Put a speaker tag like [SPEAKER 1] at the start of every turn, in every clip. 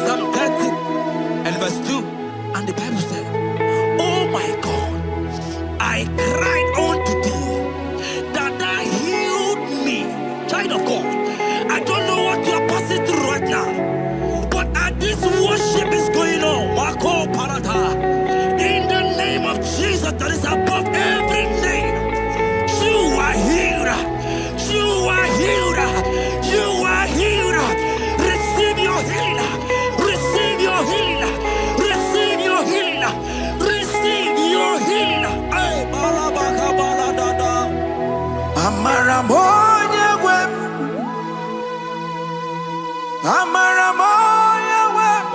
[SPEAKER 1] Psalm 30 and verse 2, and the Bible said, "Oh my God, I cried unto thee, that thou healed me." Child of God, I don't know what you are passing through right now, but as this worship is going on, Marco Parata, in the name of Jesus that is above every name, you are healed. You are healed. You are healed. Receive your healing. Receive your healing. Receive your healing. Receive your healing.
[SPEAKER 2] Amaramoya wem. Amaramoya wem.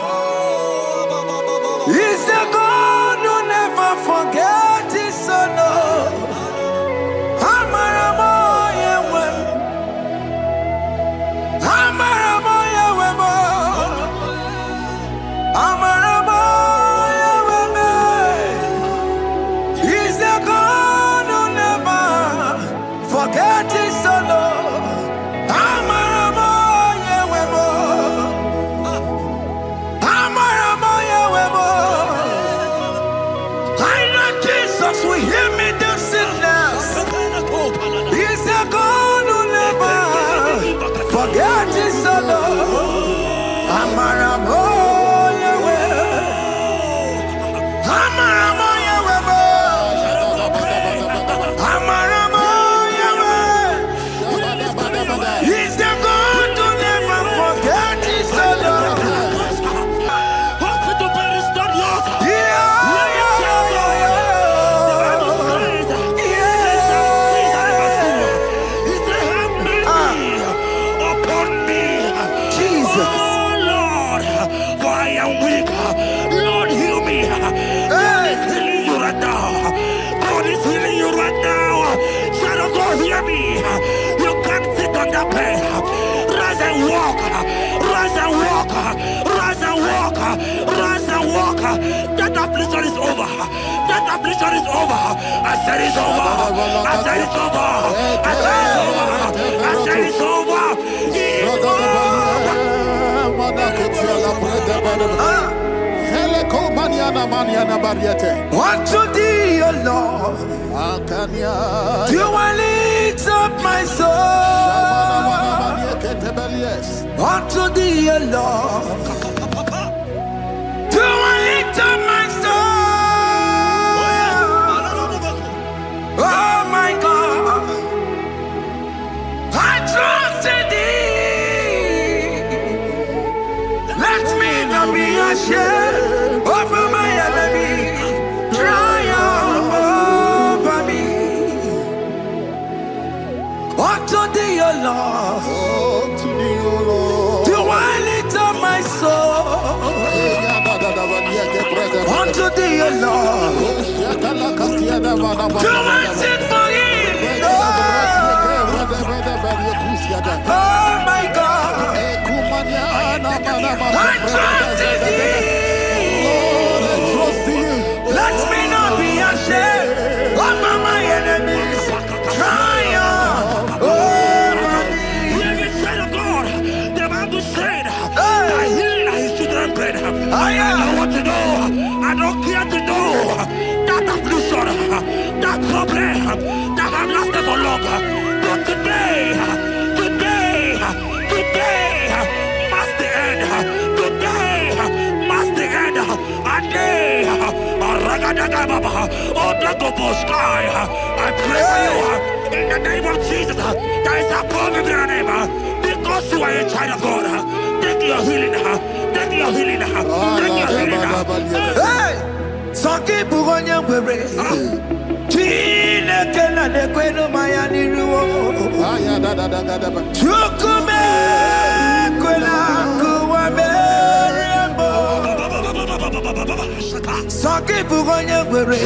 [SPEAKER 2] He's the God who never forgets his son. Amaramoya wem. Amaramoya wem. Amaramoya wem. He's the God who never forgets his son. Amaramoya wem. Amaramoya wem. I know Jesus will hear me the sickness. He's the God who never forgets his son. Amaramoya wem. Amaramoya wem. Amaramoya wem. He's the God who never forgets his son.
[SPEAKER 1] Hospital bed is not yours. Rise and walk, rise and walk, rise and walk, rise and walk. That affliction is over. That affliction is over. I said it's over. I said it's over. I said it's over. I said it's over.
[SPEAKER 2] Unto thee, O Lord, do I lift up my soul. Unto thee, O Lord, do I lift up my soul. Oh my God, I trust in thee. Let me not be ashamed over my enemy. Triumph over me. Unto thee, O Lord, do I lift up my soul. Unto thee, O Lord, do I sing for him, Lord. Oh my God, I trust in thee. Let me not be ashamed over my enemies. Triumph over me.
[SPEAKER 1] Child of God, the Bible said, "I heal his children bread." I don't want to know. I don't care to know that affliction, that problem that have lasted for long. But today must the end. Today must the end. A day. I pray for you in the name of Jesus. There is a problem in your name. Because you are a child of God. Take your healing. Take your healing. Take your healing.
[SPEAKER 2] Hey! Sanki bugonya wewe. Chine kena de kwenu mayani ruo. Chukume kwena kuwa merembo. Sanki bugonya wewe.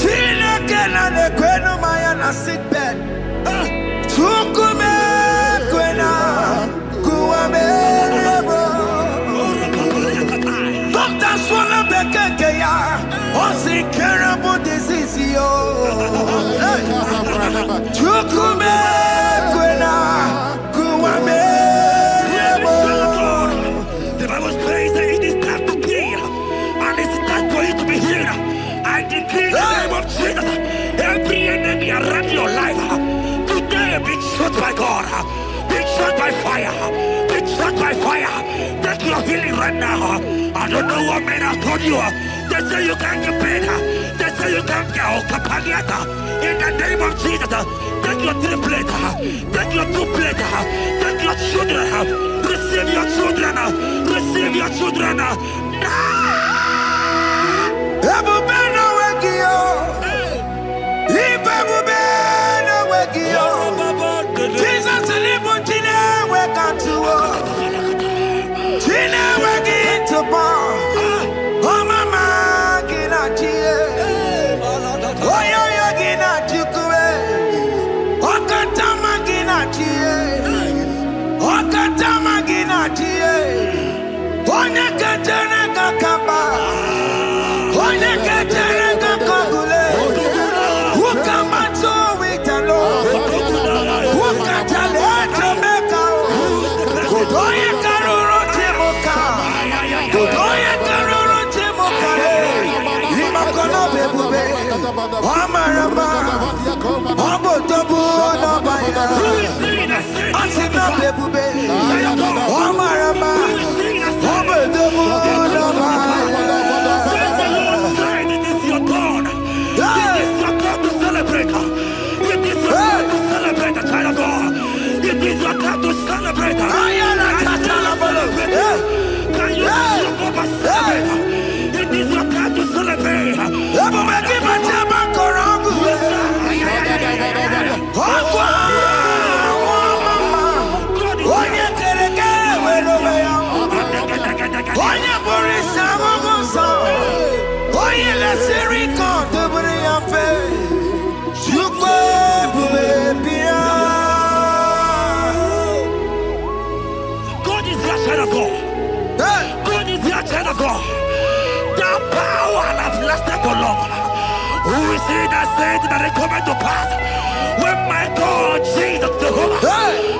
[SPEAKER 2] Chine kena de kwenu mayana sick bed. Chukume kwena kuwa merembo. Doctor swallow bekeke ya. Incurable disease. Mesio. Chukume Kwena Kuwame.
[SPEAKER 1] The Bible says that it is time to kill, and it's time for you to be healed. I decree in the name of Jesus, every enemy around your life, today be shot by God, be shot by fire, be shot by fire. Take your healing right now. I don't know what men have told you. They say you can't get better. They say you can't get Kapagata. In the name of Jesus, take your triplet, take your two-plate, take your children, receive your children, receive your children.
[SPEAKER 2] Ebubeno wekio, ibebubeno wekio. Jesus libu chine wekatuo, chine wekitupo. Oh mama gina chie, oh yo gina chukue, oh katama gina chie, oh katama gina chie, oh nyekatene kakamba.
[SPEAKER 1] Celebrate. Can you celebrate? It is your time to celebrate. God is your child of God. God is your child of God. The power that lasted for long. Who is he that said that it coming to pass? When my God, Jesus, Jehovah,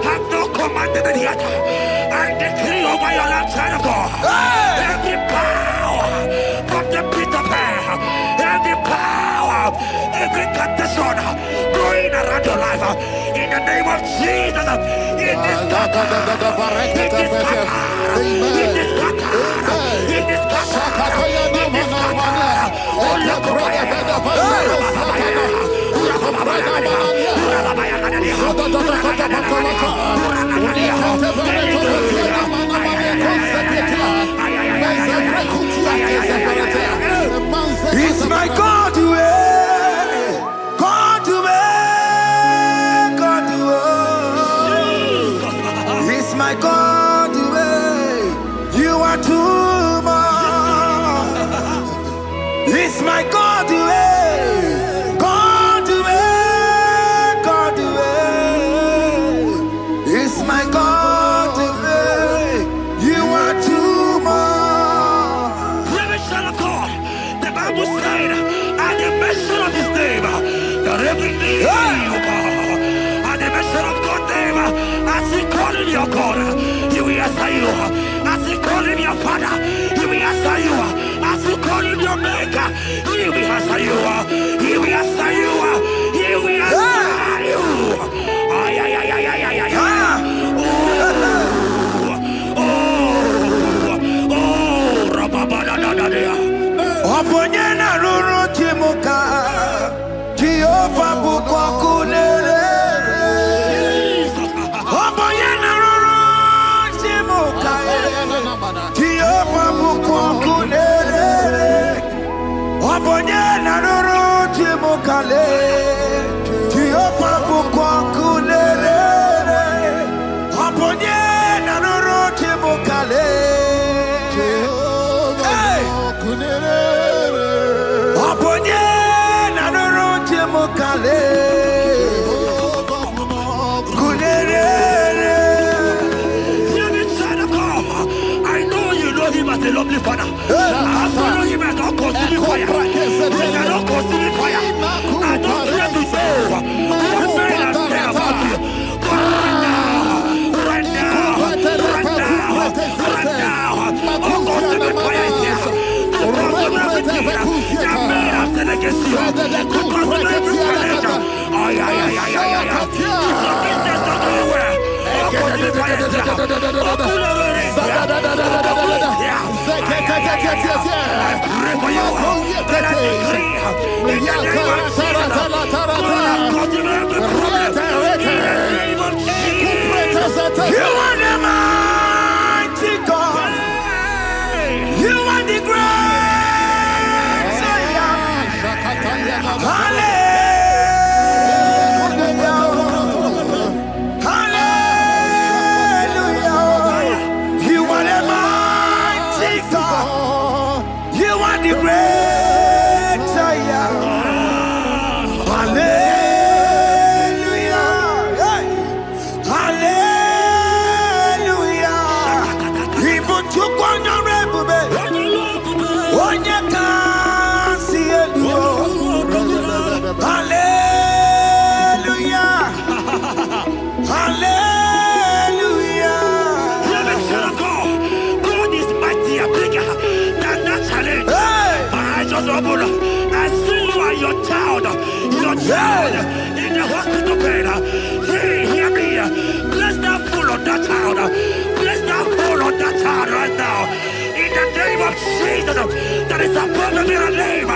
[SPEAKER 1] have not commanded it yet. I decree over your life, child of God. Every power from the pit of hell, every power, every condition going around your life, in the name of Jesus, it is scattered. It is scattered. It is scattered. It is scattered. It is scattered. Oh, look
[SPEAKER 2] It's my God to God to God to It's my God to you are too much. It's my God to God to God to It's my God to you are too much.
[SPEAKER 1] The Bible said, at the mention of his name, that every knee will bow. At the mention of God's name, as he called him your God, he will answer you. As he called him your Father, he will answer you. As he called him your Maker, he will answer you. He will answer you. He will answer you. Ay, ay, ay, ay, ay, ay, ay.
[SPEAKER 2] Oponyena ruru chimuka Jehova bukwa kunere Oponyena ruru chimuka Jehova bukwa kunere Oponyena ruru chimuka Jehova bukwa kunere Oponyena ruru chimuka
[SPEAKER 1] I know you know him as a lovely Father. I follow him as a consuming fire. He cannot consuming fire.
[SPEAKER 2] You are the mighty God. You are the great I am. Hallelujah. Hallelujah. You are the mighty God. You are the great I am. Hallelujah. Hey. Hallelujah. Even to hallelujah. Hallelujah.
[SPEAKER 1] God is mightier, bigger than that challenge. I just open. I see you are your child in the hospital bed. Hear me. Bless that fool on that child. Bless that fool on that child right now. In the name of Jesus, that is above the mirror name.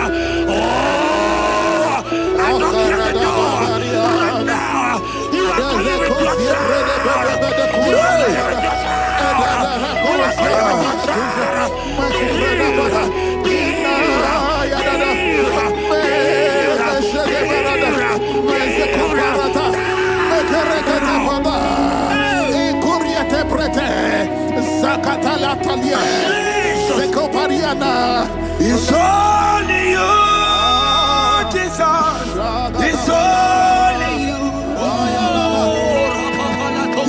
[SPEAKER 1] Oh, I knock at the door right now. You are coming with your child. You are coming with your child. You are coming with your child.
[SPEAKER 2] It's only you, Jesus. It's only you.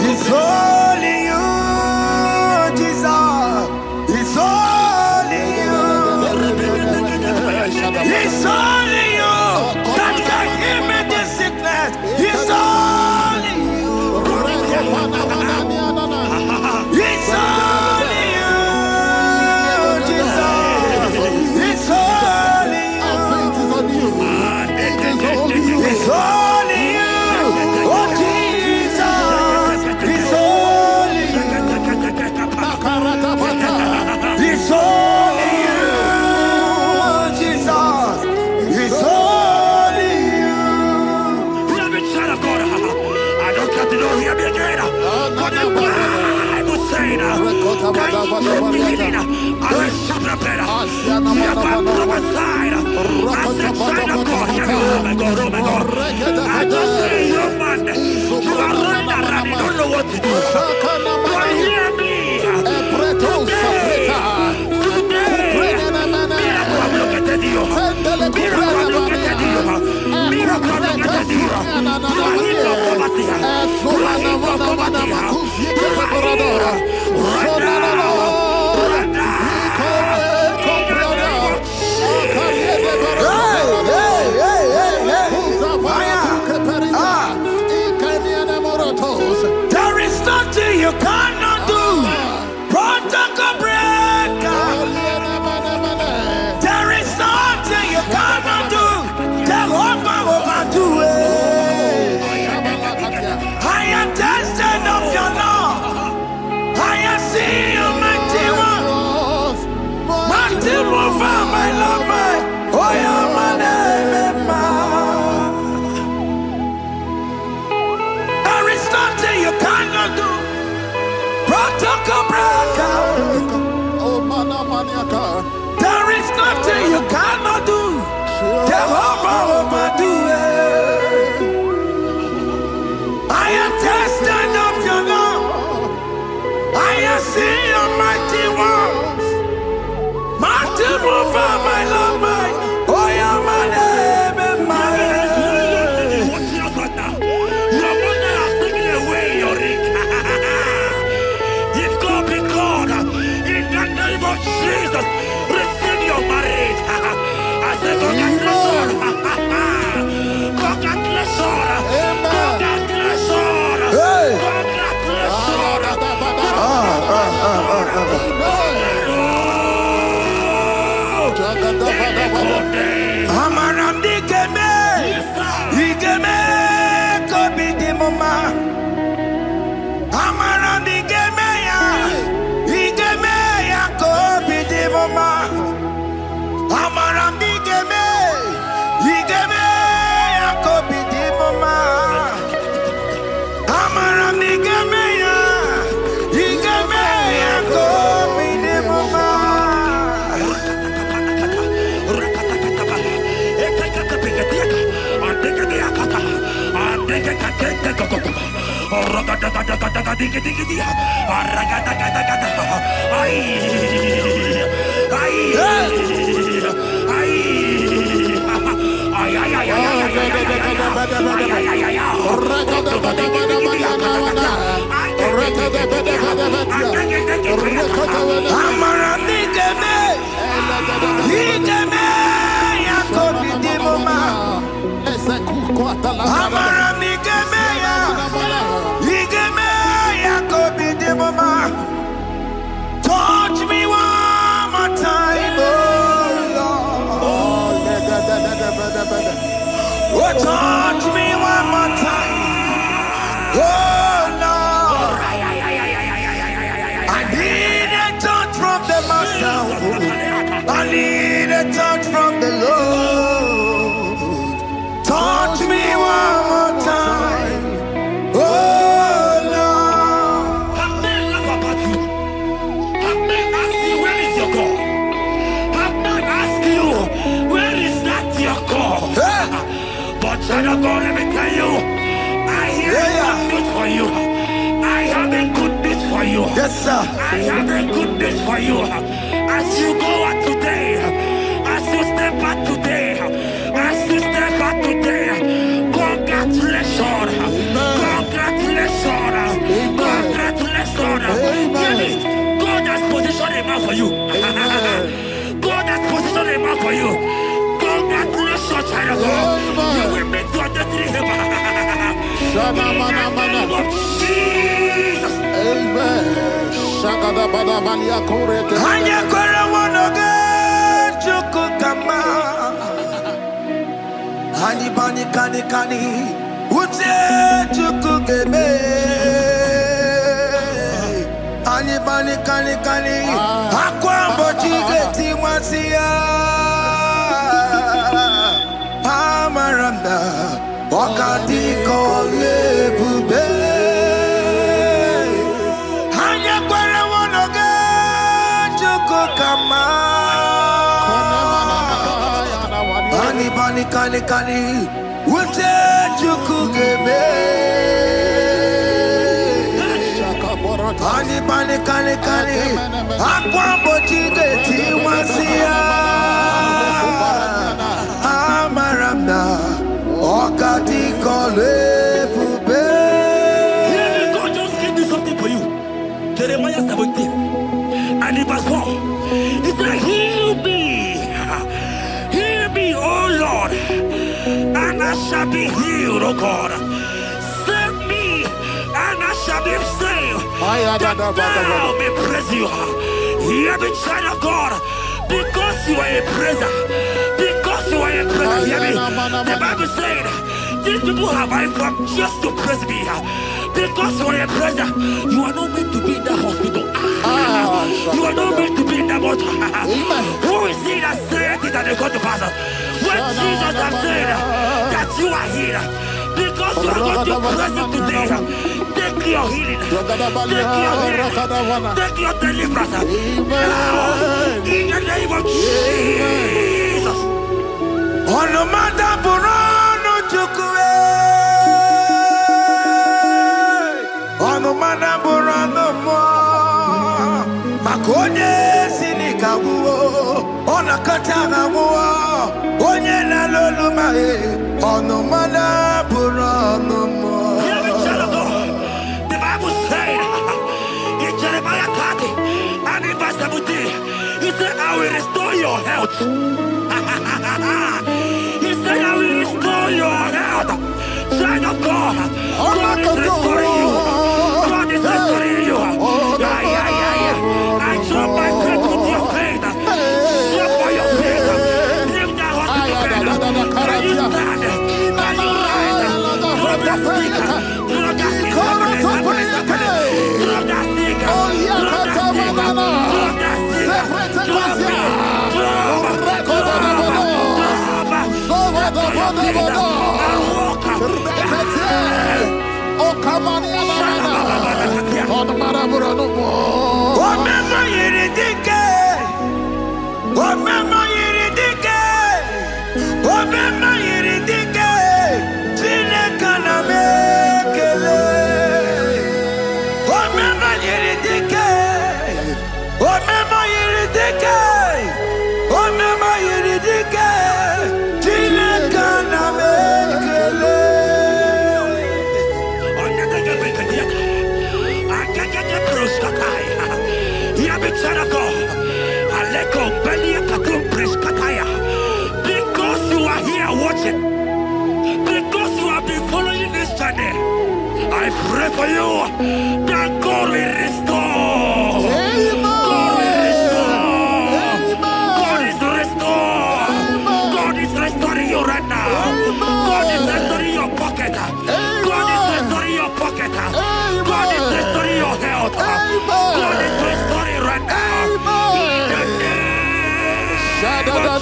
[SPEAKER 2] It's only you, Jesus. It's only you. It's only you that can heal me this sickness. It's only you. It's only you, Jesus. It's only you. It's only you. Oh, Jesus. It's only you. It's only you, Jesus. It's only you.
[SPEAKER 1] Child of God, I don't got to know hear me again. But the Bible saying, beginning, I will shut up better. You have prophesied. I said, child of God, hear me. Oh my God, oh my God. I just say, young man, you are running around, you don't know what to do. But hear me.
[SPEAKER 2] There is nothing you cannot do. Protocol breaker. There is nothing you cannot do. Jehovah overdo it. I am tested of your love. I am seeing you, mighty one. Mighty mover, my love, my. Oh, yeah, my name, there is nothing you cannot do. Protocol breaker. There is nothing you cannot do. Jehovah overdo it. I am tested of your love. I am seeing your mighty ones. Mighty mover, my love, my. Oh, yeah, my name and my.
[SPEAKER 1] Your mother has taken away your ring. If God be God, in the name of Jesus, receive your marriage. I say congratulations. Congratulations. Congratulations.
[SPEAKER 2] Hey.
[SPEAKER 1] Congratulations.
[SPEAKER 2] Amaram digeme, digeme kobi di mama. Amaram digeme ya kobi di mama. Amaram digeme ya kobi di mama. Amaram digeme ya kobi di mama. Touch me one more time, oh Lord. Oh, touch me one more time, oh Lord. I need a touch from the Master. I need a touch from the Lord. Touch me one more time, oh Lord.
[SPEAKER 1] Have men laugh about you? Have men ask you, where is your God? Have men ask you, where is that your God? But child of God, let me tell you, I hear a good news for you. I have a good news for you.
[SPEAKER 2] Yes, sir.
[SPEAKER 1] I have a good news for you. As you go out today, as you step out today, as you step out today, congratulations. Congratulations. Congratulations. Hear me. God has positioned a man for you. God has positioned a man for you. Congratulations, child of God. You will meet your destiny helper. In the name of Jesus.
[SPEAKER 3] Amen.
[SPEAKER 2] Hanya kora monoge chukukama. Hani bani kani kani uche chukugeme. Hani bani kani kani akwa mbochige timasia. Amaranda wakati kole bube. Hanya kora monoge chukukama. Hani bani kani kani uche chukugeme. Hani bani kani kani akwa mbochige timasia. Amaramna wakati kole bube.
[SPEAKER 1] God just gave me something for you. Jeremiah 17 and in verse 4. He said, heal me, oh Lord, and I shall be healed, oh God. Save me, and I shall be saved, that thou may praise you. Hear me, child of God, because you are a praiser. Because you are a praiser, hear me. The Bible said, these people have I come just to praise me. Because you are a praiser, you are not meant to be in that hospital. You are not meant to be in that motor. Who is he that said it and it got to pass? When Jesus has said that you are healed, because you are going to praise him today, take your healing, take your deliverance. Now, in the name of Jesus.
[SPEAKER 2] Onomada burano chukwe. Onomada burano mo. Makonye sinika wuo. Onakatana wuo. Onye na lolu mae. Onomada burano mo.
[SPEAKER 1] Hear me, child of God. The Bible said in Jeremiah 30 and in verse 17, he said, I will restore your health. He said, I will restore your health. Child of God, God is restoring you. God is restoring you. I draw my faith with your faith. Draw for your faith. Lift for you, that God will restore. God will restore. God is restoring. God is restoring you right now. God is restoring your pocket. God is restoring your pocket. God is restoring your health. God is restoring right now. In the name of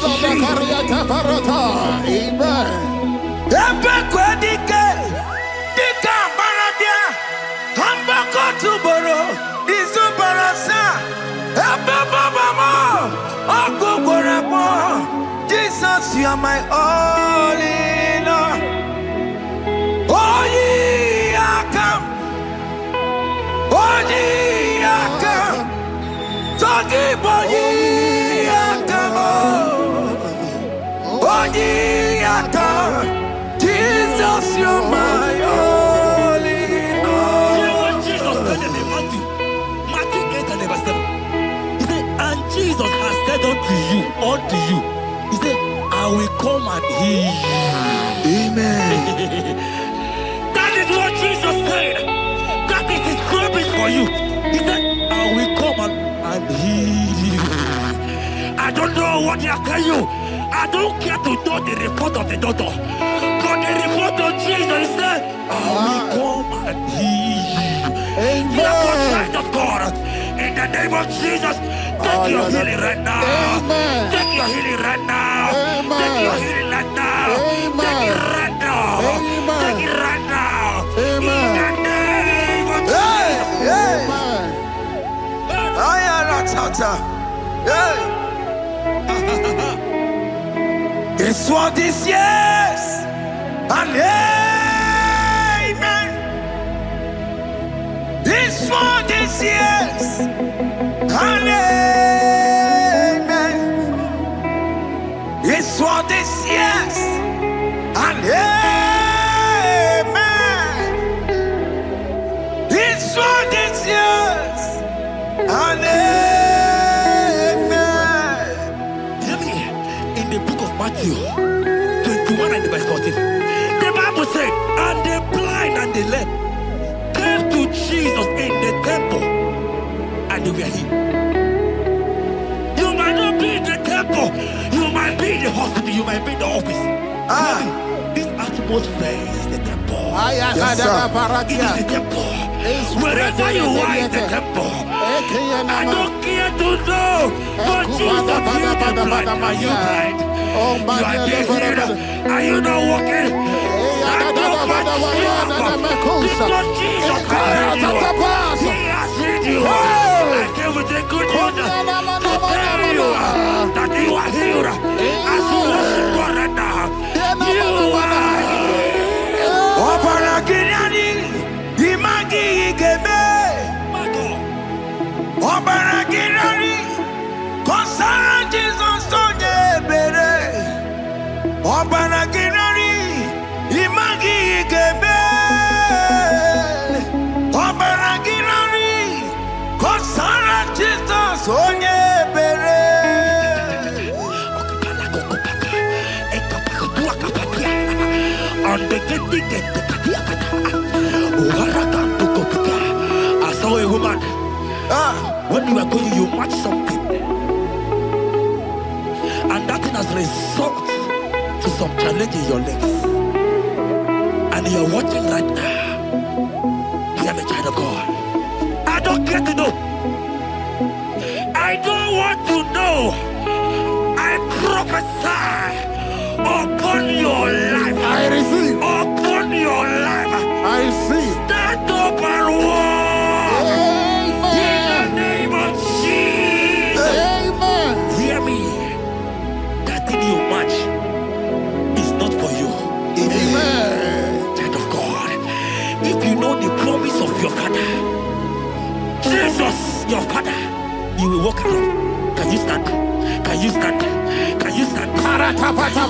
[SPEAKER 2] Jesus, you are my all in all. Oh, ye are come. Oh, ye are come. Talking about ye are come. Oh, ye are come. Jesus, you are my all in all.
[SPEAKER 1] You know what Jesus said in Matthew 8 and verse 7? He said, and Jesus has said unto you, he said, I will come and heal you.
[SPEAKER 2] Amen.
[SPEAKER 1] That is what Jesus said. That is his promise for you. He said, I will come and heal you. I don't know what they are telling you. I don't care to know the report of the doctor. But the report of Jesus, he said, I will come and heal you. Therefore, child of God, in the name of Jesus, take your healing right now.
[SPEAKER 3] Amen.
[SPEAKER 1] Take your healing right now.
[SPEAKER 3] Amen.
[SPEAKER 1] Take your healing right now.
[SPEAKER 3] Amen.
[SPEAKER 1] Take it right now.
[SPEAKER 3] Amen.
[SPEAKER 1] Take it right now.
[SPEAKER 3] Amen.
[SPEAKER 1] In the name of
[SPEAKER 2] Hey, hey.
[SPEAKER 3] Amen.
[SPEAKER 2] I am not tata. Hey. It's what this yes and amen. It's what this yes and amen. It's what this yes and amen. It's what this yes and amen.
[SPEAKER 1] Hear me. In the book of Matthew 21 and verse 14, the Bible said, and the blind and the lame came to Jesus in the temple, and they were healed. You might not be in the temple, you might be in the hospital, you might be in the office. This atmosphere is the temple.
[SPEAKER 2] Yes, sir.
[SPEAKER 1] It is the temple. Wherever you are in the temple, I don't care to know, but Jesus healed the blind. Are you blind? You are being healed. Are you not walking? Stand up and stand up. Because Jesus has healed you. He has healed you. I came with the good news to tell you that you are healed. As you worship God right now, you are healed.
[SPEAKER 2] Obaragirani, imagi igeme.
[SPEAKER 1] My God.
[SPEAKER 2] Obaragirani, kosara Jesus sonye bere. Obaragirani, imagi igeme. Obaragirani, kosara Jesus sonye bere.
[SPEAKER 1] I saw a woman. When you are going, you match something, and that thing has resulted to some challenge in your legs, and you are watching right now. Hear me, child of God. I don't care to know. I don't want to know. I prophesy upon your life.
[SPEAKER 3] I receive.
[SPEAKER 1] Upon your life.
[SPEAKER 3] I receive.
[SPEAKER 1] Stand up and walk. In the name of Jesus.
[SPEAKER 3] Amen.
[SPEAKER 1] Hear me. That thing you match is not for you.
[SPEAKER 3] Amen.
[SPEAKER 1] Child of God. If you know the promise of your father, Jesus, your father, you will walk around. Can you stand? Can you stand? Can you stand? Can you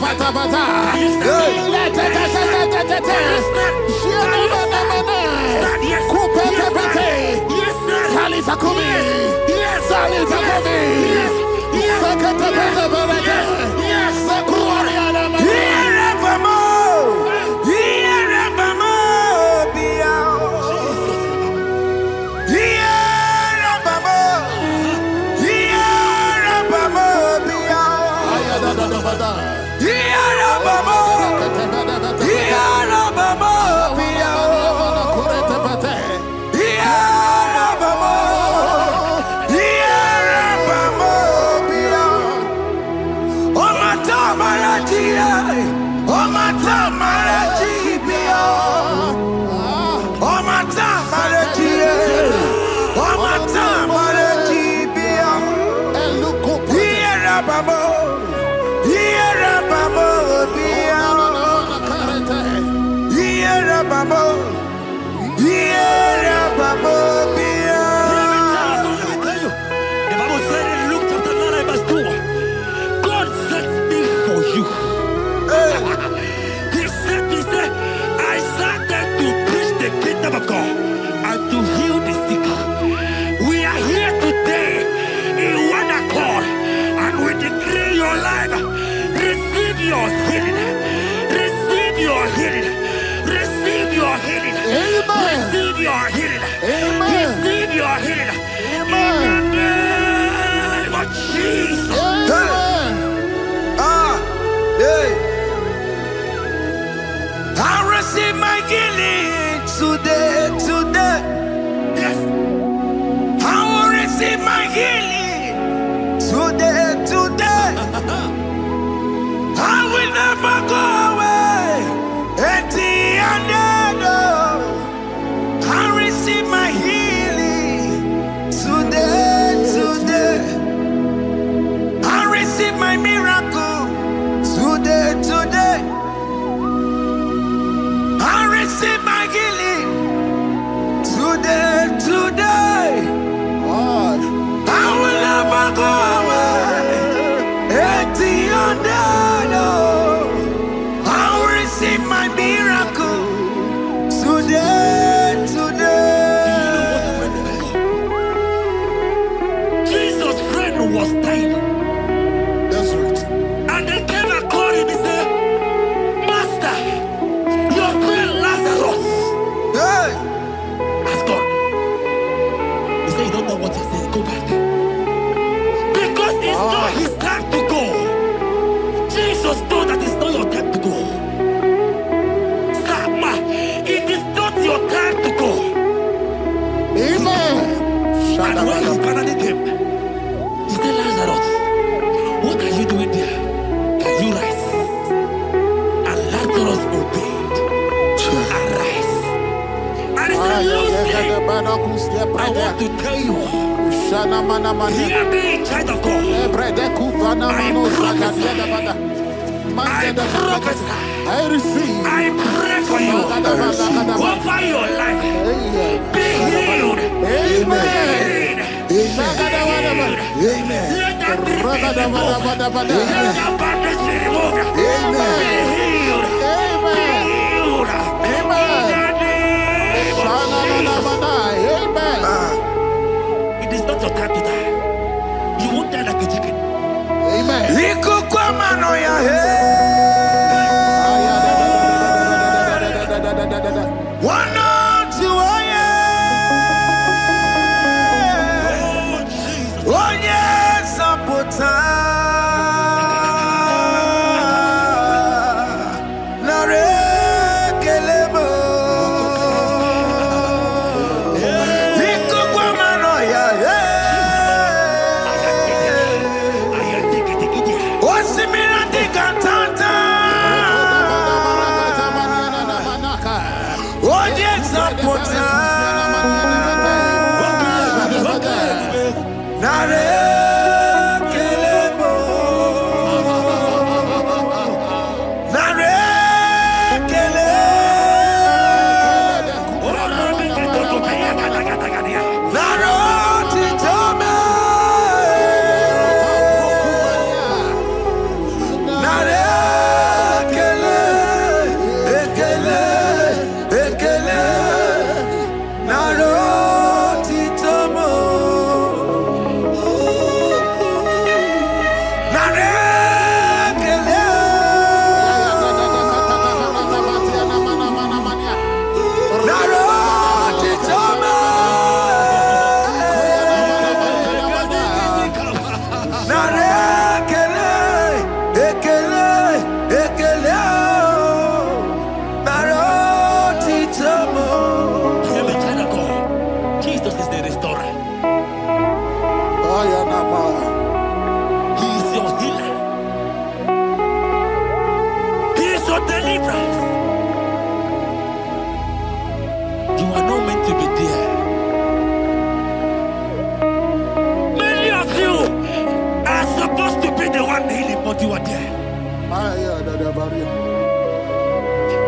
[SPEAKER 2] Nare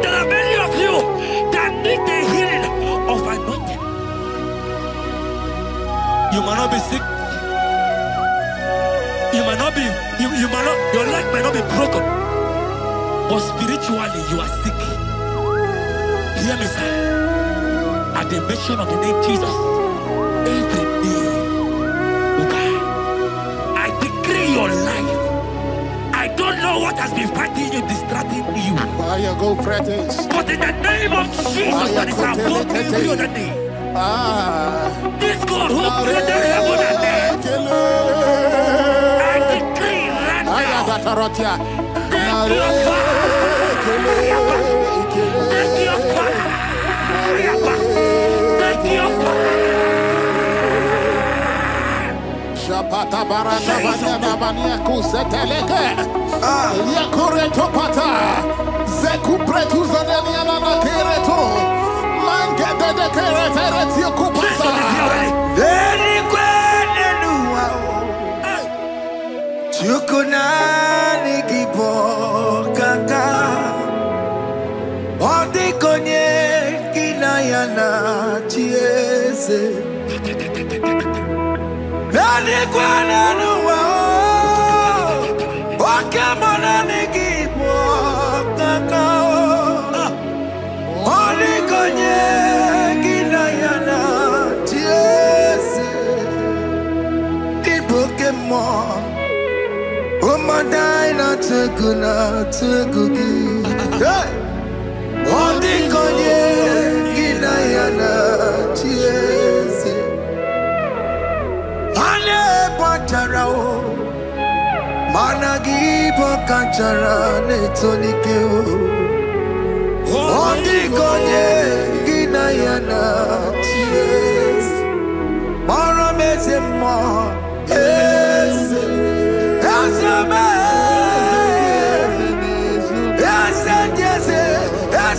[SPEAKER 1] There are many of you that need the healing of anointing. You might not be sick. You might not be, you might not, your leg might not be broken. But spiritually you are sick. Hear me, sir. At the mention of the name Jesus, every day will die. I decree your life. I don't know what has been fighting you, distracting you. But in the name of Jesus, that is above every other name. This God who created heaven and earth, I decree right now, take your fire. Take your fire. Take your fire.
[SPEAKER 3] Shapata barata banya banya kuseteleke. Yakure topata. Zeku pretu zanenia na kereto. Mangede de keretere tio kupasa.
[SPEAKER 2] Deni kwene nuwa. Chukuna nikipo kaka. Odi konye kinayana chiese. Deni kwene nuwa. Wakamona nikipo kaka. Odi konye kinayana chiese. Pokemon, oh my dina tegugi. Hey, oh the konye kinayana chiese. Ale pacharao, managi pokachara netonike. Oh the konye kinayana chiese. Mara mezemo. Yes, yes,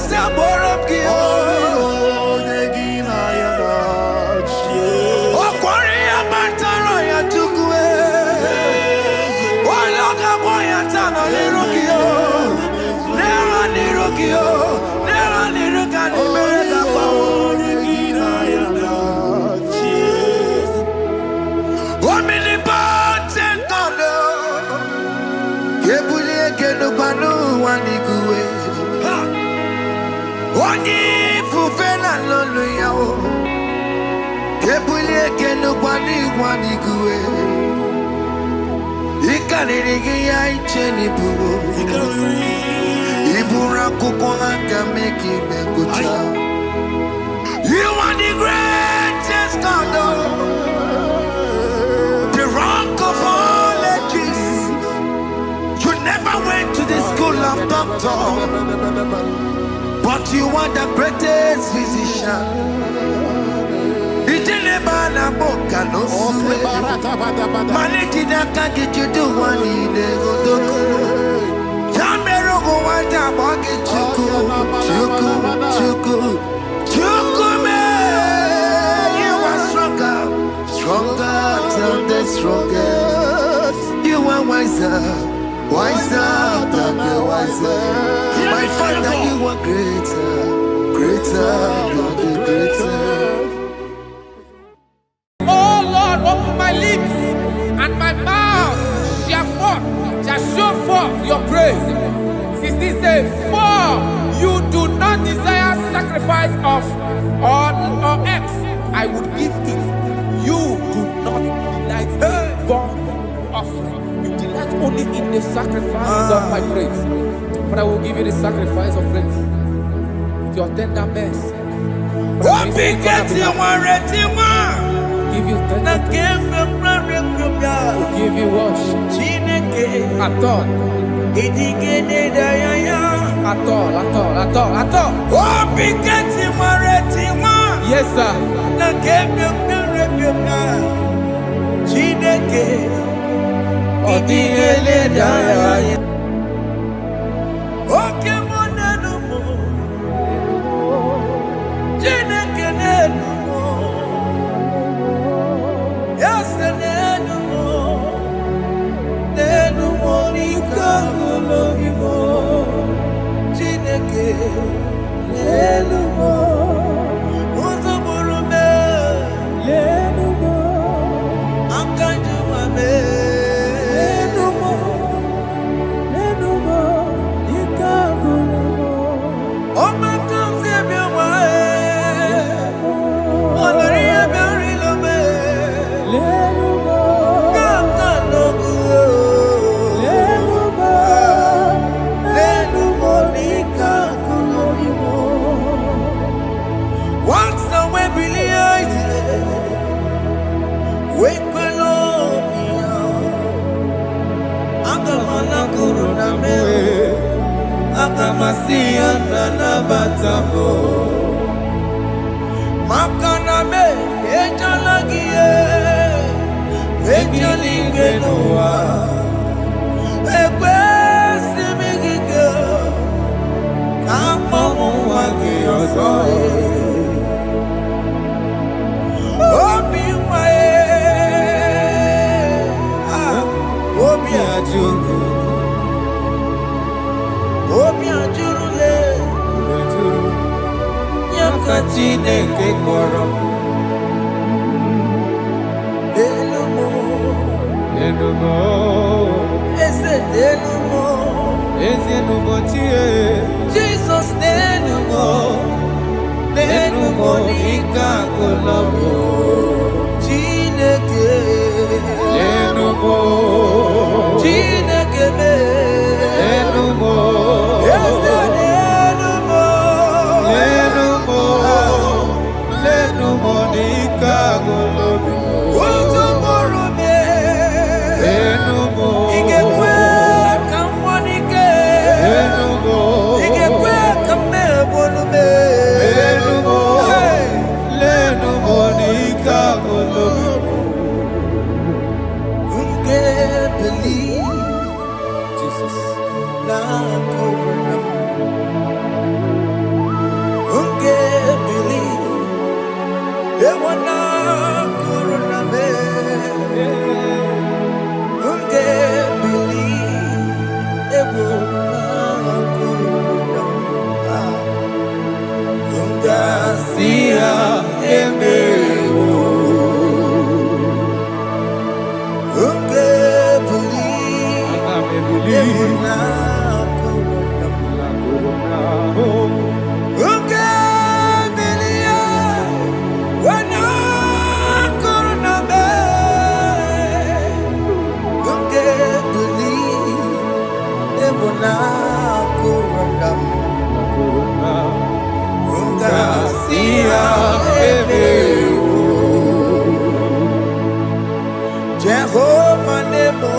[SPEAKER 2] you are the greatest God, the rock of all ages. You never went to the school of doctor, but you are the greatest physician. You are stronger than the strongest. You are wiser than the wiser. My Father, you are greater than the greatest.
[SPEAKER 4] Oh Lord, open my lips and my mouth shall show forth your praise. 16 says, for you do not desire sacrifice of or X, I would give it. You do not delight in burnt offering. You delight only in the sacrifice of my praise. But I will give you the sacrifice of praise. With your tender mercy. Give you tender will give you worship. At all. Yes, sir.
[SPEAKER 2] Yes, Agamasia nana batamo Makana me ejalagie Ejalingenoa Ekwesi migige Kamomu wagi osoe Obi wae Obi ajuru Obi ajurule Yakachine ke koro Enumo Enumo tie Jesus Nenumo ika kolabo Chineke Nenumo Chineke me Nenumo Nenumo ika kolabo Jehovah Nebo,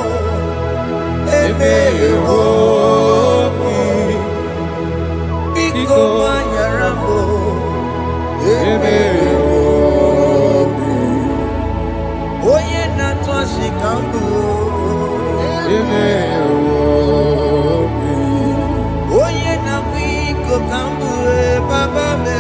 [SPEAKER 2] Biko Mayarambo, Oye Natwa Shikambu, Oye Nawiko Kambu, Baba me.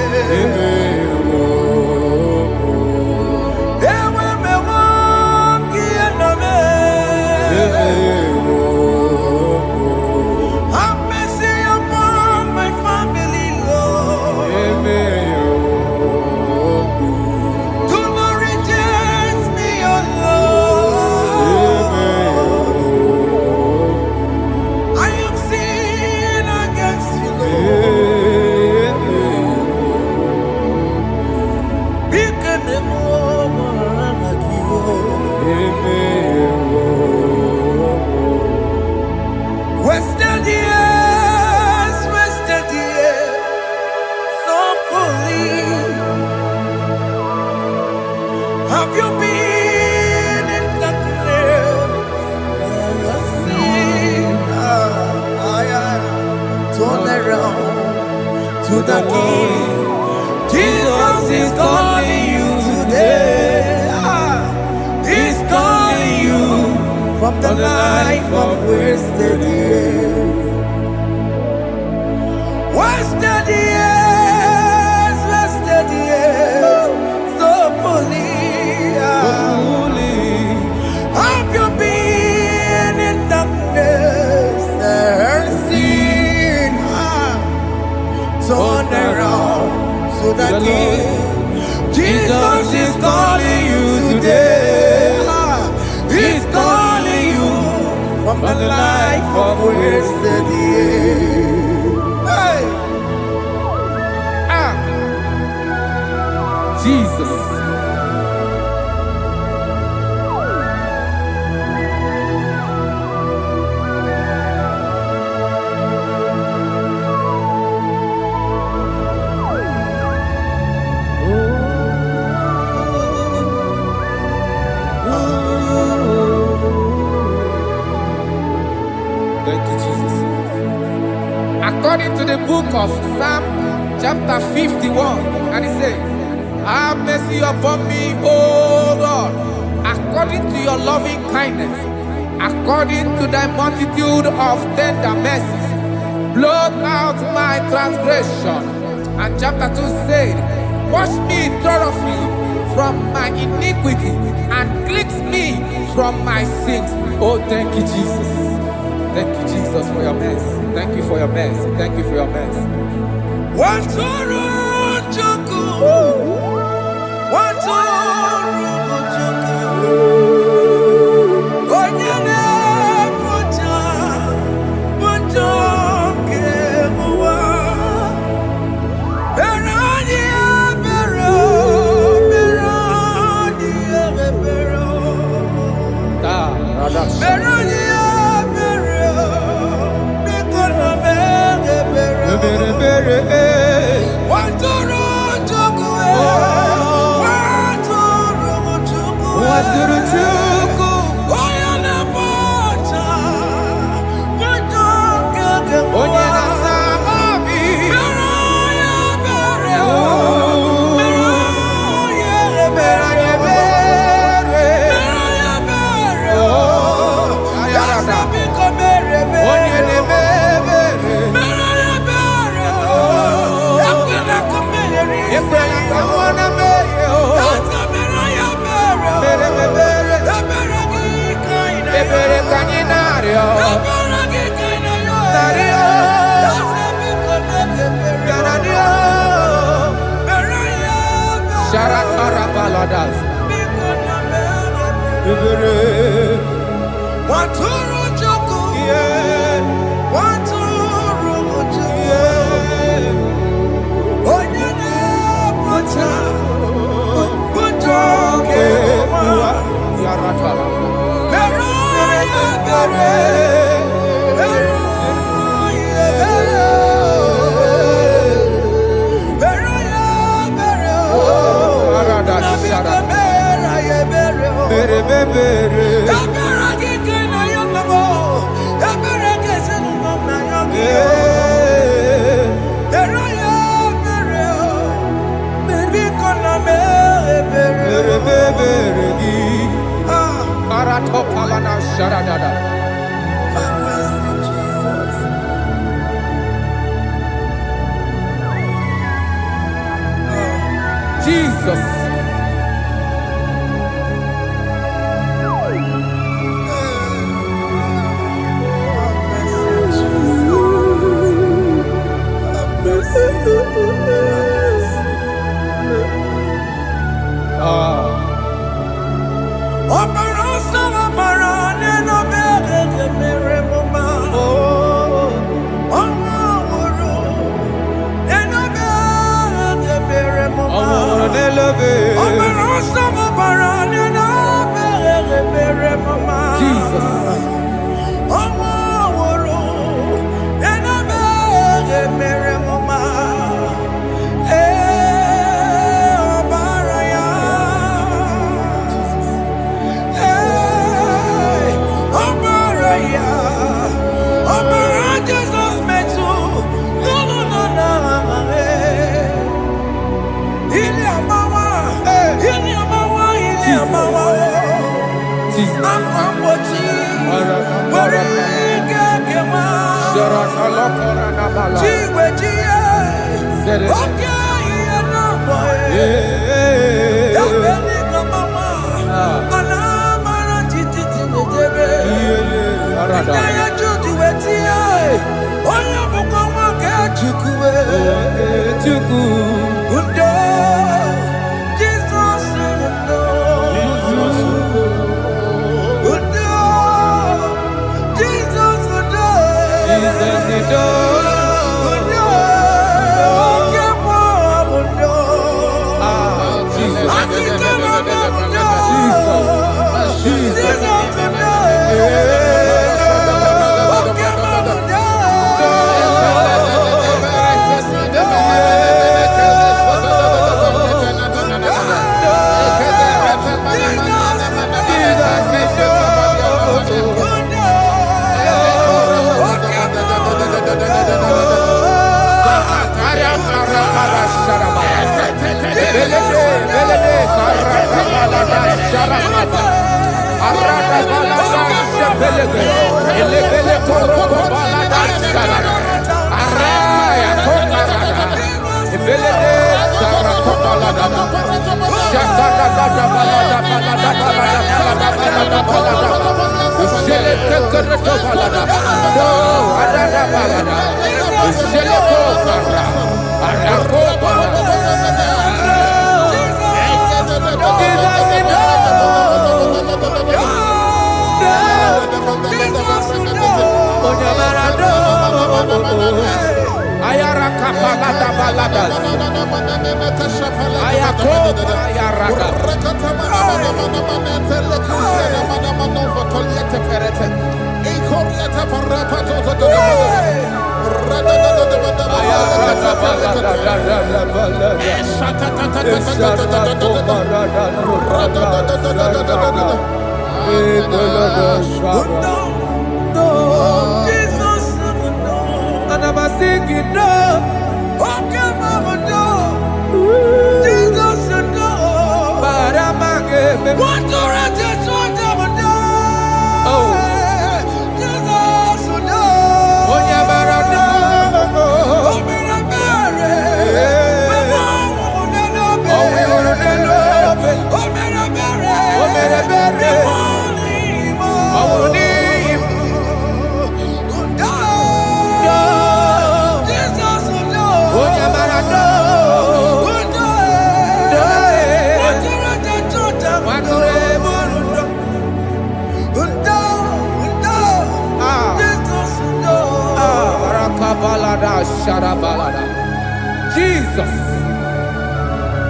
[SPEAKER 2] Have you been in the turn around to the King. Jesus is calling you today. He's calling you from the life of wasted years. Wasted years, wasted years, so fully. Have you been in darkness and seen? Turn around to the King. Jesus is calling you today. He's calling you from the life of wasted years. Hey.
[SPEAKER 4] Jesus.
[SPEAKER 2] Thank you, Jesus.
[SPEAKER 4] according to the book of Psalm chapter 51, and it says, have mercy upon me, O Lord, according to your loving kindness, according to thy multitude of tender mercies, blot out my transgression. And chapter 2 said, wash me thoroughly from my iniquity and cleanse me from my sins. Oh, thank you, Jesus. Thank you, Jesus, for your mercy. Thank you for your mercy. Thank you for your mercy. Jesus.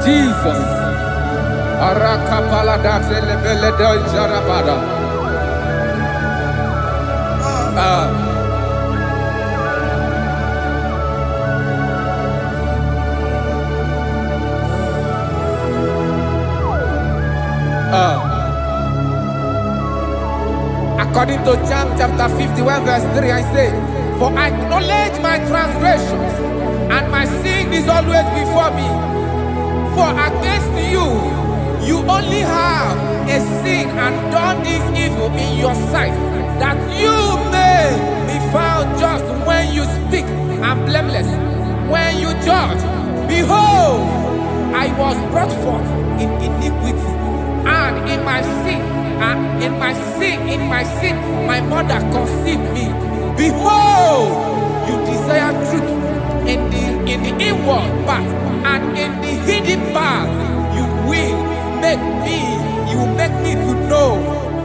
[SPEAKER 4] Jesus. Arakapalada zelebeleda jarabada. According to John chapter 51 verse 3, I say, for I acknowledge my transgressions, and my sin is always before me. For against you, you only have a sin and done this evil in your sight, that you may be found just when you speak and blameless when you judge. Behold, I was brought forth in iniquity, and in my sin, my mother conceived me. Behold, you desire truth in the inward part, and in the hidden part you will make me to know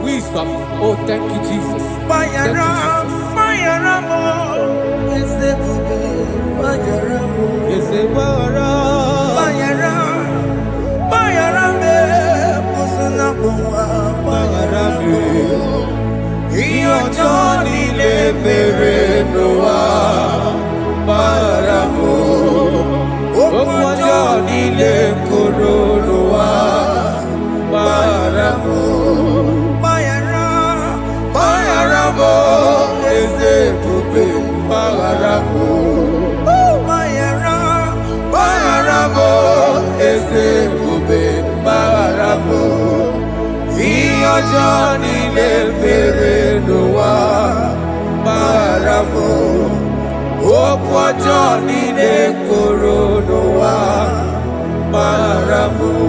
[SPEAKER 4] wisdom. Oh, thank you, Jesus. Thank
[SPEAKER 2] Johnny le bere noa baramo okwa Johnny le koro noa baramo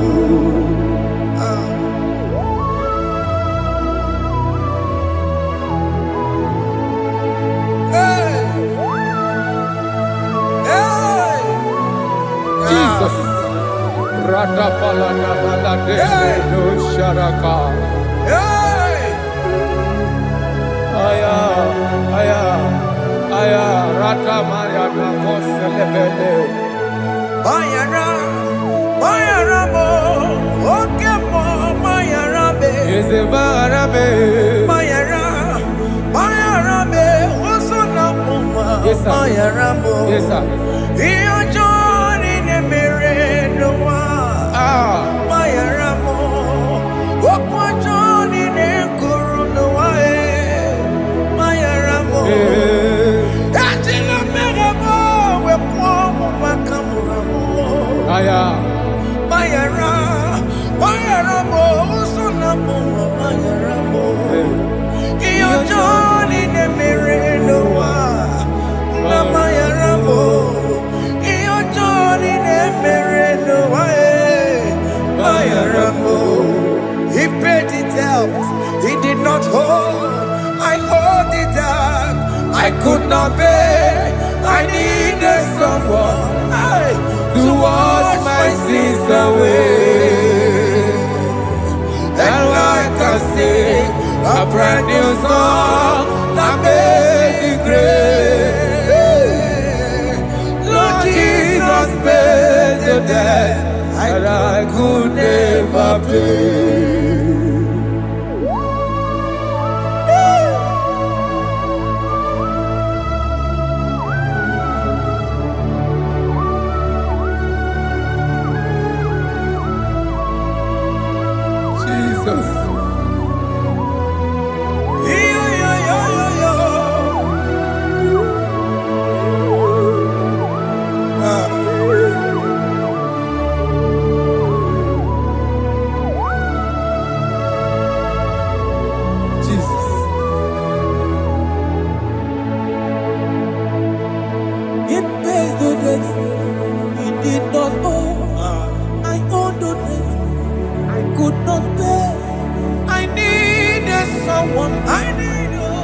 [SPEAKER 4] Jesus. Rada palada balade no sharaka. Aya, rata maya na koselebele. Bayara mo, oke mo, bayara be. Eze bayara be. Bayara be, oso na muma. Bayara mo. Yes sir. Iyo Johnny ne mere noa. Bayara mo, okwa Johnny ne kuru noa. Bayara mo. Aya, bayara mo, usuna mo, bayara mo. Iyo I could not bear. I needed someone to wash my sins away. And I can sing a brand new song, Amazing Grace. Lord Jesus paid the debt that I could never pay. Jesus.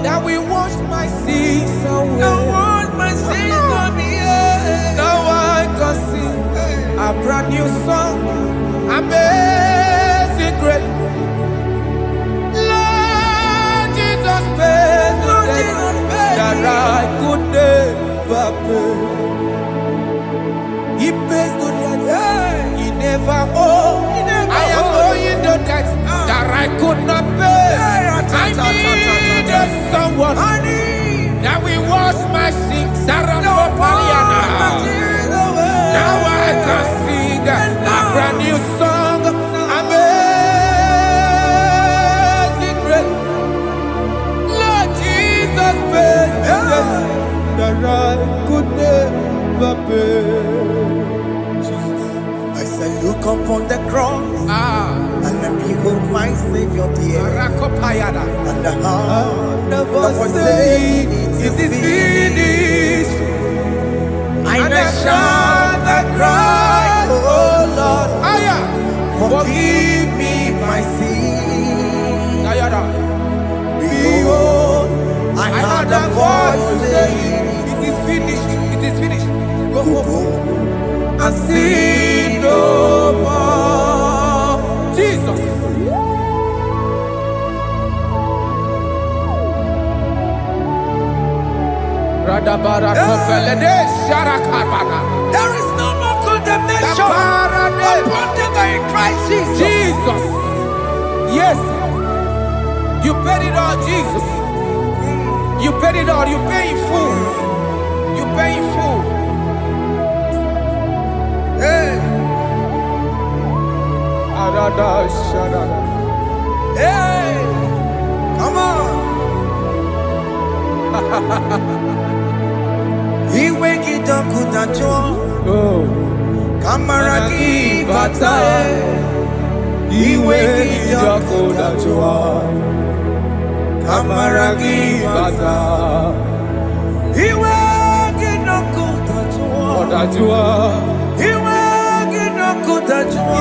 [SPEAKER 4] That we wash my sins away. Now I can sing a brand new song, Amazing Grace. Lord Jesus paid the debt that I could never pay. He pays the debt he never owed. I am owing the debt that I could not pay. I needed someone that will wash my sins. Now I can sing a brand new song, Amazing Grace. Lord Jesus paid the debt that I could never pay.
[SPEAKER 2] I say, look upon the cross and behold my Savior dear. And the heart that was saying, it is finished. And I shout and cry, oh Lord, forgive me my sin. Behold, I heard a voice saying,
[SPEAKER 4] it is finished, it is finished.
[SPEAKER 2] Go
[SPEAKER 4] and sin no more. Jesus.
[SPEAKER 2] There is no more condemnation upon them in Christ Jesus.
[SPEAKER 4] Jesus. Yes. You paid it all, Jesus. You paid it all. You pay in full. You pay in full.
[SPEAKER 2] Hey. Hey. Come on. He wake it up with a joy. Kamaraki batae. He wake it up with a joy. Kamaraki batae. He wake it up with a joy. He wake it up with a joy.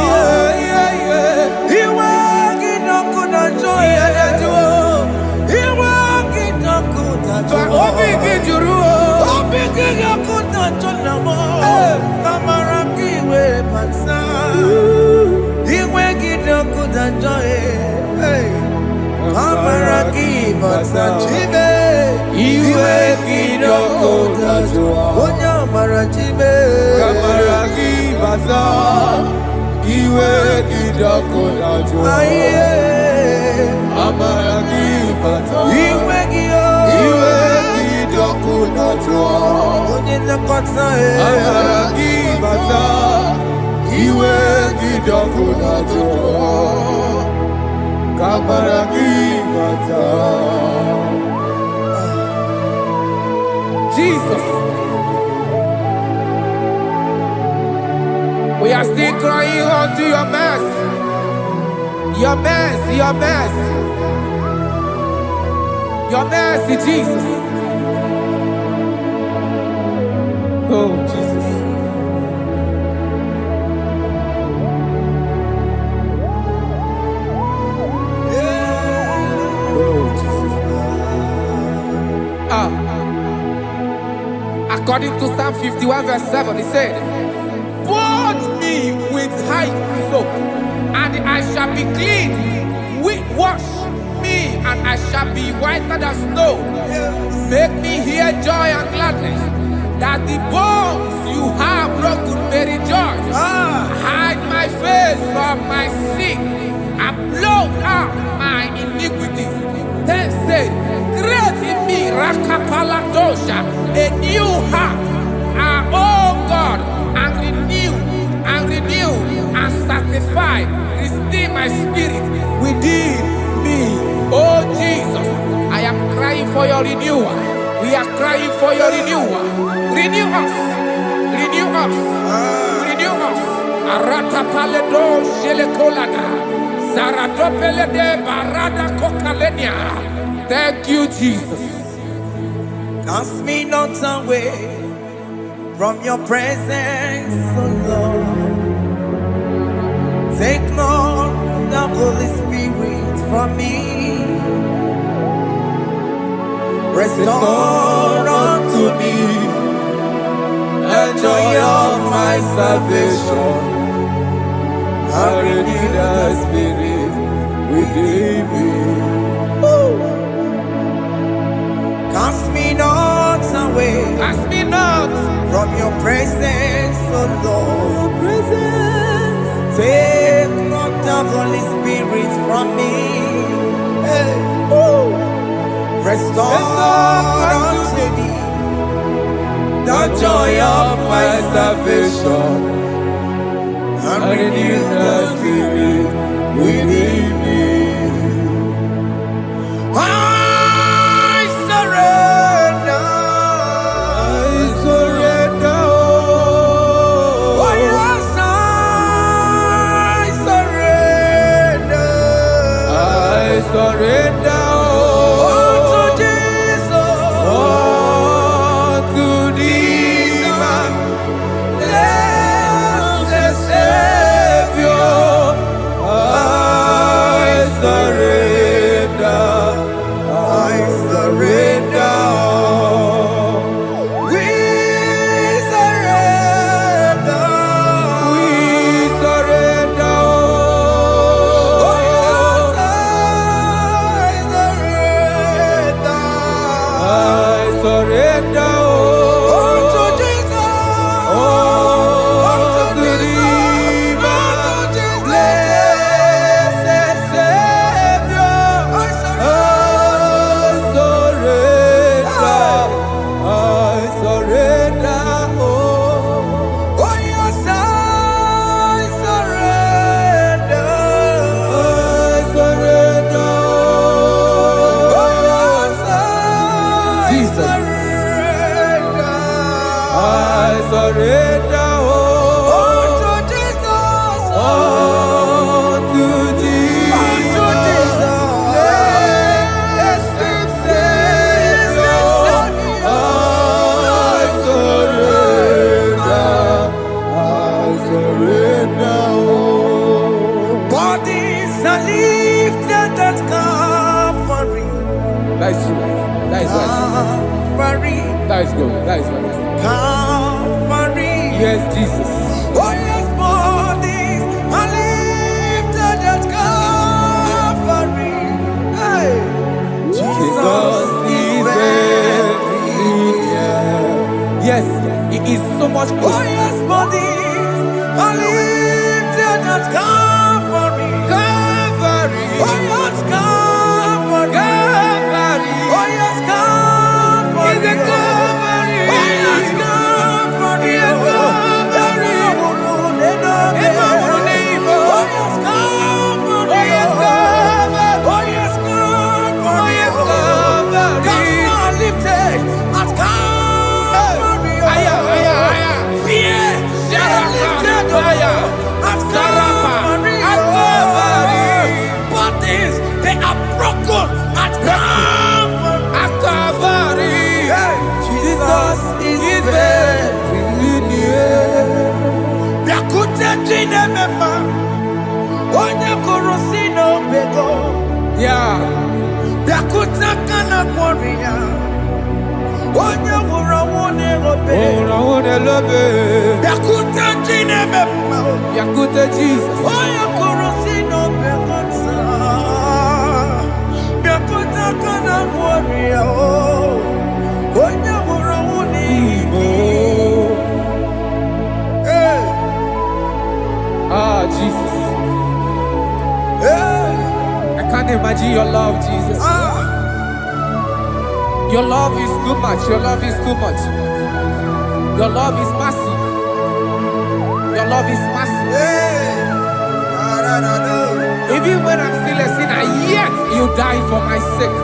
[SPEAKER 2] He wake it up with a joy. He wake it up with a joy.
[SPEAKER 4] Jesus. We are still crying unto your mercy. Your mercy, your mercy. Your mercy, Jesus. Oh, Jesus. Oh, Jesus. According to Psalm 51 verse 7, he said, "Purge me with hyssop, and I shall be clean. Wash me, and I shall be whiter than snow. Make me hear joy and gladness, that the bones you have broken may rejoice. Hide my face from my sin, and blot out my iniquities." Then said, "Create in me, Rakapaladosha, a new heart, oh God, and renew, and sanctify, restore my spirit within me." Oh Jesus, I am crying for your renewal. We are crying for your renewal. Renew us, renew us, renew us. Arata paledo shelekolada, zaradopele de barada kokalenia. Thank you, Jesus.
[SPEAKER 5] Cast me not away from your presence, O Lord. Take not the Holy Spirit from me. Restore unto me the joy of my salvation, and renew the spirit within me. Cast me not away,
[SPEAKER 4] Cast me not
[SPEAKER 5] from your presence, O Lord. Take not the Holy Spirit from me. Hey. Restore unto me the joy of my salvation, and renew the spirit within me. I surrender. Oh yes, I surrender.
[SPEAKER 2] I surrender.
[SPEAKER 4] That is good. That is good.
[SPEAKER 5] Calvary.
[SPEAKER 4] Yes, Jesus.
[SPEAKER 5] Oh yes, bodies are lifted at Calvary. Hey. Jesus is very near.
[SPEAKER 4] Yes, it is so much
[SPEAKER 5] Oh
[SPEAKER 4] closer.
[SPEAKER 5] yes, bodies are lifted at Calvary.
[SPEAKER 4] Calvary.
[SPEAKER 5] Oh yes, Calvary.
[SPEAKER 4] Calvary.
[SPEAKER 5] Oh yes, Calvary.
[SPEAKER 4] Is it Calvary?
[SPEAKER 5] Oh yes, Calvary.
[SPEAKER 4] Yes, Calvary.
[SPEAKER 5] Oh yes, Calvary.
[SPEAKER 4] Oh yes, Calvary.
[SPEAKER 5] Oh yes, Calvary.
[SPEAKER 4] Oh yes, Calvary.
[SPEAKER 5] Cast are lifted at Calvary.
[SPEAKER 4] Aya, aya, aya.
[SPEAKER 5] Fear are lifted at Calvary.
[SPEAKER 4] At Calvary.
[SPEAKER 5] Bodies, they are broken at Calvary.
[SPEAKER 4] At Calvary.
[SPEAKER 5] Jesus is very near. Biakute jine mema, onye kurusi no bego.
[SPEAKER 4] Yeah.
[SPEAKER 5] Biakute kana kworiya, onye wura wune
[SPEAKER 4] Yakuta Jesus. Ah, Jesus. I can't imagine your love, Jesus. Your love is too much. Your love is too much. Your love is massive. Your love is massive. Even when I'm still a sinner, yet you died for my sake.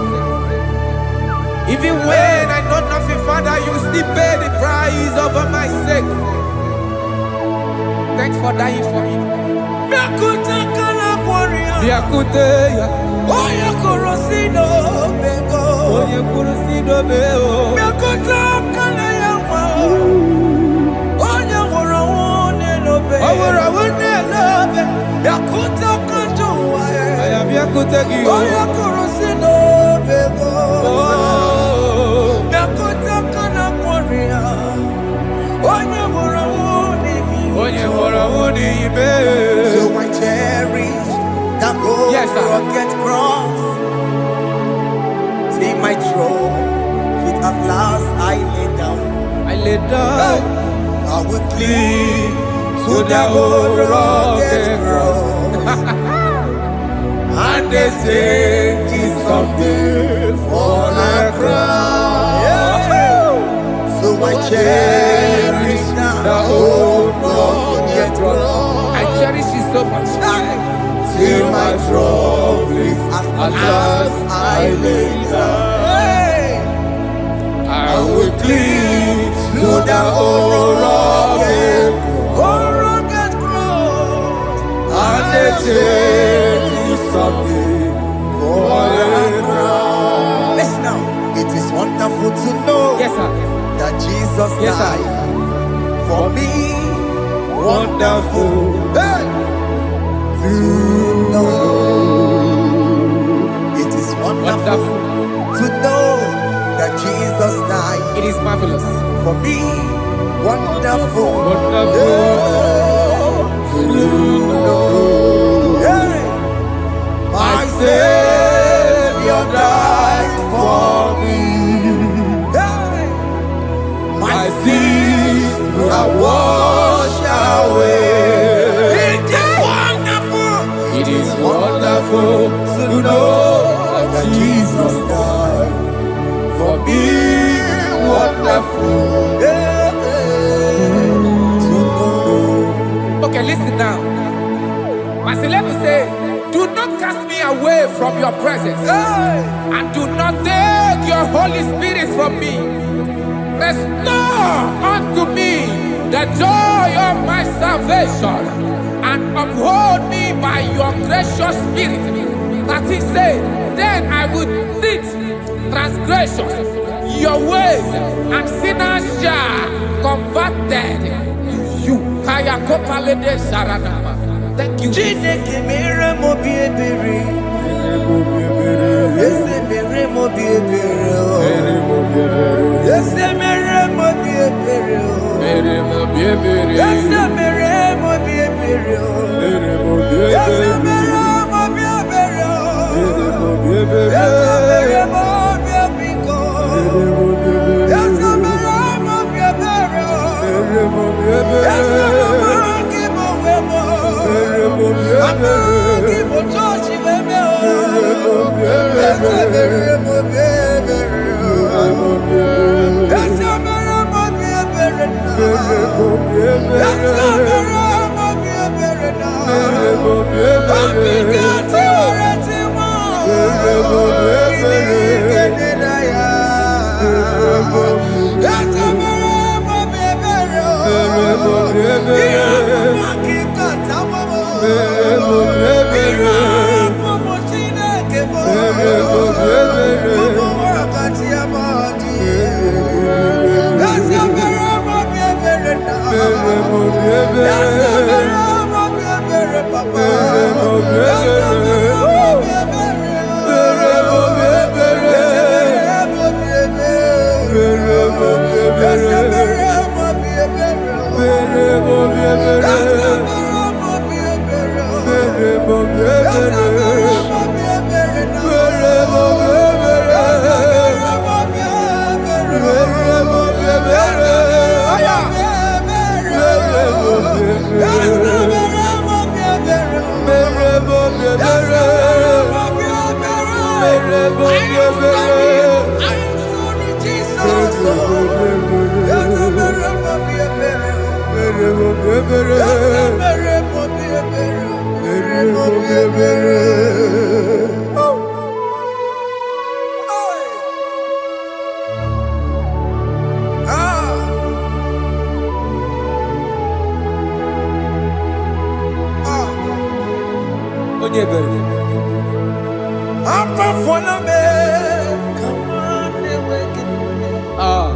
[SPEAKER 4] Even when I know nothing, Father, you still pay the price over my sake. Thanks for dying for me.
[SPEAKER 5] So I cherish that rugged cross. See my throne, feet at last I lay down.
[SPEAKER 4] I lay down.
[SPEAKER 5] I will cling to the old rugged cross. And they say it's something for a crown. So I cherish the old rugged cross.
[SPEAKER 4] I cherish it so much.
[SPEAKER 5] Till my trophies at last I lay down. I will cling to the old rugged cross. And they take is something for a crown. Listen now, it is wonderful to know that Jesus died for me. Wonderful to know. It is wonderful to know that Jesus died.
[SPEAKER 4] It is marvelous
[SPEAKER 5] for me. Wonderful to know. My Savior died for me. My sins are washed away. It is wonderful to know that Jesus died for me. Wonderful to know.
[SPEAKER 4] Okay, listen now. Verse 11 says, do not cast me away from your presence, and do not take your Holy Spirit from me. Restore unto me the joy of my salvation, and uphold me by your gracious spirit. That he said, then I would teach transgressions your ways, and sinners shall converted to you. Thank you.
[SPEAKER 5] Yes,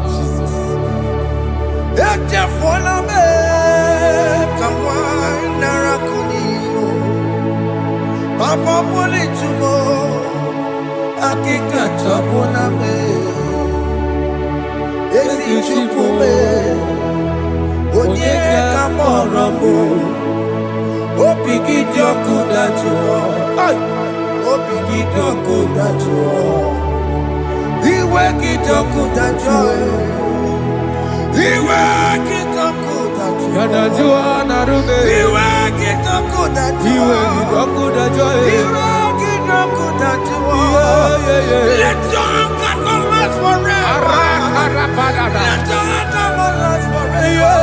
[SPEAKER 4] Jesus.
[SPEAKER 2] Papa poli tumo, akika chapona me. Esi chupume, onye kamorambo. Opiki joku dachuo, opiki joku dachuo. Iwe kijoku dachuo, iwe kijoku dachuo.
[SPEAKER 4] Yanajua narume.
[SPEAKER 2] Iwe kijoku dachuo,
[SPEAKER 4] iwe kijoku dachuo.
[SPEAKER 2] Iwe kijoku dachuo. Let your anger not last forever. Let your anger not last forever. Iwe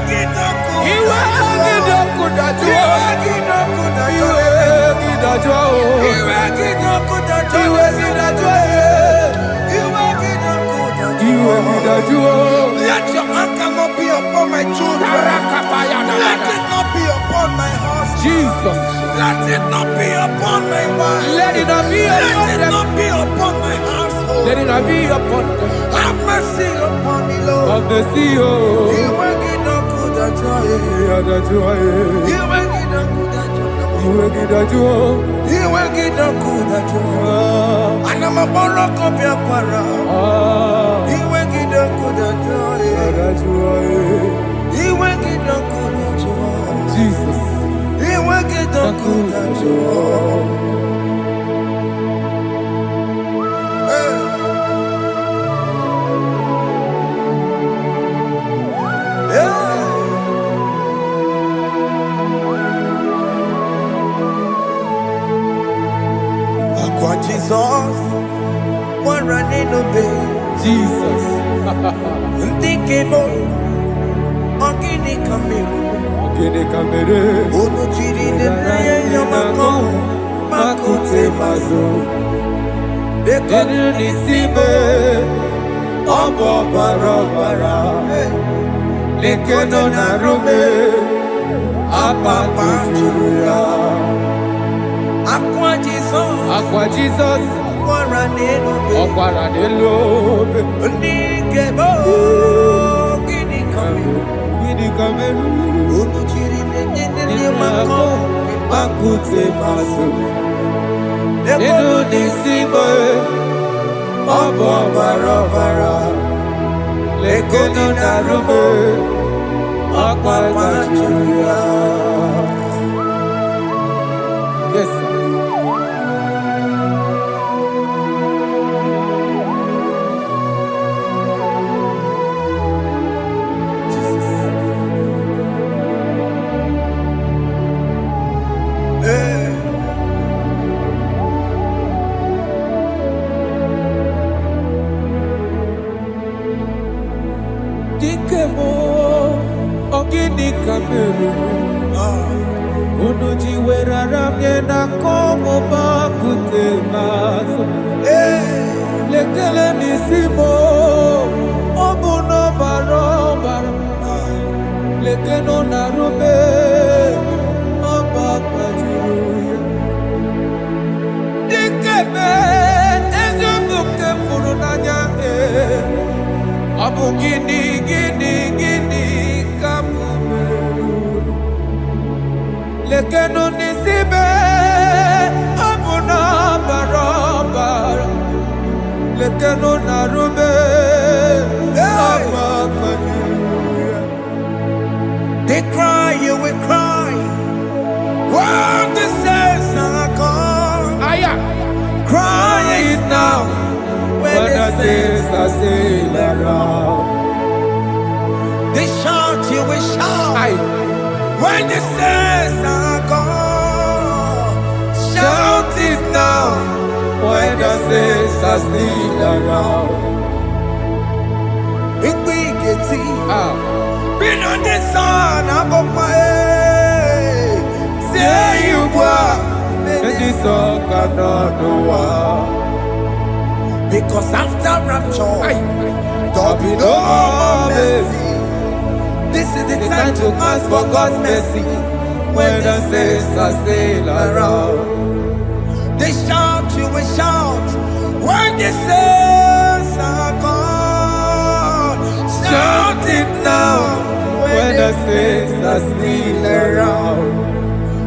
[SPEAKER 2] kijoku,
[SPEAKER 4] Iwe kijoku dachuo.
[SPEAKER 2] iwe kijoku dachuo.
[SPEAKER 4] Iwe kidachuo.
[SPEAKER 2] Iwe kijoku dachuo.
[SPEAKER 4] Iwe kidachuo. Iwe kidachuo.
[SPEAKER 2] Let your anger not be upon my children. Let it not be upon my husband.
[SPEAKER 4] Jesus.
[SPEAKER 2] Let it not be upon my wife.
[SPEAKER 4] Let it not be
[SPEAKER 2] Let
[SPEAKER 4] upon
[SPEAKER 2] it
[SPEAKER 4] them.
[SPEAKER 2] not be upon my household.
[SPEAKER 4] Let it not be upon them.
[SPEAKER 2] Have mercy upon me, Lord.
[SPEAKER 4] Of the CEO.
[SPEAKER 2] Iwe kijoku dachuo. Iwe kijoku dachuo.
[SPEAKER 4] Iwe kidachuo.
[SPEAKER 2] Iwe kijoku dachuo. Anamaboro kopya kwara. Iwe kijoku dachuo. Iwe kijoku dachuo.
[SPEAKER 4] Jesus.
[SPEAKER 2] Iwe kijoku dachuo. Akwa Jesus, one running obey.
[SPEAKER 4] Jesus.
[SPEAKER 2] Ndikemo, ogini kamiru.
[SPEAKER 4] Kene kamere.
[SPEAKER 2] Ono chiri nene yamako, makute mazo.
[SPEAKER 4] Enu nisime. Obo barabara. Lekeno narume. Apa tujuya.
[SPEAKER 2] Akwa Jesus,
[SPEAKER 4] Akwa Jesus.
[SPEAKER 2] one running obey.
[SPEAKER 4] Ọkwara n'elobe.
[SPEAKER 2] Ndikemo, ogini kamiru.
[SPEAKER 4] Gịnị ka meru?
[SPEAKER 2] Ono chiri nene yamako,
[SPEAKER 4] Akute maso. Enu
[SPEAKER 2] Eno
[SPEAKER 4] nisime. Obo barabara. Lekeno narume. Apa tujuya. Yes, sir. Dikemo, ogini kamere. Unu jiwerara mye na komo bakute maso. Lekele nisimo, obu no barobara. Lekeno narume, oba kwajiruya. Dikeme, ezubuke furunanya Abu gini kamumeru. Lekeno nisibe, abu na barabara. Lekeno narume, apa
[SPEAKER 2] When the saints are gone, shout it now.
[SPEAKER 5] When the saints are still around.
[SPEAKER 2] Been on the sun, I'm on my head. Say you were,
[SPEAKER 5] And the song cannot go on.
[SPEAKER 2] because after rapture,
[SPEAKER 5] There'll be no more mercy.
[SPEAKER 2] this is the
[SPEAKER 5] It's
[SPEAKER 2] time to ask for God's mercy.
[SPEAKER 5] When the saints are still around.
[SPEAKER 2] They shout, you will shout. When the saints are gone, shout it now.
[SPEAKER 5] When the saints are still around.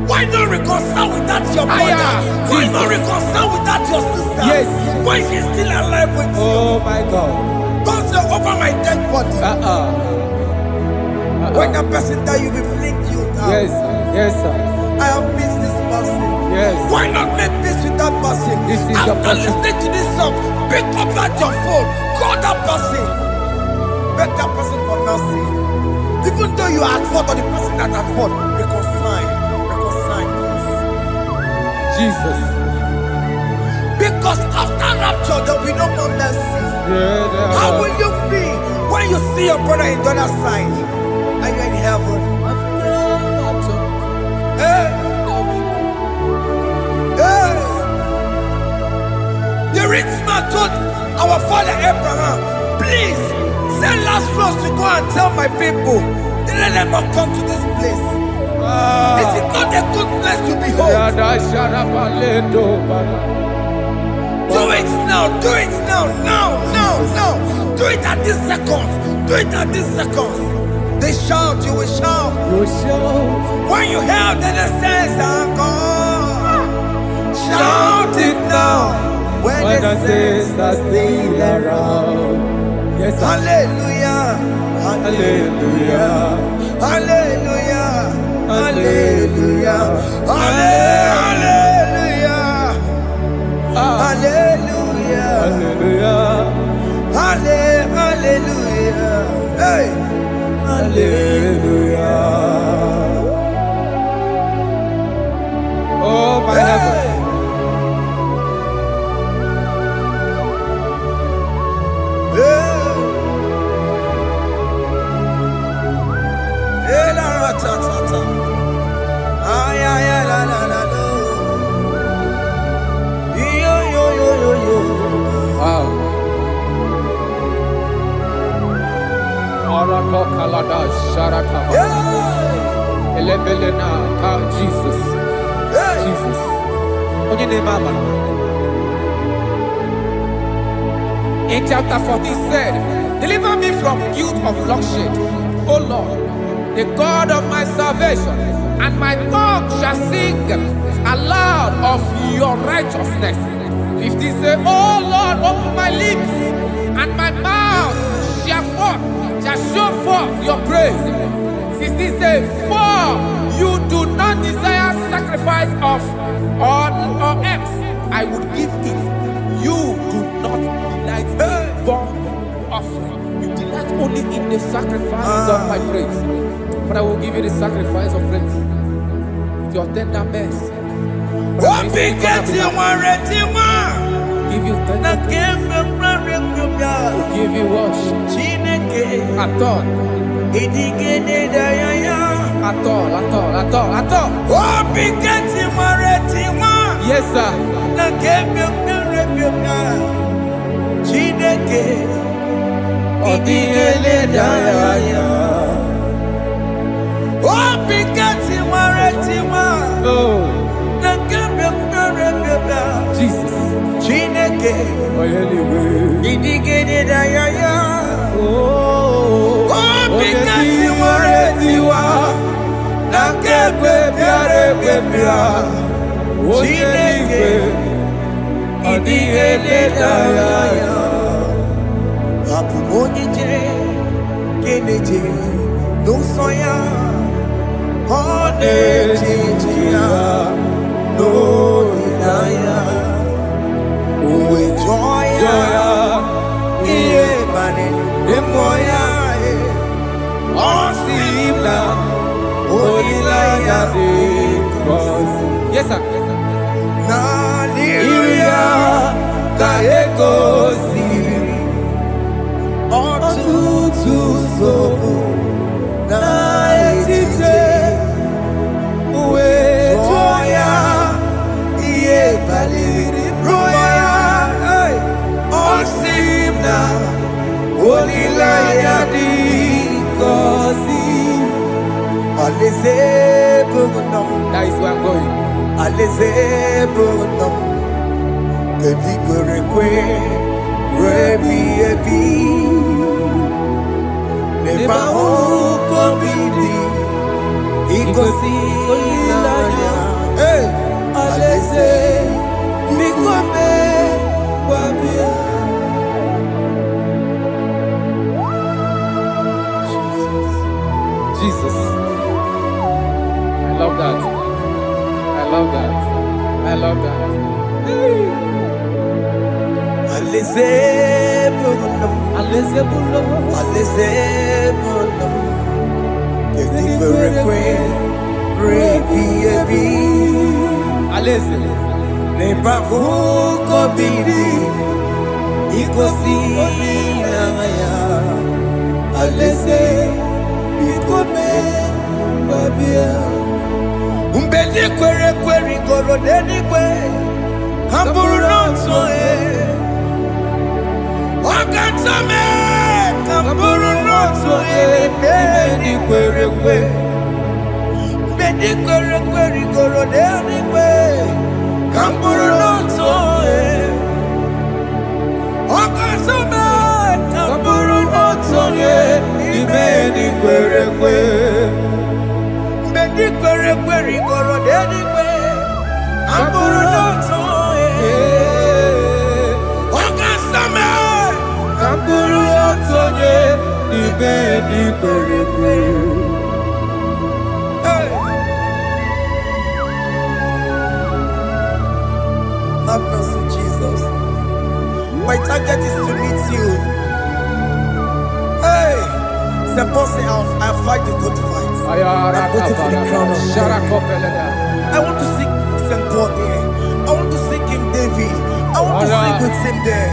[SPEAKER 2] Why not reconcile without your mother? Why not reconcile without your sister?
[SPEAKER 5] Yes.
[SPEAKER 2] Why she's still alive with you?
[SPEAKER 5] Oh my God.
[SPEAKER 2] Don't say over my dead body. When the person that you will fling you down.
[SPEAKER 5] Yes, yes, sir.
[SPEAKER 2] I have missed this person.
[SPEAKER 5] Yes.
[SPEAKER 2] Why not make peace with that person?
[SPEAKER 5] This is the
[SPEAKER 2] After
[SPEAKER 5] person.
[SPEAKER 2] listening to this song, pick up at your phone, call that person, beg that person for mercy. Even though you are at fault or the person that at fault, reconcile, please.
[SPEAKER 5] Jesus.
[SPEAKER 2] Because after rapture, there will be no more mercy.
[SPEAKER 5] Yeah,
[SPEAKER 2] How will you feel when you see your brother in the other side and you're in heaven? Hey. Hey. The rich man told our father Abraham, please send Lazarus to go and tell my people, let them not come to this place. This is not a good place to behold. Do it now, do it now, now. Do it at this second. Do it at this second. They shout, you will shout.
[SPEAKER 5] You shout.
[SPEAKER 2] When you hear that the saints are gone, shout it now.
[SPEAKER 5] When the saints are still around. Yes, sir.
[SPEAKER 2] Hallelujah.
[SPEAKER 5] Hallelujah.
[SPEAKER 2] Hallelujah. Hallelujah. Hallelujah. Hallelujah.
[SPEAKER 5] Hallelujah.
[SPEAKER 2] Hallelujah. Hey.
[SPEAKER 5] Hallelujah. Oh my heavens. Wow. Jesus. Jesus.
[SPEAKER 4] In chapter 14 said, deliver me from guilt of bloodshed, O Lord, the God of my salvation, and my tongue shall sing aloud of your righteousness. 15 say, O Lord, open my lips, and my mouth shall show forth your praise. 16 say, for you do not desire sacrifice of or eggs, I would give it. You do not delight in burnt offering. You delight only in the sacrifice of my praise. But I will give you the sacrifice of praise with your tender mercy. Give you tender praise. Will give you worship. At all. At all. Yes, sir. Jesus. Yes, sir.
[SPEAKER 5] Naliria kaegosi ọtụtụ nsogbu na etiti uwe jụọ ya ihe baliri rụọ ya ọ sị m na olileanya dị gọzi alaeze bụ nọ.
[SPEAKER 4] That is where I'm going.
[SPEAKER 5] Alaeze bụ nọ kedu kwere kwe rebi ebi n'ebe ahụ kobi dị igosi olileanya alaeze biko mee gwa bịa.
[SPEAKER 4] Jesus. I love that. I love that. I love that.
[SPEAKER 5] Alaeze bụ nọ
[SPEAKER 4] Alaeze bụ nọ.
[SPEAKER 5] alaeze bụ nọ kedu kwere kwe rebi ebi
[SPEAKER 4] Alaeze.
[SPEAKER 5] n'ebe ahụ kobi dị igosi olileanya alaeze biko mee gwa bịa. Mgbe ndị kwere ekwe rigoro n'eluigwe ha bụrụ n'otu onye ọ ga-atọ mee ka m bụrụ n'otu onye n'ime ndị kwere ekwe. Mgbe ndị kwere ekwe rigoro n'eluigwe ka m bụrụ n'otu onye ọ ga-atọ mee ka m bụrụ n'otu onye n'ime ndị kwere ekwe. Mgbe ndị kwere ekwe rigoro n'eluigwe ha bụrụ n'otu onye ọ ga-asa mee ka m bụrụ n'otu onye n'ime ndị kwere ekwe. Have mercy, Jesus. My target is to meet you. Hey, c'est pensé I fight the good fight. I'm waiting for the crown of glory. I want to seek St. God there. I want to seek King David. I want to sing with him there.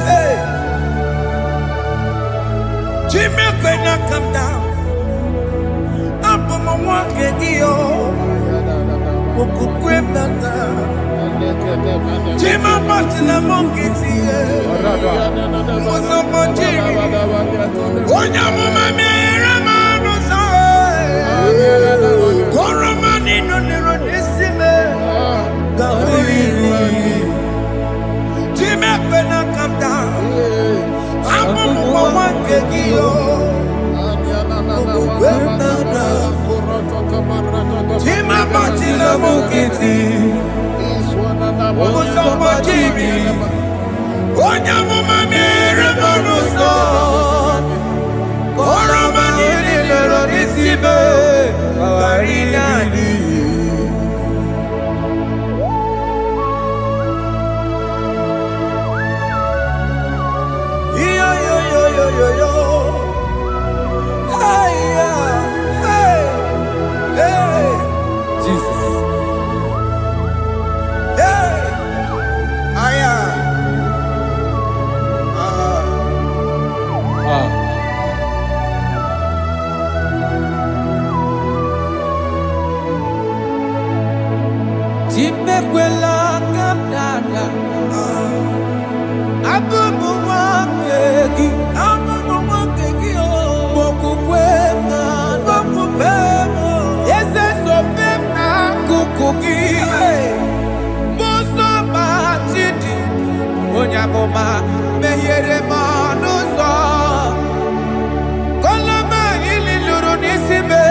[SPEAKER 5] Hey, Jimmy, when I come down, I'm on my walk again. Jimmy, but in a monkey, was a monkey. One young woman, Koromani no nero nisime Gawiri Jime pena come down Amu mwa kegiyo Jime batila mukiti Musoma jiri Onya mumami remonuso Koromani nero nisime Awarinani Yo yo yo yo yo yo Hey hey hey
[SPEAKER 4] Jesus.
[SPEAKER 5] Hey Aya
[SPEAKER 4] Jimekwela kamdada. Abubu wakegi.
[SPEAKER 5] Amu wakegi o
[SPEAKER 4] Mokukwema.
[SPEAKER 5] Mokupemo
[SPEAKER 4] Yese sopemna kukugi. Muso batidi. Onyaboma mehiere manuso. Koloma ili luru nisime.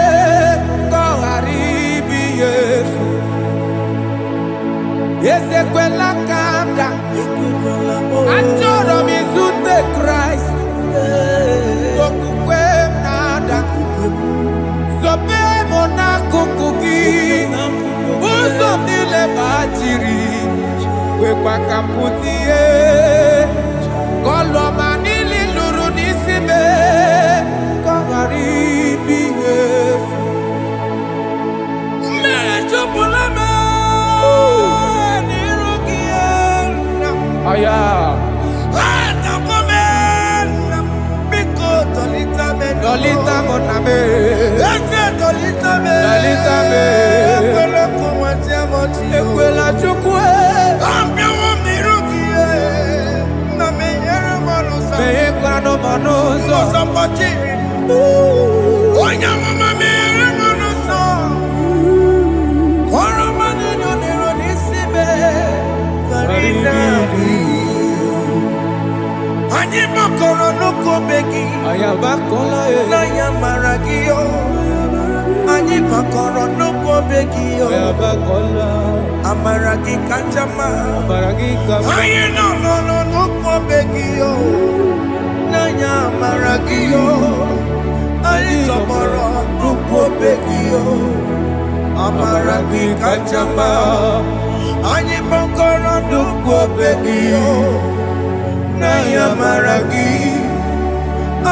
[SPEAKER 4] Koharibi Yesu. Ezekwela kamda. Achoro mizute Christ. Okukwe nada. Sope mona kukuki. Uzo nile bachiri. Wekwa kamputie. Koloma nili luru nisime. Kogaribi Yesu.
[SPEAKER 5] nonozo sambachiri onya mama mere nonozo koro manino nero nisibe karinari anyi makoro nuko begi ayabakola na yamaragio anyi makoro nuko begi ayabakola amaragi kanjama amaragi kama ayi no nuko begi na yamaragio ayi tomoro nuko begi amaragi kanjama anyi makoro nuko begi na yamaragi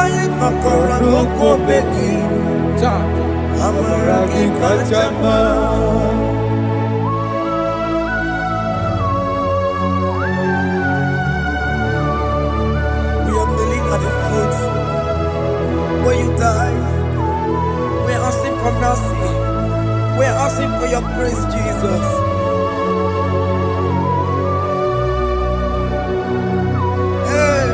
[SPEAKER 5] ayi makoro nuko begi amaragi kanjama. When you die, we're asking for mercy. We're asking for your grace, Jesus. Hey.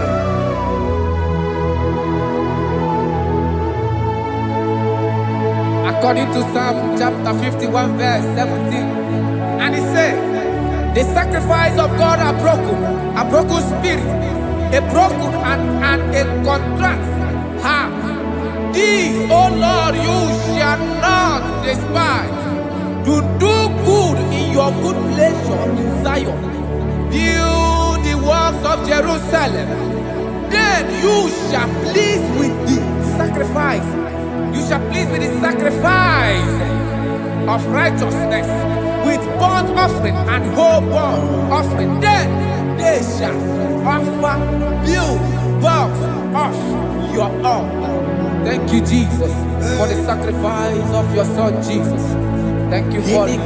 [SPEAKER 4] According to Psalm chapter 51 verse 17, and it says, the sacrifice of God are broken spirit, a broken and a contrite heart. This, O Lord, you shall not despise. To do good in your good pleasure in Zion. Build the works of Jerusalem. Then you shall please with the sacrifice. You shall please with the sacrifice of righteousness, with burnt offering and whole burnt offering. Then they shall offer build works of your altar. Thank you, Jesus, for the sacrifice of your Son, Jesus. Thank you for it.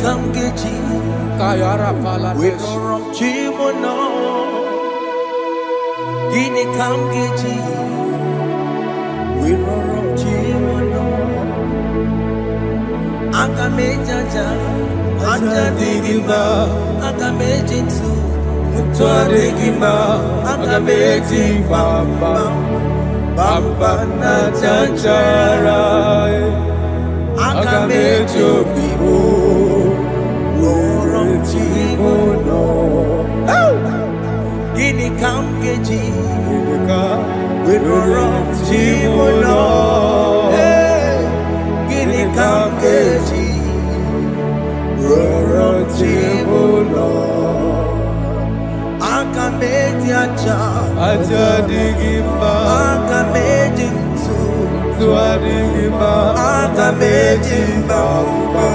[SPEAKER 4] Kayara Pala.
[SPEAKER 5] We don't wrong Chimono. Gini Kamgeji. We don't wrong Chimono. Akamejaja. Anja Digima. Akamejinsu. Mutua Digima. Akameji Bamba. Bamba na chanchara Akamejo bibo Rorom chimono Gini kamgeji Rorom chimono Gini kamgeji Rorom chimono Akameji acha digimba Akameji digimba Akameji bamba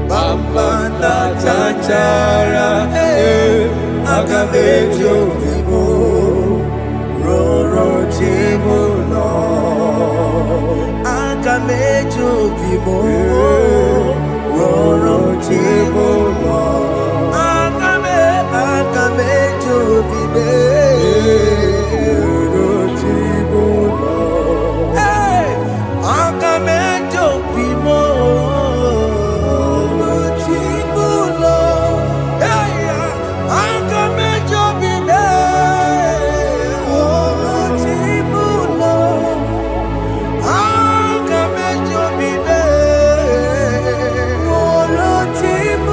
[SPEAKER 5] Bamba na chanchara Akameji vibo Roro chimuno Akameji vibo Roro chimuno Akamejo bibe Rochibuno Hey Akamejo bimo Rochibuno Hey Akamejo bibe Rochibuno Akamejo bibe Rochibuno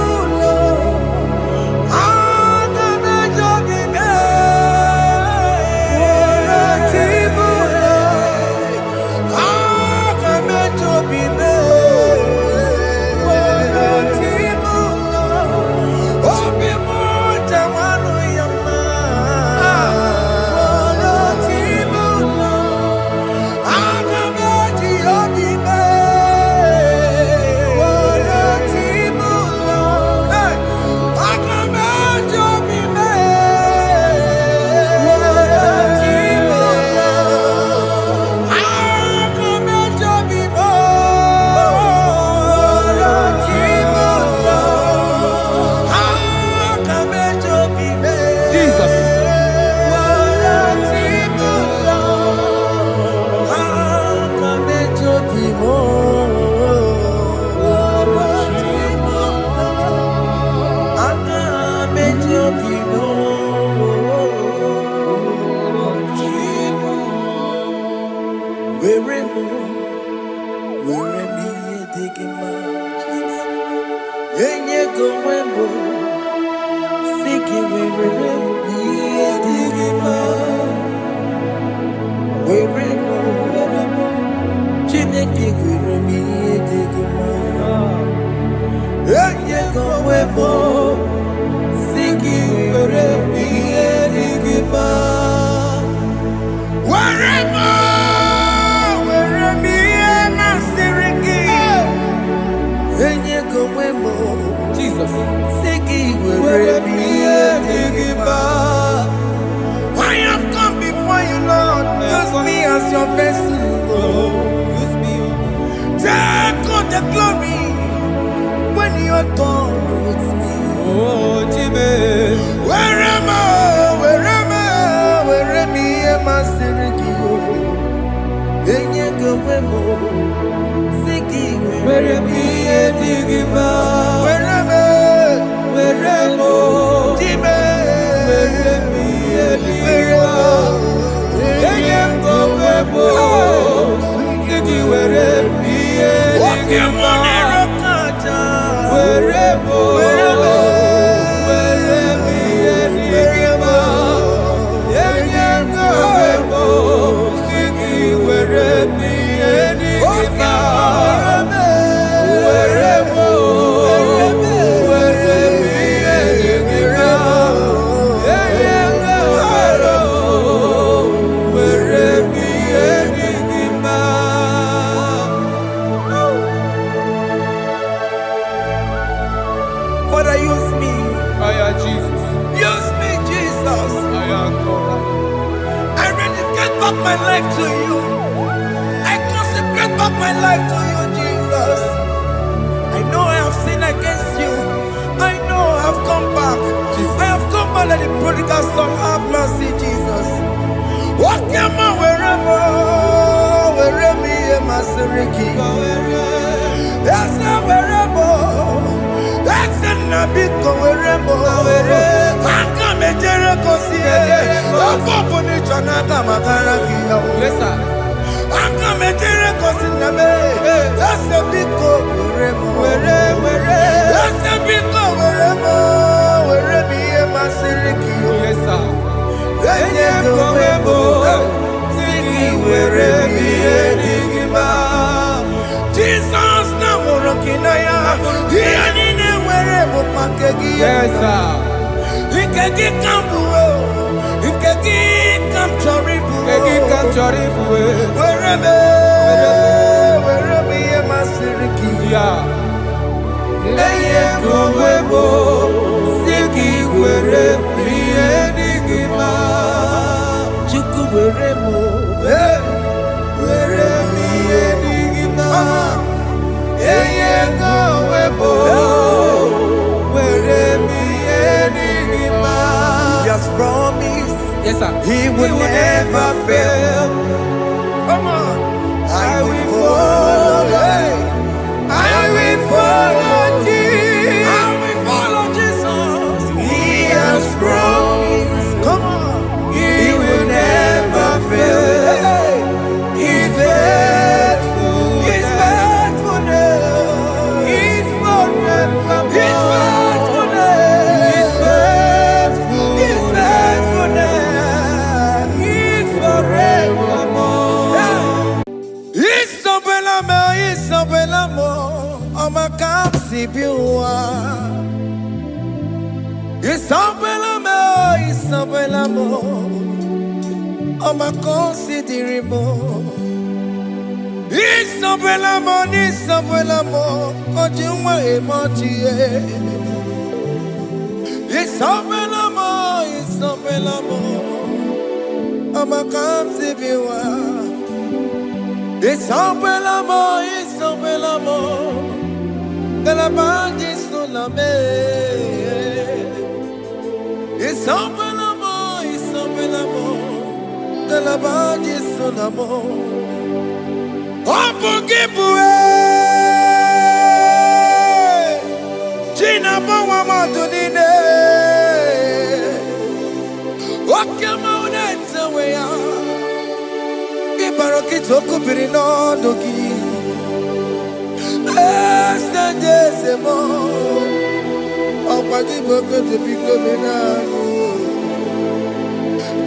[SPEAKER 4] Jesus.
[SPEAKER 5] I have come before you, Lord. Use me as your vessel, Lord.
[SPEAKER 4] Use me.
[SPEAKER 5] Take all the glory when you are done with me.
[SPEAKER 4] Oh, Jimmy.
[SPEAKER 5] Where am I? Where am I, Sirikio? Where am I? Father, use me.
[SPEAKER 4] Jesus.
[SPEAKER 5] Use me, Jesus. I rededicate back my life to you. I consecrate back my life to you, Jesus. I know I have sinned against you. I know I have come back. Jesus. I have come back like the prodigal son. Have mercy, Jesus. What am I? Where am I, Maseriki? Yes, where am I? That's a big wherever. I come a Jericho, see a company, Chanaka Makaraki.
[SPEAKER 4] Yes, sir.
[SPEAKER 5] I come a Jericho, in the bay. That's a big wherever. That's a big wherever me and my Siriki.
[SPEAKER 4] Yes, sir.
[SPEAKER 5] Then you go, singing wherever me and Jesus, now we're rocking.
[SPEAKER 4] Yes, sir.
[SPEAKER 5] He can get promise,
[SPEAKER 4] yes, sir.
[SPEAKER 5] He will never fail. Come on, I will follow. I will follow Jesus. I will follow Jesus. He has promised. Come on, He will never fail. He's faithful. He's faithful. He's forever. He's faithful. De la bande sulla me, il semble l'amour, de la bande sulla mo. Oh, Bugibue, Gina Bawa Madunine, oh, come on, it's a way out. Kitoku birino dogi. Estajezemo. Opagi boko to biko minano.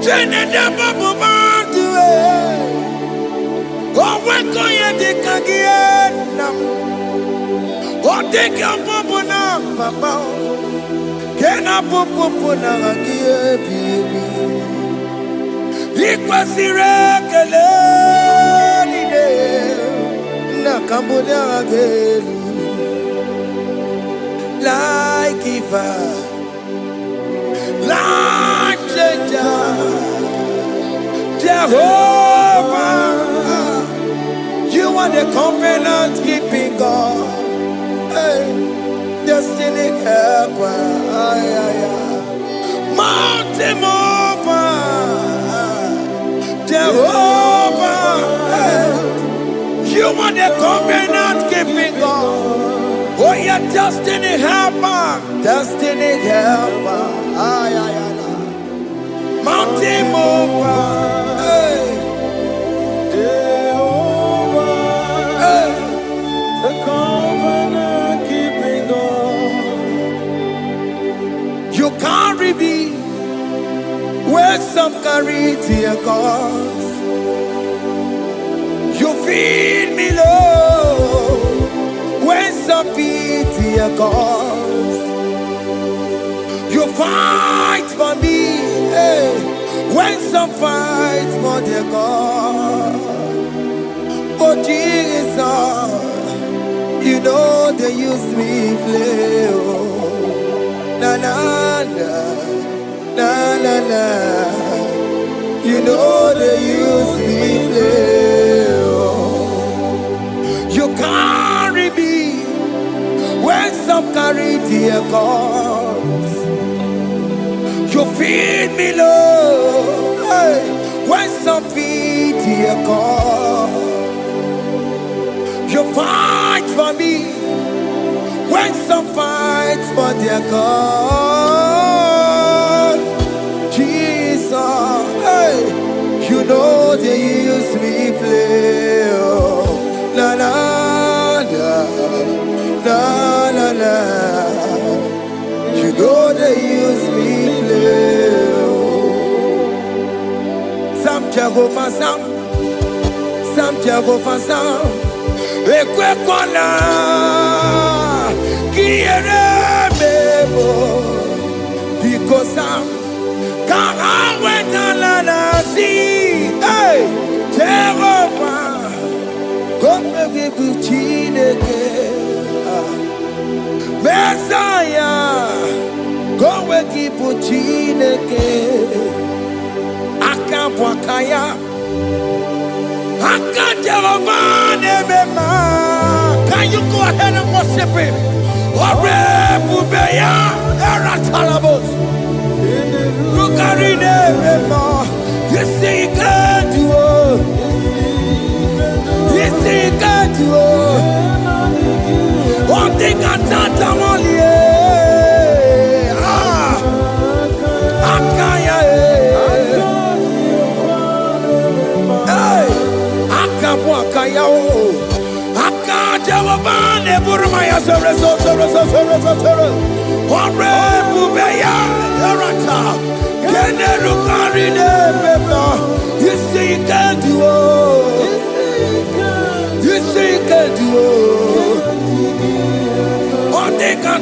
[SPEAKER 5] Jene de babu banduwe. Oweko ye dikagiena. Odeka babu na mama. Kena popo na agie bibi. Ikwasire kele nide na kambonya agelu. Like giver, like changer, Jehovah, you are the covenant keeping God. Hey. Destiny helper, mountain mover, Jehovah, you are the covenant keeping God. Oh, yeah, destiny helper, mountain mover, Jehovah, the covenant keeping God. You carry me where some carry tear gods. You feed me low when some feed tear gods. You fight for me when some fight for their God. Oh Jesus, you know they use me play. Oh. Na na na, na na na. You know they use me play. Oh. You carry me when some carry their gods. You feed me low when some feed their gods. You fight for me when some fight for their God. Jesus, you know they use me play. Oh. Na na na, na na na. You know they use me play. Oh. Some Jehovah, some Jehovah, some. Ekwe kona kiere mebo because I'm can't wait to see. Hey, Jehovah, come give you chineke. Messiah, come give you chineke. Akapwakaya. Can you go ahead and worship him? You see, he can do it. You see, he can do it. One thing I can't only. You see, you can do it. You see, you can do it. One day, can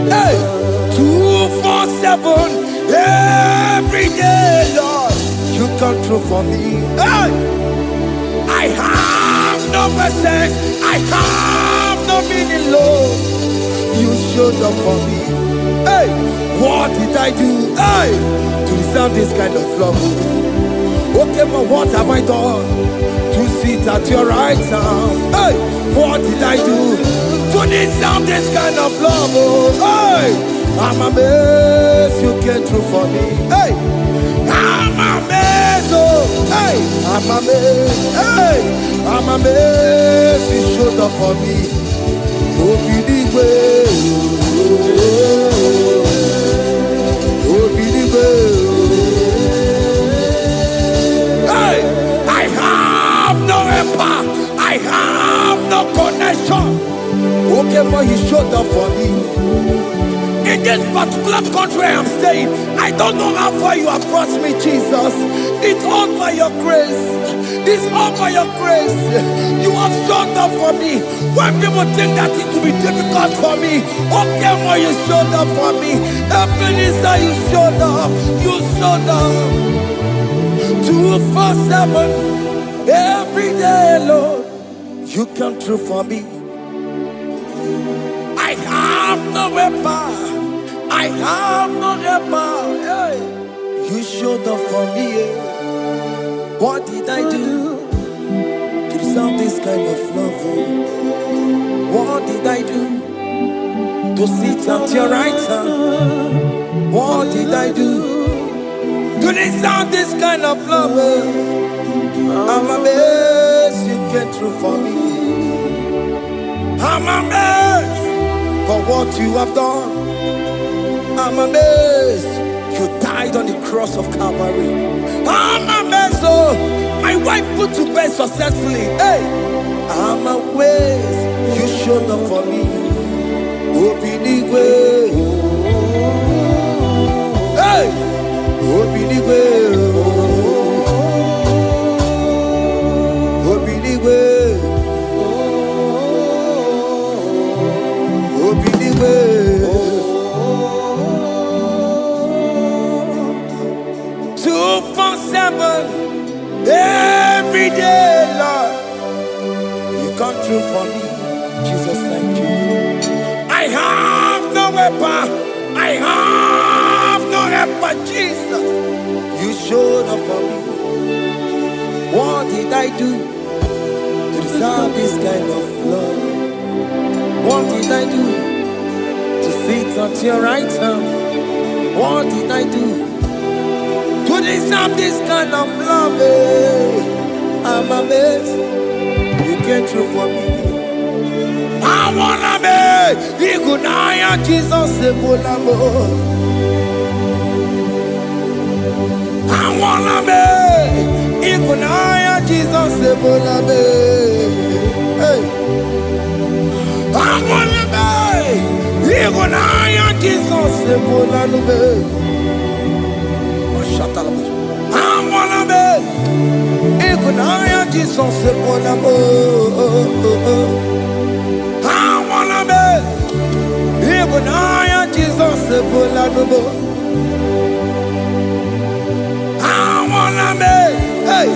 [SPEAKER 5] hey, 247 every day, Lord, you come through for me. Hey, I have no message, I have no meaning, Lord. You showed up for me. Hey, what did I do? Hey, to deserve this kind of love? Okay, but what have I done to sit at your right hand? Hey, what did I do to deserve this kind of love? Oh, hey, I'm amazed you came through for me. Hey, I'm amazed. Oh, hey, I'm amazed. Hey, I'm amazed you showed up for me. Oh, believe it.
[SPEAKER 2] particular country I am staying, I don't know how far you have brought me, Jesus. It's all by your grace. It's all by your grace. You have showed up for me. When people think that it will be difficult for me, okay, more you showed up for me. Ebenezer, you showed up. You showed up. 247 every day, Lord. You come through for me. I have no weapon. I have no weapon. Hey. You showed up for me. What did I do to deserve this kind of love? What did I do to sit at your right hand? What did I do to deserve this kind of love? I'm amazed you came through for me. I'm amazed for what you have done. I'm amazed you died on the cross of Calvary. I'm amazed, oh, my wife put to bed successfully. Hey, I'm amazed you showed up for me. Open the way. Hey, open the way. Open the way. Open the way. 247 every day, Lord. You come through for me, Jesus. Thank you. I have no weapon. I have no weapon, Jesus. You showed up for me. What did I do to deserve this kind of love? What did I do to sit at your right hand? What did I do to deserve this kind of love? I'm amazed you came through for me. I wanna be Igunaya Jesus Sebulamo. I wanna be Igunaya Jesus Sebulame. Hey. I wanna be Igunaya Jesus Sebulame. I wanna be Igunaya Jesus Sebulamo. I wanna be Igunaya Jesus Sebulamo. I wanna be, hey,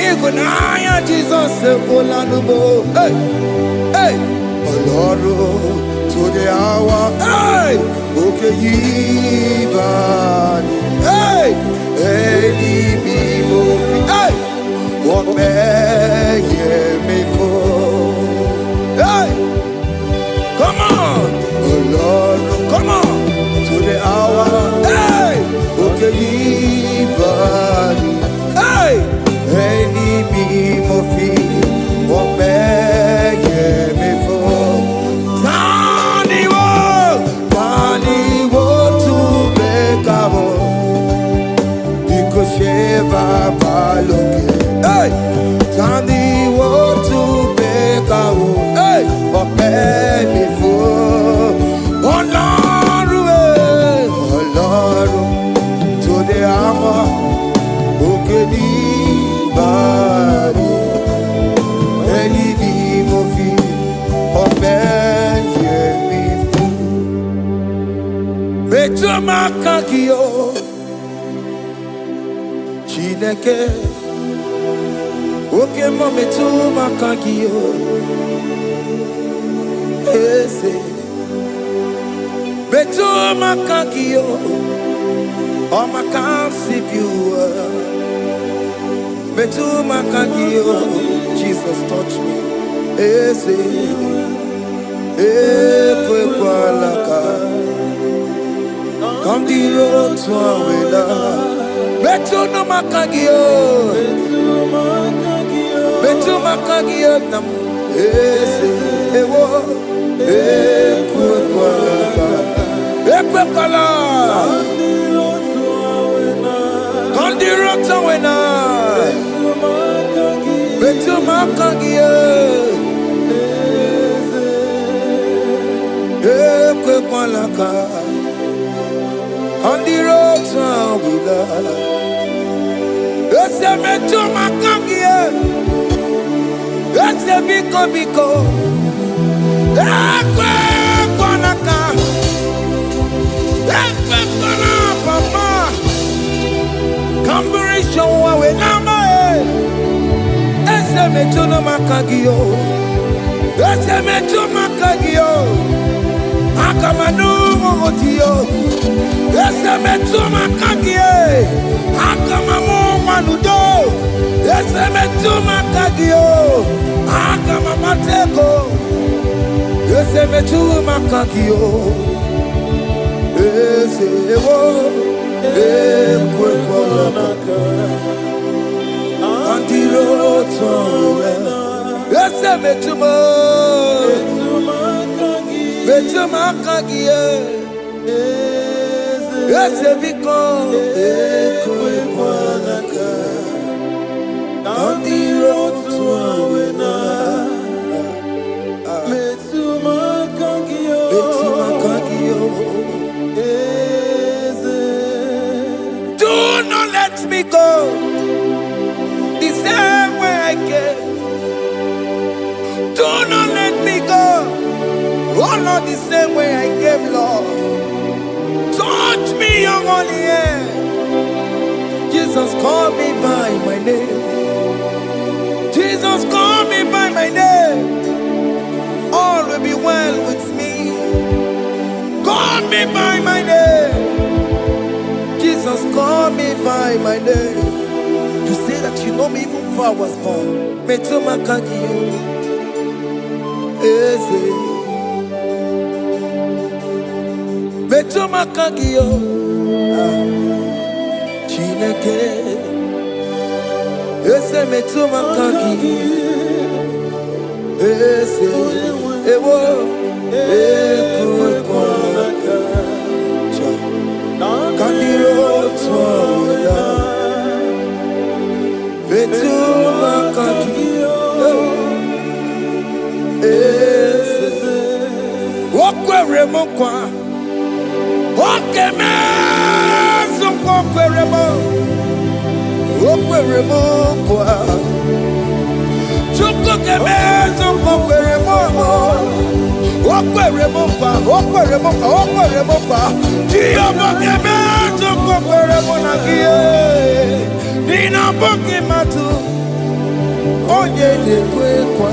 [SPEAKER 2] Igunaya Jesus Sebulamo. Hey, hey, Oloro to the hour. Hey, okay, Yibani. Hey, hey, what may me for? Hey, come on, oh Lord, come on to the hour. Hey, okay, buddy. Hey, any me what may me for? Tani wo to make a Sheva Baloke. Hey, Tandi want to make a wound. Hey, but baby for Lord, to the armor, okay, body, any movie, or baby for Betoma Kakio. Chineke, oke mame tu makagio, ese, betu makagio, o makansipua, betu makagio, Jesus touch me, ese, ekwe kwa laka, come the road to awela. Betu no makagio, betu makagio nam ese ewo ekwe kwala kandiro tawena betu makagio ekwe kwala
[SPEAKER 5] On the road to we love. Yes, I met you, my kangia. Yes, I biko. Ekwe kwanaka. Ekwe kwana papa. Kamburisho wawe nama e. Yes, I met you, no makagio. Yes, I met you, makagio. Akamanu motiyo. Ese metuma kagie. Akamamu manudo. Ese metuma kagio. Akamamateko. Ese metuma kagio. Ese wo. Ekwe kwa maka. Antiro towe. Ese metuma. Metuma kagie. Ese biko ekwe kwanaka Andiro tuawena Metuma kagio Do not let me go the same way I came. Do not let me go. Oh, not the same way I came, Lord. Touch me, young only Jesus, call me by my name. Jesus, call me by my name. All will be well with me. Call me by my name. Jesus, call me by my name. You say that you know me even before I was born. Metuma kagio. Eze. Metuma kagio. Chineke. Ese metuma kagio. Ese ewo ekwe kwanaka. Kandiro tsola. Metuma kagio. Ese wakwe remokwa. Okeme zonko kweremo. Okweremo kwa. Chuko keme zonko kweremo. Okweremo kwa. Diyo keme zonko kweremo na kie. Nina boki matu. Onye dekwe kwa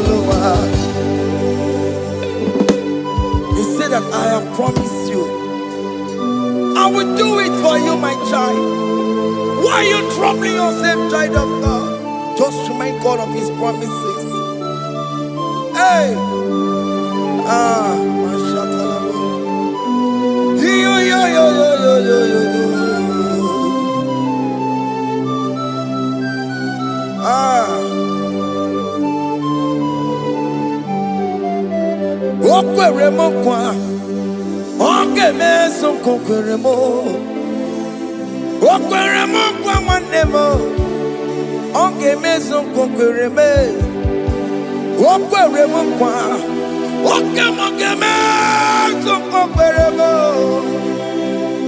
[SPEAKER 5] loa. He said that I have promised you. I will do it for you, my child. Why are you troubling yourself, child of God? Just remind God of His promises. Hey! Mashatalabo. Okweremo kwa. Okeme zonko kweremo. Okweremo kwa manemo. Okeme zonko kwereme. Okweremo kwa. Okeme zonko kweremo.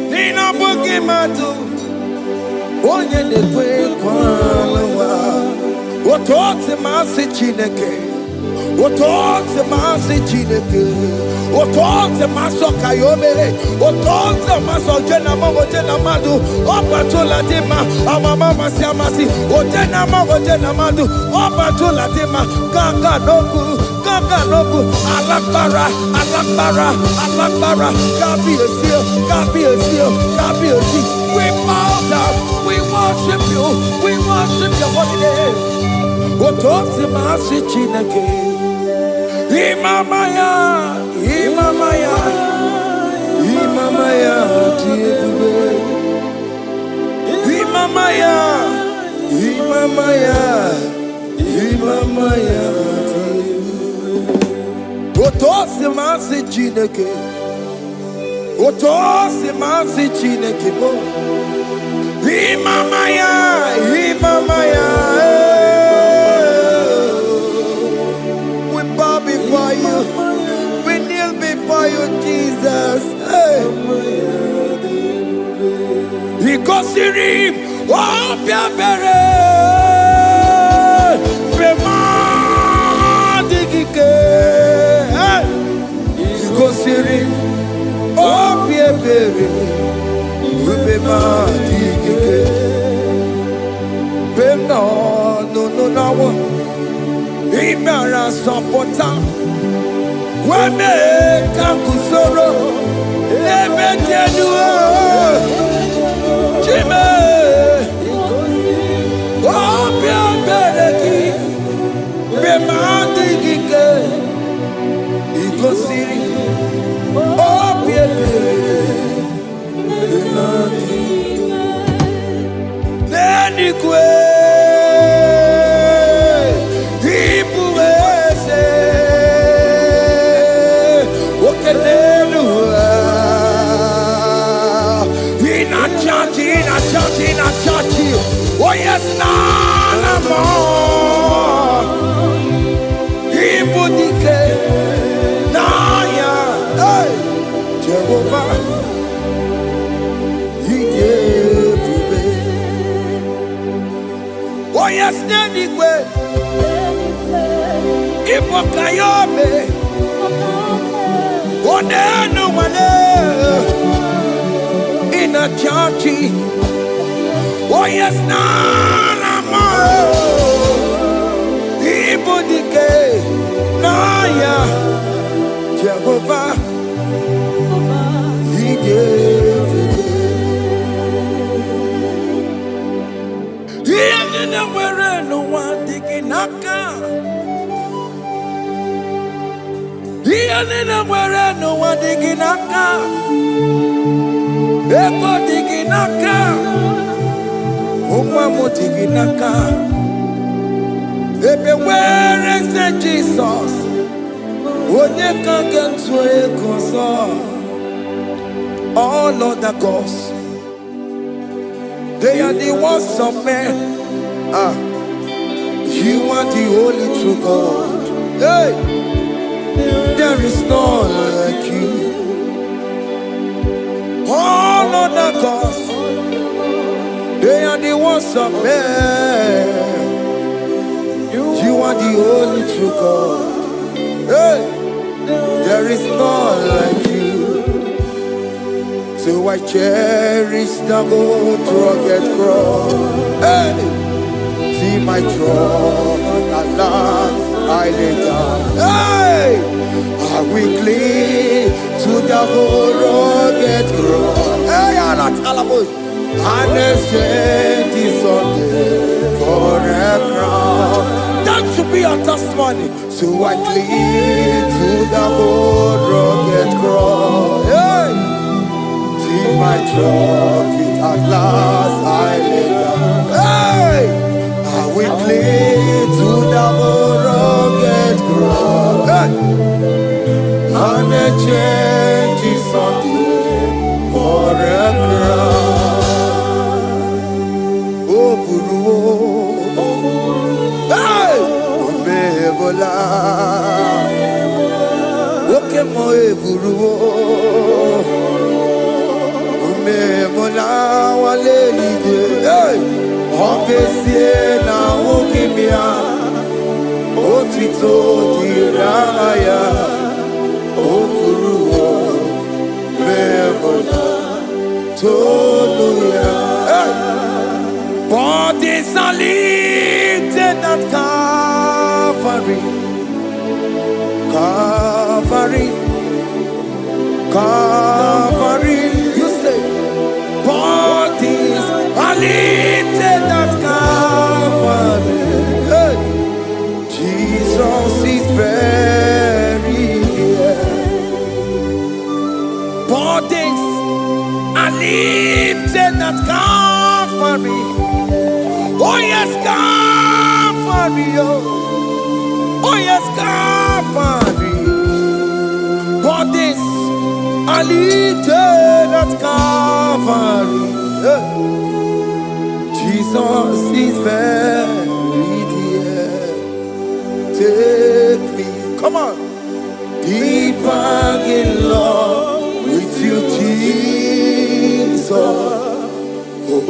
[SPEAKER 5] Nina boki matu. Onye dekwe kwa lewa. Otote masi chineke. Otote masi chineke. Otote maso kayome. Otote maso jena madu. Opatola dima. Amama masiamasi. Ojena madu. Opatola dima. Kaka noku. Alakbara. God be a seal. We bow down. We worship you. We worship your holy name. Otote masi chineke. Imamaya, tiebe. Imamaya, Otosi masi chineke. Bo. Imamaya. We bow before you. We kneel before you, Jesus. Hey.
[SPEAKER 2] Igosirim, Obiabere, Remadikike, Igosirim, Obiabere, Remadikike, Beno, no, Imara Sopota, Wame Kakusoro, Ebetenua, Jime, Obia Bereki, Remadikike, Igosiri, Obia Bereki, Nenikwe. Oh yes, none more. Ibudike, Naya, hey, Jehovah, He gave me. Oh yes, anyway, Ibukayome, oh no one in a church. Oh yes, nana mo. Ibudike, Naya, Jehovah, He gave it. He ain't where no one digging naka. He ain't where no one digging naka. Ebo digging naka. Naka. Where is the Jesus? All other gods, they are the works of men. You are the only true God. Hey, there is none like you. All other gods, they are the ones of men. You are the only true God. Hey, there is none like you. So I cherish the gold rugged cross. Hey, see my throne, Allah, I lay down. Hey, I will cling to the gold rugged cross. Hey, Allah, Talamus. And exchange is Sunday for a crown. That should be our testimony. So I cling to the old rugged cross. Hey! See my trophy at last I lay down. Hey! I will cling to the old rugged cross. Hey! And exchange is Sunday for a crown. Hey! Omebola, Okemo eburu, Omebola wale ide. Hey! Obesie na okimia, Otito diraya, Okuru, Omebola, Toluya. Hey! Bodies are lifted at Calvary, Calvary, Calvary. You say, bodies are lifted at Calvary. Hey. Jesus is buried here. Bodies are lifted at Calvary. Oh yes, Calvary, oh yes, Calvary. Bodies are lifted at Calvary. Jesus is buried here. Take me, come on, deeper in love with you, Jesus. Oh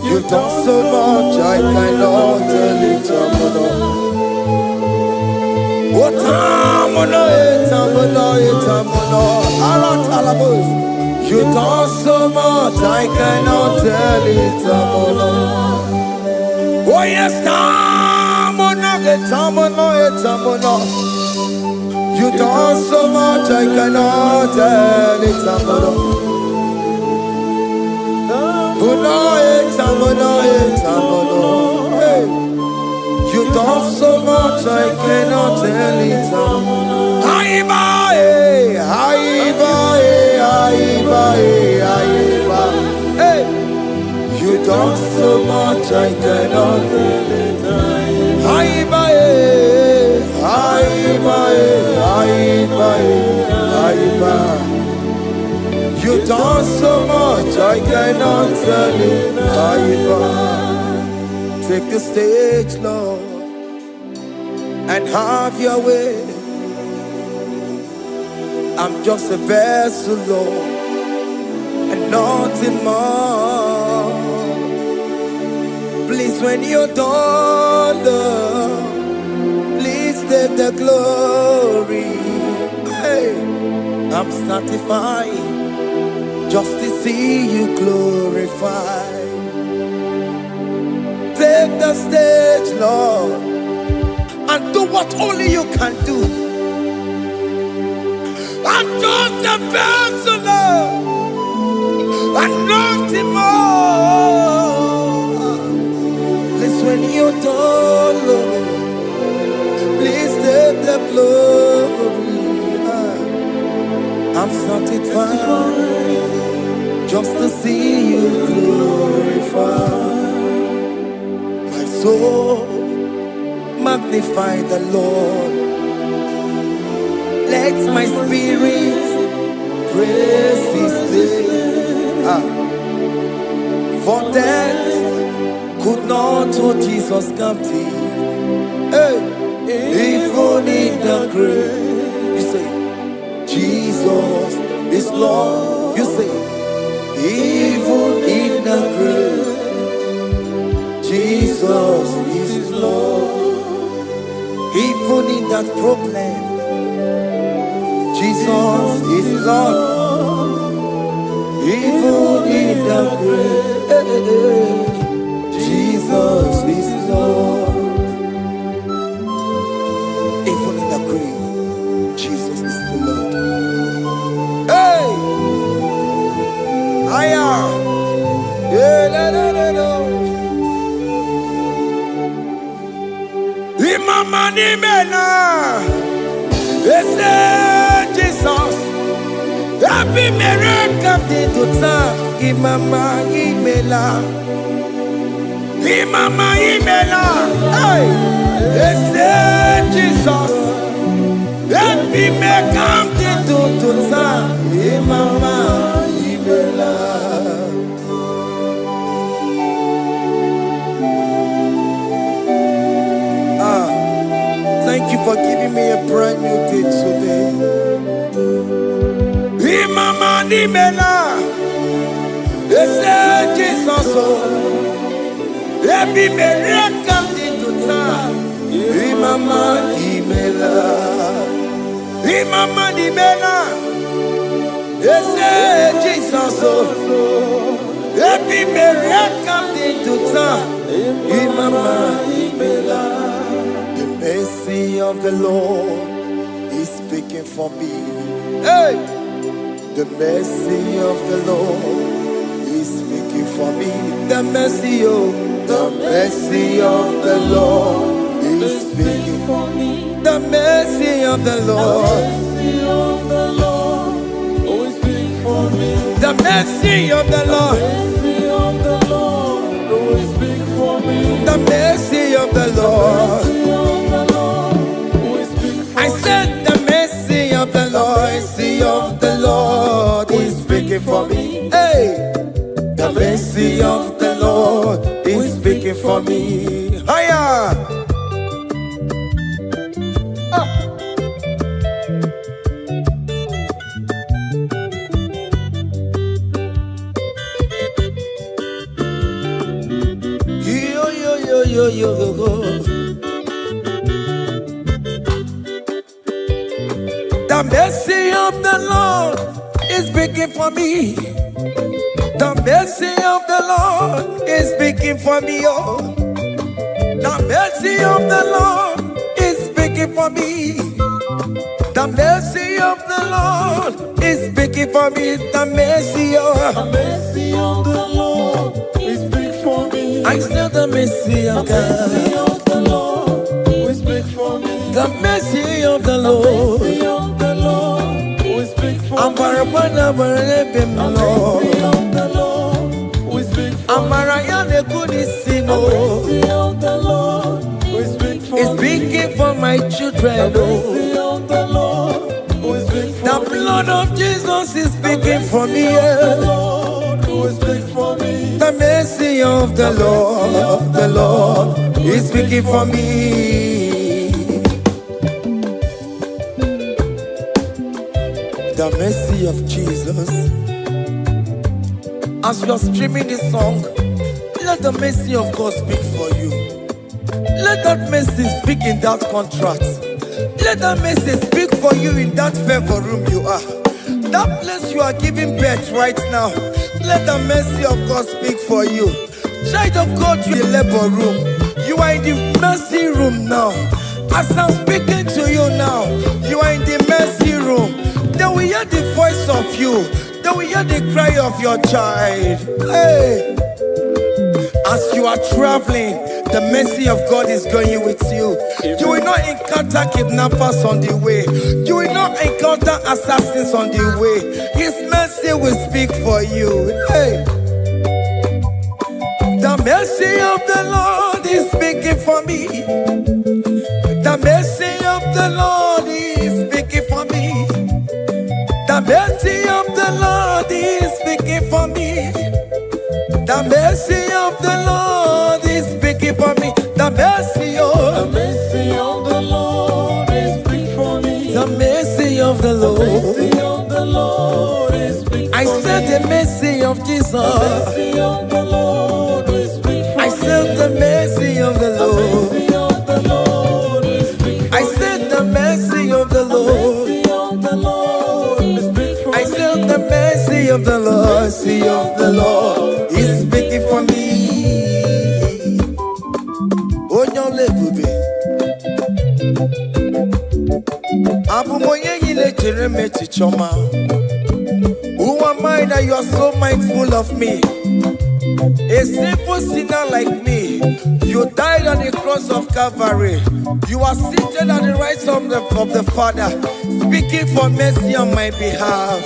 [SPEAKER 5] You've done so much, I cannot tell it. Oh, you've done so much, I cannot tell it. Oh yes, you've done so much, I cannot tell it. Hey. You done so much, I cannot tell it. Hey. You done so much, I cannot tell it. You done so much, I cannot tell it. Take the stage, Lord, and have your way. I'm just a vessel, Lord, and nothing more. Please, when you're done, Lord, please take the glory. Hey, I'm satisfied just to see you glorified. Take the stage, Lord, and do what only you can do. I'm just a vessel, Lord, and nothing more. Please, when you're done, Lord, please take the glory. I'm satisfied just to see you glorified. My soul magnify the Lord. Let my spirit praise His name. For death could not hold Jesus captive. Hey, even in the grave, you say, Jesus is Lord. You say, even in the grave, Jesus is Lord. Even in that problem, Jesus is Lord. Even in the grave, Jesus is Lord. Even in the grave, Jesus is the Lord. Hey! I am. Imama ni mena, Jesus. Happy miracle to time. Imama imela, Imama imela. Hey, Jesus. Happy miracle to time. Imama imela. Thank you for giving me a brand new day today. Imama nimela, Jesus. Every miracle into time. Imama nimela, Imama nimela, Jesus. Every miracle into time. Imama nimela. The mercy of the Lord is speaking for me. Hey! The mercy of the Lord is speaking for me. The mercy of the Lord is speaking for me. The mercy of the Lord always speak for me. The mercy of the Lord always speak for me. The mercy of the Lord. I said the mercy of the Lord is speaking for me. Hey, the mercy of the Lord is speaking for me. Hiya!
[SPEAKER 2] The mercy of the Lord is speaking for me. The mercy of the Lord is speaking for me. Oh, the mercy of the Lord is speaking for me. The mercy of the Lord is speaking for me. The mercy of
[SPEAKER 3] the Lord is big for me.
[SPEAKER 2] I still the mercy of God.
[SPEAKER 3] The mercy of the Lord is big for me.
[SPEAKER 2] The mercy of the Lord.
[SPEAKER 3] The mercy of the Lord is big for me.
[SPEAKER 2] Amara bana bara bim Lord.
[SPEAKER 3] The mercy of the Lord is big for me.
[SPEAKER 2] Amara ya ne kuni sino.
[SPEAKER 3] The mercy of the Lord is big for me.
[SPEAKER 2] It's speaking for my children.
[SPEAKER 3] The mercy of the Lord is big for me.
[SPEAKER 2] The blood of Jesus is speaking for me.
[SPEAKER 3] The Lord is big for me.
[SPEAKER 2] The mercy of the Lord is speaking for me. The mercy of Jesus. As you are streaming this song, let the mercy of God speak for you. Let that mercy speak in that contract. Let that mercy speak for you in that favor room you are. That place you are giving birth right now. Let the mercy of God speak for you. Child of God, you in the labor room. You are in the mercy room now. As I'm speaking to you now, you are in the mercy room. They will hear the voice of you. They will hear the cry of your child. Hey. As you are traveling, the mercy of God is going with you. You will not encounter kidnappers on the way. You will not encounter assassins on the way. His mercy will speak for you. Hey. The mercy of the Lord is speaking for me. The mercy of the Lord is speaking for me. The mercy of the Lord is speaking for me. The mercy of the Lord is speaking for me. The mercy of
[SPEAKER 3] the Lord is big for me.
[SPEAKER 2] The mercy of the Lord.
[SPEAKER 3] The mercy of the Lord is big for me.
[SPEAKER 2] I said the mercy of Jesus.
[SPEAKER 3] The mercy of the Lord is big for me.
[SPEAKER 2] I said the mercy of the Lord.
[SPEAKER 3] The mercy of the Lord is big for me.
[SPEAKER 2] I said the mercy of the Lord.
[SPEAKER 3] The mercy of the Lord is big for me.
[SPEAKER 2] I said the mercy of the Lord. Mercy of the Lord is speaking for me. Who am I that you are so mindful of me? A simple sinner like me. You died on the cross of Calvary. You are seated at the right of the Father, speaking for mercy on my behalf.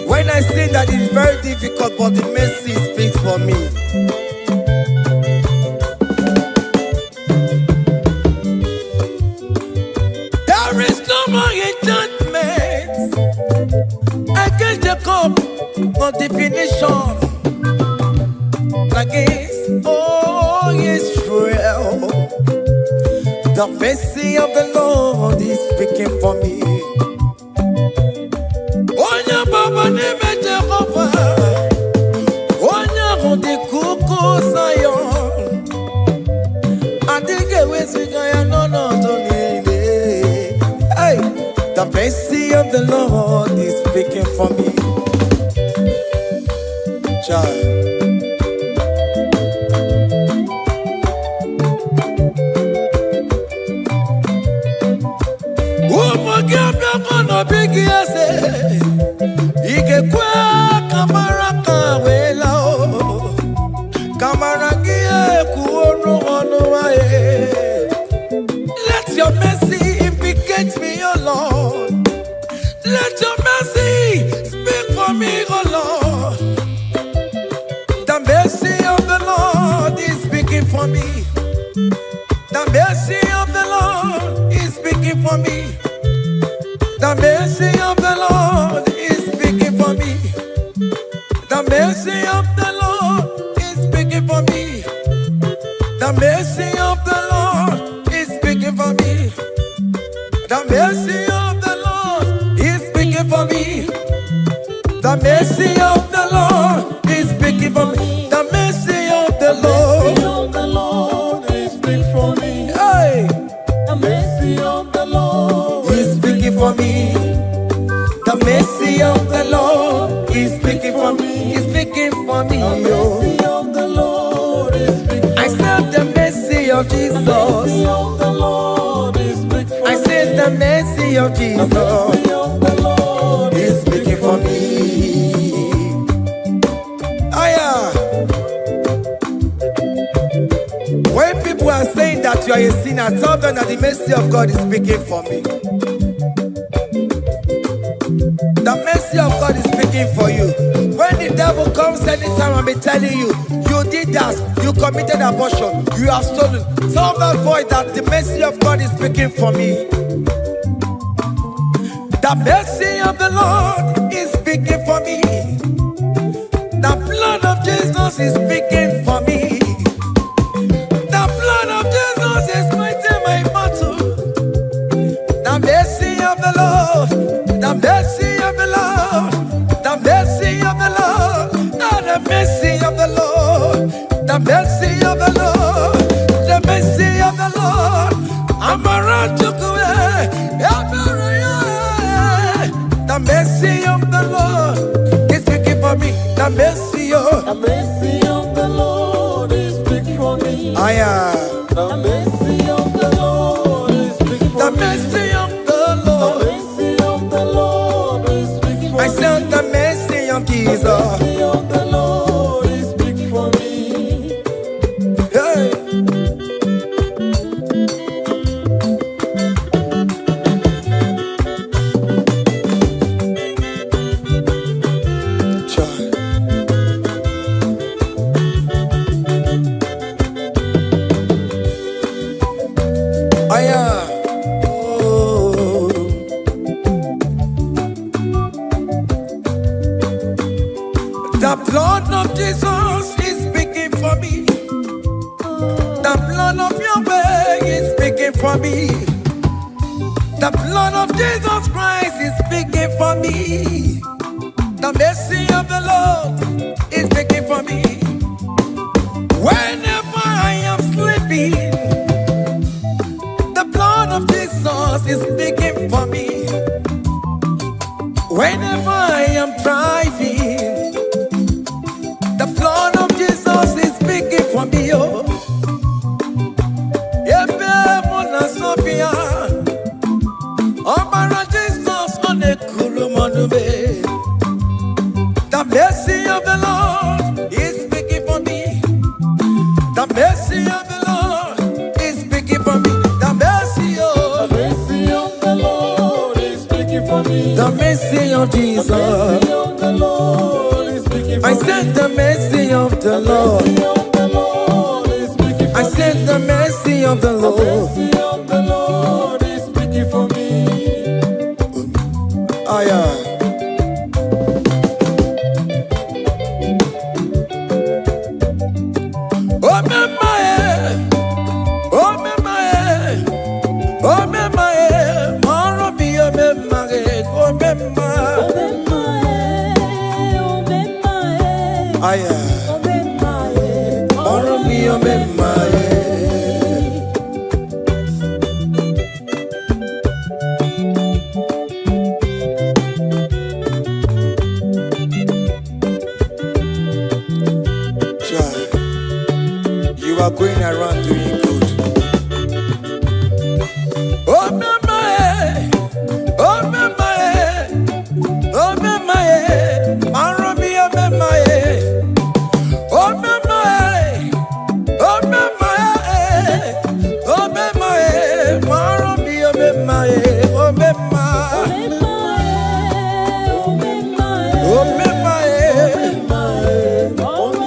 [SPEAKER 2] When I say that it's very difficult, but the mercy speaks for me. There is no more enchantment against Jacob, no definition against all Israel. The mercy of the Lord is speaking for me. Onya baba neme Jehovah, onya hundi kuku Zion. Adige wesigaya no tonide. Hey, the mercy of the Lord is speaking for me. Child. Big yes, Ikekwe kamara kawela o, kamara gie kuonu onuwaye. Let your mercy implicate me, O Lord. Let your mercy speak for me, O Lord. The mercy of the Lord is speaking for me. The mercy of the Lord is speaking for me. The mercy of the Lord is speaking for me. The mercy of the Lord is speaking for me. The mercy of the Lord is speaking for me. The mercy of the Lord is speaking for me. The mercy of the Lord is speaking for me. The mercy of the Lord
[SPEAKER 3] is speaking for me.
[SPEAKER 2] Hey.
[SPEAKER 3] The mercy of the Lord.
[SPEAKER 5] for me.
[SPEAKER 3] The mercy of the Lord is speaking.
[SPEAKER 5] I said the mercy of Jesus.
[SPEAKER 3] The mercy of the Lord is speaking.
[SPEAKER 5] I said the mercy of Jesus.
[SPEAKER 3] The mercy of the Lord
[SPEAKER 5] is speaking for me. Aya. When people are saying that you are a sinner, tell them that the mercy of God is speaking for me. The mercy of God is speaking for you. When the devil comes anytime and be telling you, you did that, you committed abortion, you have stolen, tell that voice that the mercy of God is speaking for me. The mercy of the Lord is speaking for me. The blood of Jesus is speaking for me. The blood of Jesus is fighting my battle. The mercy of the Lord, the mercy of the Lord, the mercy of the Lord, the mercy of the Lord, the mercy of the Lord, the mercy of the Lord. I'm around to go. The mercy of the Lord is speaking for me. The mercy of
[SPEAKER 3] the Lord is speaking for me.
[SPEAKER 5] I am.
[SPEAKER 3] The mercy of the Lord is speaking for
[SPEAKER 5] The
[SPEAKER 3] me.
[SPEAKER 5] mercy of the Lord.
[SPEAKER 3] The mercy of the Lord is speaking for me.
[SPEAKER 5] I said the mercy of Jesus.
[SPEAKER 3] The mercy of the Lord is speaking for me.
[SPEAKER 5] Hey. The blood of Jesus is speaking for me. The blood of Yahweh is speaking for me. The blood of Jesus Christ is speaking for me. The mercy of the Lord is speaking for me. Whenever I am sleeping, the blood of Jesus is speaking for me. Whenever I am driving, the blood of Jesus is speaking for me. Oh, Ebe Mona Sophia, Obara Jesus on a Kulumanube. The mercy of the Lord is speaking for me. The mercy of the Lord is speaking for me. The mercy of
[SPEAKER 3] The Lord is speaking for me.
[SPEAKER 5] the mercy of Jesus.
[SPEAKER 3] The mercy of the Lord is speaking for
[SPEAKER 5] I
[SPEAKER 3] me.
[SPEAKER 5] said the mercy of the Lord.
[SPEAKER 3] The mercy of the Lord is speaking for
[SPEAKER 5] I
[SPEAKER 3] me.
[SPEAKER 5] said the mercy of the
[SPEAKER 3] The
[SPEAKER 5] Lord.
[SPEAKER 3] mercy of the Lord is speaking for me.
[SPEAKER 5] Aya. Oh me my, oh me my, oh me my, maro bi oh me my, oh me my. Aya. Maro bi oh me my. You are going around doing good. Oh my, oh my, oh my, Marobi, oh my, oh my, oh my, oh my, Marobi, oh my, oh my, oh my.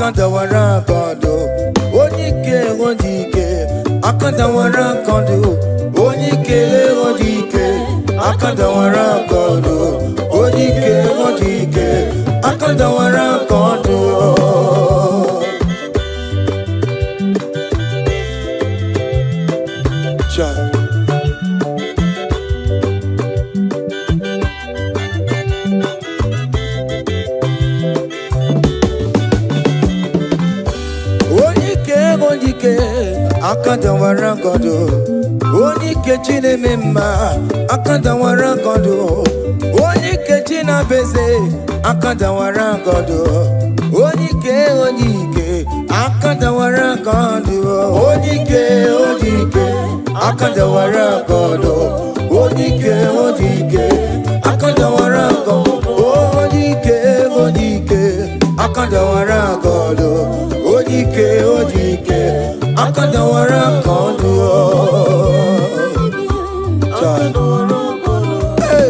[SPEAKER 5] akandawara kondo, onike odike, akandawara kondo, onike odike, akandawara kondo, onike odike, akandawara kondo. Akandawara kondo, onike chineme mma, akandawara kondo, onike chinabeze, akandawara kondo, onike onike, akandawara kondo, onike onike, akandawara kondo, onike onike, akandawara kondo, onike onike, akandawara kondo, onike onike, akandawara kondo. Hey.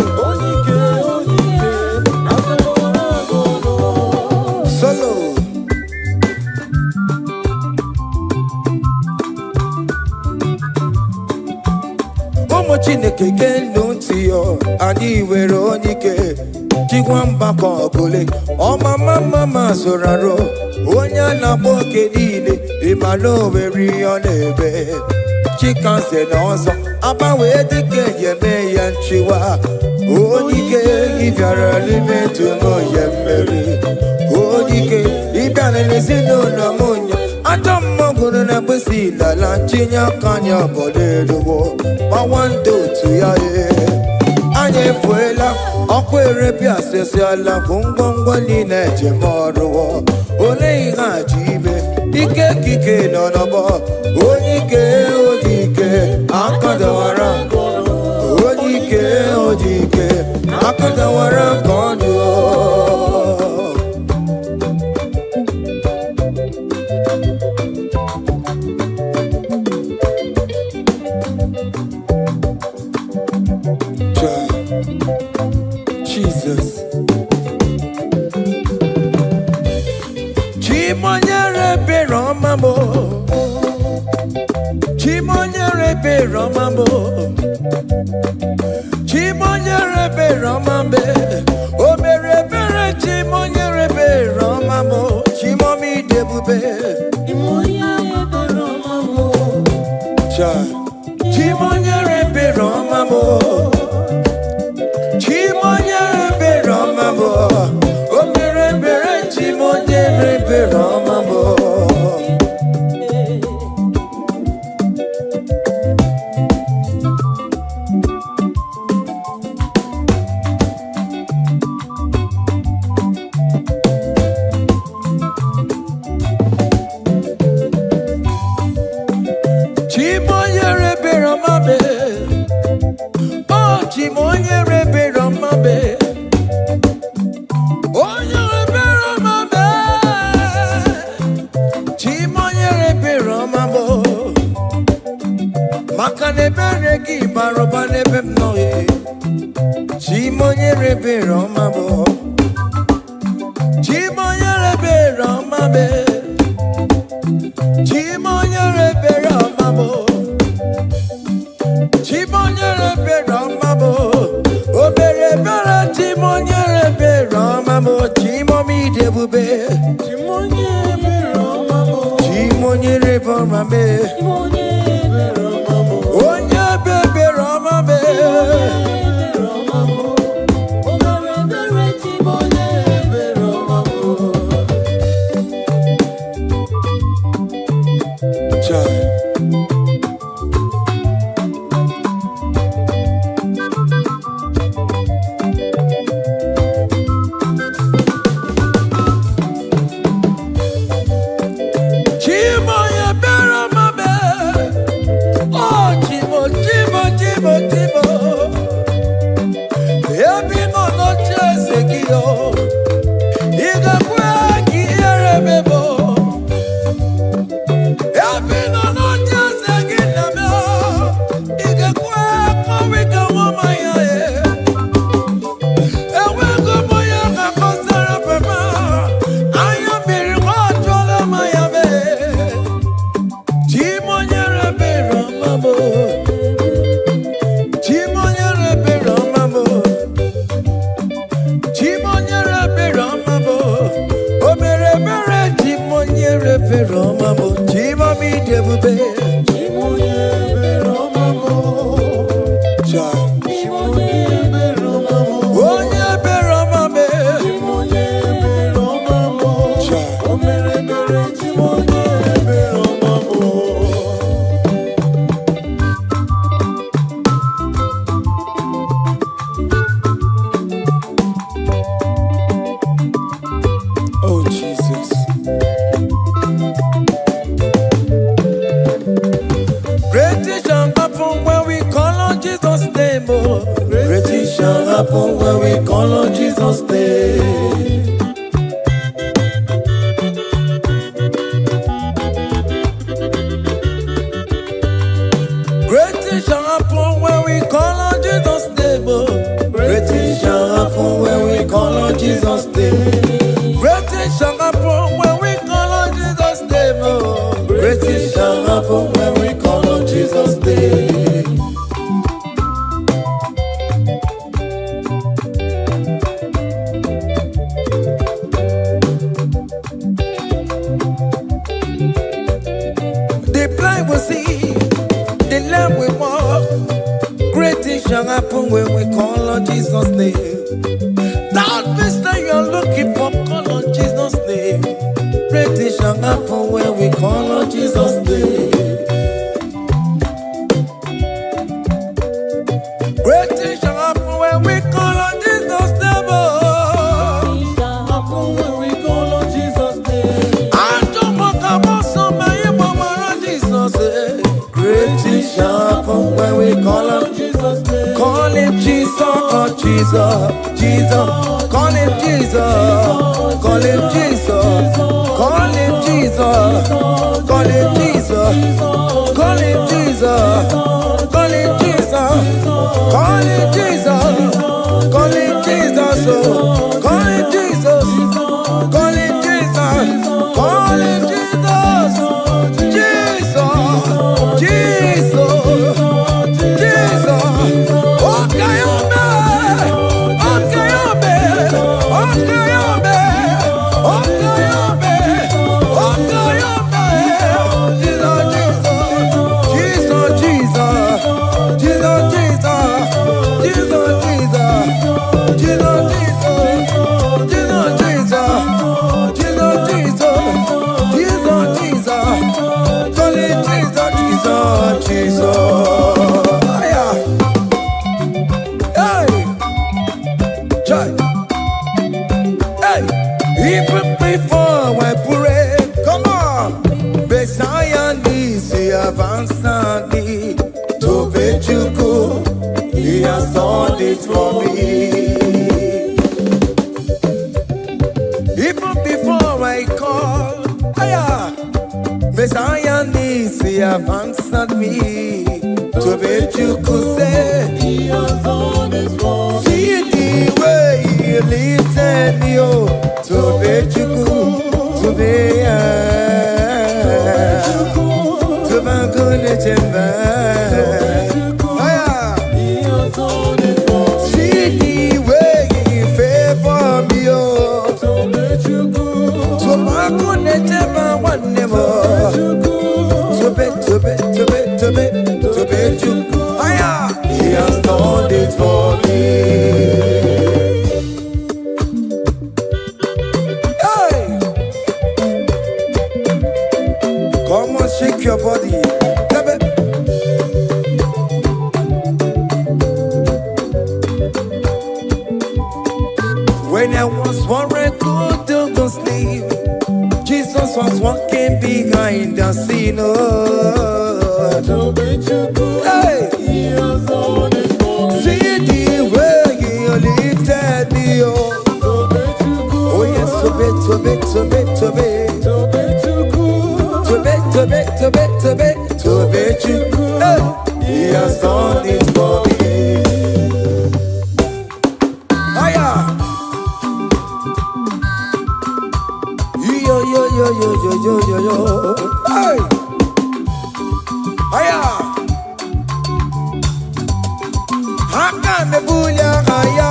[SPEAKER 5] Solo. Omo Chineke kendo ntiyo, ani were onike, chigwamba kobule, oma mama soraro, onya na boke niile, imano weri onebe, chikanse n'ọzọ, abawe dike yeme ya nchiwa, onike ibyara lime tumo yemeri, onike ibyara n'ezinụlọ mụnya, atọ mmọgụrụ na gbesi lala chinya kanya boleruwo, mawando otu ya anyị efuela ọkụ erebi asịsị ala bụ ngwongwo niile ejem ọrụwo, ole ihe a ji ime ike kike nọ n'ọgbọ, onye ike odike akadawara onye ike odike akadawara ka ọ dị. Jesus. Chimonyere Romambo, Chimonyere Romambo, Chimonyere Romambe, Omere Bere Chimonyere Romambo, Chimomi Debube, Chimonyere Romambo, Chimonyere Romambo, Omere Bere Chimonyere Romambo. Chimonyere Romambe, oh Chimonyere Romambe, oh Nyere Romambe, Chimonyere Romambo, Makane Bereki Barobane Bemnoe, Chimonyere Romambo, Chimonyere Romambe, Chimonyere Romambo, Chimonyere Romambo, Obere Bera Chimonyere Romambo, Chimomi Debube, Chimonyere Romambo, Chimonyere Romambe, Onya Bebe Romambe, Obere Bera Chimonyere Romambo. Happy no
[SPEAKER 3] When we call on Jesus' name.
[SPEAKER 2] Great things shall happen when we call on Jesus' name.
[SPEAKER 3] Great things shall happen when we call on Jesus' name.
[SPEAKER 2] Great things shall happen when we call on Jesus' name.
[SPEAKER 3] Great things shall happen when we call on Jesus' name.
[SPEAKER 2] Shall happen when we call on Jesus' name. That means that you are looking for, call on Jesus' name. Great things shall happen when we call on Jesus' name. Great things shall happen when we call on Jesus' name.
[SPEAKER 3] Happen when we call on Jesus' name.
[SPEAKER 2] I don't want to go somewhere, but Jesus said,
[SPEAKER 3] great things shall happen when we call on Jesus' name.
[SPEAKER 2] Call him Jesus, oh Jesus, Jesus. Call him Jesus, call him Jesus, call him Jesus, call him Jesus, call him Jesus, call him Jesus, call him Jesus, call him Jesus, call him Jesus, call him Jesus, call him Jesus, Jesus, Jesus. Even before I pray, come on, Messiah needs to have answered me. To bet you go, he has done it for me. Even before I call, Messiah needs to have answered me. To bet you could say,
[SPEAKER 3] he has done it for me.
[SPEAKER 2] See the way he lifted me, oh. To bet you could, to be to my goodness and see the way he favor me, oh. To my goodness and one never. To bet you, he has done it for me. Come on, shake your body. When I was worried, good to go sleep, Jesus was walking behind the scene. Oh, hey. See the way he lifted me. Oh, yes, to bet you, hey. He has done it for me. Yo. Hey. Haka nebulia haya.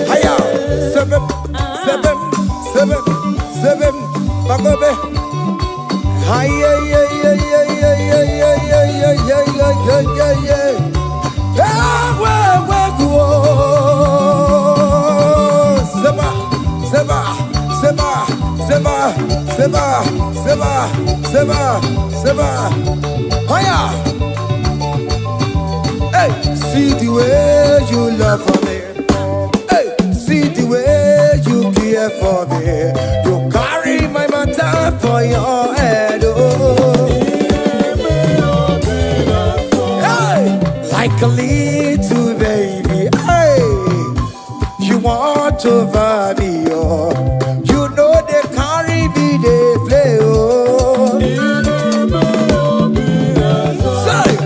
[SPEAKER 2] Haya. Seven.
[SPEAKER 5] seven, Bagobe. Hi, yeah, yeah, yeah, yeah, yeah, yeah, yeah, yeah, yeah, yeah, yeah, yeah. Seba, Seba, Seba, Seba, Seba, Seba, Seba, Seba. Hiya! Hey, see the way you love for me. Hey, see the way you care for me. You carry my matter for your head. Oh. Hey, like a little baby. Hey, you want over me. Oh, you know they carry me, they play. Oh, say,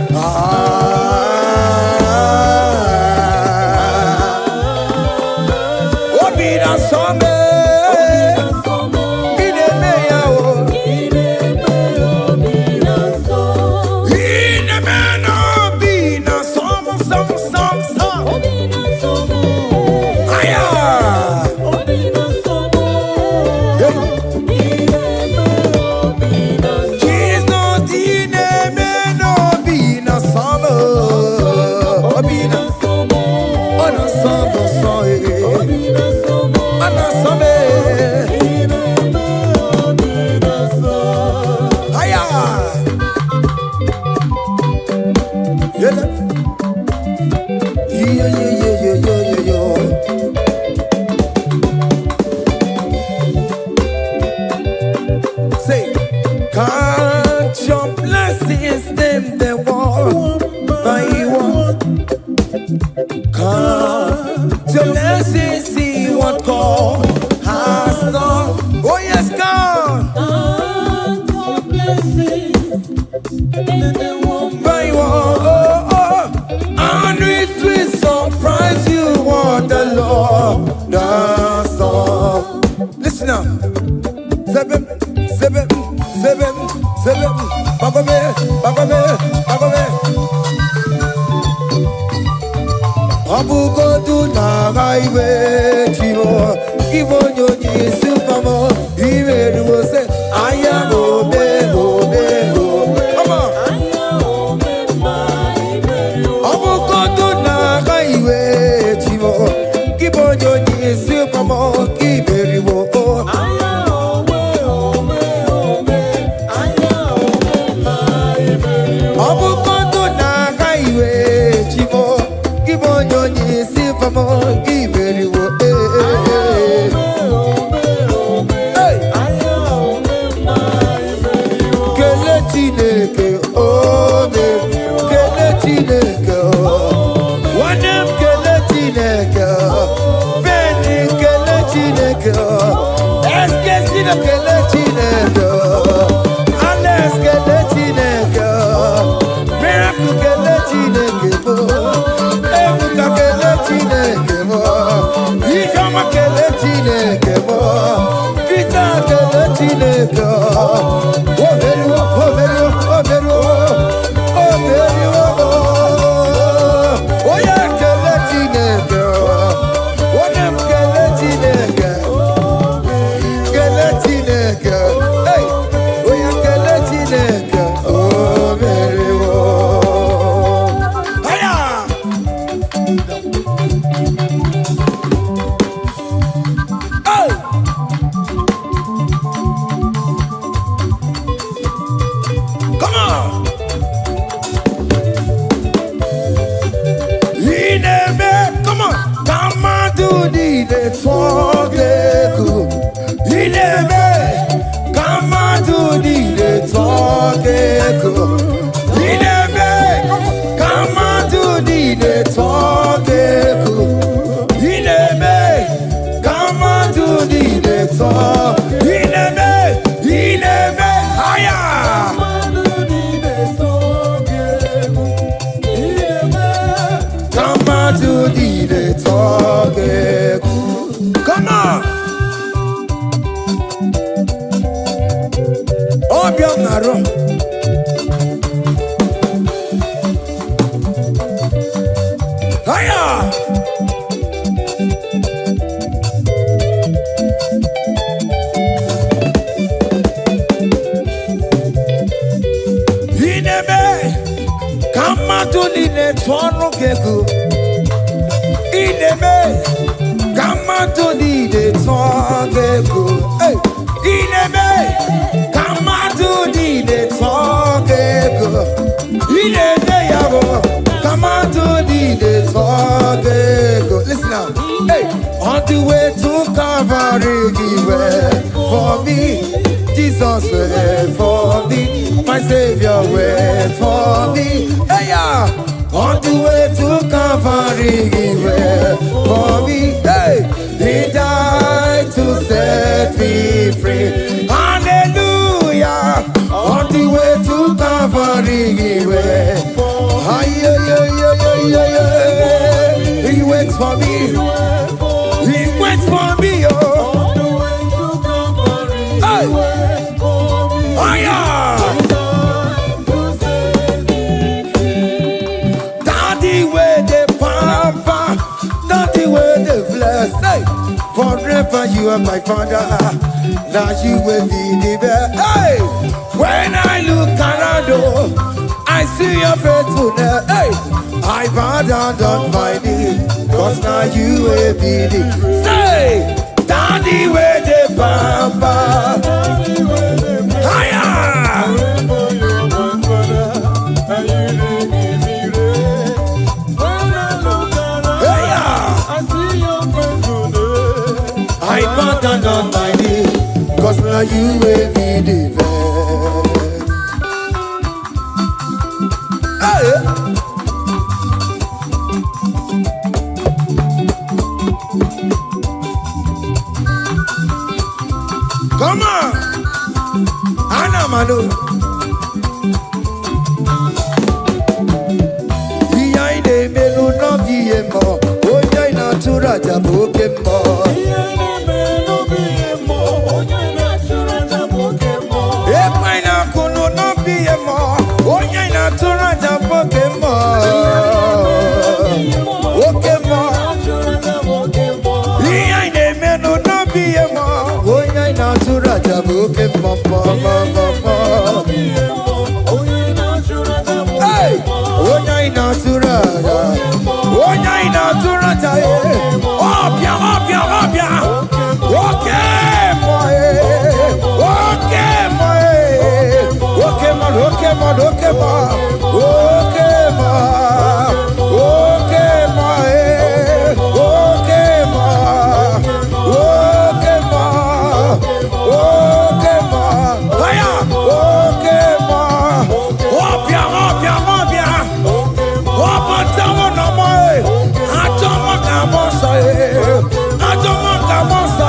[SPEAKER 5] Kamadu nine twanu keku. Ineme. Kamadu nine twanu keku. Hey. Ineme. Kamadu nine twanu keku. Ineme yabo. Kamadu nine twanu keku. Listen now. Hey. On the way to Calvary, he went for me. Jesus went for me. My Savior wait for me. Hey, yeah. On the way to Calvary, he wait for me. Hey, he died to set me free. Hallelujah. On the way to Calvary, he wait. He waits for me. He waits for me. Oh. Hey. Oh, yeah. Hey, forever you are my father. Now you will be the best. Hey, when I look around, oh, I see your faithfulness. Hey, I bow down on my knees, cause now you will be the. Say, Daddy, where the papa. Higher. I bow down on my knees, cause now you will be the best. Hey. Come on, Anna Manu. Behind the menu, no BMO. Oh, yeah, natural Jabokemo.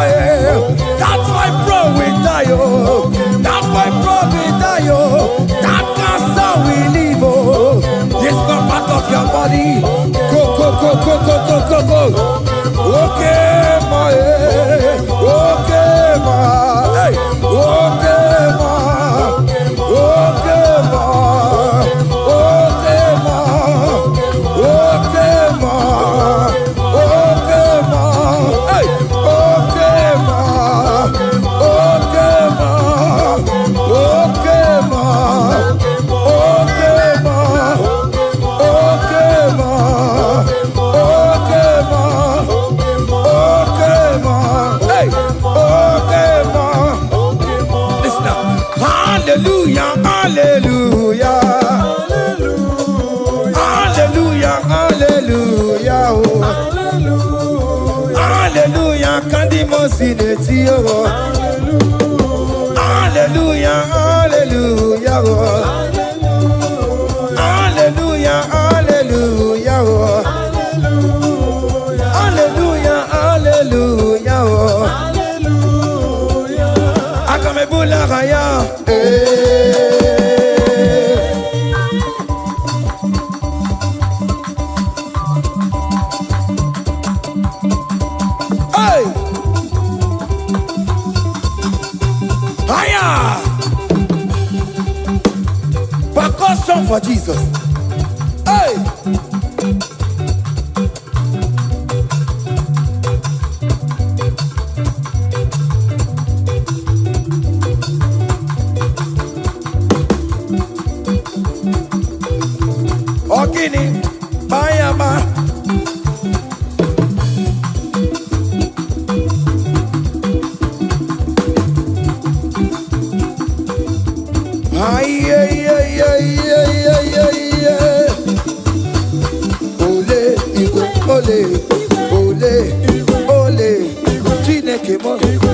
[SPEAKER 5] That's why bro we die, oh. That's why bro we die, oh. That cancer we live, oh. It's not part of your body. Go. Okay, ma, okay, ma, hey, okay, ma, okay, ma, okay, ma, okay, ma, okay, ma, hey, okay, ma, okay, ma, okay, ma, okay, ma, okay, ma, okay, ma. Hallelujah, hallelujah, hallelujah, hallelujah, oh. Hallelujah, Kandimosineti, oh. Hallelujah, hallelujah, oh. Hallelujah, hallelujah, oh. Hallelujah, hallelujah, oh. Akamebula raya. Hey! Higher! Percussion for Jesus. Hey!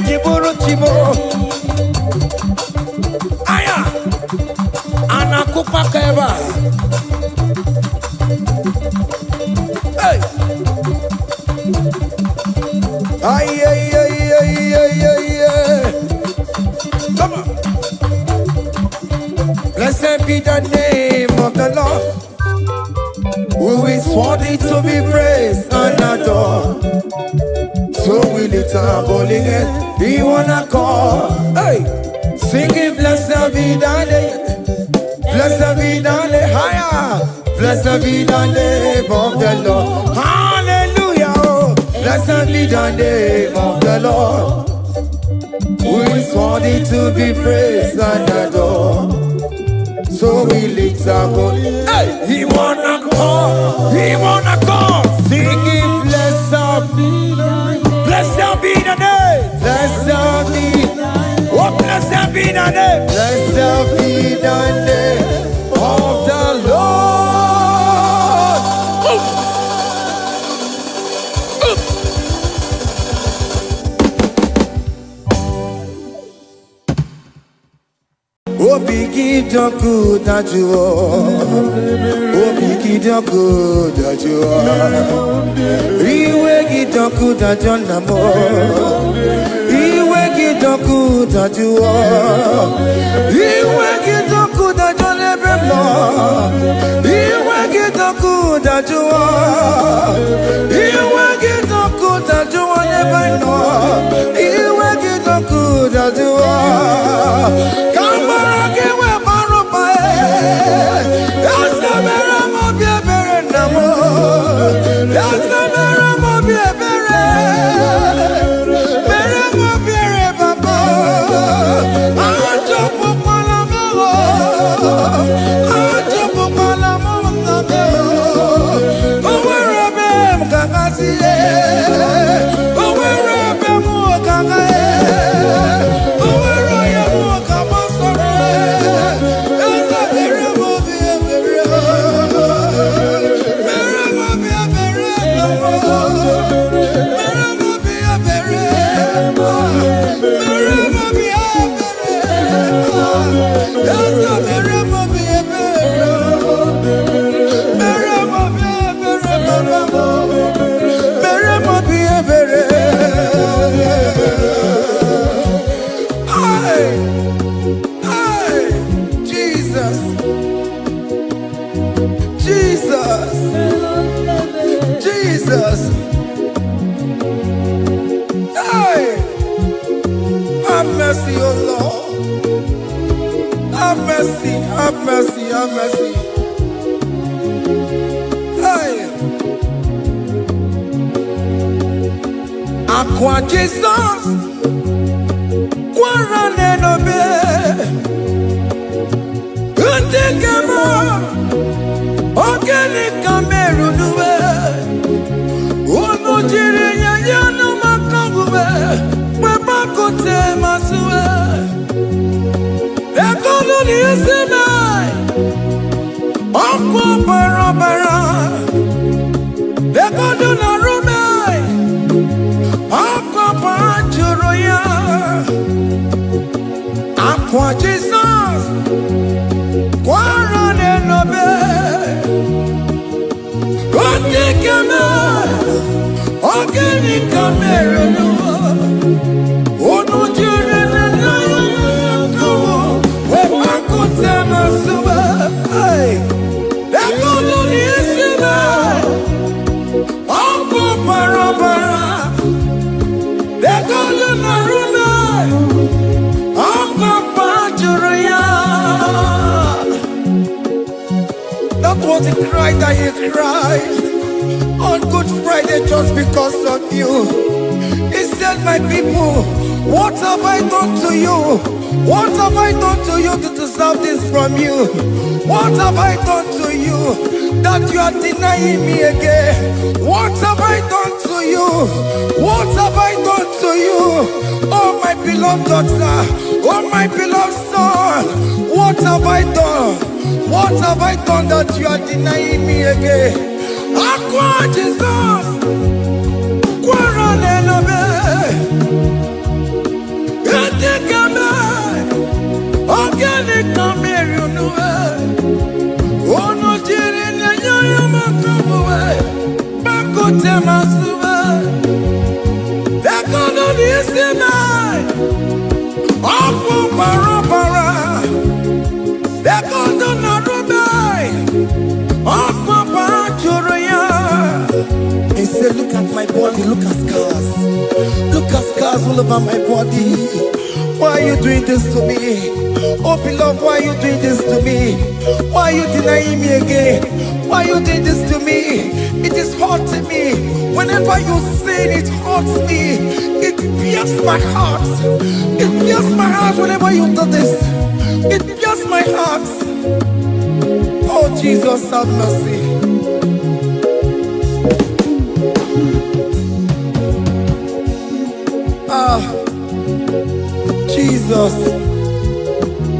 [SPEAKER 5] jiburu chibo. Aya. Anakupa keba. Hey. Ay, ay, ay, ay, ay, ay, ay. Come on. Blessed be the name of the Lord, who is worthy to be praised and adored. So we lift our holy hand, we wanna call. Hey, singing blessed be the name, blessed be the name, higher, blessed be the name of the Lord. Hallelujah, oh. Blessed be the name of the Lord, who is worthy to be praised and adored. So we lift our voice. Hey, he wanna call, singing blessed be the name, blessed be the name, blessed be, oh blessed be the name, blessed be the name of the Lord. Obigi doku dajuo, obigi doku dajuo, iwe gidoku dajonamo, iwe gidoku dajuo, iwe gidoku dajonebemo, iwe gidoku dajuo, iwe gidoku dajuo nebeno, iwe gidoku dajuo. Jesus. Hey, have mercy, oh Lord. Have mercy, have mercy, have mercy. Hey, Aqua Jesus, Quarane no be, Organic Cameroon. Aqua Jesus, Quarane no be, Organic Cameroon. That was the cry that he cried on Good Friday just because of you. He said, my people, what have I done to you? What have I done to you to deserve this from you? What have I done to you that you are denying me again? What have I done to you? What have I done to you? Oh my beloved daughter, oh my beloved son, what have I done? What have I done that you are denying me again? Aqua Jesus, Quarane no be,
[SPEAKER 2] no listen mai. Opo para. Bekondo na rubai. Opo para choroya. He said, look at my body, look at scars. Look at scars all over my body. Why are you doing this to me? Oh beloved, why are you doing this to me? Why are you denying me again? Why are you doing this to me? It is hurting me. Whenever you sin, it hurts me. It pierces my heart. It pierces my heart whenever you do this. It pierces my heart. Oh Jesus, have mercy. Jesus,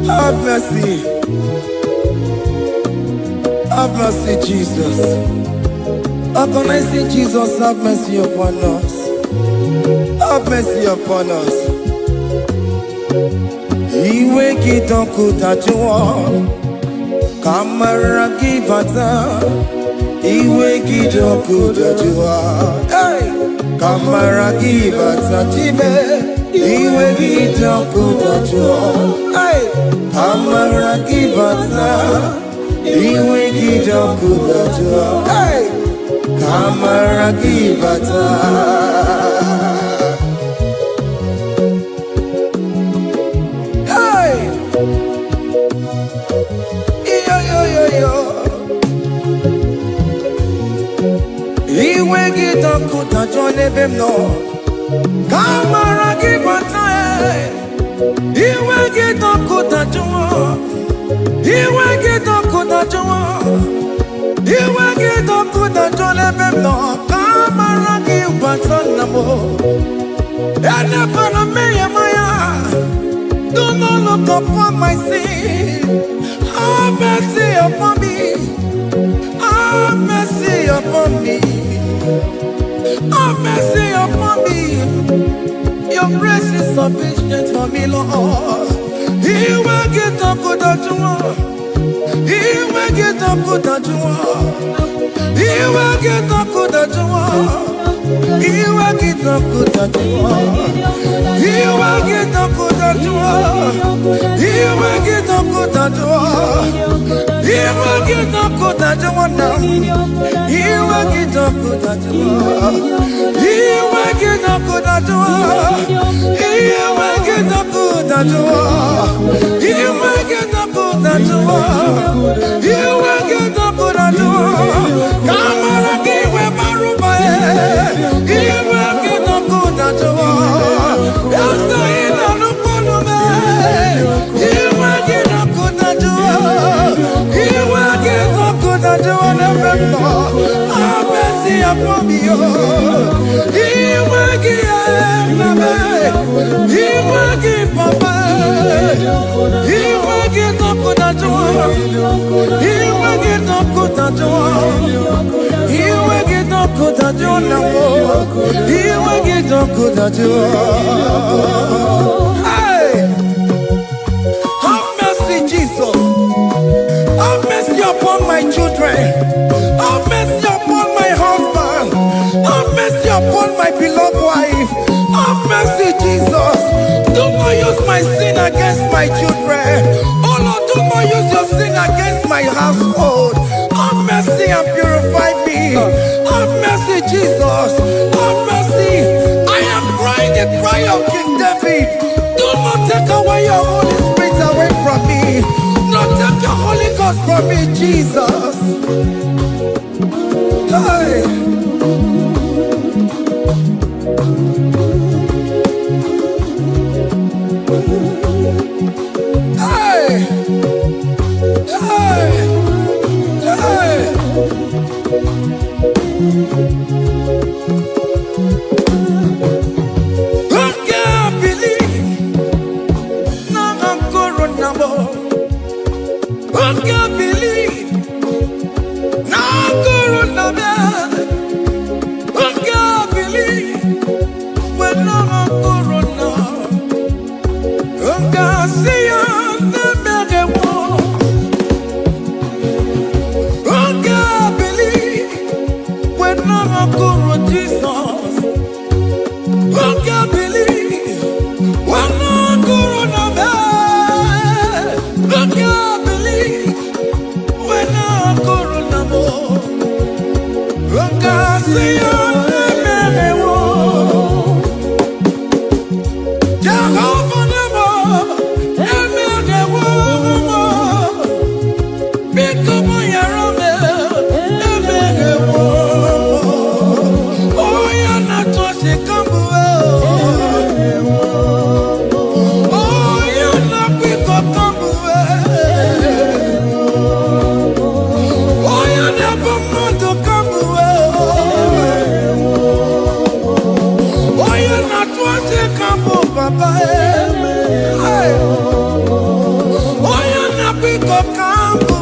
[SPEAKER 2] have mercy. Have mercy, Jesus. Agonizing Jesus, have mercy upon us. Have mercy upon us. Iwe kitonku tajua, kamara kibata. Iwe kitonku tajua, kamara kibata chibe. Iwe kitonku tajua, kamara kibata. Iwe kitonku tajua, kamara kibata. Iwe kitonku tajua nebemno, kamara kibata. Iwe kitonku tajua, iwe kitonku tajua. Iwe kitonku tajua nebemno, kamara kibata namo. Ene pana meye maya, do not look upon my sin. Have mercy upon me. Have mercy upon me. Have mercy upon me. Your grace is sufficient for me, Lord. He will get up with that you want. He will get up with that you want. He will get up with that you want. He will get up with that you want. He will get up with that you want. He will get up with that you want. He will get up with that you want now. He will get up with that you want. He will get up with that you want. He will get up with that you want. He will get up with that you want. He will get up with that you want. Come on, give me my room. He will get up with that you want. That's the end of the problem. He will get up with that you want. He will get up with that you want. Have mercy upon me. He will give me. He will give Papa. He will get up with that you want. He will get up with that you want. He will get up with that you want. He will get up with that you want. Hey, have mercy, Jesus. Have mercy upon my children. Have mercy upon my husband. Have mercy upon my beloved wife. Have mercy, Jesus. Do not use my sin against my children. Oh Lord, do not use your sin against my household. Have mercy and purify me. Have mercy, Jesus. Have mercy. I am crying the cry of King David. Do not take away your Holy Spirit away from me. Not take your Holy Ghost from me, Jesus. Hey. Hey. Hey. Hey. I can't believe now I'm corona. I can't believe now I'm corona. papa oya na piko kambu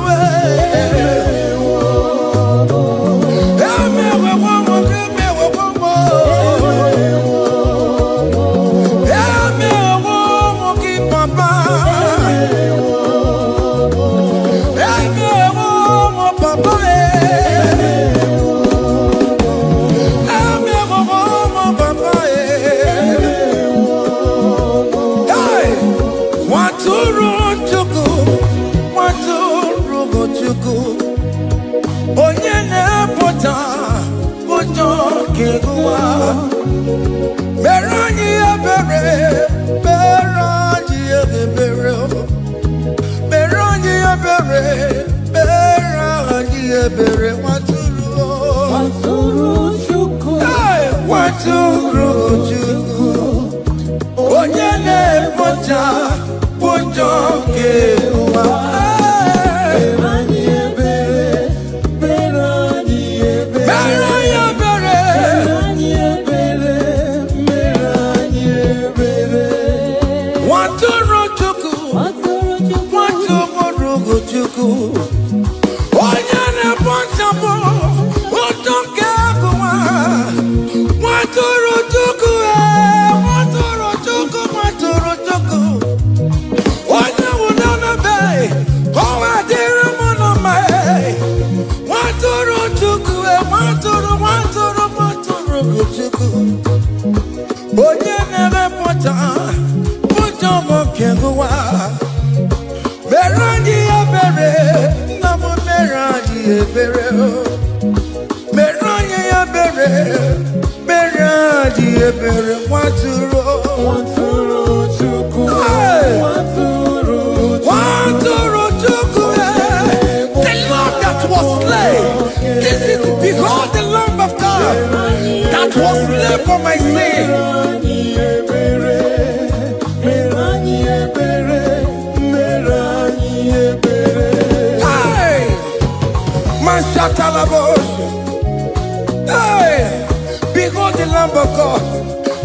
[SPEAKER 2] Behold the Lamb of God that was slain for my sin. Hey, hey, behold the Lamb of God.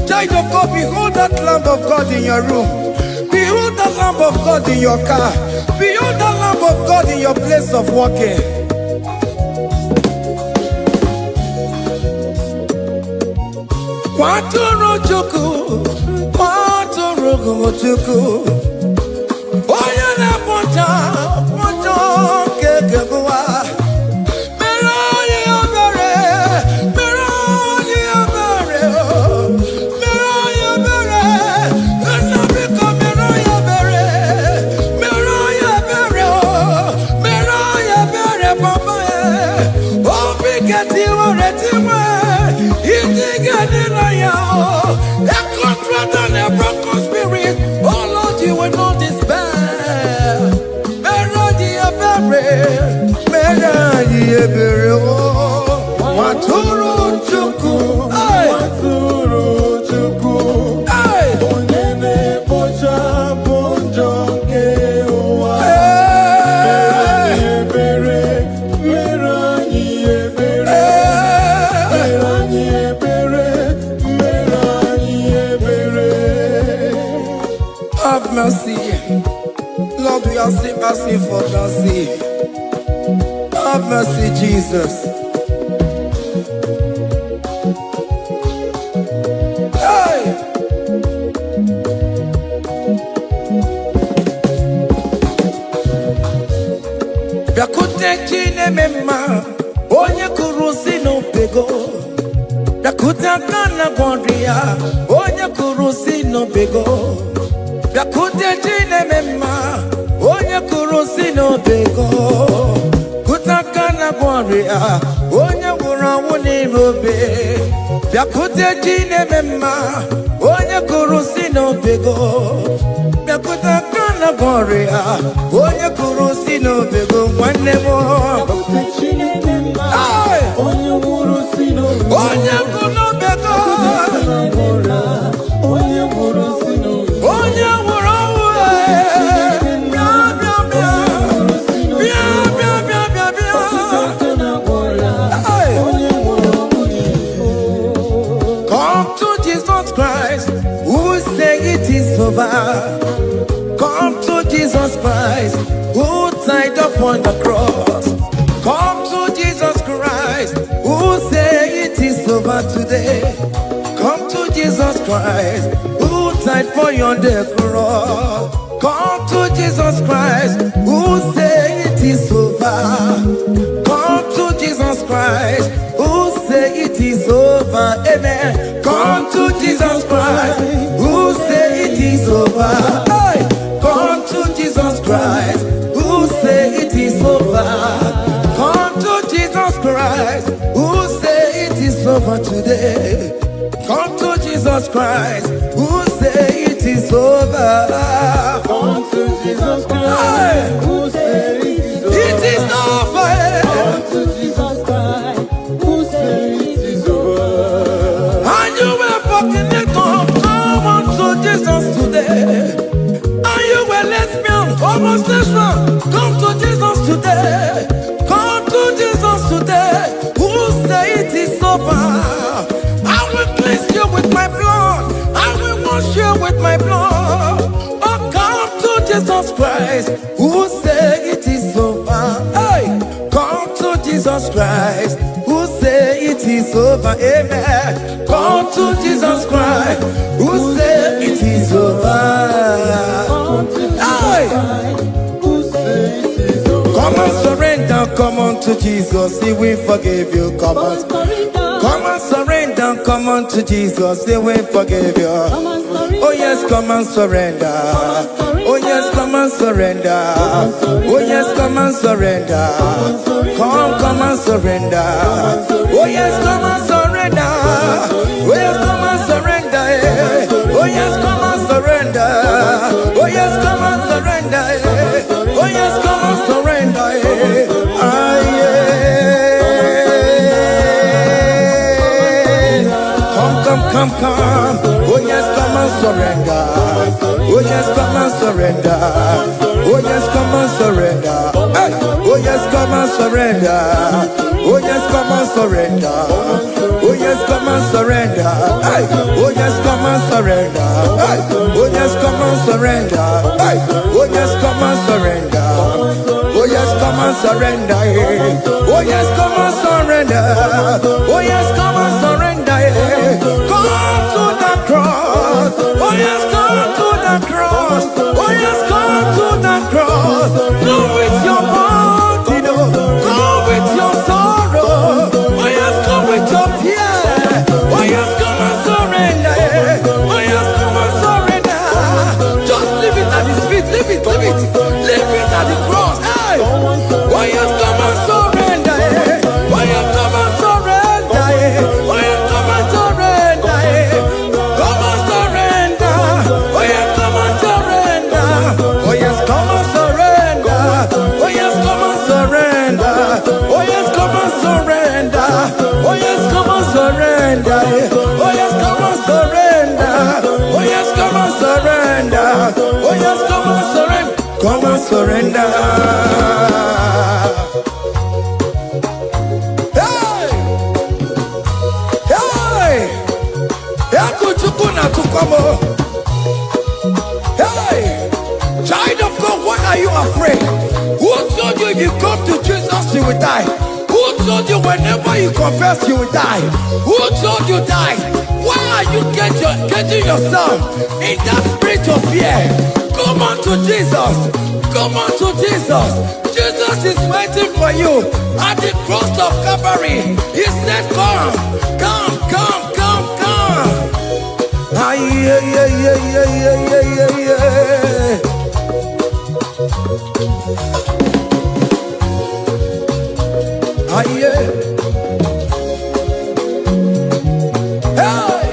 [SPEAKER 2] Child of God, behold that Lamb of God in your room. Behold that Lamb of God in your car. Behold that Lamb of God in your place of working. Waturu chuku, waturu chuku. Oya na poncha, poncha kekewa. Meroni abere, meroni abere, meroni abere. Nabiko meroni abere, meroni abere, meroni abere papa. Obi keti waretiwe, itigani. A contrite and a broken spirit, oh Lord, you will not despair. Meradi ebere, Maturu chuku, Maturu chuku, Onyene bocha bonjo kewa. Meradi ebere, have mercy, Lord, we are still asking for mercy. Have mercy, Jesus. Hey! Yakute chine mema, onye kurusi no pego. Yakuta kana gondria, onye kurusi no pego. Yakute chine mema, onye kurusi no bego. Kutakana gwaria, onye wurawuni robe. Yakute chine mema, onye kurusi no bego. Yakutakana gwaria, onye kurusi no bego. One more. Yakute chine mema, onye kurusi no bego. Onye kuno bego. Onye kurusi no bego. Onye
[SPEAKER 5] over. Come to Jesus Christ, who died upon the cross. Come to Jesus Christ, who said it is over today. Come to Jesus Christ, who died for you on the cross. Come to Jesus Christ, who said it is over. Come to Jesus Christ, who said it is over. Amen. Come to Jesus Christ, who said it is over. Hey! Come to Jesus Christ, who said it is over. Come to Jesus Christ, who said it is over today. Come to Jesus Christ, who said it is over.
[SPEAKER 6] Come to Jesus Christ, who said it is over.
[SPEAKER 5] It is over.
[SPEAKER 6] Come to Jesus Christ, who said it is over.
[SPEAKER 5] And you were fucking it up. Come on to Jesus today. And you were lesbian, homosexual. Come to Jesus today. Come to Jesus today. Who say it is over? I will cleanse you with my blood. I will wash you with my blood. Oh, come to Jesus Christ. Who say it is over? Hey, come to Jesus Christ. Who say it is over? Amen. Come to Jesus Christ. Who say it is over? Hey.
[SPEAKER 6] Who said it is over.
[SPEAKER 5] Come and surrender, come on to Jesus, He will forgive you. Come and surrender, come on to Jesus, He will forgive you. Oh yes, come and surrender. Oh yes, come and surrender. Oh yes, come and surrender. Come and surrender. Oh yes, come and surrender. Oh yes, come and surrender. Oh yes, come and surrender. Oh yes, come and surrender. Oh yes, come and surrender. Ah, yeah. Come. Oh yes, come and surrender. Oh yes, come and surrender. Oh yes, come and surrender. Hey. Oh yes, come and surrender. Oh yes, come and surrender. Oh yes, come and surrender. Hey. Oh yes, come and surrender. Hey. Oh yes, come and surrender. Hey. Oh yes, come and surrender. Oh yes, come and surrender. Oh yes, come and surrender. Oh yes, come and surrender. Come to the cross. Oh yes, come to the cross. Oh yes, come to the cross. Come with your body, come with your sorrow. Oh yes, come with your fear. Oh yes, come and surrender. Oh yes, come and surrender. Just leave it at His feet. Leave it at the cross. Hey. Oh yes, come and surrender. Oh yes, come and surrender. Oh yes, come and surrender. Come and surrender. Oh yes, come and surrender. Oh yes, come and surrender. Oh yes, come and surrender. Oh yes, come and surrender. Oh yes, come and surrender. Oh yes, come and surrender. Oh yes, come and surrender. Oh yes, come and surrender. Come and surrender. Hey! Hey! Hey! Child of God, why are you afraid? Who told you if you come to Jesus you will die? Who told you whenever you confess you will die? Who told you die? Why are you getting yourself in that spirit of fear? Come on to Jesus. Come on to Jesus. Jesus is waiting for you at the cross of Calvary. He said, come. Ah, yeah. Ah, yeah. Hey!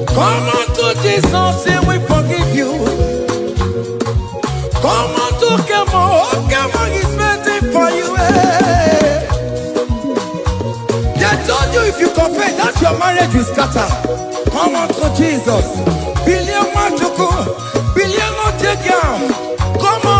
[SPEAKER 5] Come on to Jesus, He will forgive you. Come on to Kemo is waiting for you. Hey. They told you if you confess that your marriage will scatter. Come on to Jesus. Billion Machuku, billion Otegia. Come on.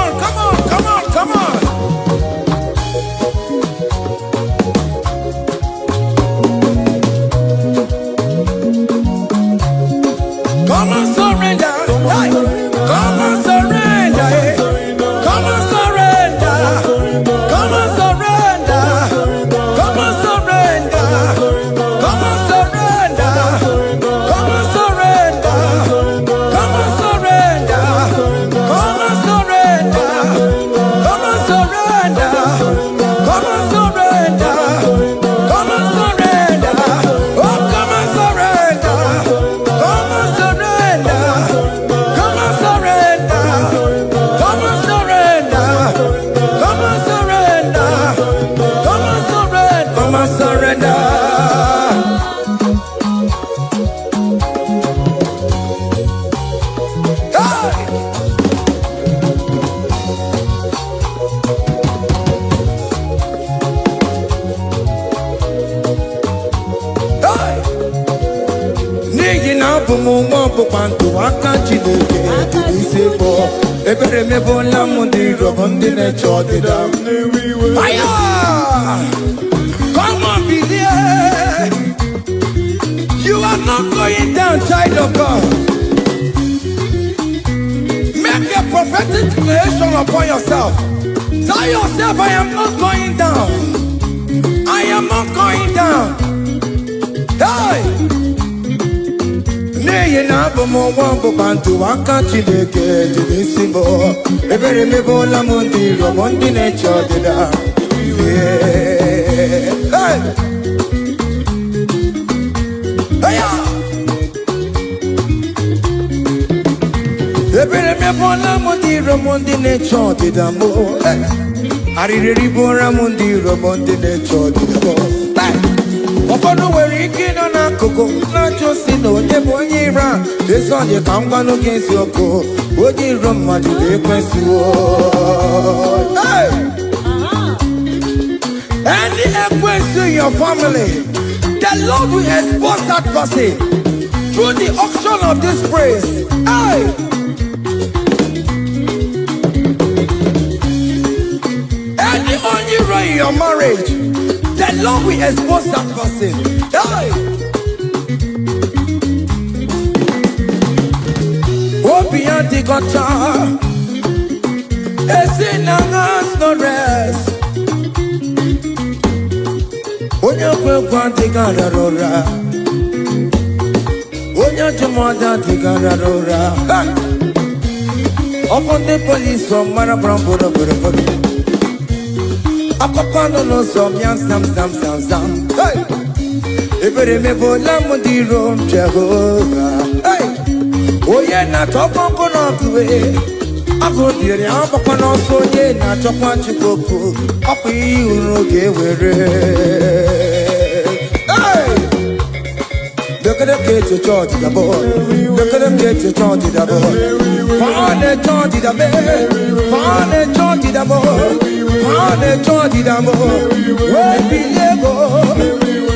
[SPEAKER 5] abụmụnwa ọbụkwantu aka Chineke dị n'isi bụ ebere mebola m ndị rọbọ ndị na-eche ọdịda. Fire! Come on, believe. You are not going down, child of God. Make a prophetic declaration upon yourself. Tell yourself, I am not going down. I am not going down. Hey! N'ihi na abụ m nwa ọbụkwantu aka Chineke dị n'isi m. Ebere mebola m ndị rọbọ ndị na-eche ọdịda. Hey! Ebere mebola m ndị rọbọ ndị na-eche ọdịda m. Arịrịrị bụra m ndị rọbọ ndị na-eche ọdịda m. Ụfọdụ nwere ike ịnọ n'akụkụ na-achọ si na onye bụ onye iro a. Ezi onye ka m gwanụ gị eziokwu, onye iro mmadụ na-ekwesịwo. Any ekwesị in your family, the Lord will expose that person through the auction of this praise. Hey! Any only right in your marriage, the Lord will expose that person. Hey! Obian the gotcha, it's in a hands no rest. Onya kwekwa tigararora, onya jumada tigararora. Upon the police from Marabrambo. Akopano no some young sam. Hey! Ebere mebola m ndị rom Jehova. Hey! Onye na-achọkwa nkụ n'ọkụwe. Akụ dịrị agbakwa n'ọsọ onye na-achọkwa Chukwu. Ọkwa iyi uru ga-ewere. Hey! Bekere ka eche chọọchị dabo. Bekere ka eche chọọchị dabo. Fane chọọchị dabe. Fane chọọchị dabo. Fane chọọchị dabo. Wee bilie bo.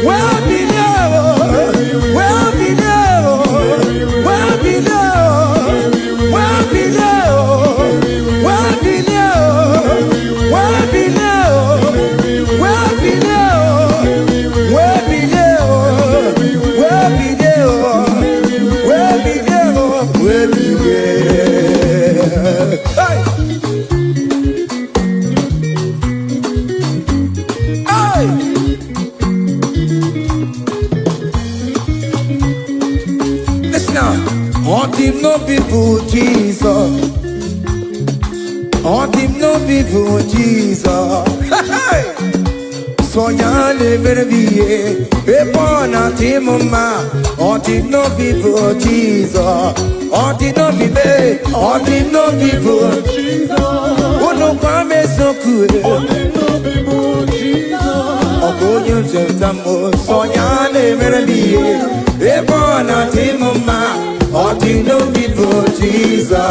[SPEAKER 5] Wee bilie bo. Wee bilie bo. Wee bilie bo. Wee bilie bo. Wee bilie bo. Wee bilie bo. Wee bilie bo. Wee bilie bo. Wee bilie bo. Wee bilie bo. Wee bilie. Hey! Hey! Listen now. All team no people Jesus. All team no people Jesus. Hey! So yale merviye. Epona team ma. All team no people Jesus. All team no people. All team no people Jesus. Ono kwame so kue. Ogonyo jentamo. So yale merviye. Epona team ma. All team no people Jesus.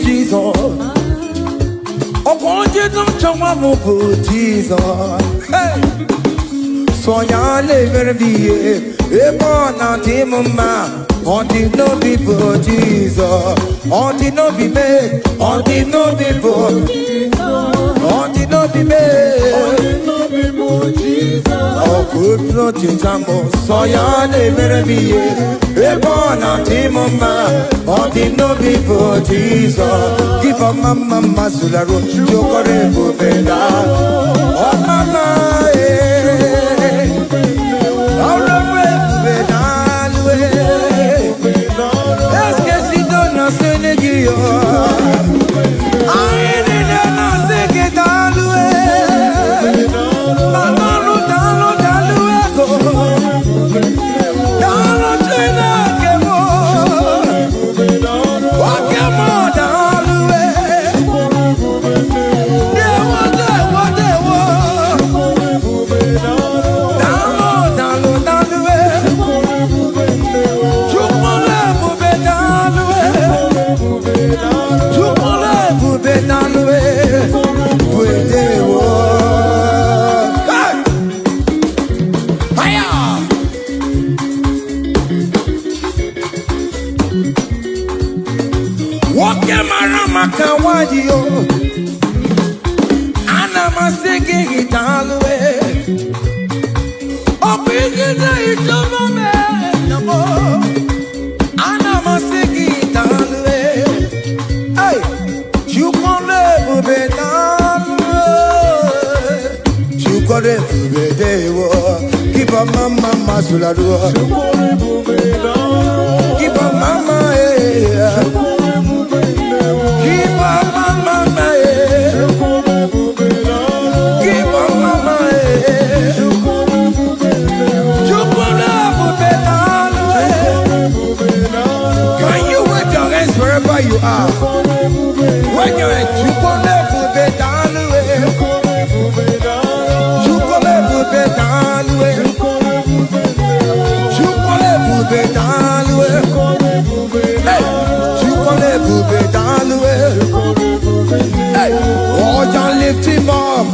[SPEAKER 5] Jesus, oh, you don't show up Jesus. Hey, so ya never be a born out him, ma. On the no people, Jesus. On the no be made. On the no people. On the no be made. Oh, good Lord, Jesus. So ya never be a born out him, ma. On the no people, Jesus. Give up mama Sularo. Jokore Bubeda. Oh, mama, you. And I'm singing it all the way. Oh, bringing it over me. And I'm singing it all the way. Hey, you can never be done. You can never be there. Keep a mama, Suladua. Keep a mama, keep a mama, keep a mama, can you wave your hands wherever you are? When you're at you can never be down away. You can never be down away. You can never be down away. Hey, you can never be down away. Hey, oh, you lift him up.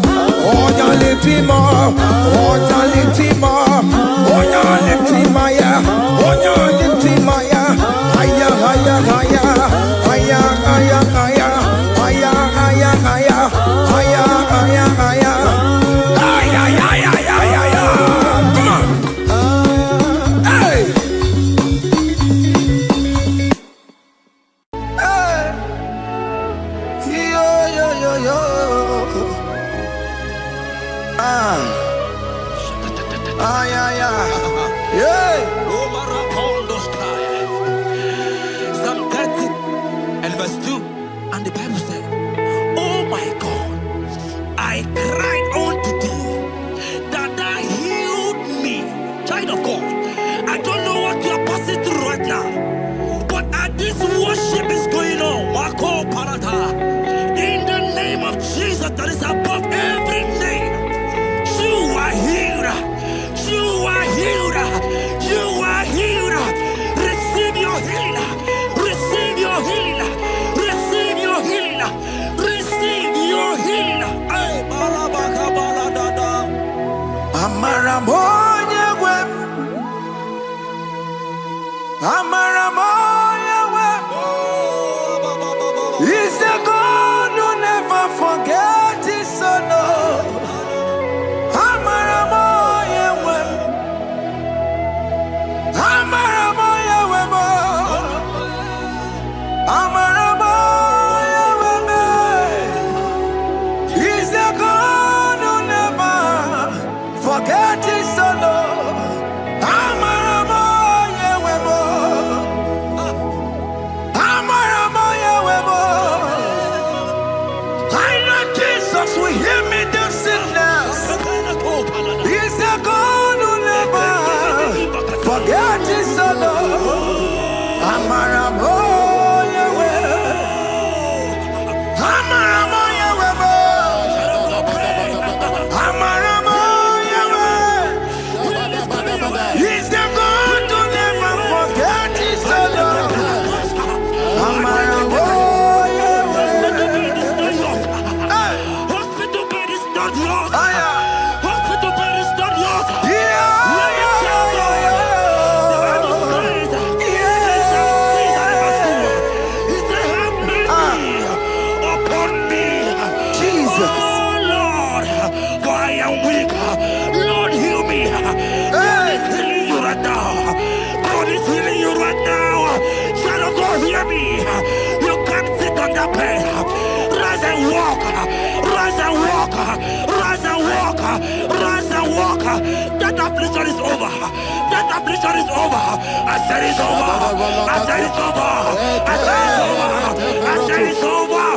[SPEAKER 5] Oh, you lift him up. Oh, you lift him up. Oh, you lift him higher. Oh, you lift him higher. Higher, higher, higher. Higher, higher, higher. Higher, higher, higher. Higher, higher, higher. Higher, higher, higher, higher. Come on. Hey. Hey. Yo, yo, yo, yo. Ah, yeah, yeah. Yeah.
[SPEAKER 1] Psalm 30 and verse 2, and the Bible said, oh my God, I cried unto thee, that thou healed me. Child of God, I don't know what you are passing through right now, but as this worship is going on, Wako Parata, in the name of Jesus that is above every name, you are healed. You are healed. You are healed. Receive your healing. Receive your healing. Receive your healing. Receive your healing. Hey, balabaka baladada.
[SPEAKER 5] Amaramoya wem. Amaramoya wem. He's the God who never forgets his son. Amaramoya wem. Amaramoya wem. Amaramoya wem. He's the God who never forgets his son. Amaramoya wem. Amaramoya wem. I know Jesus will hear me this sickness. He's the God who never forgets his son. Amaramoya wem. Amaramoya wem. Amaramoya wem. He's the God who never forgets his son. Amaramoya wem.
[SPEAKER 1] Hospital bed is not yours.
[SPEAKER 5] Ah, yeah.
[SPEAKER 1] Hospital bed is not yours.
[SPEAKER 5] Yeah,
[SPEAKER 1] hear me. You can't sit on the bed. Rise and walk. Rise and walk. Rise and walk. Rise and walk. That affliction is over. That affliction is over. I said it's over. I said it's over. I said it's over. I said it's over.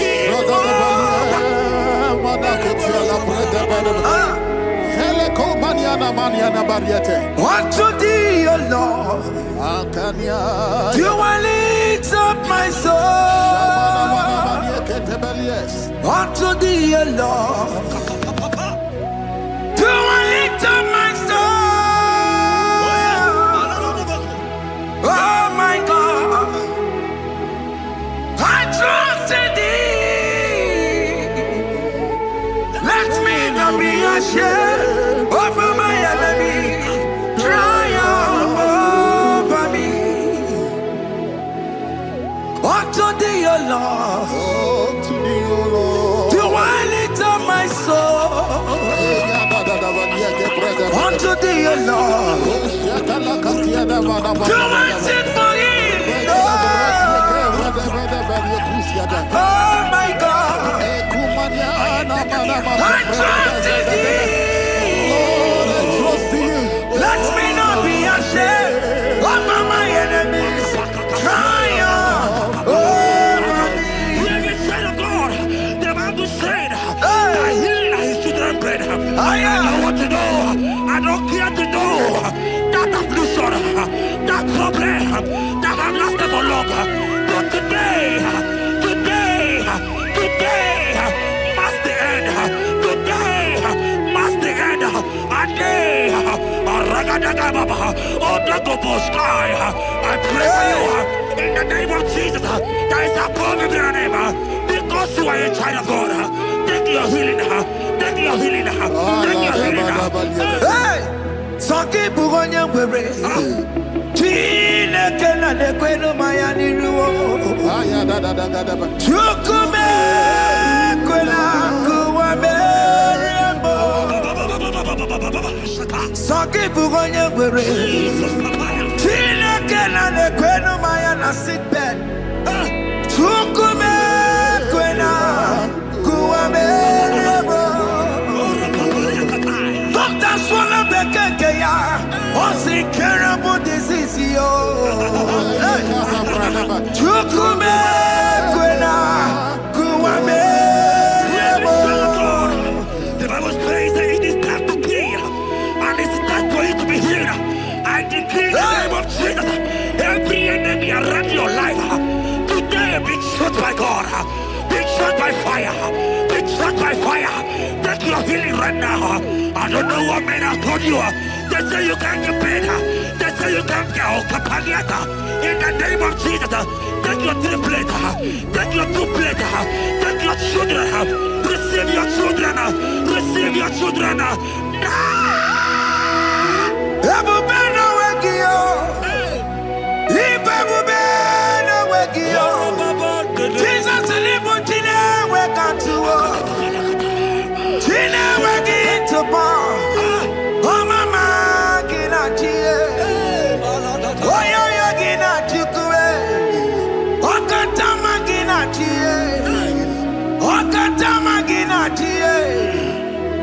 [SPEAKER 1] It's
[SPEAKER 5] unto thee, O Lord, do I lift up my soul. Unto thee, O Lord, do I lift up my soul. Oh my God, I trust in thee. Let me not be ashamed over my enemy. Triumph over me. Unto thee, O Lord.
[SPEAKER 2] to you, Lord. To worship for Him, Lord. Oh my God, I trust in Thee. Let me not be ashamed of my enemies. Triumph over me.
[SPEAKER 1] Hear the child of God. The Bible said, I heal His children bread. I know what to do. I don't care to do. That affliction, that problem, that have lasted for long. But today must the end. Today must the end. And day, I pray for you in the name of Jesus. There is a power in your name. Because you are a child of God. Take your healing. Take your healing. Take your healing.
[SPEAKER 2] Hey! Sanki bugonya kwere. Chine kena de kwenu mayani ruo. Chukume kwela kuwa meremo. Sanki bugonya kwere. Chine kena de kwenu mayana sick bed. Chukume kwela kuwa meremo. Doctor swallow bekeke ya. What's incurable disease, yo? Chukume kwena kuwame.
[SPEAKER 1] The Bible says that it is time to heal, and it is time for you to be healed. I decree in the name of Jesus, every enemy around your life today be shot by God, be shot by fire, be shot by fire. Take your healing right now. I don't know what men have told you. They say you can't get paid. They say you can't get kapaniata. In the name of Jesus, take your 3 plate, take your 2 plate, take your children, receive your children, receive your children.
[SPEAKER 2] Ebubeno wegio, ibebubeno wegio. Jesus libu chine wekantuo, chine wegi intubo. Oh mama gina chie, oh yo yo gina chukue, oh katama gina chie, oh katama gina chie,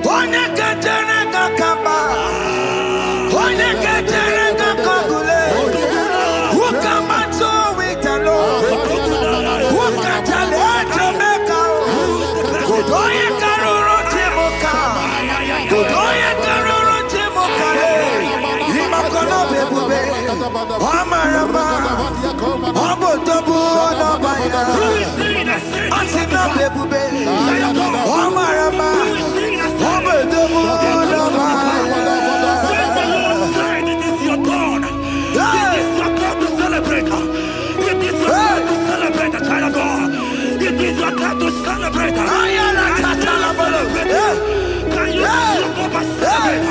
[SPEAKER 2] oh nyeketene kakamba.
[SPEAKER 1] Celebrate. Can you celebrate?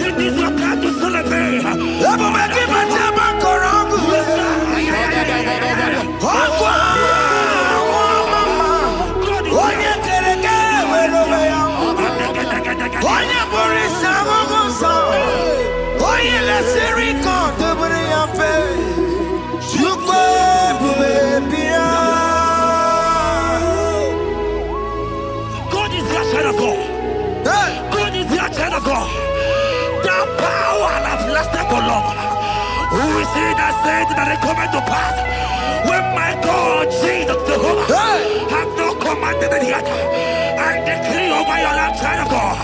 [SPEAKER 1] It is your time to celebrate. God is your child of God. God is your child of God. The power has lasted for long. Who is he that said that it coming to pass? When my God, Jesus Jehovah, have not commanded it yet, I decree over your life, child of God,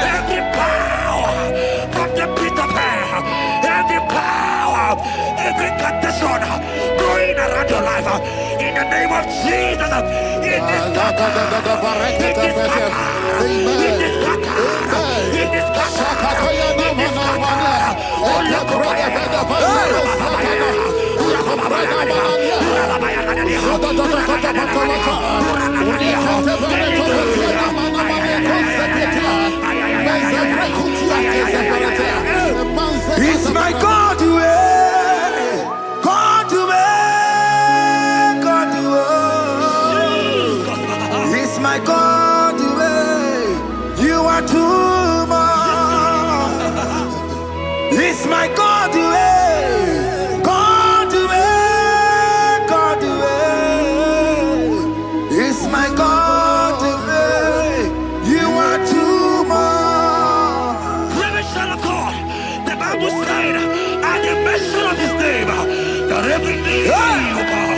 [SPEAKER 1] every power from the pit of hell, every power, every condition going around your life, in the name of Jesus, it is scattered, it is scattered, it is scattered, it is scattered, it is scattered. Oh, look
[SPEAKER 2] it's my God you God you God you it's my God you are too much.
[SPEAKER 1] name, that every knee will bow.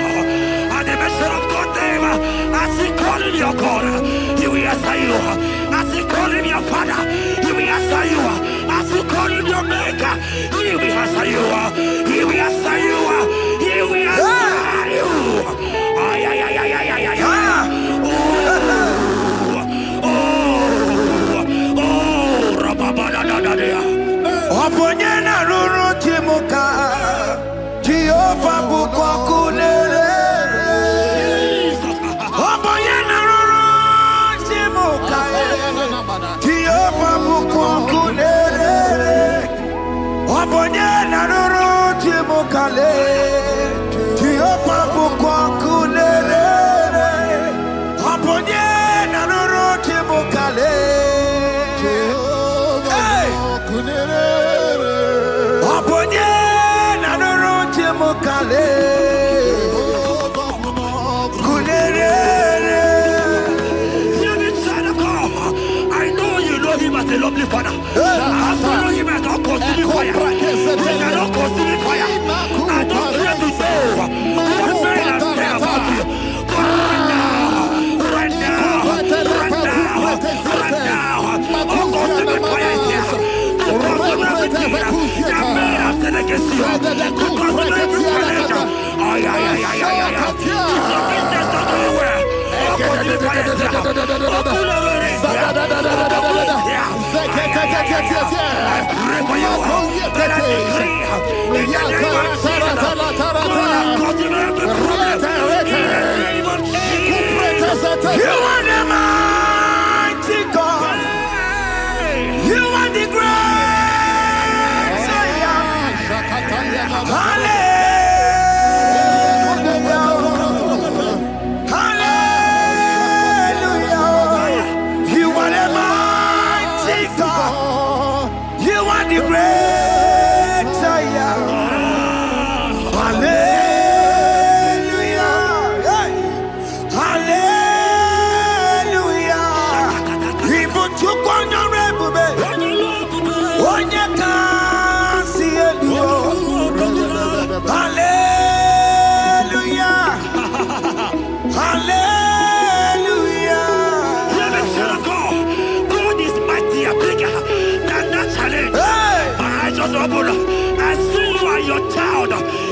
[SPEAKER 1] At the mention of God's name, as he call him your God, he will answer you. As he call him your Father, he will answer you. As you call him your Maker, he will answer you. He will answer you. He will answer you. Ay, ay, ay, ay, ay, ay, ay, ay.
[SPEAKER 2] Oponyena ruru timuka Jehovah bukwakunere Oponyena ruru timuka Jehovah bukwakunere Oponyena ruru timuka Jehovah bukwakunere Oponyena ruru timuka
[SPEAKER 1] I know you know him as a lovely Father. I follow him as a consuming fire. He is not consuming fire. I don't care to know what men are saying about you. But right now, oh, consuming fire is here. To consume everything that men are saying against you. To consume every challenge. Ay, ay, ay, ay, ay, ay. It's your business not going well. Oh, consuming fire is here. Oh, pull over it. I pray for you that I decree in the name of Jesus, consume every problem. In the name of Jesus.
[SPEAKER 2] You are the mighty God. You are the great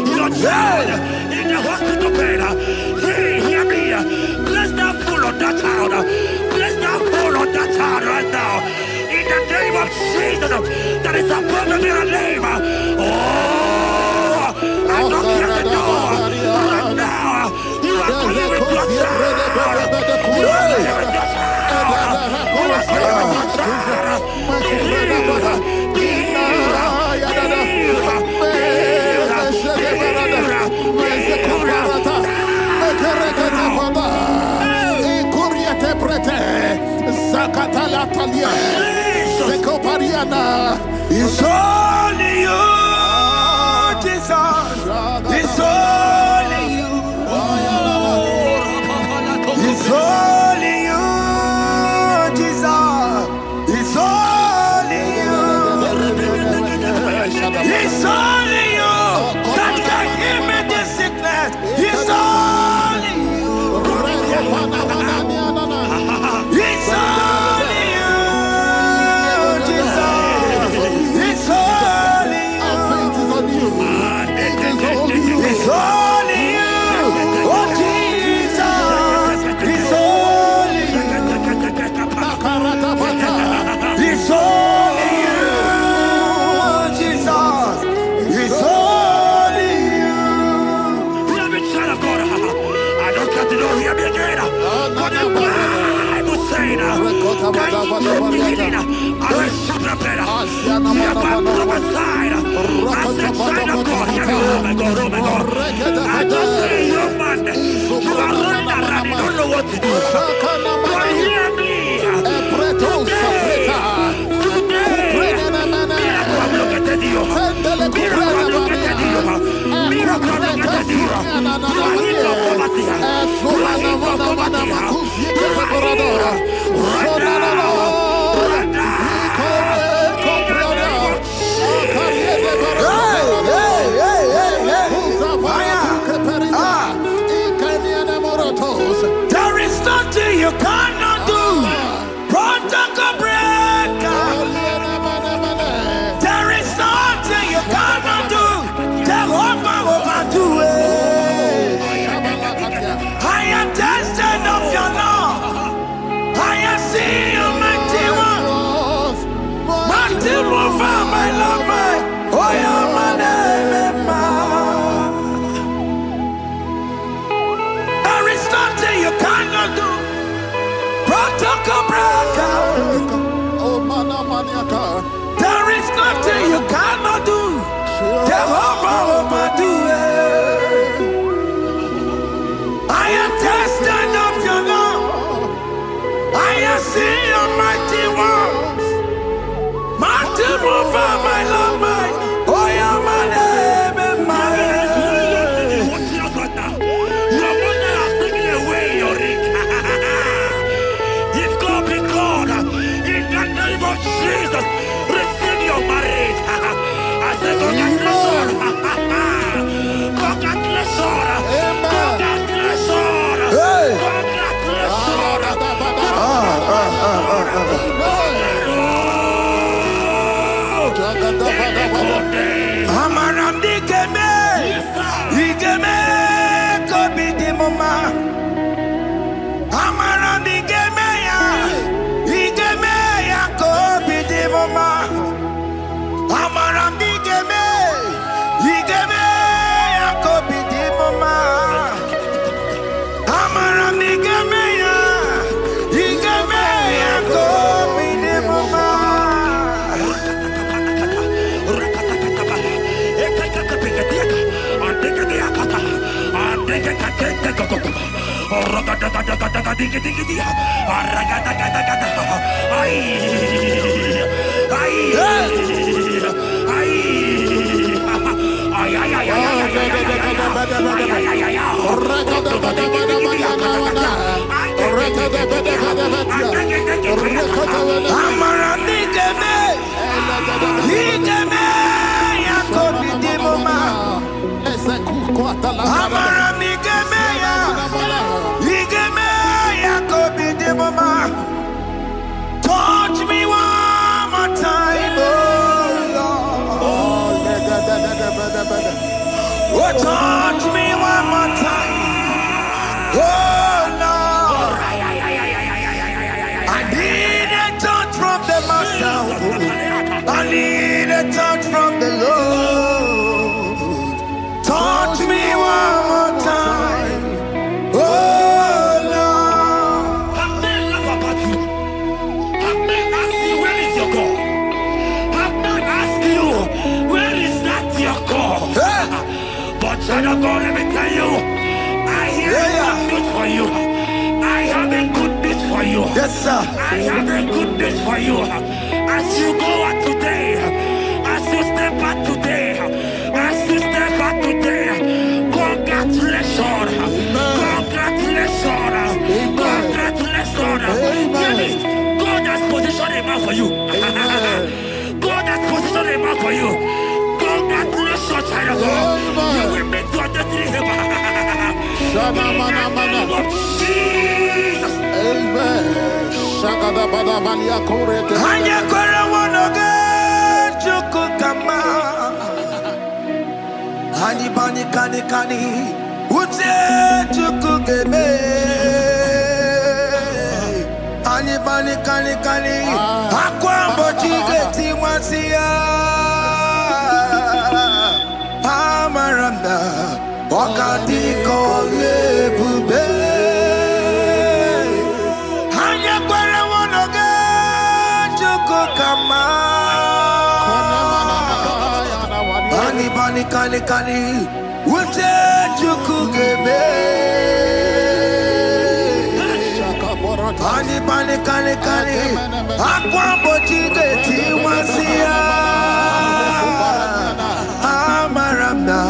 [SPEAKER 2] Hallelujah.
[SPEAKER 1] In the hospital bed, hear me. Bless that fool on that child. Bless that fool on that child right now. In the name of Jesus, that is above every name. Oh, I don't care the door. Right now, you are going with your child. You are going with your child. You are going with your child.
[SPEAKER 2] It's only you, Jesus. It's only you. It's only you, Jesus. It's only you. It's only you that can give me this sickness. It's only you. It's only you, Jesus. It's only you. It's only you. Oh, Jesus. It's only you. It's only you, Jesus. It's only you.
[SPEAKER 1] Hear me, child of God. I don't got to know. Hear me again. For the Bible saying, I will shoot the better. Hear my prophesied. I said, child of God. Hear me. Oh my God. Oh my God. I just say, young man, you are running around. You don't know what to do. But hear me.
[SPEAKER 2] nothing you cannot do. Jehovah overdo it. I am tested of your love. I have seen your mighty works. Mighty mover, my love, my oh, yeah, my name and my
[SPEAKER 1] Your mother has taken away your ring. If God be God, in the name of Jesus, receive your marriage. I say congratulations. Congratulations. Congratulations.
[SPEAKER 2] hey. Amaram dikeme, dikeme, kobi di mama. Amaram dikeme ya kobi di mama. Amaram dikeme ya kobi di mama. Amaram dikeme ya kobi di mama. Touch me one more time, oh Lord. Oh, touch me one more time, oh Lord. I need a touch from the Master. I need a touch from the Lord. Touch me one more time, oh Lord.
[SPEAKER 1] Have men laugh about you. Have men ask you, where is your God? Have men ask you, where is that your God? But child of God, let me tell you, I hear a good news for you. I have a good news for you.
[SPEAKER 2] Yes, sir.
[SPEAKER 1] I have a good news for you. As you go out today, as you step out today, as you step out today, congratulations. Congratulations. Congratulations. Hear me. God has positioned a man for you. God has positioned a man for you. Congratulations, child of God. You will make your destiny happen. In the name of Jesus.
[SPEAKER 5] Amen.
[SPEAKER 2] Hanya kora wonoge chukukama. Hani bani kani kani ute chukugeme. Hani bani kani kani akwambo chigeti mwasiya. Amaranda wakati kole bube. Hanya kora wonoge chukukama. Hani bani kani kani ute chukugeme. Hani bani kani kani akwambo chigeti mwasiya. Amaranda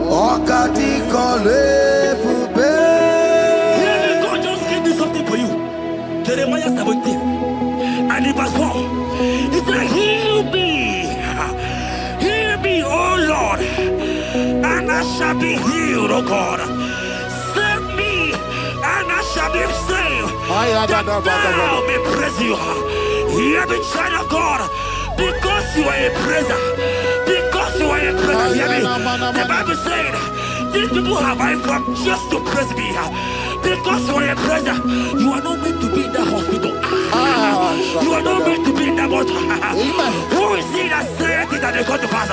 [SPEAKER 2] wakati kole bube.
[SPEAKER 1] God just gave me something for you. Jeremiah 17 and in verse 4. He said, heal me, oh Lord, and I shall be healed, oh God. Save me, and I shall be saved. That thou may praise you. Hear me, child of God, because you are a praiser. Because you are a praiser, hear me. The Bible said, these people have I come just to praise me. Because you are a praiser, you are not meant to be in that hospital. You are not meant to be in that motor. Who is he that said it and they come to pass?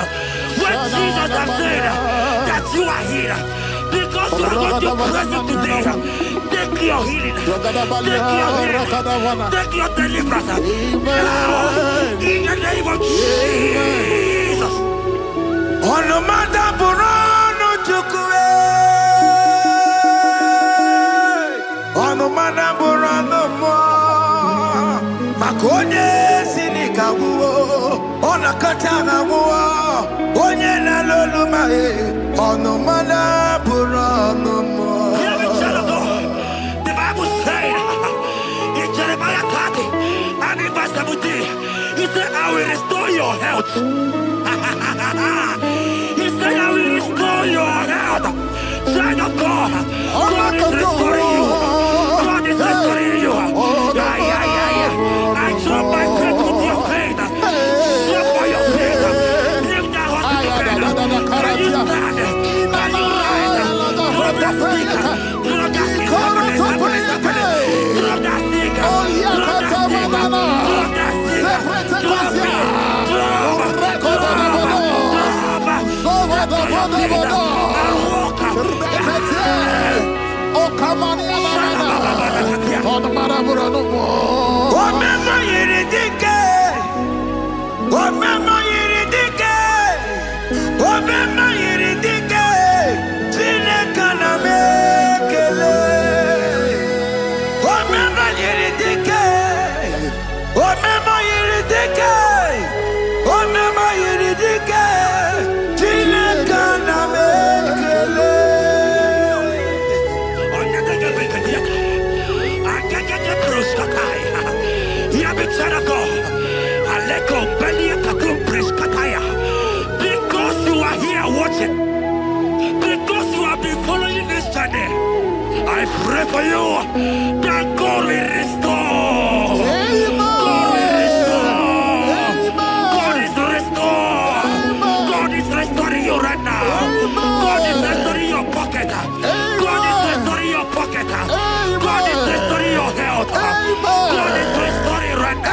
[SPEAKER 1] When Jesus has said that you are healed, because you are going to praise him today, take your healing, take your deliverance. Now, in the name of Jesus.
[SPEAKER 2] Onomada Burano Chukwe. Onomada Burano Mo. Makonye Sinikawu. Onakatana Wo. Onye Naloluma. Onomada Burano Mo.
[SPEAKER 1] The Bible said in Jeremiah 30 and in verse 17, he said, I will restore your health. He said, I will restore your health. Child of God, God is restoring you. God is restoring you. I drop my faith with your faith. Drop by your faith. Leave that hospital bed. Can you stand? Can you rise? Drop that stick. Drop that stick. Drop that stick. Drop that stick. Drop it. Because you are here watching, because you have been following this journey, I pray for you that God will restore. God will restore. God is restoring. God is restoring you right now. God is restoring your pocket. God is restoring your pocket. God is restoring your health. God is restoring right now.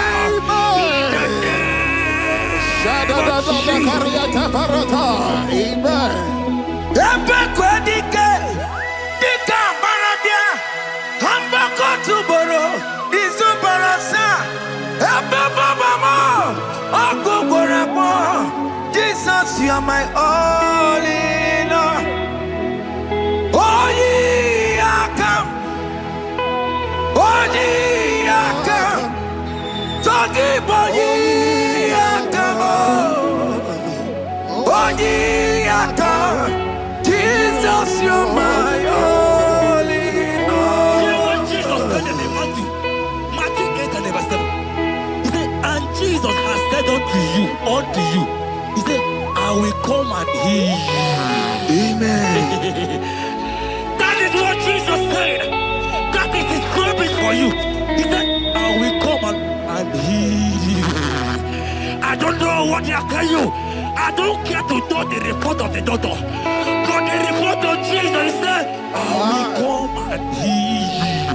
[SPEAKER 2] Jesus, you are my all in all. Oh, yeah, come. Oh, yeah, come. Talkie, boy, yeah, come. Oh, yeah, come. Jesus, you are my all in all.
[SPEAKER 1] You know what Jesus said in Matthew 8 and verse 7? He said, and Jesus has said unto you, he said, I will come and heal you.
[SPEAKER 2] Amen.
[SPEAKER 1] That is what Jesus said. That is his promise for you. He said, I will come and heal you. I don't know what they are telling you. I don't care to know the report of the doctor. But the report of Jesus, he said, I will come and heal you.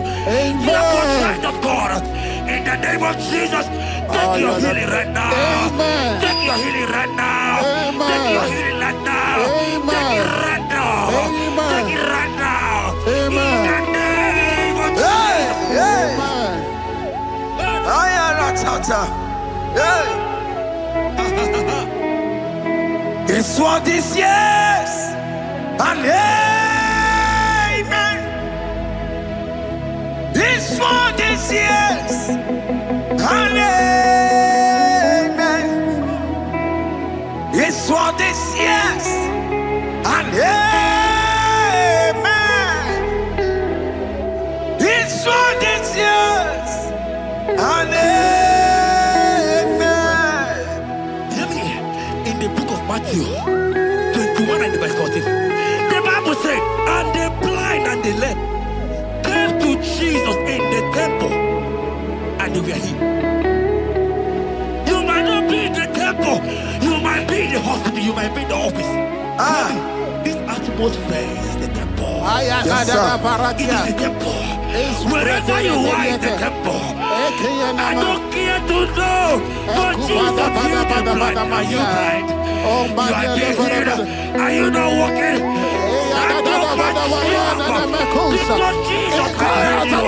[SPEAKER 1] Therefore, child of God, in the name of Jesus, take your healing right now.
[SPEAKER 5] Amen.
[SPEAKER 1] Take your healing right now.
[SPEAKER 5] Amen.
[SPEAKER 1] Take your healing right now.
[SPEAKER 5] Amen.
[SPEAKER 1] Take it right now.
[SPEAKER 5] Amen.
[SPEAKER 1] Take it right now.
[SPEAKER 5] Amen.
[SPEAKER 1] In the name of
[SPEAKER 2] Hey, hey.
[SPEAKER 5] Amen.
[SPEAKER 2] I am a tata. Hey. It's what this yes and amen. It's what this yes and amen. It's what this yes and amen. It's what this yes and amen.
[SPEAKER 1] Hear me. In the book of Matthew 21 and verse 14, the Bible said, and the blind and the lame came to Jesus in the temple, and they were healed. You might not be in the temple, you might be in the hospital, you might be in the office. This atmosphere is the temple.
[SPEAKER 2] Yes, sir.
[SPEAKER 1] It is the temple. Wherever you are in the temple, I don't care to know, but Jesus healed the blind. Are you blind? You are being healed. Are you not walking? Stand up and shout. Because Jesus has healed you.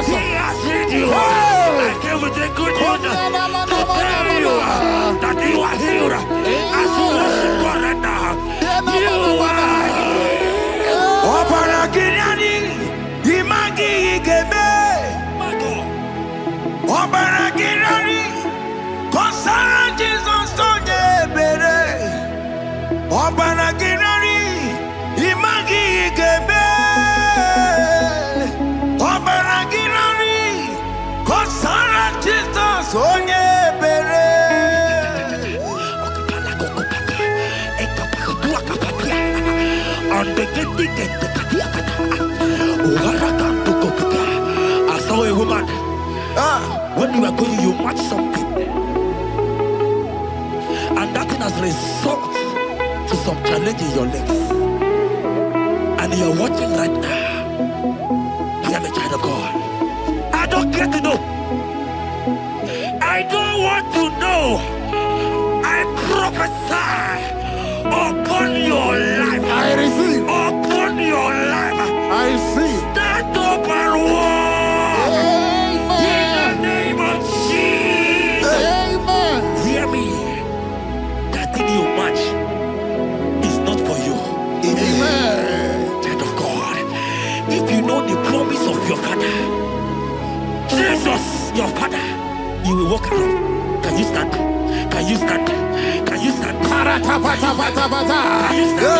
[SPEAKER 1] He has healed you. I came with the good news to tell you that you are healed. As you worship God right now, I saw a woman. When you are going, you match something, and that thing has resulted to some challenge in your legs. And you are watching right now. I am a child of God. I don't care to know. I don't want to know. I prophesy upon your life.
[SPEAKER 2] I receive.
[SPEAKER 1] Upon your life.
[SPEAKER 2] I receive.
[SPEAKER 1] Stand up and walk. In the name of Jesus.
[SPEAKER 2] Amen.
[SPEAKER 1] Hear me. That thing you match is not for you.
[SPEAKER 2] Amen.
[SPEAKER 1] Child of God. If you know the promise of your father, Jesus, your father, you will walk around. Can you stand? Can you stand? Can you stand? Can you stand? Can you stand?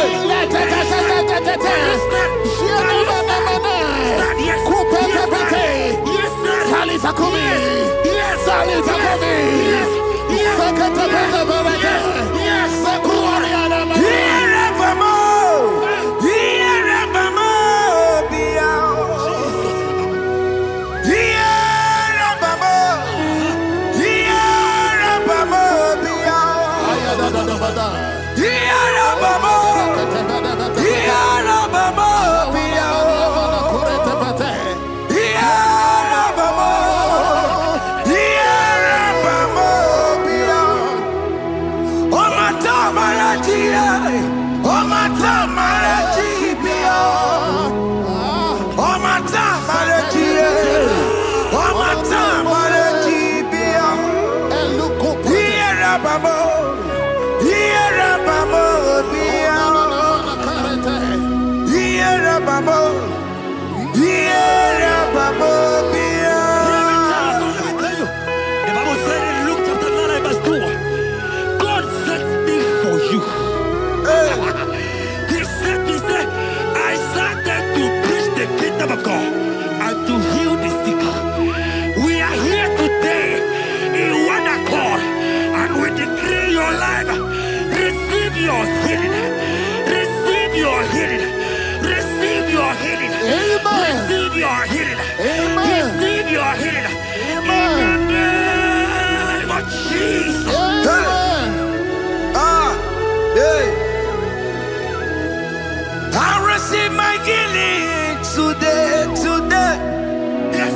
[SPEAKER 1] Yes.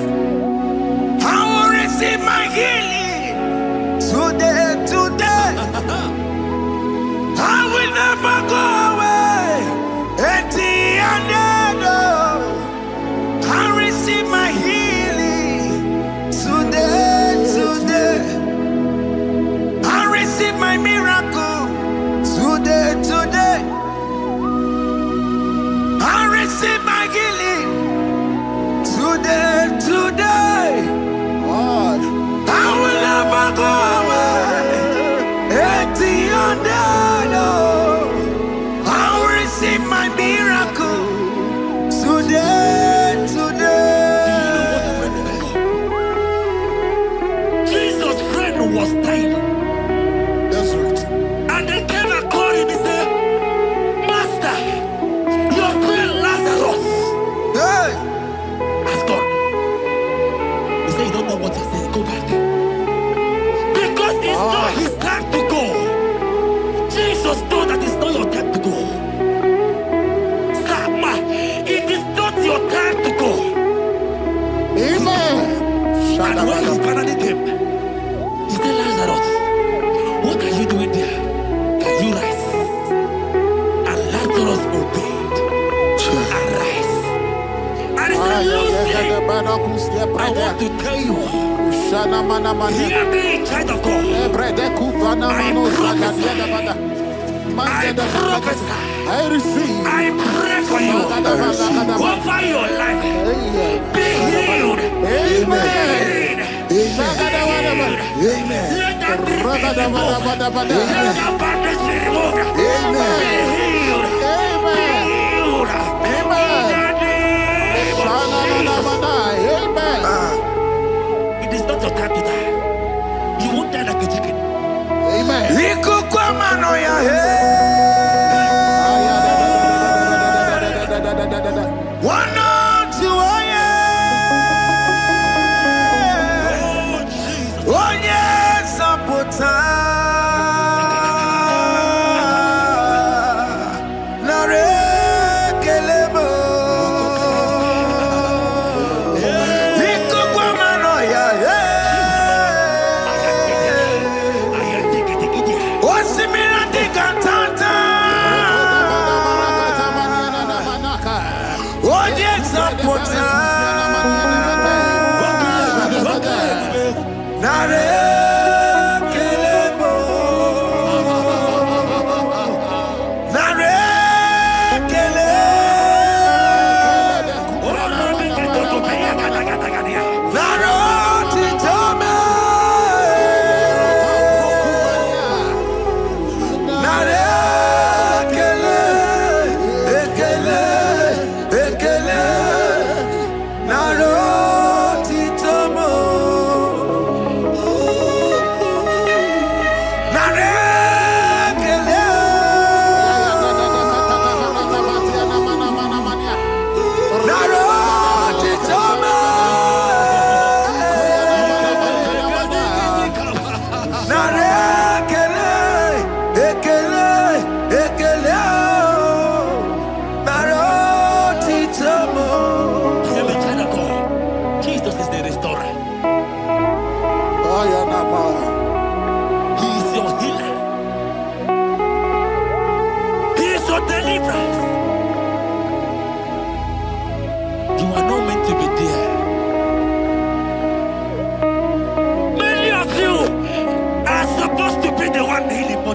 [SPEAKER 1] I want to tell you, hear me, child of God. I receive. I pray for you. Over your life. Be healed. Amen. Let that be removed. Let that bandage be removed. Be healed. It is not your time to die. You won't die like a chicken.
[SPEAKER 2] Amen.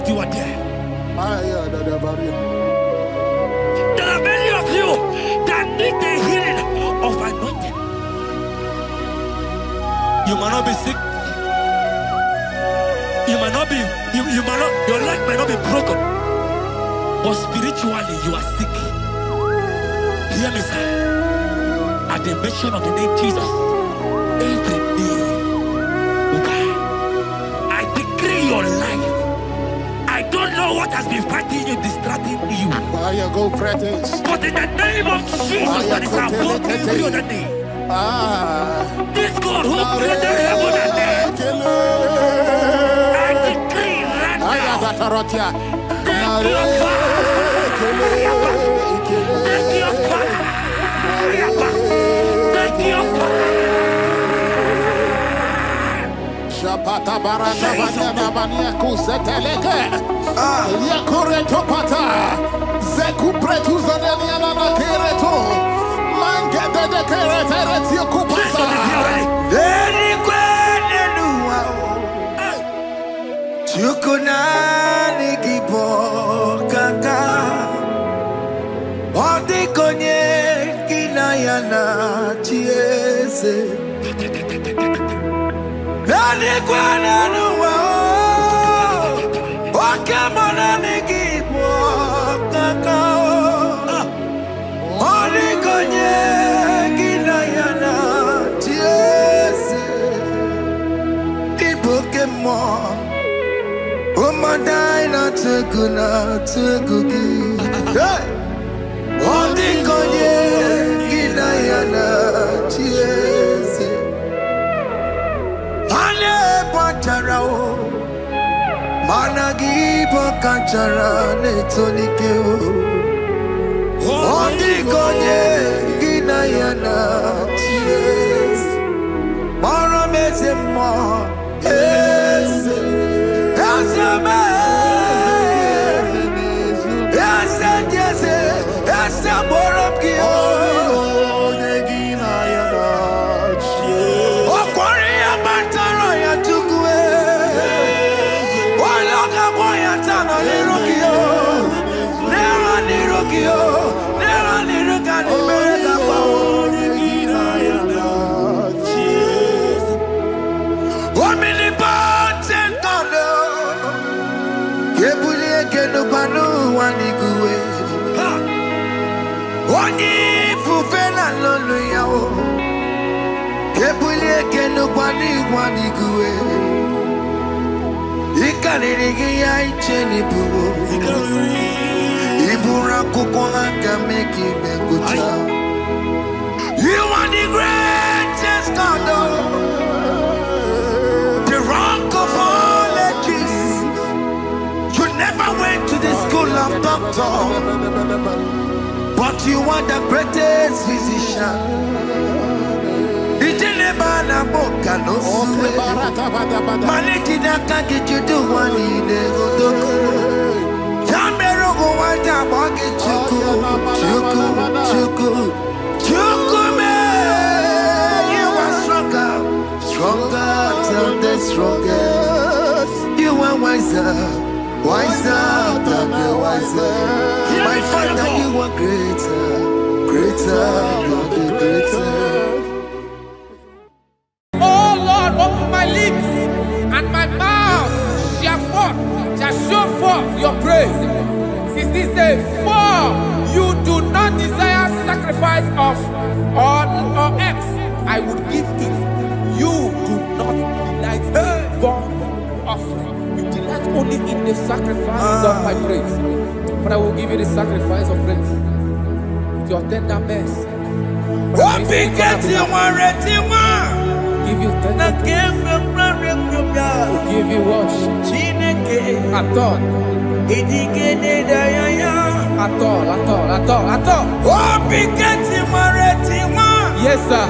[SPEAKER 1] thought you were there. There are many of you that need the healing of anointing. You might not be sick. You might not be, your leg might not be broken. But spiritually, you are sick. Hear me, sir. At the mention of the name Jesus, every day will die. I decree your life. I don't know what has been fighting you, distracting you. But in the name of Jesus, that is above every other name. This God who created heaven and earth, I decree right now, take your fire. Take your fire. Take your fire.
[SPEAKER 2] Shapata barata banyana bania kuseteleke. Yakore topata. Zeku pretu zaneliana na kereto. Mangete de keretere tio kupasa.
[SPEAKER 5] Deni kwene nuwa. Chukunani kipo kaka. Odi konye kinayana chiese. Deni kwene nuwa. Wakemona nikipo kaka. Odi konye kinayana chiese. Pokemon, oh my die not to cookie. Hey, all the konye kinayana cheers. Ane pacharao, managi pokachara netonike. All the konye kinayana cheers. Mara mezemo. Yes, yes, you are the greatest God, the rock of all ages. You never went to the school of doctor, but you are the greatest physician. You are stronger than the strongest. You are wiser than the wiser. My Father, you are greater than the greater.
[SPEAKER 4] Open my lips and my mouth shall show forth your praise. 16 says, for you do not desire sacrifice of or X, I would give it. You do not delight in burnt offering. You delight only in the sacrifice of my praise. But I will give you the sacrifice of praise. With your tender mercy. Give you tender will give you worship. At all. Yes, sir.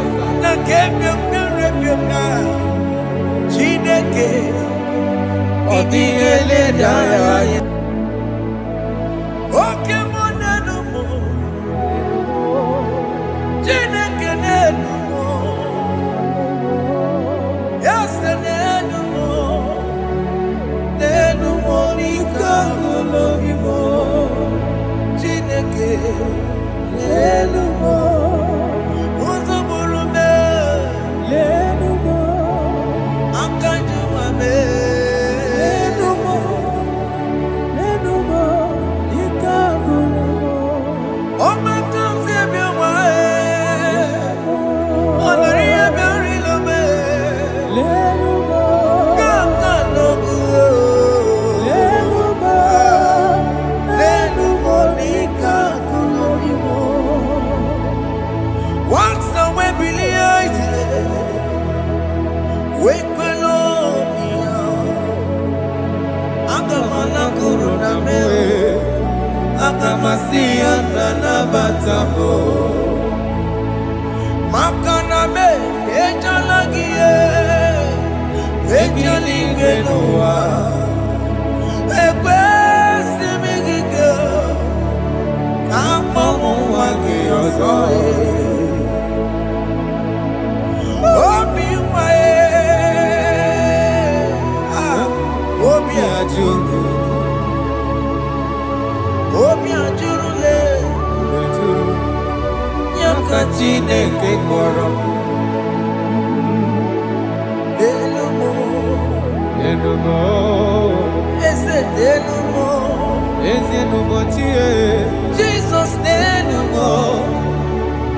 [SPEAKER 5] Yes, Kejali Benua, Ekwesi Migike, Kamamu Wagi Ozoe, Obi Wae, Obi Ajuru, Obi Ajuru le, Yakachine Kekoro.
[SPEAKER 4] Enumo,
[SPEAKER 5] Ese denumo,
[SPEAKER 4] enumo tie.
[SPEAKER 5] Jesus denumo,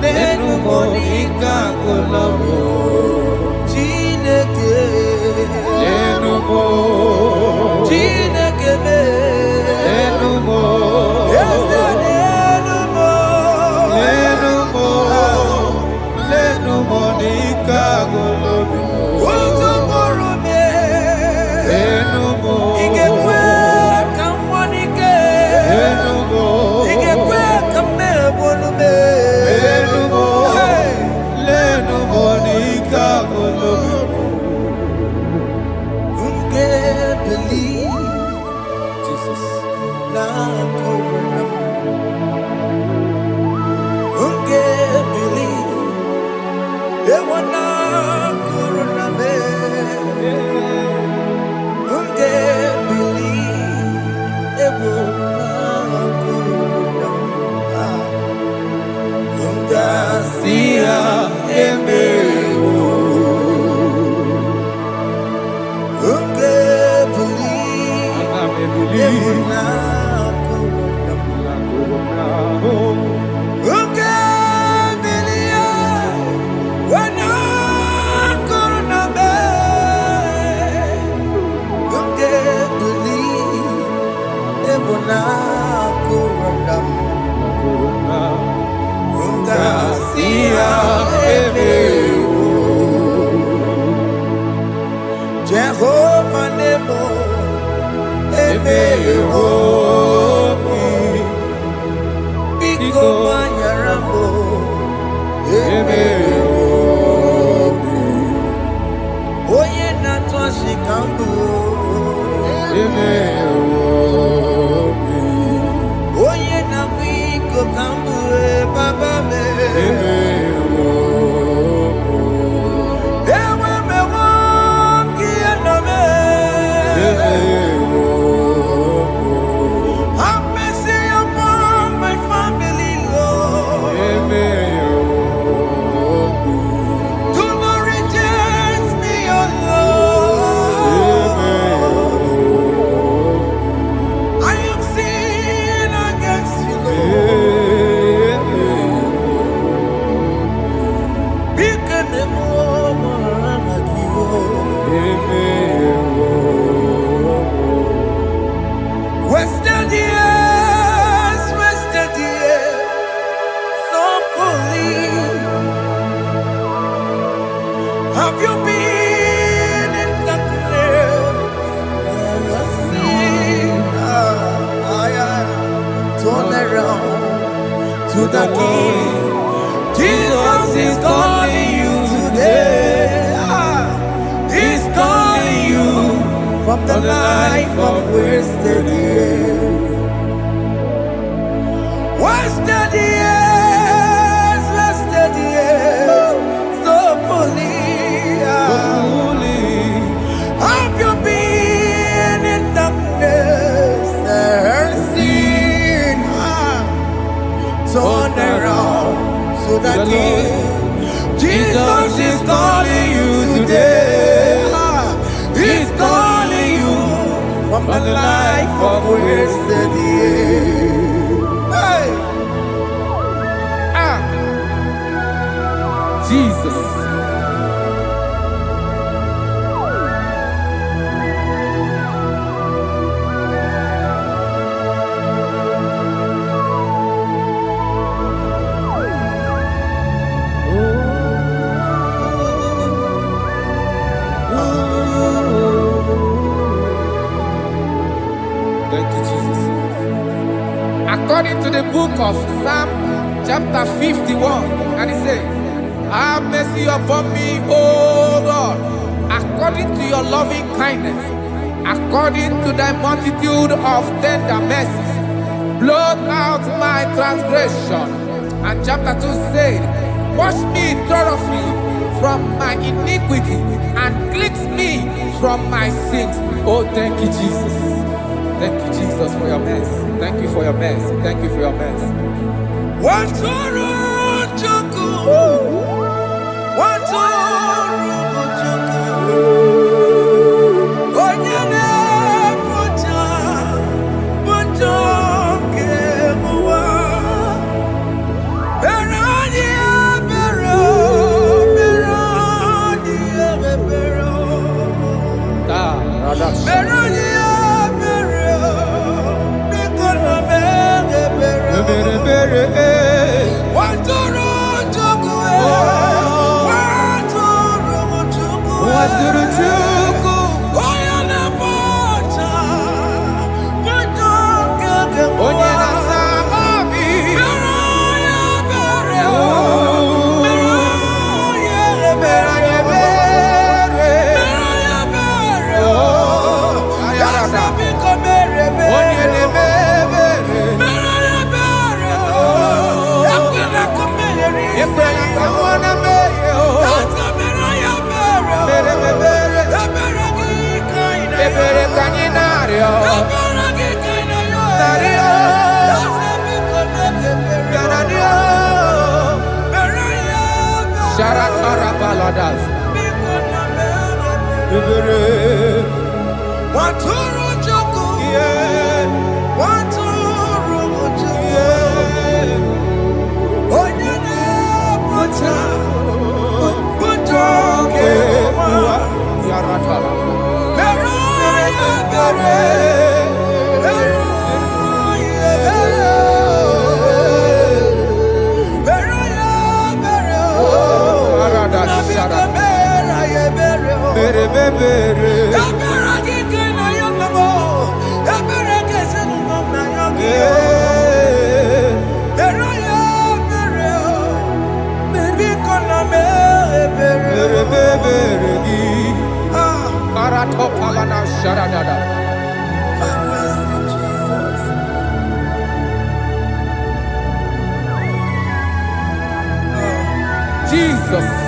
[SPEAKER 5] denumo nika kolomo, Chineke,
[SPEAKER 4] Enumo,
[SPEAKER 5] Chineke me,
[SPEAKER 4] enumo,
[SPEAKER 5] Ese denumo,
[SPEAKER 4] enumo, enumo nika kolomo.
[SPEAKER 5] Jehovah Nebo, Biko Manyarambo, Oye Natwa Shikambu, Oye Nabiko Kambu, Baba me. Have you been in the place where I see turn around to the King? Jesus is calling you today. He's calling you from the life of wasted years. Wasted years, wasted years, so fully. Have you been in darkness and seen? Turn around to the King. Jesus is calling you today. He's calling you from the life of wasted years. Hey!
[SPEAKER 4] Jesus. Thank you, Jesus. According to the book of Psalm chapter 51, and it says, have mercy upon me, O God, according to your loving kindness, according to thy multitude of tender mercies, blot out my transgression. And chapter 2 said, wash me thoroughly from my iniquity and cleanse me from my sins. Oh, thank you, Jesus. Thank you, Jesus, for your mercy. Thank you for your mercy. Thank you for your mercy. Jesus.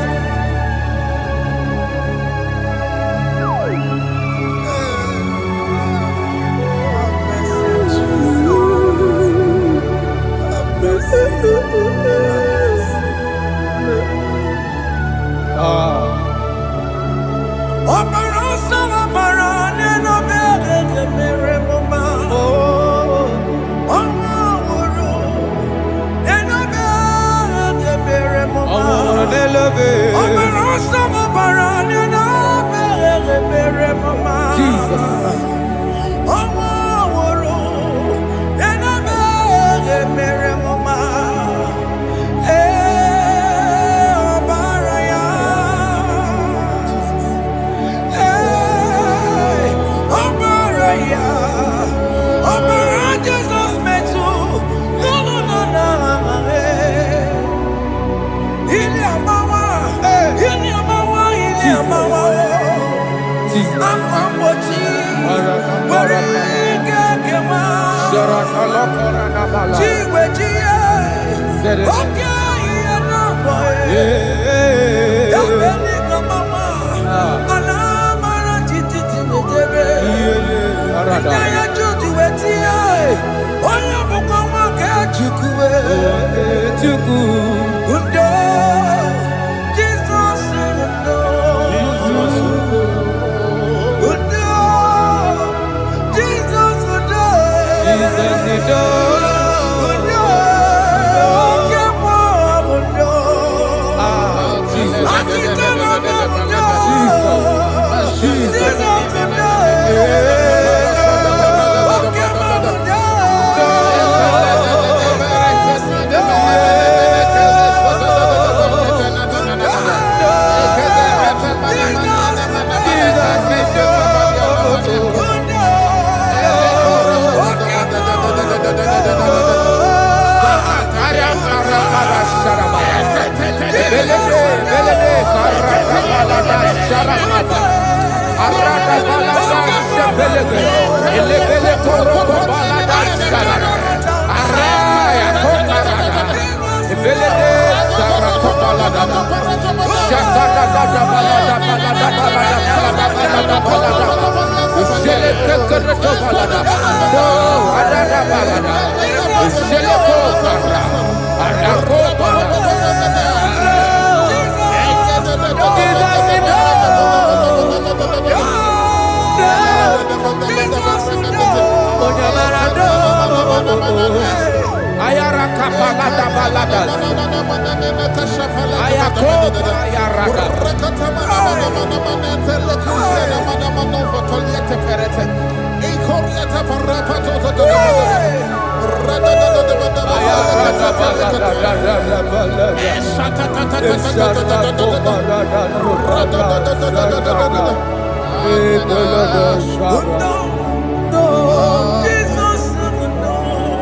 [SPEAKER 2] Da da da da da da da.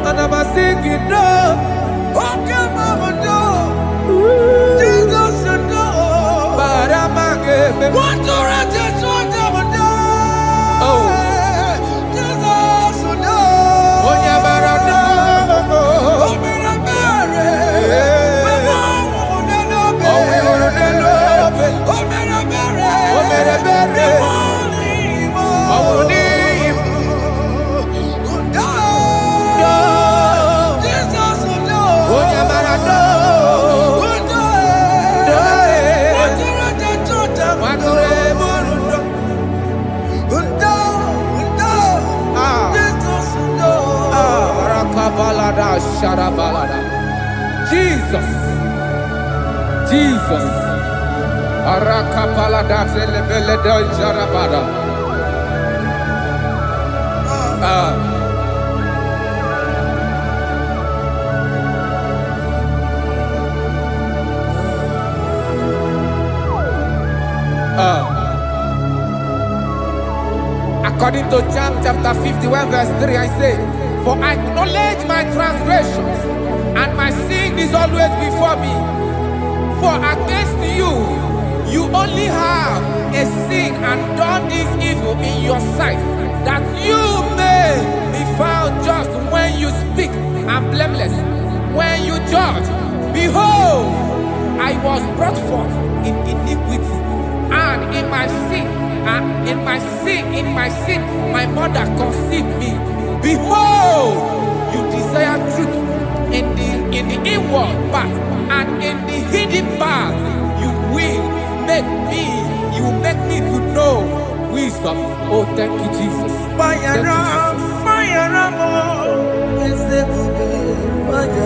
[SPEAKER 4] And I'm singing no. Okay, mama, no. Jesus, no. But I'm again. What to write it, what to do? Oh, Jesus, no. Oh, yeah, but I know. Oh, me, I'm married. Oh, me, I'm married. Oh, me, I'm married. Oh, me, Jesus, Jesus, Arakapalada zelebeleda jarabada. According to John chapter 51 verse 3, I say, for I acknowledge my transgressions, and my sin is always before me. For against you, you only have a sin and done this evil in your sight, that you may be found just when you speak and blameless when you judge. Behold, I was brought forth in iniquity, and in my sin, my mother conceived me. Behold, you desire truth in the inward part, and in the hidden part you will make me to know wisdom. Oh, thank you, Jesus. Thank you,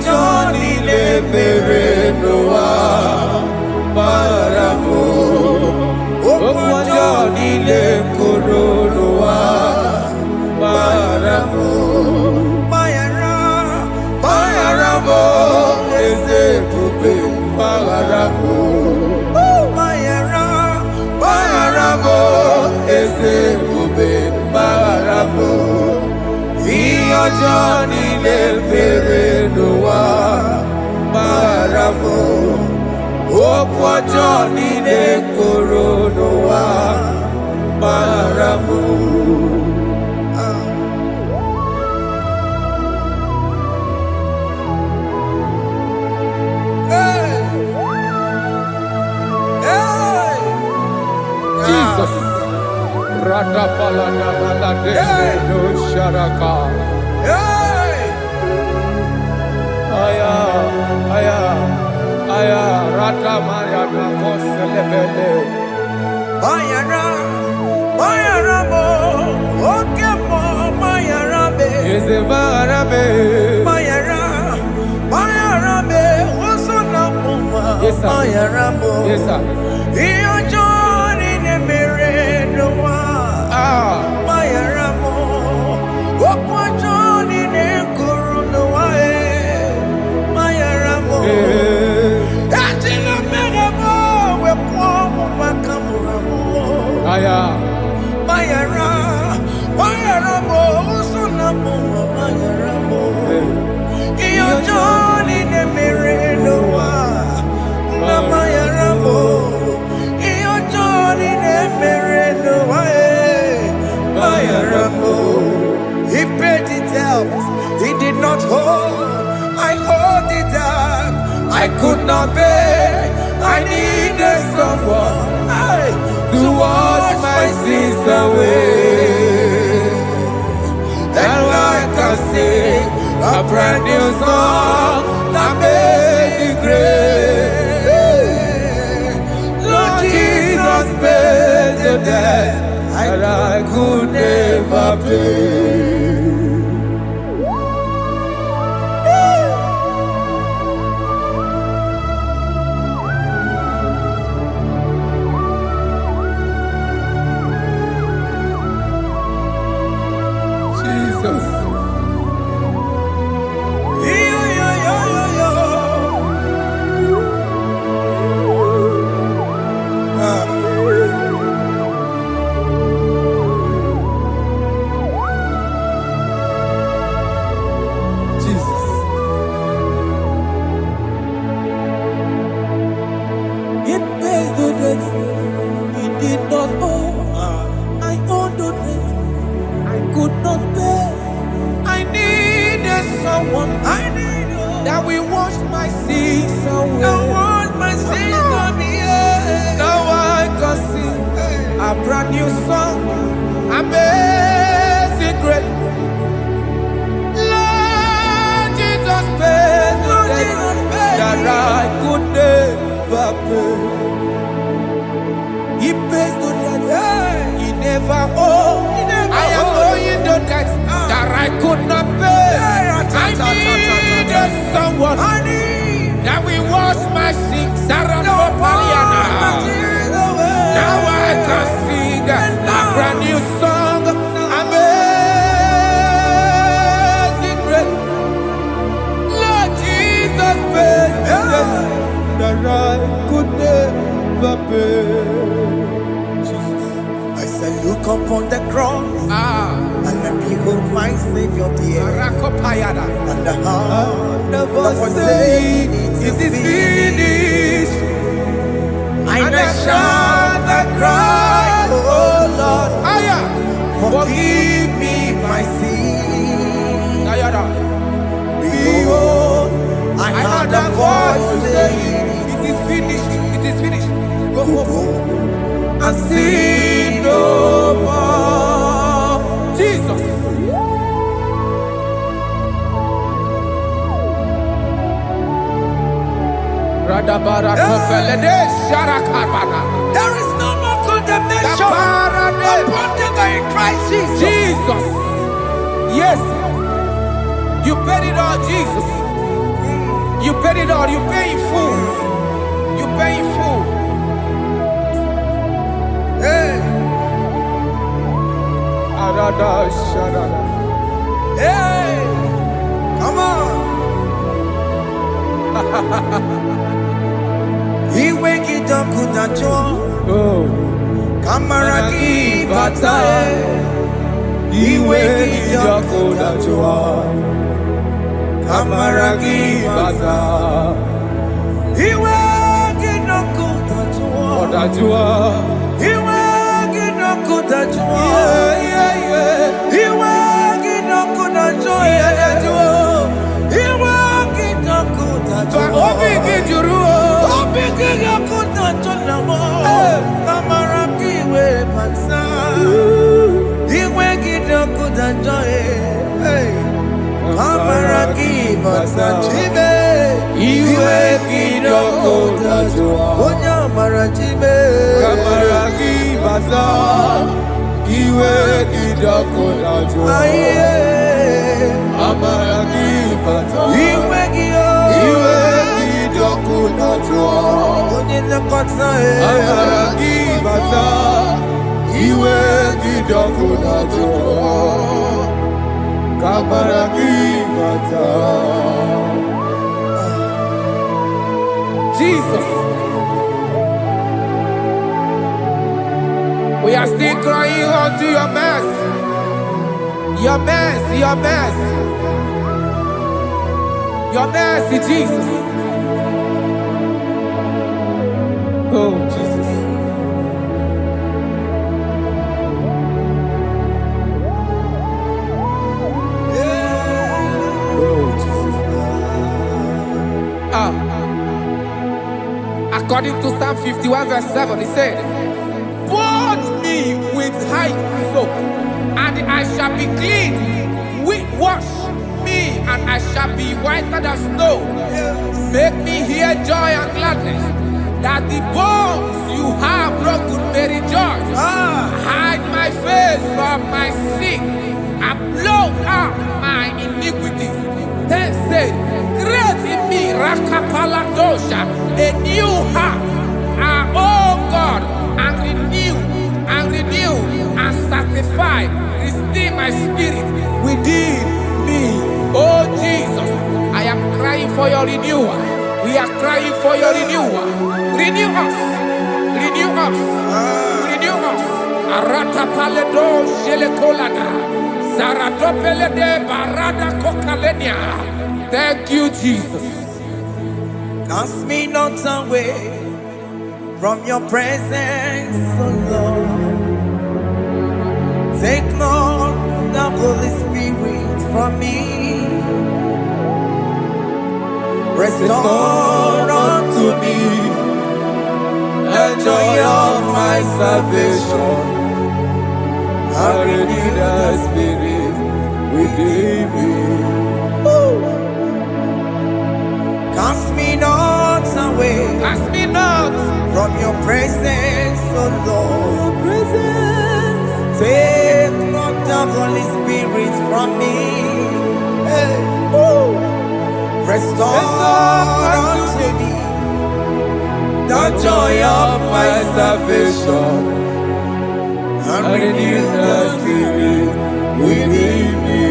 [SPEAKER 5] Johnny le perenoa paramo o Johnny le coronoa paramo paramo ese pupe paramo paramo ese pupe paramo Johnny le perenoa paramo o Johnny le coronoa paramo.
[SPEAKER 4] Jesus, Radapalana Balade no Sharaka. Aya, Rata Maya Nakoselebele. Bayara mo, Okemo, Bayarabe. Yezebarabe. Bayarabe, Osonapuma. Yes, sir. Bayaramo. Yes, sir. Iyo Johnny ne merenoa. Bayaramo. Okwa Johnny ne kurunoa. Bayaramo. Atila meramo, wepomo makamuramo. Aya. Bayaramo, Osonapuma. Bayaramo. Iyo Johnny ne merenoa. Bayaramo. Iyo Johnny ne merenoa. Bayaramo. He paid it out. He did not hold. I hold it out. I could not bear I needed someone to wash my sins away. That's why I can sing a brand new song that made me great. Lord Jesus paid the debt that I could never pay. That we wash my sins away. Now I can sing a brand new song. Amazing grace. Lord Jesus paid the debt that I could never pay. He pays the debt he never owed. I am owing the debt that I could not pay. I needed someone that will wash my sins. Now I can sing a brand new song. Amazing grace. Lord Jesus paid the debt that I could never pay.
[SPEAKER 5] I said, look upon the cross and then behold my Savior dear. And the heart that was saying, it is finished. And I shout and cry, oh Lord, forgive me my sin. Behold, I heard a voice saying,
[SPEAKER 4] it is finished, it is finished.
[SPEAKER 5] go
[SPEAKER 4] and sin no more. Jesus.
[SPEAKER 2] There is no more condemnation upon them in Christ Jesus.
[SPEAKER 4] Jesus. Yes. You paid it all, Jesus. You paid it all. You pay in full. You pay in full.
[SPEAKER 2] Hey. Hey. Come on.
[SPEAKER 5] He wake it up with a joy. Kamaraki batae. He wake it up with a joy. Kamaraki batae. He wake it up with a joy. He wake it up with a joy. He wake it up with a joy. He wake it up with a joy.
[SPEAKER 4] Jesus. We are still crying out to your mercy. Your mercy, your mercy. Your mercy, Jesus. Oh, Jesus. Oh, Jesus. According to Psalm 51 verse 7, he said, "Wash me with hyssop, soap, and I shall be clean. Wash me, and I shall be whiter than snow. Make me hear joy and gladness, that the bones you have broken may rejoice. Hide my face from my sin, and blot out my iniquities." Then said, "Create in me, Rakapaladosha, a new heart, oh God, and renew, and sanctify, restore my spirit within me." Oh Jesus, I am crying for your renewal. We are crying for your renewal. Renew us, renew us, renew us. Arata paledo shelekolada, zaratopele de barada kokalenia. Thank you, Jesus.
[SPEAKER 5] Cast me not away from your presence, oh Lord. Take not the Holy Spirit from me. Restore unto me the joy of my salvation, and renew the spirit within me. Cast me not away,
[SPEAKER 4] Cast me not
[SPEAKER 5] from your presence, oh Lord. Take not the Holy Spirit from me. Hey. Restore unto me the joy of my salvation, and renew the spirit within me.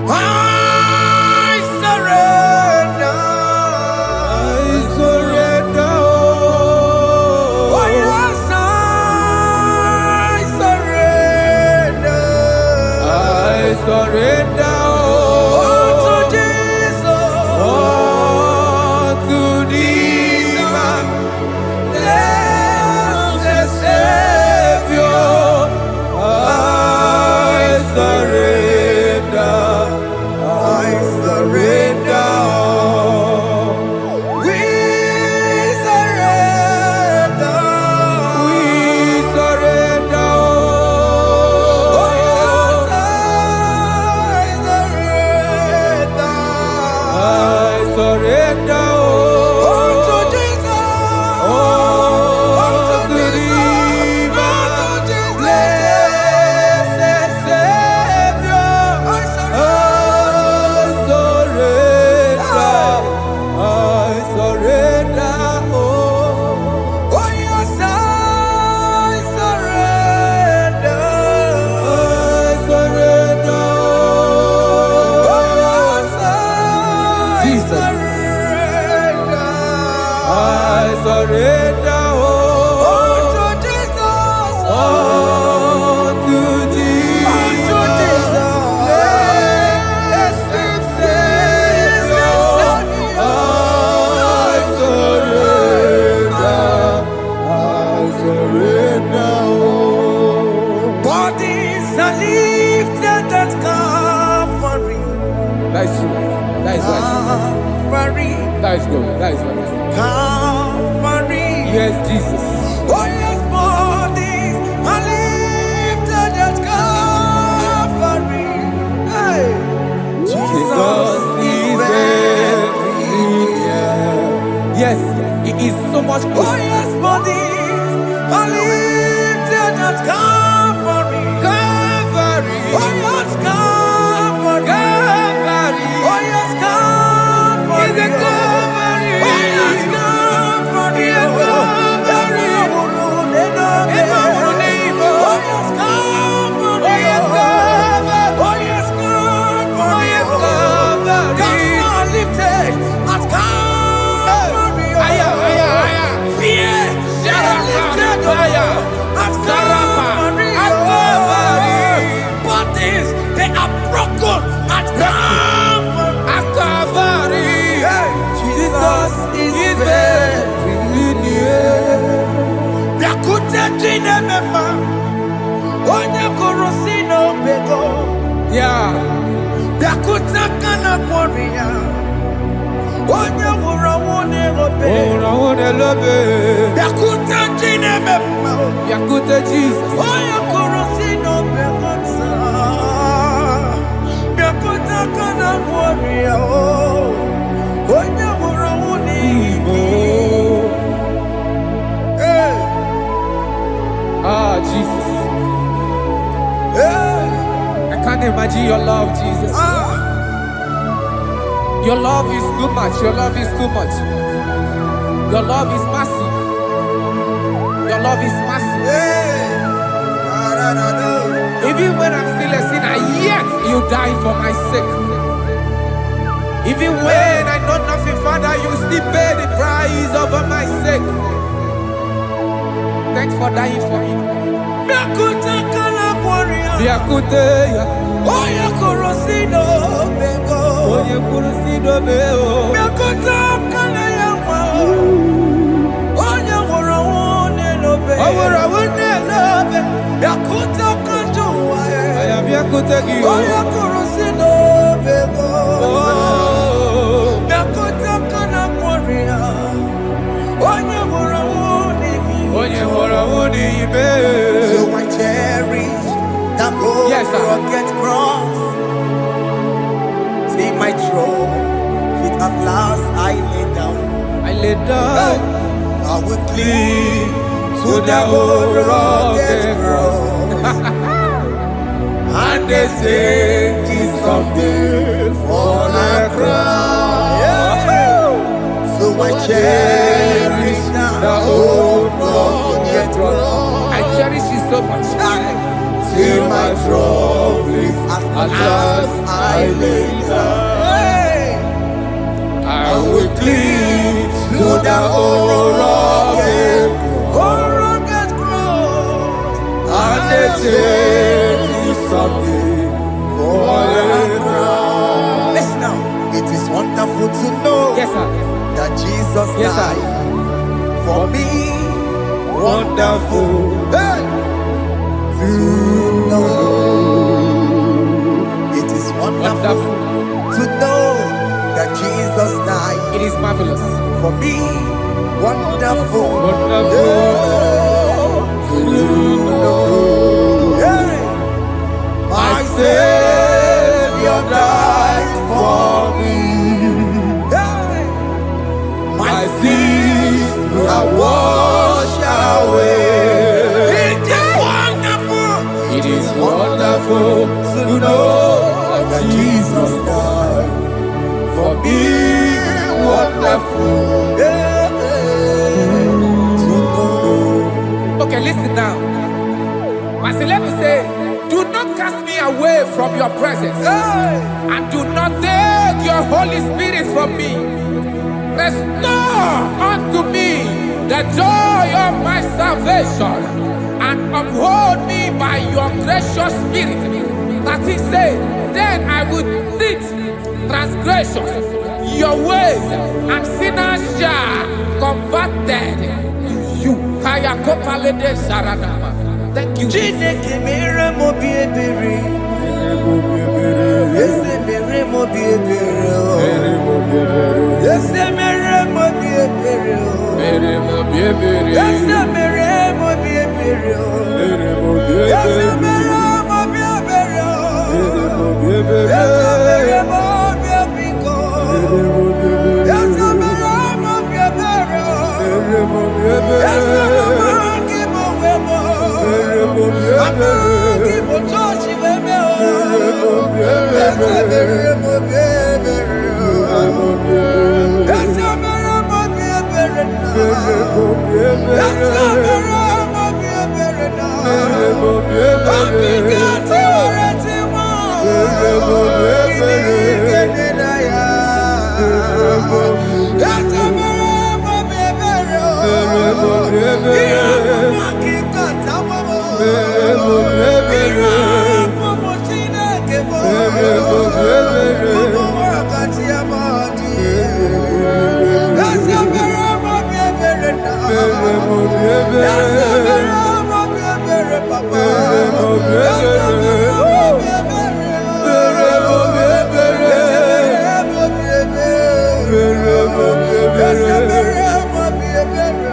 [SPEAKER 5] I surrender. Oh yes, I surrender.
[SPEAKER 4] That is good. That is good.
[SPEAKER 5] Calvary.
[SPEAKER 4] Yes, Jesus.
[SPEAKER 5] Oh yes, bodies are lifted at Calvary. Hey. Jesus is very near.
[SPEAKER 4] Yes, it is so much closer.
[SPEAKER 5] Oh yes, bodies are lifted at Calvary.
[SPEAKER 4] Calvary.
[SPEAKER 5] Oh yes, Calvary.
[SPEAKER 4] Calvary.
[SPEAKER 5] Oh yes, Calvary.
[SPEAKER 4] Is it Calvary?
[SPEAKER 5] Oh yes, Calvary.
[SPEAKER 4] Yes, Calvary. Yeah.
[SPEAKER 5] Dakutakana Korea. Onya Mura Wone
[SPEAKER 4] Yakute Jesus. Ah, Jesus. I can't imagine your love, Jesus. Your love is too much. Your love is too much. Your love is massive. Your love is massive. Even when I'm still a sinner, yet you die for my sake. Even when I know nothing, Father, you still pay the price over my sake. Thanks for dying for me.
[SPEAKER 5] So I cherish that road,
[SPEAKER 4] yes,
[SPEAKER 5] rugged cross. See my throne, feet at last I lay down.
[SPEAKER 4] I lay down.
[SPEAKER 5] I will cling to the old rugged cross. And they say it's something for the crown. So I cherish the old rugged cross.
[SPEAKER 4] I cherish you so much.
[SPEAKER 5] Till my trophies at last I lay down. I will cling to the old rugged cross. And they take something for the crown. Listen now, it is wonderful to know,
[SPEAKER 4] Yes, sir.
[SPEAKER 5] that Jesus
[SPEAKER 4] Yes, sir.
[SPEAKER 5] died for me. Wonderful, hey, to know. It is wonderful to know that Jesus died
[SPEAKER 4] It is marvelous.
[SPEAKER 5] for me. Wonderful,
[SPEAKER 4] Wonderful.
[SPEAKER 5] to know. Hey, my Savior died for me. Hey, my sins are washed away. It is wonderful to know that Jesus died for me. Wonderful, yeah, to know.
[SPEAKER 4] Okay, listen now. Let say, do not cast me away from your presence, and do not take your Holy Spirit from me. Restore unto me the joy of my salvation, and uphold me by your gracious spirit. That he said, then I would teach transgressions your ways, and sinners shall converted to you. Kaya kopalede sharanama. Thank you.
[SPEAKER 5] Chineke mere mo bi ebere. Ese mere mo bi ebere. Ese mere mo bi ebere. Ese mere mo bi ebere. Ese mere mo bi ebere. Ese mere mo bi ebiko. Ese mere mo bi ebere. Ese mere mo wemo. Amo ki mo chochi wemo. Ese mere mo bi ebere. Ese mere mo bi ebere na. Ese mere mo bi ebere na. Obligati oreti mo. Iligene na ya. Ese mere mo bi ebere. Iya mo ki kata mo. Iya mo Chineke mo. Mo wakati ya madi. Ese mere mo bi ebere na. Ese mere mo bi ebere papa. Ese mere mo bi ebere. Ese mere mo bi ebere. Ese mere mo bi ebere.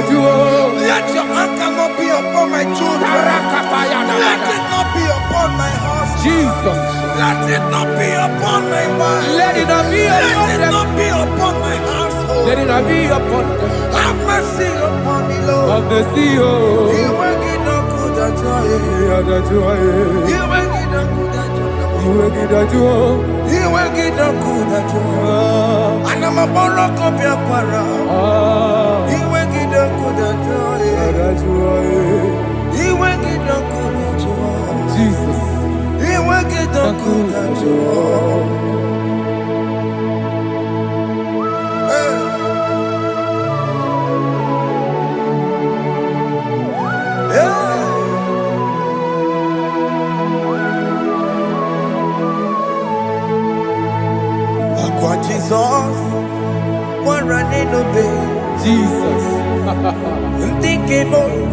[SPEAKER 4] Jesus.
[SPEAKER 2] Let your anger not be upon my children. Let it not be upon my house.
[SPEAKER 4] Jesus.
[SPEAKER 2] Let it not be upon my mind.
[SPEAKER 4] Let it not be upon
[SPEAKER 2] Let it
[SPEAKER 4] them.
[SPEAKER 2] not be upon my household.
[SPEAKER 4] Let it not be upon them.
[SPEAKER 2] Have mercy upon me, Lord.
[SPEAKER 4] Of the sea, oh.
[SPEAKER 2] You will get no good at joy. You will get no good at joy. You will get no good at joy. And I'm a borrow copy of Para. You will get no good at joy. You will get no good at joy.
[SPEAKER 4] Jesus.
[SPEAKER 2] You will get no good at joy. Jesus, one running obey.
[SPEAKER 4] Jesus.
[SPEAKER 2] Thinking more.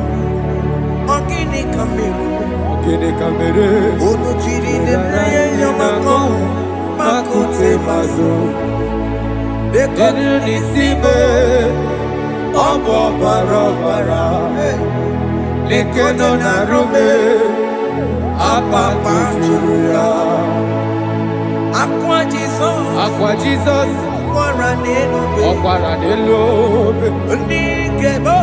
[SPEAKER 2] Ogini kamere. Ono chiri de neye yamako. Makute mazo. Dekonu nisibe. Obo barabara. Lekono narume. Apapa chuya. Aqua Jesus, Okwara Nelobe, Nigebo,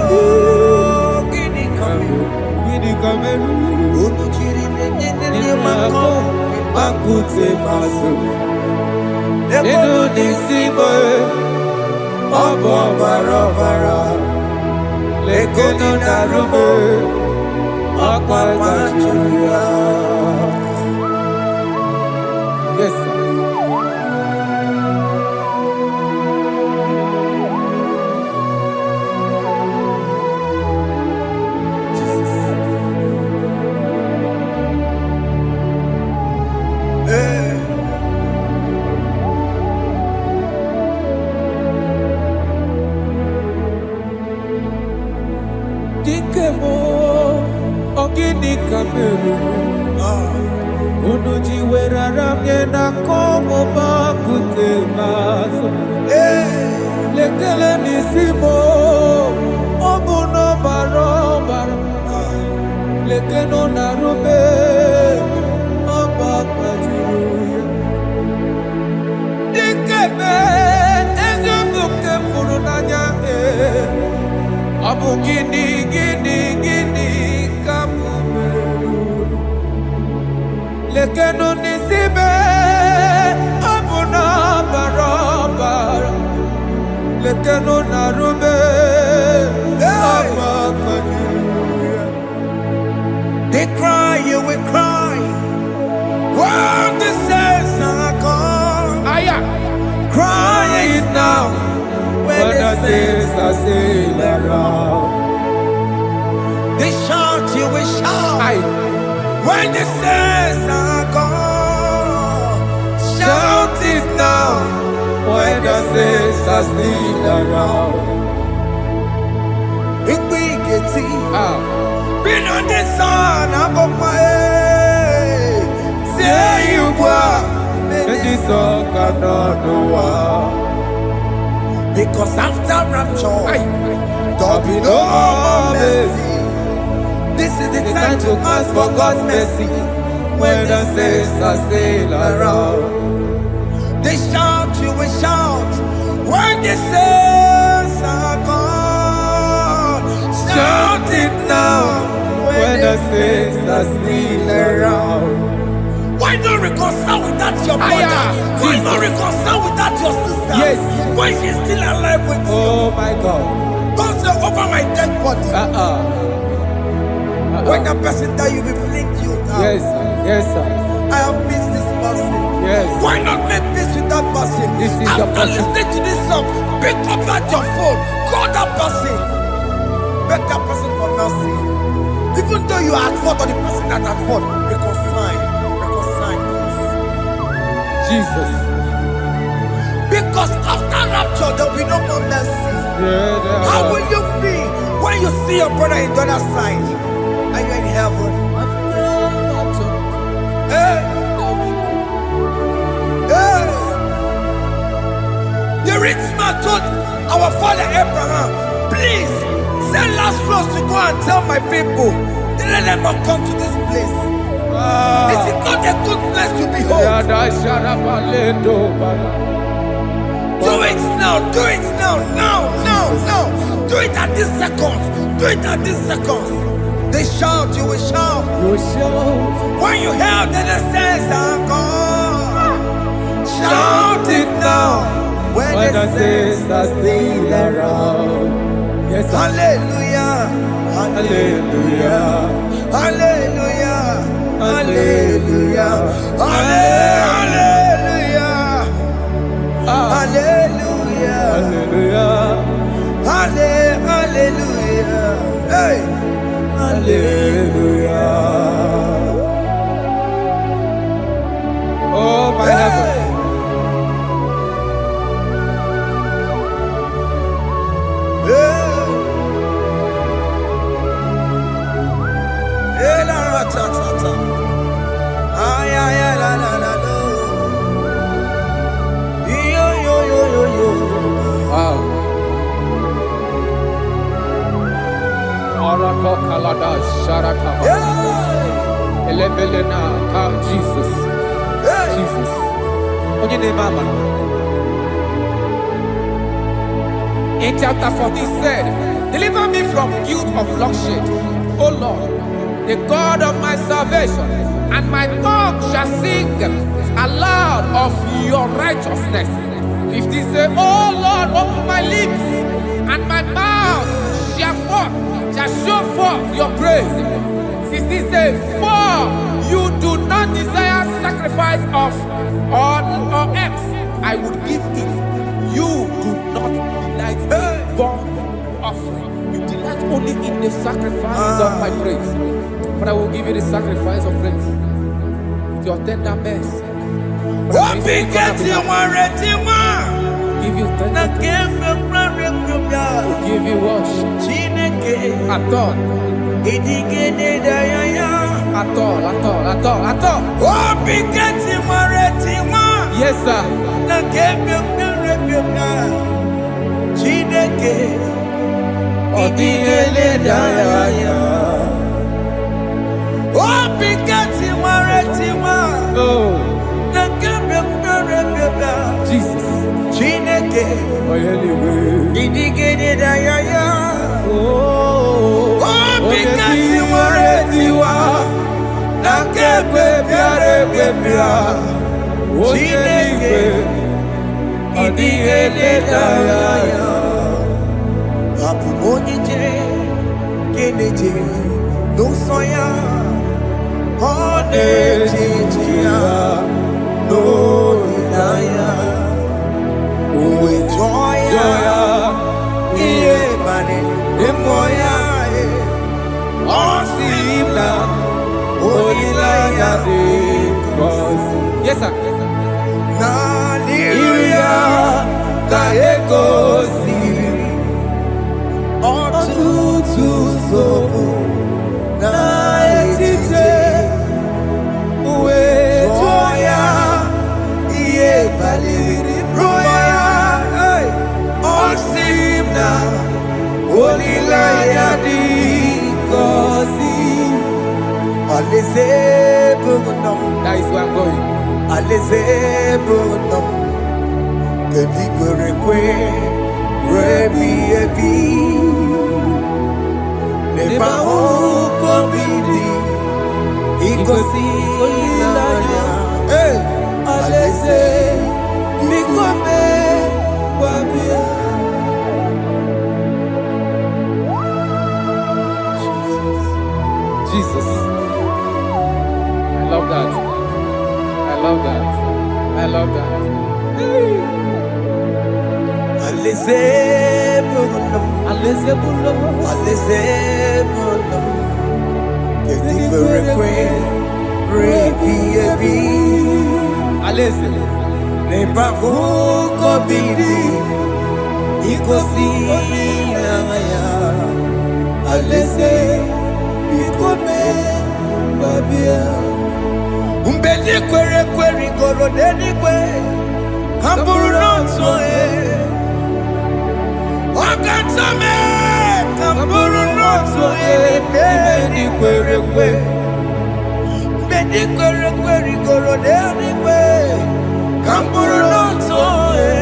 [SPEAKER 2] Gini Kameru, Unuchiri Nemako, Makute Masu, Nekono Nisibo, Obo Barabara, Lekono Narume, Aqua Chuya.
[SPEAKER 4] Yes, sir. Ogini Kameru, Unuji Weraramye na komo bakute maso. Lekele nisimo, Obuno barobara. Lekeno narube, Obakajuya. Dikeme, Ezobuke furunanya. Abu gini kamumeru. Lekeno nisibe abu na barabara. Lekeno narube abakajuya.
[SPEAKER 5] you will shout.
[SPEAKER 4] Aye.
[SPEAKER 5] When the saints are gone, shout it now.
[SPEAKER 4] When the saints are still around.
[SPEAKER 5] Been on the sun, I'm on my head. Say you were,
[SPEAKER 4] And this song cannot know why.
[SPEAKER 5] because after rapture,
[SPEAKER 4] Aye.
[SPEAKER 5] there'll be no more mercy. This is the time to ask for God's mercy.
[SPEAKER 4] When the saints are still around.
[SPEAKER 5] They shout, you will shout. When the saints are gone, shout it now.
[SPEAKER 4] When the saints are still around.
[SPEAKER 5] Why not reconcile with that your brother? Why not reconcile with that your sister?
[SPEAKER 4] Yes.
[SPEAKER 5] Why she's still alive with you?
[SPEAKER 4] Oh my God.
[SPEAKER 5] Don't say over my dead body. When the person that you will flick you down.
[SPEAKER 4] Yes, yes, sir.
[SPEAKER 5] I have missed this person.
[SPEAKER 4] Yes.
[SPEAKER 5] Why not make peace with that person?
[SPEAKER 4] This is
[SPEAKER 5] After
[SPEAKER 4] the person.
[SPEAKER 5] listening to this song, pick up that your phone, call that person, beg that person for mercy. Even though you are at fault or the person that at fault, reconcile, please.
[SPEAKER 4] Jesus.
[SPEAKER 5] Because after rapture, there will be no more mercy.
[SPEAKER 4] Yeah,
[SPEAKER 5] How will you feel when you see your brother in the other side and you're in heaven? Hey. Hey. The rich man told our father Abraham, please send Lazarus to go and tell my people, let them not come to this place. This is not a good place to behold. Do it now, do it now, now. Do it at this second. Do it at this second. They shout, you will shout. When you hear that the saints are gone, shout it now. When the saints are still around.
[SPEAKER 4] Yes, sir.
[SPEAKER 5] Hallelujah, hallelujah, hallelujah, hallelujah, hallelujah, hallelujah,
[SPEAKER 4] Hallelujah.
[SPEAKER 5] hallelujah, hey,
[SPEAKER 4] Hallelujah. Oh, my heavens.
[SPEAKER 5] hey, la la ta ta ta, ay ay ay la la la la, yo yo yo yo yo.
[SPEAKER 4] Wow. Arako kalada sharaka. Elebelena ka Jesus. Jesus. Onye name mama. In chapter 14 said, deliver me from guilt of bloodshed, O Lord, the God of my salvation, and my tongue shall sing aloud of your righteousness. 15 say, O Lord, open my lips, and my mouth shall show forth your praise. 16 say, for you do not desire sacrifice of or X, I would give it. You do not delight in burnt offering. You delight only in the sacrifice of my praise. But I will give you the sacrifice of praise. With your tender mercy. Give you tender praise. Will give you worship. At all. At all. Yes, sir. Oh, Jesus. Oh, Yes, sir.
[SPEAKER 5] Hallelujah, ka egosiri ọtụtụ nsogbu na etiti wee jụọ ya ihe kpaliri rụọ ya ọ sị m na olileanya dị gọzi alaeze bụ nọ
[SPEAKER 4] That is where I'm going.
[SPEAKER 5] alaeze bụ nọ kedu kwere kwe rebi ebi n'ebe ahụ obi dị igosi olileanya alaeze biko mee gbabịa.
[SPEAKER 4] Jesus. I love that. I love that. I love that.
[SPEAKER 5] Alaeze bụ nọ
[SPEAKER 4] Alaeze bụ nọ.
[SPEAKER 5] alaeze bụ nọ kedu kwere kwe rebi ebi
[SPEAKER 4] Alaeze.
[SPEAKER 5] n'ebe ahụ obi dị igosi olileanya alaeze biko mee gbabịa. Mgbe ndị kwere ekwe rigoro n'eluigwe ha bụrụ n'otu onye ọ ga-atọ mee ka m bụrụ n'otu onye n'ime ndị kwere ekwe. Mgbe ndị kwere ekwe rigoro n'eluigwe ka m bụrụ n'otu onye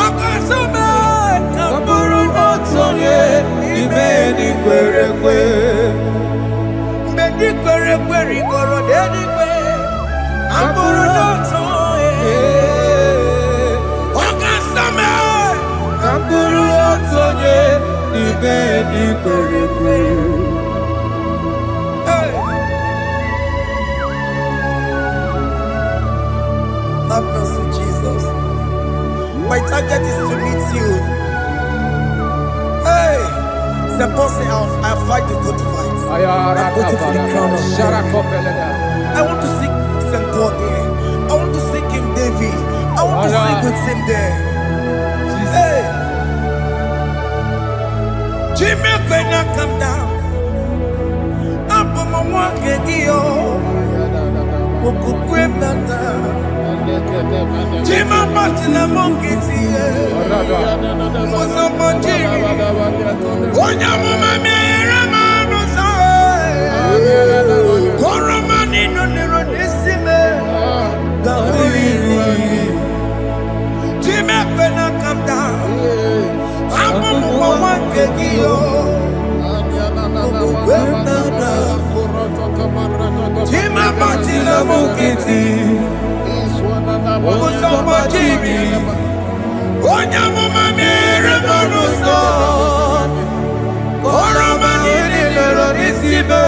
[SPEAKER 5] ọ ga-atọ mee ka m bụrụ n'otu onye n'ime ndị kwere ekwe. Mgbe ndị kwere ekwe rigoro n'eluigwe ka m bụrụ n'otu onye ọ ga-atọ mee ka m bụrụ n'otu onye n'ime ndị kwere ekwe. Have mercy, Jesus. My target is to meet you. Hey, c'est pour ça I fight the good fight. I'm waiting for the crown of glory. I want to seek St. Paul there. I want to seek King David. I want to seek with him there. Hey, Jimmy, when I come down, I'm on my walk again. Jima Martina Monkiti, Mosamajiri, Onyamuma Meramanza, Koromani no Neronisime, Jima Pena come down, Amu Wankegio, Jima Martina Monkiti. Mosamajiri, Onyamuma Meramanza, Koromani no Neronisime,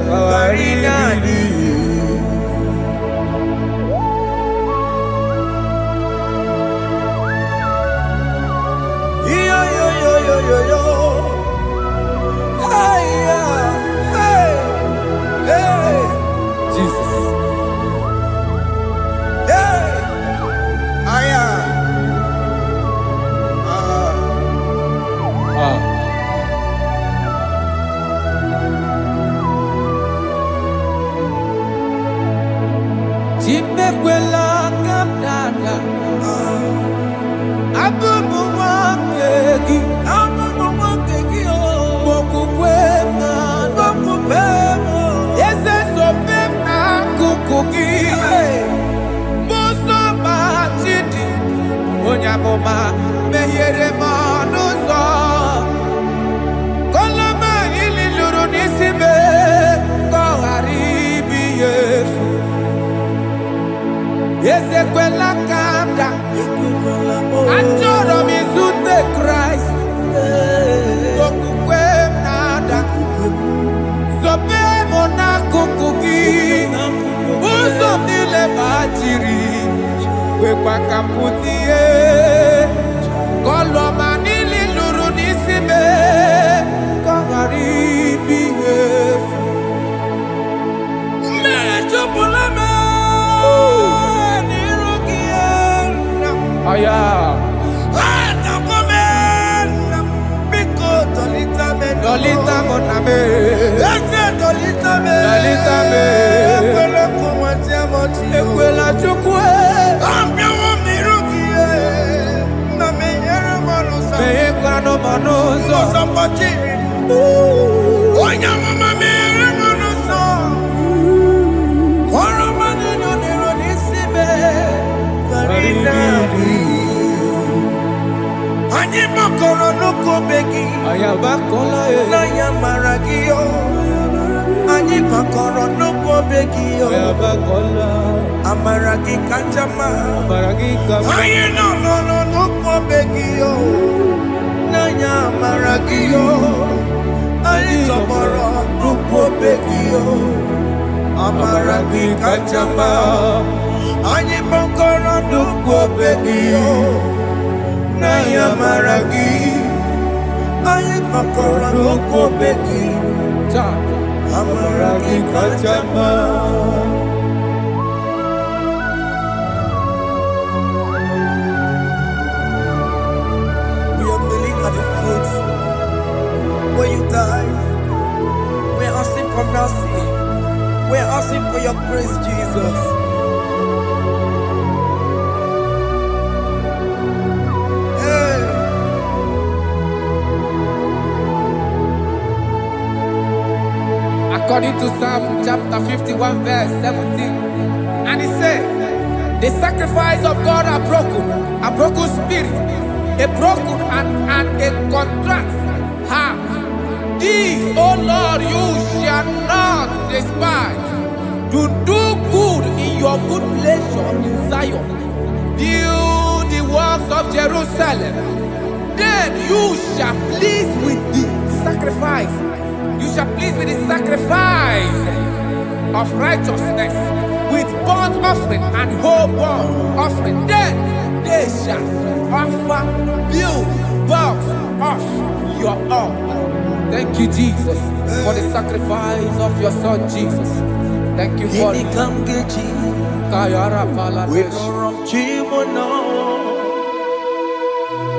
[SPEAKER 5] Barinani. Yo. Hey, hey, hey.
[SPEAKER 4] Jesus.
[SPEAKER 5] Hey. Aya.
[SPEAKER 4] Chimekwela kadada. Abubu wakegi.
[SPEAKER 5] Amu wakegi o.
[SPEAKER 4] Bokukwe na.
[SPEAKER 5] Bokupemo.
[SPEAKER 4] Yese sopem na kukugi.
[SPEAKER 5] Hey.
[SPEAKER 4] Muso machidi. Onyamuma mehiere manuso. Koloma ili luru nisime. Koharibi Yesu. Yese kwela kada. Achoro mizute Christ. Bokukwe nada. Sopemo na kukugi. Uzo nile bajiri. Wekwa kamputie. Koloma nili luru nisime. Koharibi Yesu.
[SPEAKER 5] Mejopulame.
[SPEAKER 4] Lolita Moname.
[SPEAKER 5] Lolita me.
[SPEAKER 4] Lolita me.
[SPEAKER 5] Ekwela kumati amoti.
[SPEAKER 4] Ekwela chukwe.
[SPEAKER 5] Ambia wa mirukie. Na menyere manusa.
[SPEAKER 4] Meyekwela no manusa.
[SPEAKER 5] Musa mpachiri. Onya mama menyere manusa. Kwara manino niro nisime. Karinari. Anyi makoro nuko begi.
[SPEAKER 4] Ayabakola
[SPEAKER 5] Na yamaragio. Anyi makoro nuko begi.
[SPEAKER 4] Ayabakola.
[SPEAKER 5] Amaragi kanjama.
[SPEAKER 4] Amaragi kama.
[SPEAKER 5] Aye no nuko begi. Na yamaragio. Anyi tomoro nuko begi. Amaragi kanjama. Anyi makoro nuko begi. Na yamaragi. Aye makoro nuko begi. Amaragi kanjama. We are kneeling at the foot where you died. We are asking for mercy. We are asking for your grace, Jesus. Hey.
[SPEAKER 4] According to Psalm chapter 51 verse 17. And he said, the sacrifice of God are broken spirit, a broken and a contrite heart. These, O Lord, you shall not despise. To do good in your good pleasure in Zion. Build the walls of Jerusalem. Then you shall please with the sacrifice. You shall please with the sacrifice of righteousness, with burnt offering and whole burnt offering. Then they shall offer build boughs of your own. Thank you, Jesus, for the sacrifice of your Son, Jesus. Thank you for it. Kayara
[SPEAKER 5] We
[SPEAKER 4] Paladesh.
[SPEAKER 5] don't run Chimono.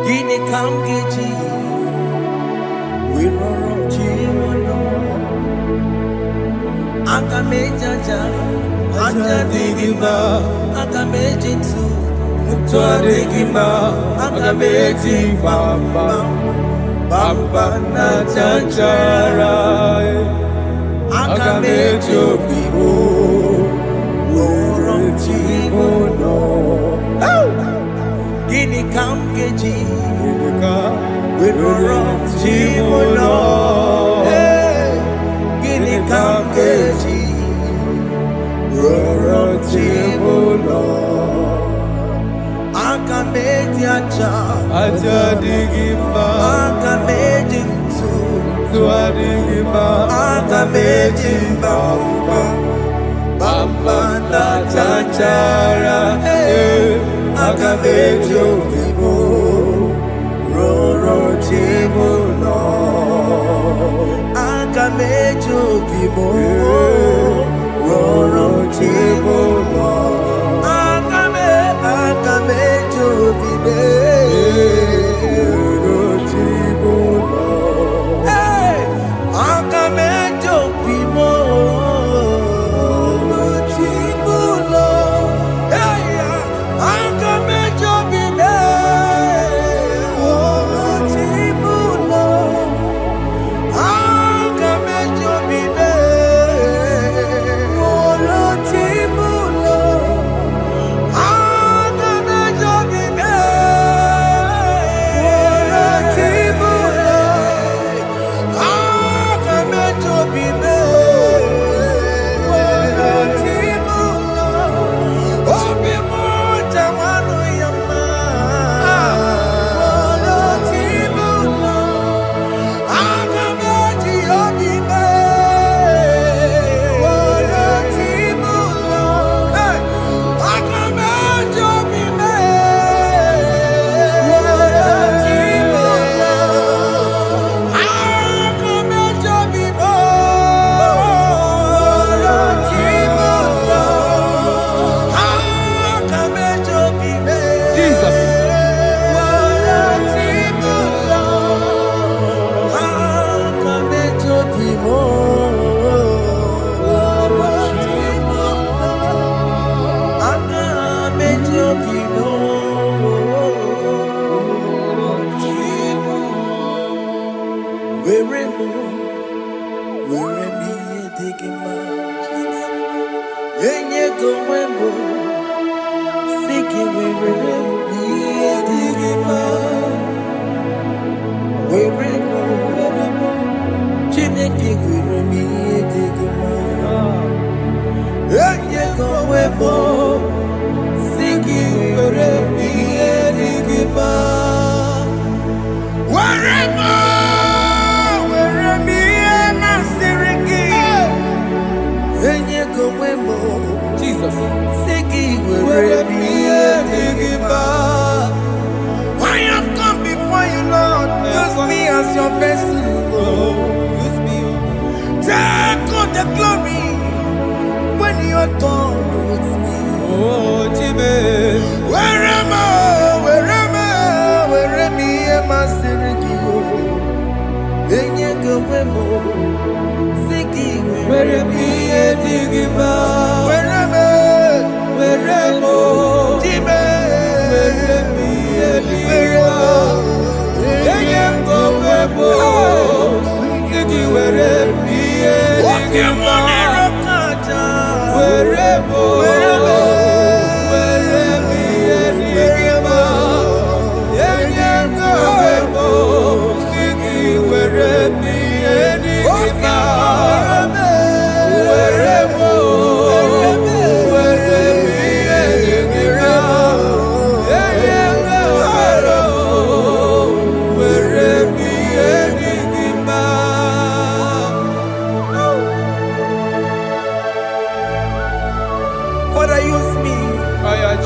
[SPEAKER 5] Gini Kamgeji. We don't run Chimono. Akamejaja. Aja digima. Akameji tu. Mutwa digima. Akameji bamba. Bamba na chanchara. Akameji obibo. Gini Kamgeji. We don't run Chimono. Gini Kamgeji. We run Chimono. Akameji acha.
[SPEAKER 4] Aja digima.
[SPEAKER 5] Akameji tu.
[SPEAKER 4] Tua digima.
[SPEAKER 5] Akameji bamba. Bamba na chanchara. Akameji obibo. Roro Chimono. Akameji obibo. Roro Chimono. Akameji obibo. Roro Chimono. Hey, Akameji obibo. Roro Chimono. Hey, Akameji obibo. Roro Chimono. Akameji obibo. Roro Chimono. were me digging my yenye go wembo siki were me digging my were Chineke were me digging my yenye go wembo siki were me digging my
[SPEAKER 4] Jesus.
[SPEAKER 5] I have come before you, Lord. Use me as your vessel, Lord.
[SPEAKER 4] Use me.
[SPEAKER 5] Take all the glory when you're done with me.
[SPEAKER 4] Oh, Jesus.
[SPEAKER 5] Where am I? Father, use me.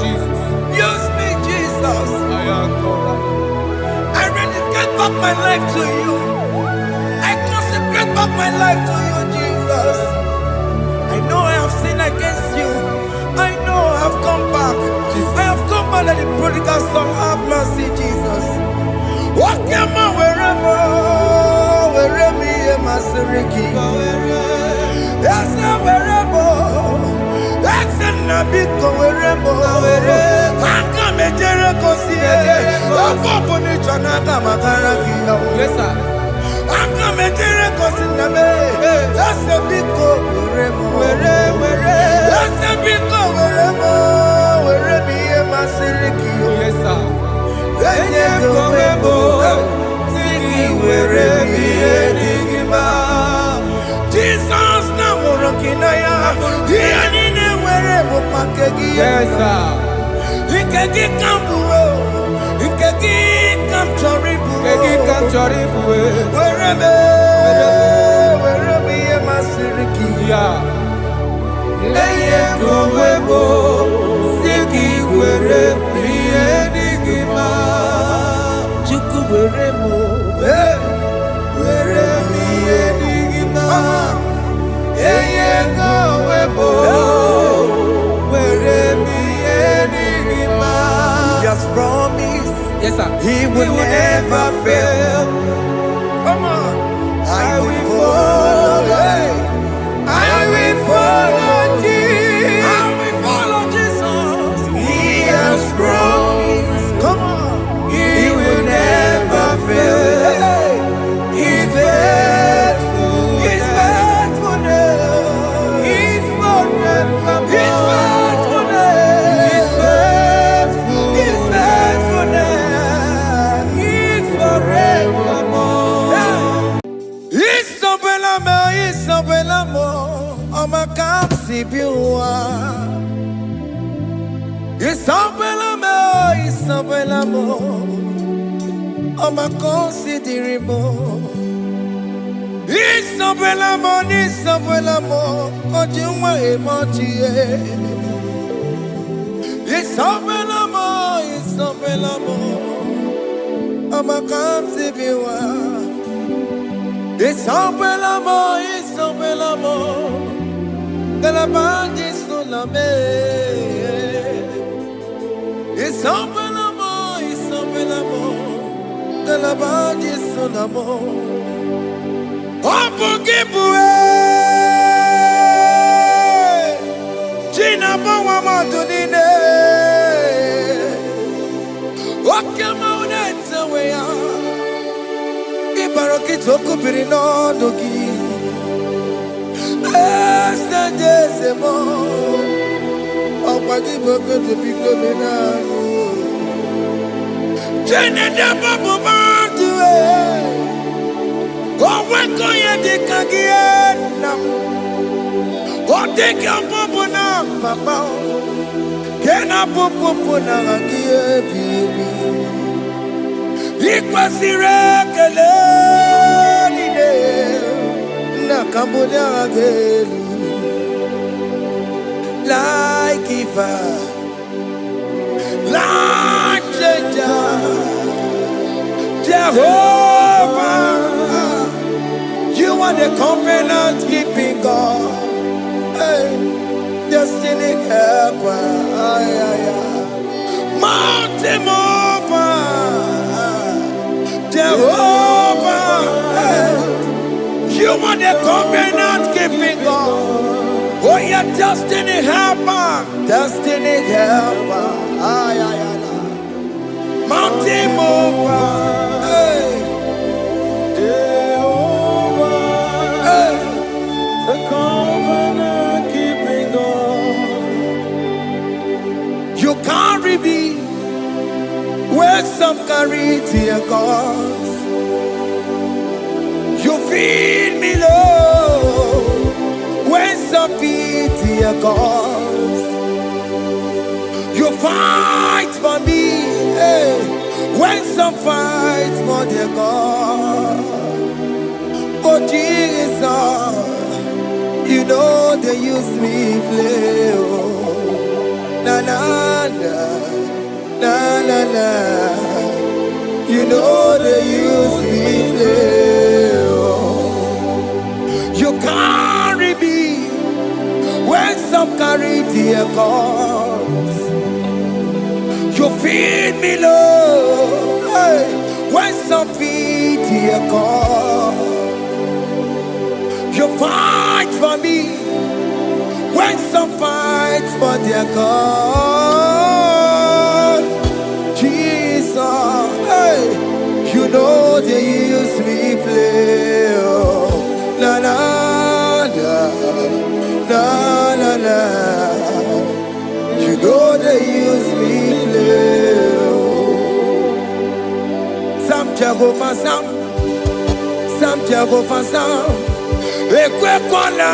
[SPEAKER 4] Jesus.
[SPEAKER 5] Use me, Jesus. I dedicate back my life to you. I consecrate back my life to you, Jesus. I know I have sinned against you. I know I have come back. Jesus. I have come back like the prodigal son. Have mercy, Jesus. Walk your man wherever me and my Seriki. Yes, wherever. That's a nabiko wherever. I come a Jericho see.
[SPEAKER 4] Yes, sir.
[SPEAKER 5] I'm coming to reconcile me. That's a big go wherever. That's a big go wherever me and my Seriki.
[SPEAKER 4] Yes, sir.
[SPEAKER 5] Then you go wherever. Siki wherever me and Jesus na morokinaya. Yanine wherever pakegi.
[SPEAKER 4] Yes, sir.
[SPEAKER 5] Ikegi kambuo. Ikegi kamchoribu.
[SPEAKER 4] Kegi kamchoribu.
[SPEAKER 5] Wherever me and my Seriki.
[SPEAKER 4] Yeah.
[SPEAKER 5] Eye kowebo. Siki wherever me and Igbo. Chuku wherever. Wherever me and Igbo. Eye kowebo. Wherever me and Igbo. He has promised.
[SPEAKER 4] Yes, sir.
[SPEAKER 5] He will never fail. Come on. I will follow. I will follow Jesus. I will follow Jesus. He has promised. Come on. He will never fail. He's faithful. He's faithfulness. He's forevermore. He's faithfulness. He's faithful. He's faithfulness. He's forevermore. Isabelamo, I'ma come see you. Isabelamo, I'ma consider you. Isabelamo, Ojuma emotie. Isabelamo, I'ma come see you. Isabelamo, de la bande sulla me. Isabelamo, de la bande sulla mo. Opugibue, Gina Bawa Madunine. What come out and away? Ibaraki toku birino dogi. Estejezemo. Ọ̀pàdé gbogbo tó bí gómìnà nù. Jẹ́nẹ̀dá bọ̀bọ̀ máa dùn ẹ́. Ọ̀wọ́ ẹ̀kọ́ yẹn di kàgí ẹ̀ nà. Ọ̀dẹ́ kí ọ bọ̀bọ̀ náà bàbá o. Kẹ́nà bọ̀bọ̀ náà kàgí ẹ̀ bìbí. Ìpàsí rẹ̀ kẹlẹ́ nílé. Nà kàmbó ní àgẹ́lú. Like giver, like changer, Jehovah, you are the covenant keeping God, hey, destiny helper, mountain mover, Jehovah, hey, you are the covenant keeping God. Oh, yeah, destiny helper, destiny helper. Ay, ay, ay, ay. Mountain mover. Hey. Jehovah. Hey. The covenant keeping God. You carry me where some carry tear gods. You feed me, Lord. When some pity a cause, you fight for me. Hey. When some fight for their God, oh Jesus, you know they use me play. Oh. Na na na, na na na, you know they use me play. Oh. You carry me when some carry their gods. You feed me, Lord. Hey. When some feed their God, you fight for me. When some fight for their God, Jesus, hey, you know they use me play. Oh. Na na na, na na na, you know they use me play. Oh. Some Jehovah, some Jehovah, some. Ekwe kwana,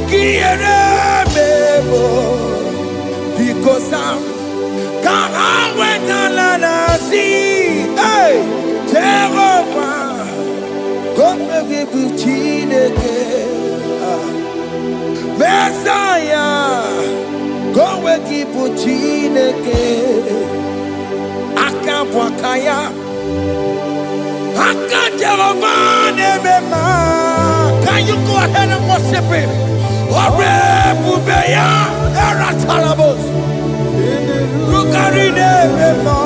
[SPEAKER 5] kiere mebo, because some can't wait on see. Hey, Jehovah. Come give you chineke, Messiah. Come give you chineke, Akapwakaya, Akajehovah nebema. Can you go ahead and worship him? Ore bubeya eratalabos, Rukarine nebema.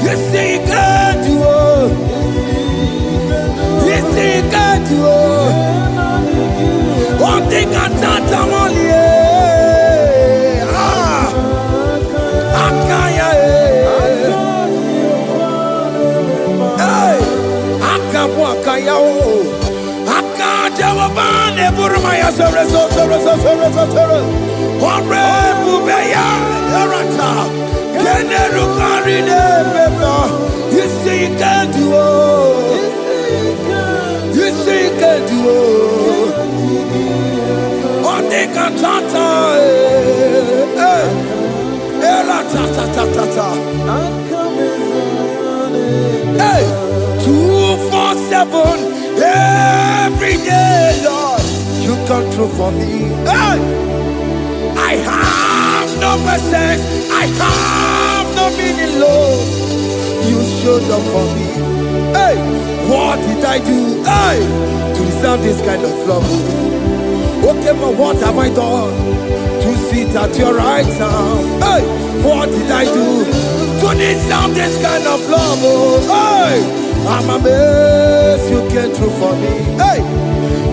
[SPEAKER 5] You see you can do it. One thing I can't only Akaya, hey, Akapwakaya, Akajawabane, Burmaya, Bubeya, Yarata, Kenerukarine, you see, you can do it. You see, you can do it. On the cantata, hey, 247 every day, Lord, you come through for me. Hey, I have no message, I have no meaning, Lord. You showed up for me. Hey, what did I do? Hey, to deserve this kind of love? Okay, but what have I done to sit at your right hand? Hey, what did I do to deserve this kind of love? Oh, hey, I'm amazed you came through for me. Hey,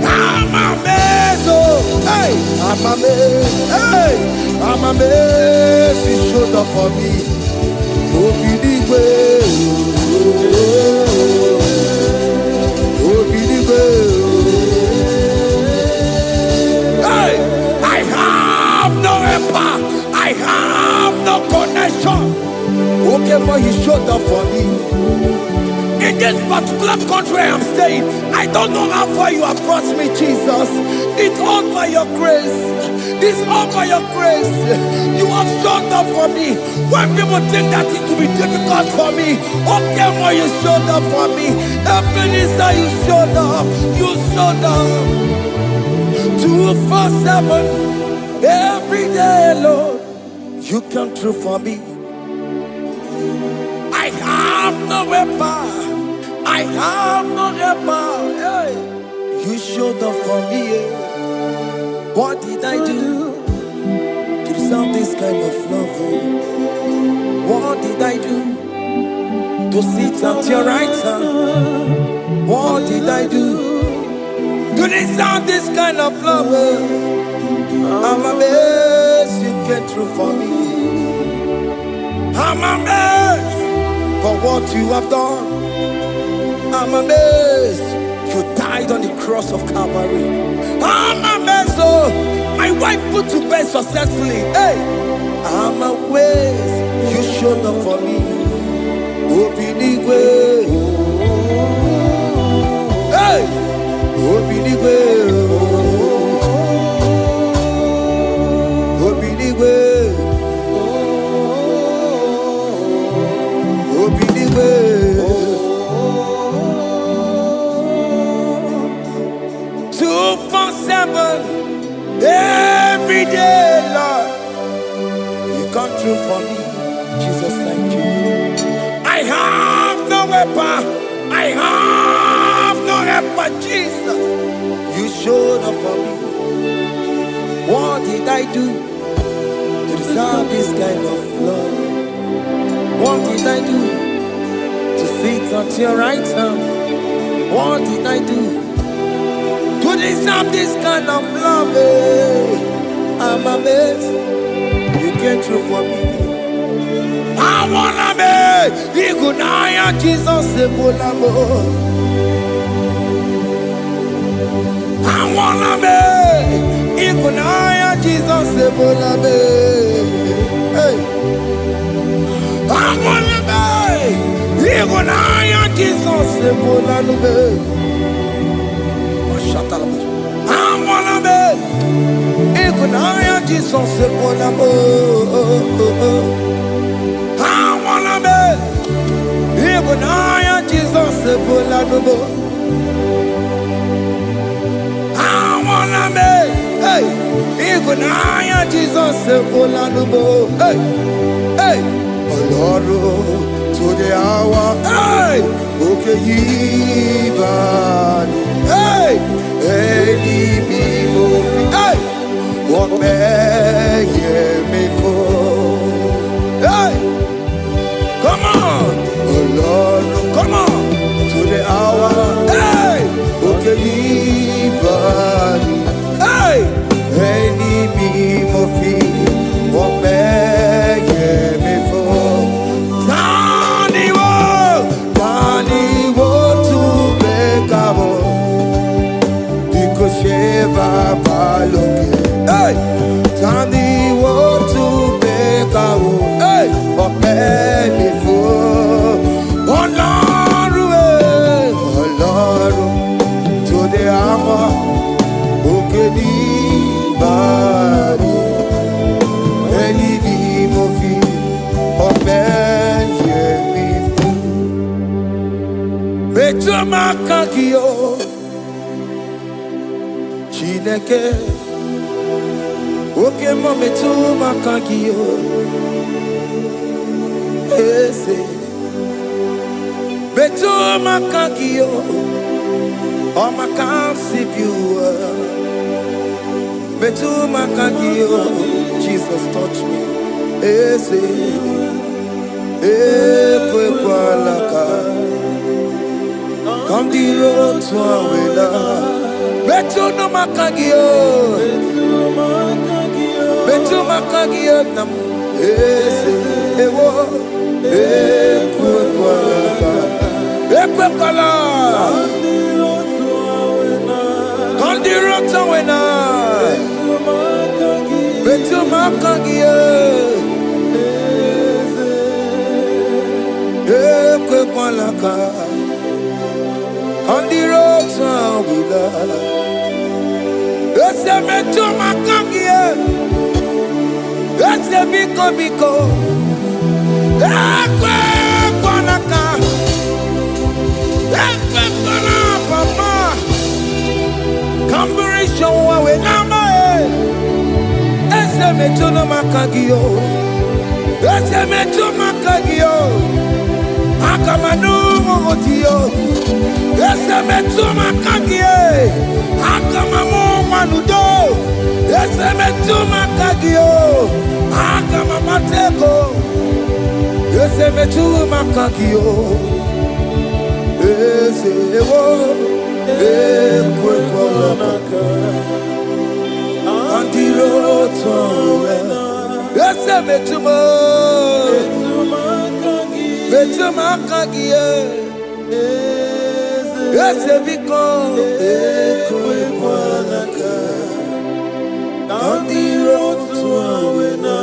[SPEAKER 5] I'm amazed. Oh, hey, I'm amazed. Hey, I'm amazed you showed up for me. Oh, believe it.
[SPEAKER 2] not where I'm staying. I don't know how far you have brought me, Jesus. It's all by your grace. It's all by your grace. You have showed up for me. When people think that it will be difficult for me, okay, more you showed up for me. Ebenezer, you showed up. You showed up. 247 every day, Lord. You come through for me. I have no weapon. I have no weapon. Hey. You showed up for me. What did I do to deserve this kind of love? What did I do to sit at your right hand? What did I do to deserve this kind of love? I'm amazed you came through for me. I'm amazed for what you have done. I'm amazed you died on the cross of Calvary. I'm amazed, oh, my wife put to bed successfully. Hey, I'm amazed you showed up for me. Obinigwe, hey, Obinigwe, Obinigwe, Obinigwe. 247 every day, Lord. You come through for me, Jesus. Thank you. I have no weapon. I have no weapon, Jesus. You showed up for me. What did I do to deserve this kind of love? What did I do to sit at your right hand? What did I do to deserve this kind of love? I'm amazed you came through for me. I wanna be Igunaya Jesus Ebulamo. I wanna be Igunaya Jesus Ebulamo. Hey, I wanna be Igunaya Jesus Ebulamo. I wanna be Igunaya Jesus Ebulamo. I wanna be Igunaya Jesus Ebulamo. I wanna be, hey, Igunaya Jesus Ebulamo. Hey, hey, Oloro to the hour. Hey, okay, Yibani. Hey, hey, hey, what may me for? Hey, come on, oh Lord, come on to the hour. Hey, okay, body. Hey, any me mofi, what may me for? Tani wo to make up. Sheva baloke, hey, Tani wo to bekawo, hey, openi fo, Ọlọ́run, to the hour, okeni bari, eni bi mo fi, openi mi fo, mejo makakiyo. Chineke, oke mome tu makagiyo, ese, betu makagiyo, o makasibiwa, betu makagiyo, Jesus touch me, ese, ekwe kwa laka, come the road to awela. Betu no makagio, betu makagio nam, ewo, ekwe kwala, kandiro tawena, betu makagio, ekwe kwala ka.
[SPEAKER 5] On the road to we love. Ese me tuma kangie. Ese biko biko. Ekwe kwanaka. Ekwe kwana papa. Kamburisho wa we nama e. Ese me tuma kangio. Ese me tuma kangio. Akamanu motio. Ese me tuma kangie. Akamamu manudo. Ese me tuma kangio. Akamamateko. Ese me tuma kangio. Ese wo. Ekwe kolomaka. Antiro towe. Ese me tuma. Me tuma kangio. Ese biko. Ekwe kolomaka. Antiro towe na.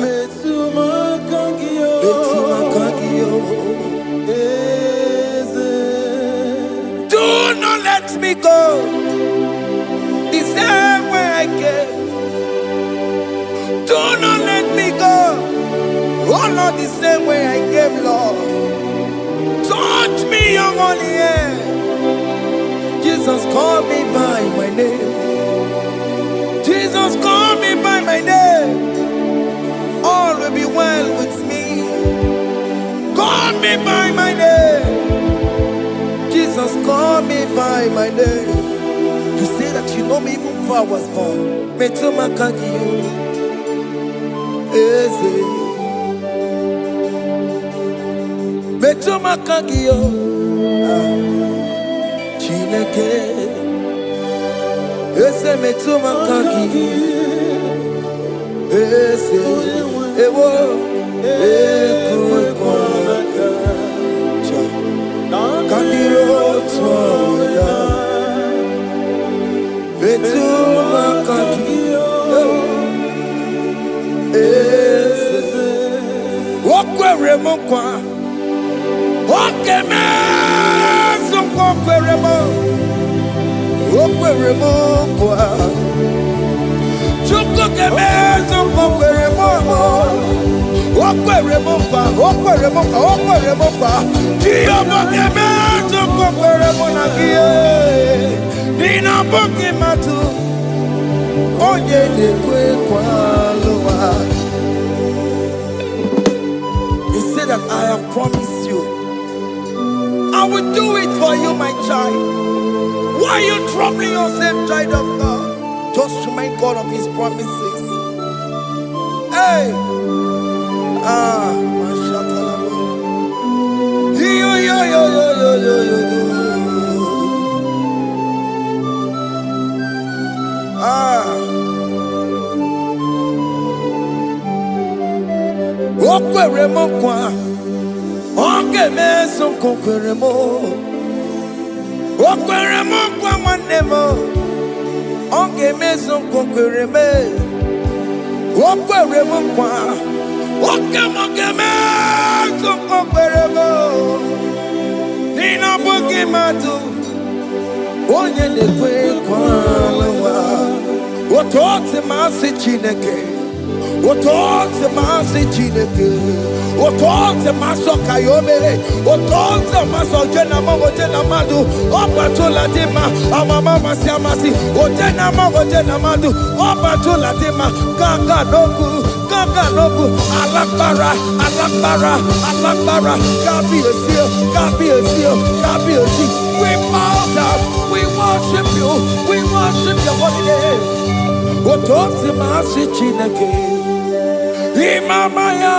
[SPEAKER 5] Me tuma kangio. Me tuma kangio. Do not let me go the same way I came. Do not let me go. Oh Lord, the same way I came, Lord. Touch me, young on the air. Jesus, call me by my name. Jesus, call me by my name. All will be well with me. Call me by my name. Jesus, call me by my name. You say that you know me even before I was born. Metuma kangio. Eze. Metuma kangio. Chineke. Eze metuma kangio. Eze. Ewo. Ekwe kwanaka. Kandiro toya. Betuma kangio. Eze. Wokwere mokwa. Okeme. Zokwere mo. Wokwere mokwa. Chukukeme. Zokwere mo. Wokwere mokwa. Wokwere mokwa. Wokwere mokwa. Kiyobo keme. Zokwere mo na kie. Nina boki matu. Onye de kwe kwa loa. He said that I have promised you. I will do it for you, my child. Why are you troubling yourself, child of God? Just remind God of His promises. Hey! Mashatalabo. Yo, yo, yo, yo, yo, yo, yo, yo. Okwere mo kwa. Onge meso kokwere mo. Okwere mo kwa manemo. Onge meso kokwere me. Okwere mo kwa. Oke mo meso kokwere mo. Nina boki matu. Onye de kwe kwa lewa. Otote masi chineke. Otote masi chineke. Otote maso kayome. Otote maso jenama ojenamadu. Opatola dima. Amama masi amasi. Ojenamadu. Opatola dima. Gaga nogu. Gaga nogu. Alakbara. Gabi esio. We bow down. We worship you. We worship your holy name. Otote masi chineke. Imamaya.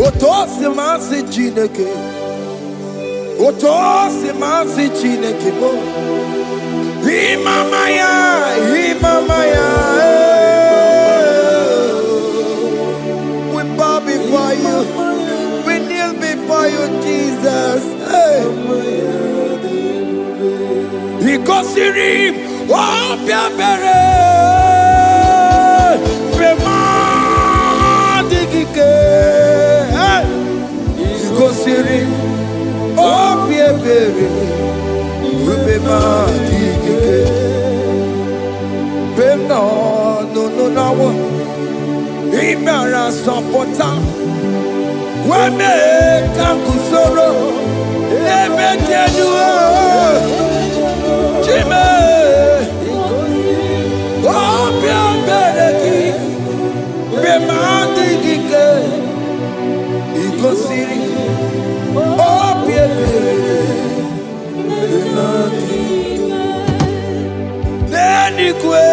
[SPEAKER 5] Otosi masi chineke. Otosi masi chineke. Imamaya. We bow before you. We kneel before you, Jesus. Hey.
[SPEAKER 2] Ikosiri opia bere bema digike. Ikosiri opia bere bema digike. Bema no nawo imara support. Weme kakusoro ebetenuo chime opia bereki bemandigike ikosiri opia bereki nenikwe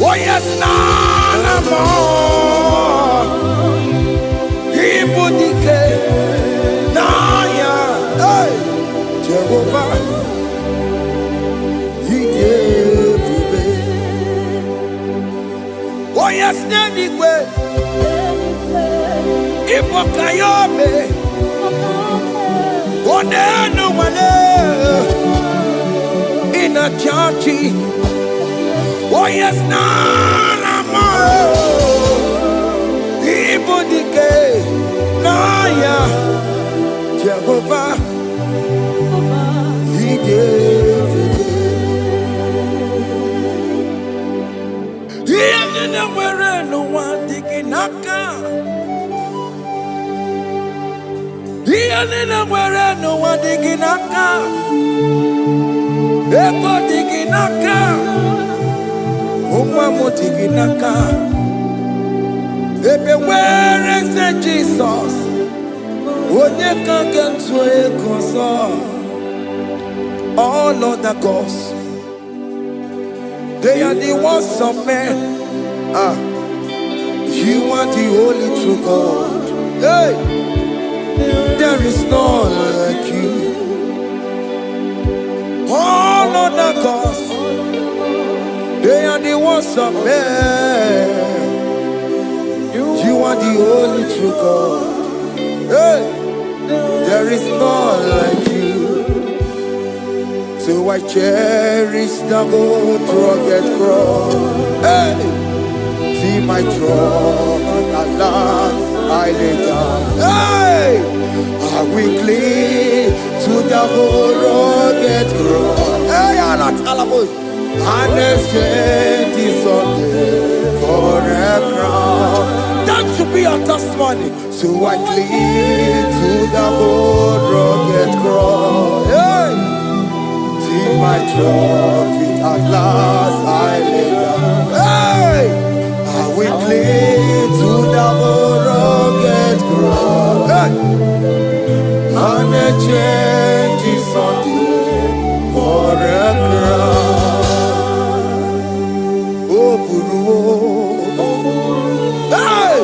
[SPEAKER 2] oh yes, nana more. Ibudike, naya, hey, Jehovah, he gave me. Oh yes, nanigwe, Ibokayobe, oh nenu wale, in a churchy. Oh yes, nana more. Ibudike, naya, Jehovah, he gave it. He didn't wear no one digging naka. He didn't wear no one digging naka. Ebo digging naka. Naka. Ebe where is Jesus? Onye can get to a console. All other gods, they are the ones of men. You are the only true God. Hey, there is none like you. All other gods, they are the ones of men. You are the only true God. Hey, there is none like you. So I cherish the old rugged cross. Hey, see my trouble, Allah, I lay down. Hey, I will cling to the old rugged cross. Hey, Allah, and exchange is Sunday for a crown. That should be our testimony. So I cling to the old rugged cross. Hey, see my trophy at last I lay down. Hey, I will cling to the old rugged cross. Hey, and exchange is Sunday for a crown. Hey,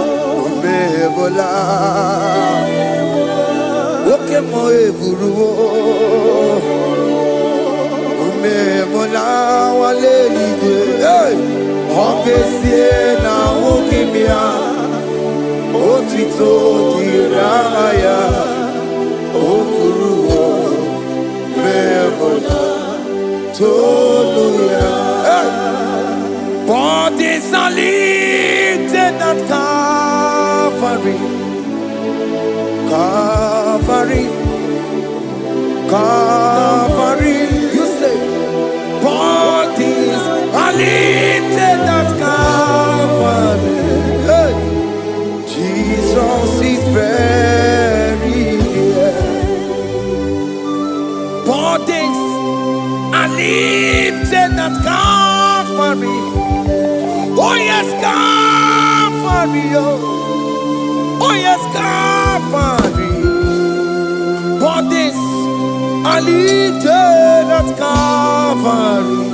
[SPEAKER 2] Omebola, Okemo eburu, Omebola wale ide. Hey, Obesie na okimia, Otito diraya, Okuru, Omebola, Toluya. Hey. Bodies are lifted at Calvary, Calvary, Calvary. You say, bodies are lifted at Calvary. Hey. Jesus is buried here. Bodies are lifted at Calvary. Oh yes, Calvary, oh yes, Calvary. Bodies are lifted at Calvary.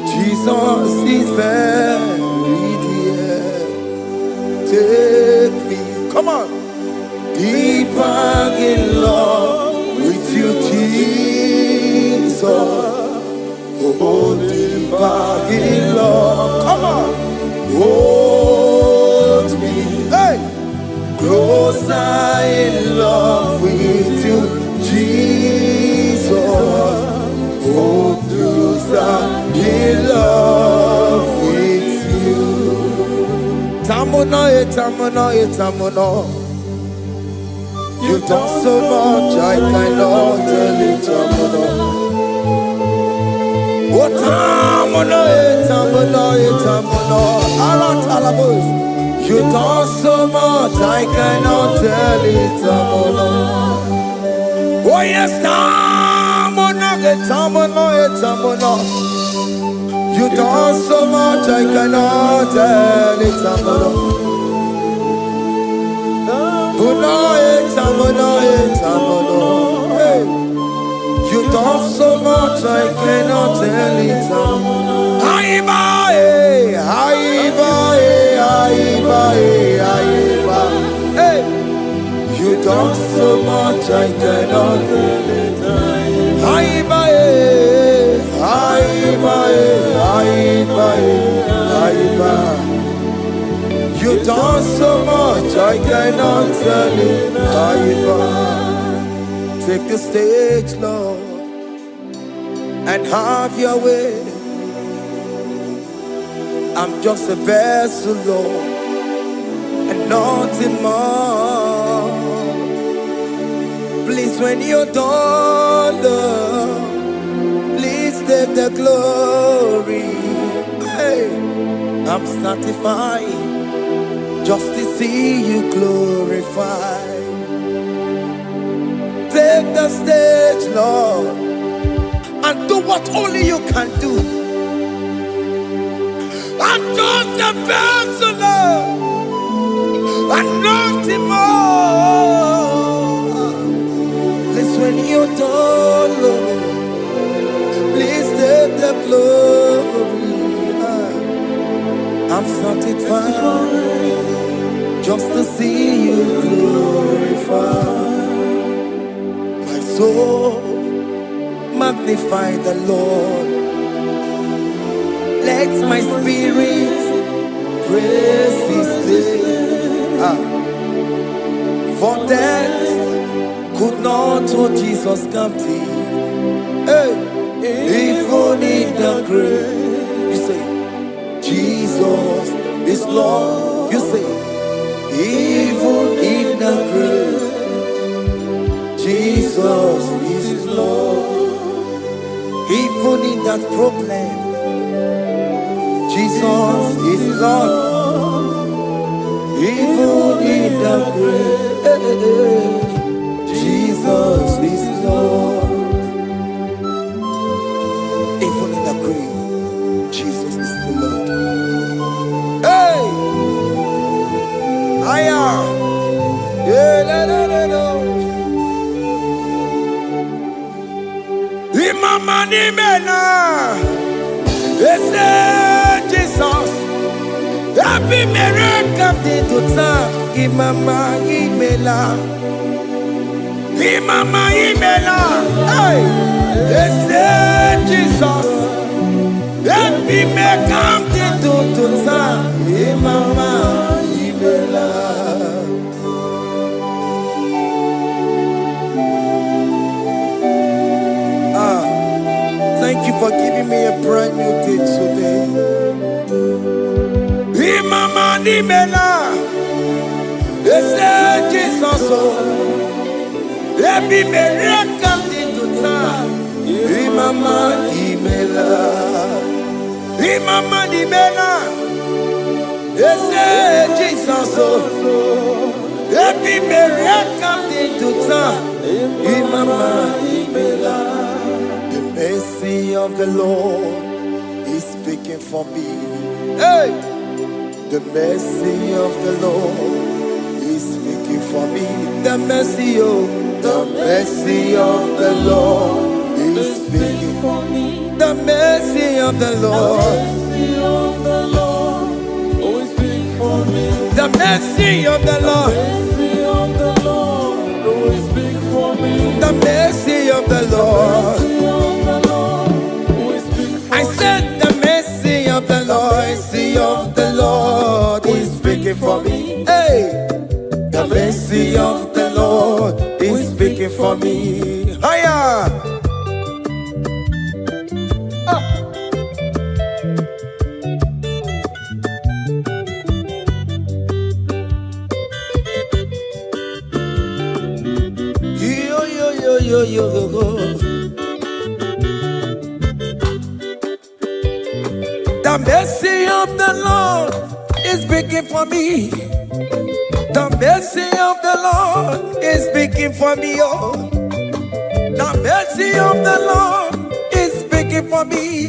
[SPEAKER 2] Jesus is buried here. Take me, come on, deeper in love with you, Jesus.
[SPEAKER 5] You've done so much, I cannot tell it. What you've done so much, I cannot tell it. Oh yes, you've done so much, I cannot tell it. Hey. You've done so much, I cannot tell it. Hey. You've done so much, I cannot tell it. You've done so much, I cannot tell it. Take the stage, Lord, and have your way. I'm just a vessel, Lord, and nothing more. Please, when you're done, Lord, please take the glory. Hey, I'm satisfied just to see you glorified. Take the stage, Lord, and do what only you can do. I'm just a vessel, Lord, and nothing more. Please, when you're done, Lord, please take the glory. I'm satisfied just to see you glorified. My soul magnify the Lord. Let my spirit praise His name. For death could not hold Jesus captive. Hey, even in the grave, you say, Jesus is Lord. You say, even in the grave, Jesus is Lord. Even in that problem, Jesus is Lord. Even in the grave, Jesus is Lord. Even in the grave, Jesus is the Lord. Hey! I am. Imama ni mena, Jesus. Happy miracle to time. Imama imela, Imama imela. Hey, Jesus. Happy miracle to time. Imama imela. Thank you for giving me a brand new day today. Imama nimela, Jesus, every miracle into time. Imama nimela, Imama nimela, Jesus, every miracle into time. Imama nimela. The mercy of the Lord is speaking for me. Hey! The mercy of the Lord is speaking for me. The mercy of the Lord is speaking for me. The mercy of the Lord is speaking for me. The mercy of the Lord is speaking for me. The mercy of the Lord. I said the mercy of the Lord is speaking for me. Hey, the mercy of the Lord is speaking for me. Hiya.
[SPEAKER 2] The mercy of the Lord is speaking for me. The mercy of the Lord is speaking for me. Oh, the mercy of the Lord is speaking for me.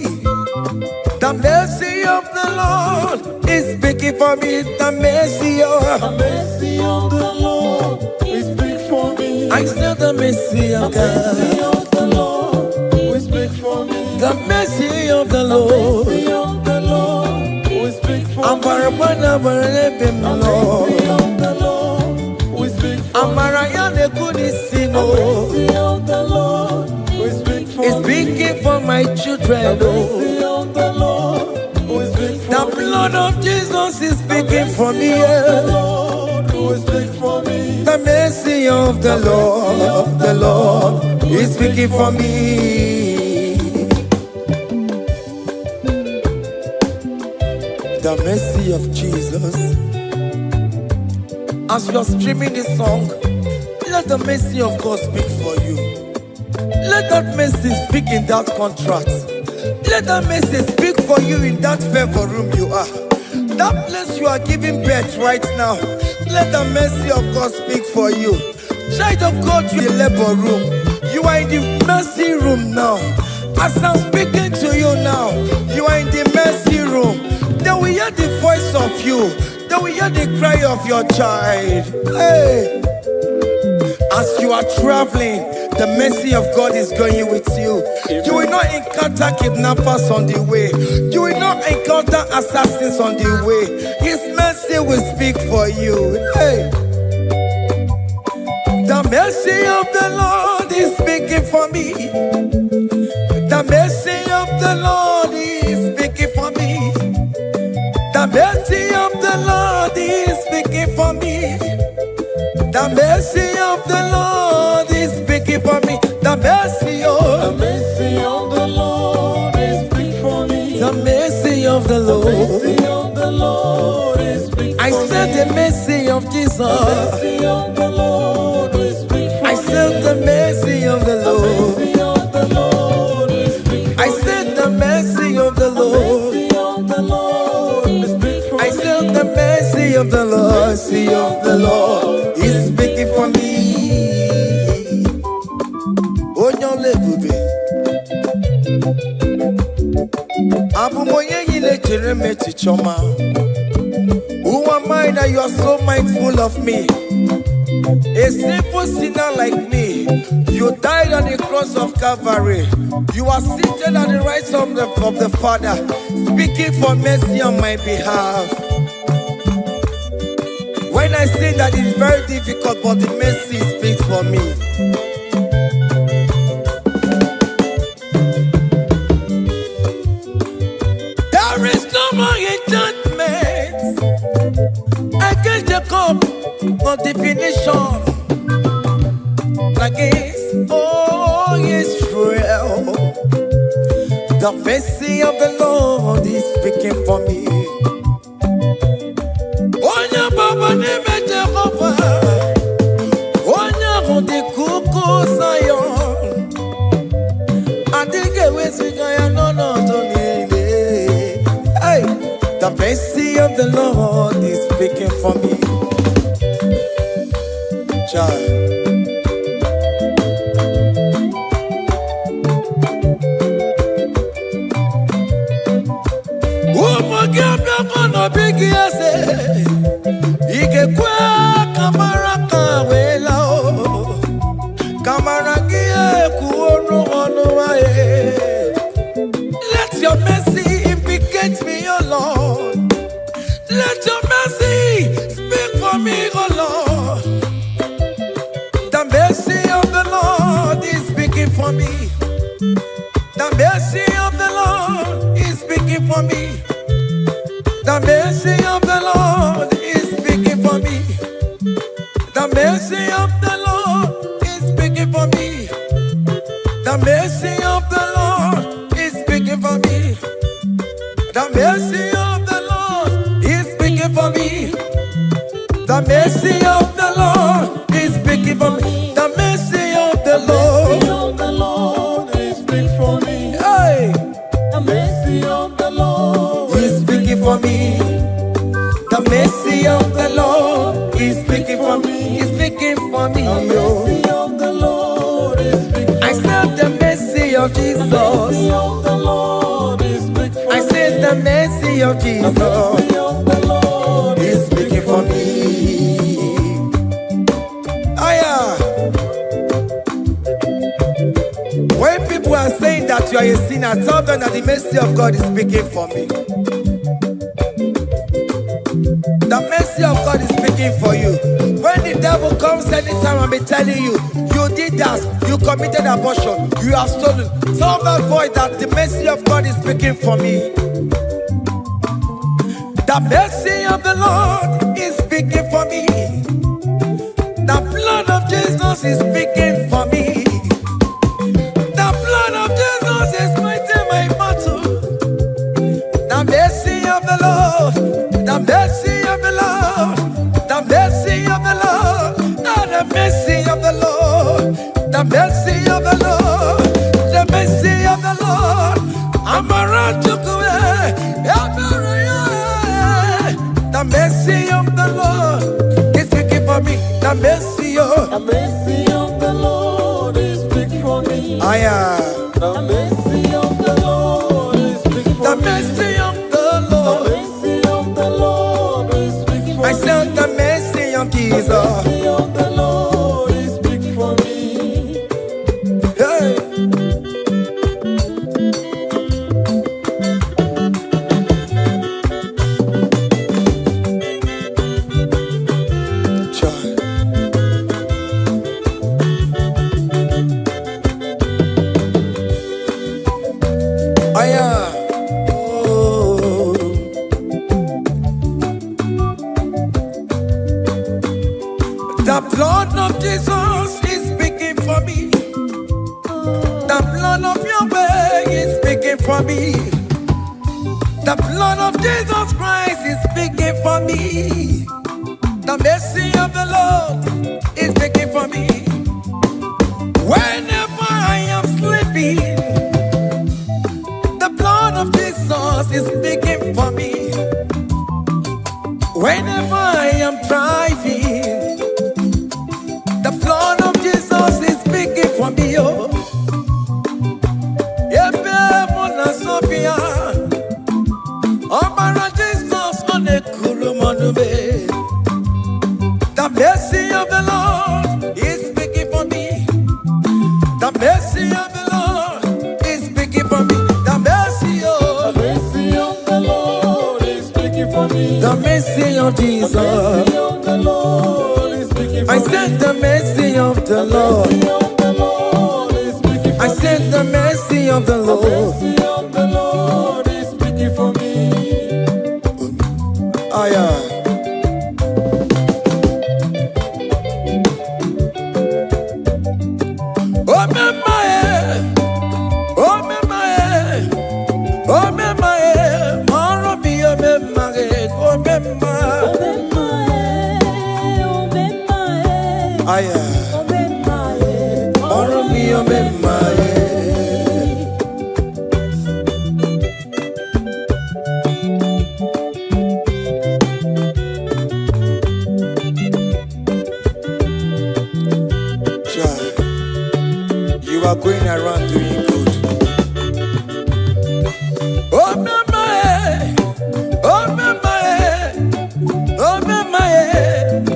[SPEAKER 2] The mercy of the Lord is speaking for me. The mercy of
[SPEAKER 3] the Lord is speak for me.
[SPEAKER 2] I still the mercy of God.
[SPEAKER 3] The mercy of the Lord will speak for me.
[SPEAKER 2] The mercy of the Lord.
[SPEAKER 3] The mercy of the Lord will speak for me.
[SPEAKER 2] I'm
[SPEAKER 3] The mercy of the Lord will speak for me. The mercy of the Lord will speak for me.
[SPEAKER 2] It's speaking for my children.
[SPEAKER 3] The mercy of the Lord will speak for
[SPEAKER 2] The
[SPEAKER 3] me.
[SPEAKER 2] blood of Jesus is speaking for me.
[SPEAKER 3] The Lord will speak for me.
[SPEAKER 2] The mercy of the Lord is speaking for me. The mercy of Jesus. As you are streaming this song, let the mercy of God speak for you. Let that mercy speak in that contract. Let that mercy speak for you in that favor room you are. That place you are giving birth right now. Let the mercy of God speak for you. Child of God, you in the labor room. You are in the mercy room now. As I'm speaking to you now, you are in the mercy room. They will hear the voice of you. They will hear the cry of your child. Hey. As you are traveling, the mercy of God is going with you. You will not encounter kidnappers on the way. You will not encounter assassins on the way. His mercy will speak for you. Hey. The mercy of the Lord is speaking for me. The mercy of the Lord is speaking for me. The mercy of the Lord is speaking for me. The mercy of the Lord is speaking for me. The mercy of
[SPEAKER 3] The Lord is speak for me.
[SPEAKER 2] the mercy of the
[SPEAKER 3] The
[SPEAKER 2] Lord.
[SPEAKER 3] mercy of the Lord is speak for
[SPEAKER 2] I
[SPEAKER 3] me.
[SPEAKER 2] said the mercy of Jesus.
[SPEAKER 3] The mercy of the Lord is speak for me.
[SPEAKER 2] I said the mercy of the
[SPEAKER 3] The
[SPEAKER 2] Lord.
[SPEAKER 3] mercy of the Lord is speak for me.
[SPEAKER 2] I said the mercy of the Lord.
[SPEAKER 3] The mercy of the Lord is speak for me.
[SPEAKER 2] I said the mercy of the Lord. Mercy of the Lord is speaking for me. Onyolebube. Abumoye yile jereme chichoma. Who am I that you are so mindful of me? A simple sinner like me. You died on the cross of Calvary. You are seated at the right side of the Father, speaking for mercy on my behalf. When I say that it is very difficult, but the mercy speaks for me. There is no more enchantment against Jacob, no definition against all Israel. The mercy of the Lord is speaking for me. Onya baba neme Jehovah, onya hundi kuku Zion. Adige wesigaya no donile. Hey, the mercy of the Lord is speaking for me. Child. Big yes, Igekwe kamara kawela o kamara gie kuonu onu aye. Let your mercy implicate me, O Lord. Let your mercy speak for me, O Lord. The mercy of the Lord is speaking for me. The mercy of the Lord is speaking for me. The mercy of the Lord is speaking for me. The mercy of the Lord is speaking for me. The mercy of the Lord is speaking for me. The mercy of the Lord is speaking for me. The mercy of the Lord is speaking for me. The mercy of the Lord
[SPEAKER 3] is speak for me.
[SPEAKER 2] Hey.
[SPEAKER 3] The mercy of the Lord
[SPEAKER 5] for me. The mercy of the Lord is speaking for me. Is speaking for me.
[SPEAKER 6] The mercy of the Lord is speaking for me.
[SPEAKER 5] I said the mercy of Jesus.
[SPEAKER 6] The mercy of the Lord is speaking for me.
[SPEAKER 5] I said the mercy of Jesus.
[SPEAKER 6] The mercy of the Lord
[SPEAKER 5] is speaking for me. When people are saying that you are a sinner, tell them that the mercy of God is speaking for me. The mercy of God is speaking for you. When the devil comes anytime and be telling you, you did that, you committed abortion, you have stolen, tell that boy that the mercy of God is speaking for me. The mercy of the Lord is speaking for me. The blood of Jesus is speaking for me. The blood of Jesus is fighting my battle. The mercy of the Lord, the mercy of the Lord, the mercy of the Lord, the mercy of the Lord, the mercy of the Lord, the mercy of the Lord. I'm around to go away. The mercy of the Lord is speaking for me. The mercy of
[SPEAKER 6] the Lord is speaking for me.
[SPEAKER 5] I am.
[SPEAKER 6] The mercy of the Lord is speaking for
[SPEAKER 5] The
[SPEAKER 6] me.
[SPEAKER 5] mercy of the Lord.
[SPEAKER 6] The mercy of the Lord is speaking for me.
[SPEAKER 5] I said the mercy of Jesus.
[SPEAKER 6] The mercy of the Lord is speaking for me.
[SPEAKER 5] Hey. The blood of Jesus is speaking for me. The blood of Yahweh is speaking for me. The blood of Jesus Christ is speaking for me. The mercy of the Lord is speaking for me. Whenever I am sleeping, the blood of Jesus is speaking for me. Whenever I am driving, the blood of Jesus is speaking for me. Oh, Sophia, oh, Jesus on the Kurumanube. The mercy of the Lord is speaking for me. The mercy of the Lord is speaking for me. The mercy of
[SPEAKER 6] the Lord is speaking for me.
[SPEAKER 5] The mercy of Jesus.
[SPEAKER 6] The mercy of the Lord is speaking for me.
[SPEAKER 5] I said the mercy of the Lord. I said the mercy of the Lord.
[SPEAKER 6] The mercy of the Lord is speaking for me.
[SPEAKER 5] You are going around doing good. Oh, my, oh, my, oh, my,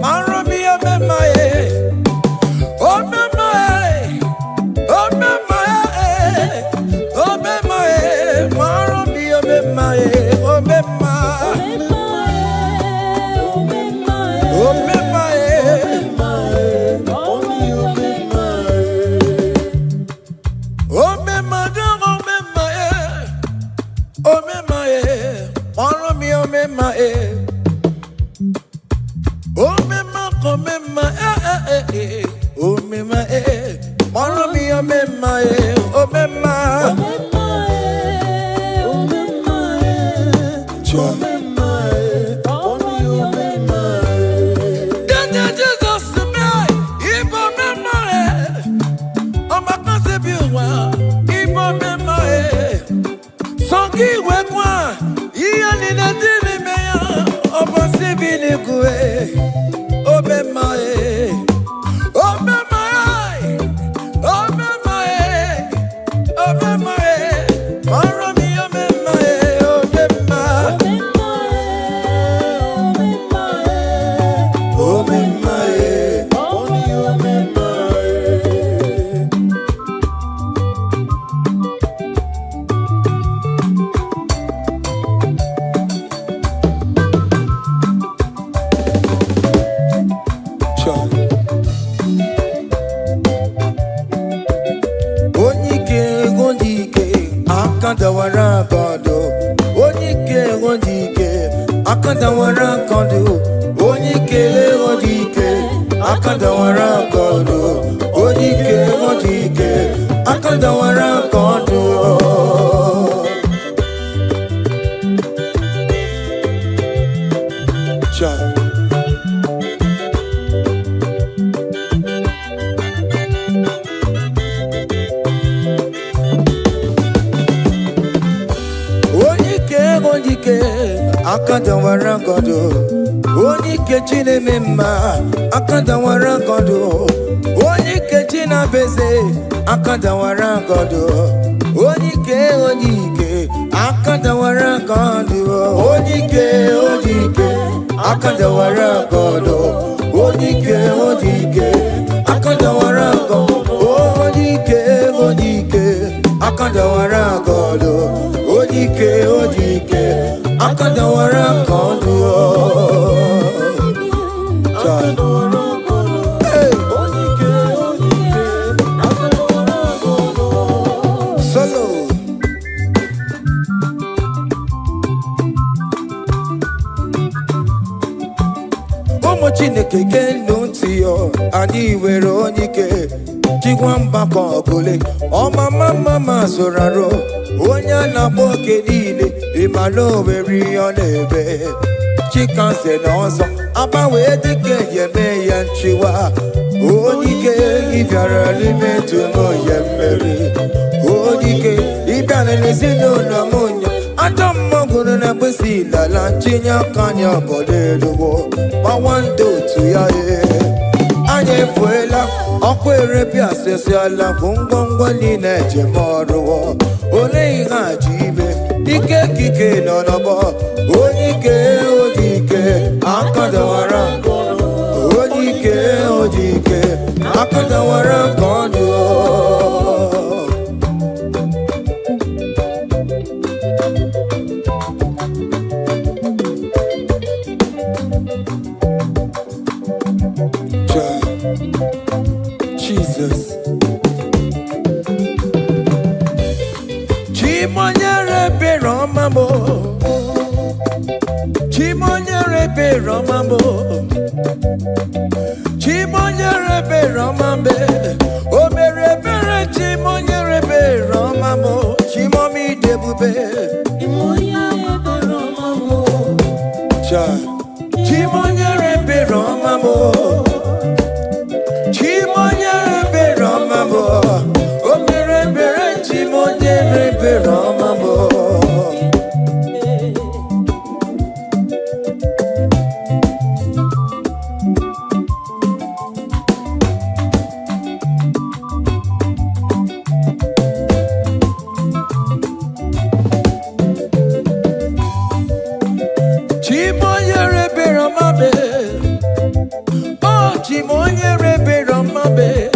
[SPEAKER 5] Maromi, oh, my, oh, my, oh, my, oh, my, Maromi, oh, my, oh, Songi we kwa, iya ni na dini. binigwe, obe mae, obe mae, obe mae, obe mae, marami obe mae, obe mae, obe mae, obe mae. Akandawara kondo, onike ondike. Akandawara kondo, onike ondike. Akandawara kondo, onike ondike. Akandawara kondo. Akandawara kondo, onike chinemema. Akandawara kondo, onike chinabeze. Akandawara kondo, onike onike. Akandawara kondo, onike onike. Akandawara kondo, onike onike. Akandawara kondo, onike onike. Akandawara kondo, onike onike. Akandawara kondo. Solo. Omo Chineke kenu ntiyo, ani were onike. Chigwamba kogole, oma mama zoraro. Onya na boke niile, imalo weri onebe. Chikanse n'ọzọ, agbanwe dike yeme ya nchiwa. Onike ịbịara n'ime tụmụ ya mmeri. Onike ịbịara n'ezinụlọ m nya. Ajọ mmọgwụrụ na mkpịsị lala ntinye aka anya ọbọleluwo. Gbawando otu ya anyị efuela, ọkụ erepịa asịsịala bụ ngwongwo niile ejem ọrụwọ. Olee ihe a ji ime, ike kike nọ n'ọgbọ. Onike odike, akandawara kondo. Onike odike, akandawara kondo. Jesus. Chimonyere Romambo, Chimonyere Romambo, Chimonyere Romambe, Omere Bere Chimonyere Romambo, Chimomi Debube, Chimonyere Romambo, Chimonyere Romambo, Chimonyere Romambo, Omere Bere Chimonyere Romambo. Chimonyere Romambe, oh Chimonyere Romambe,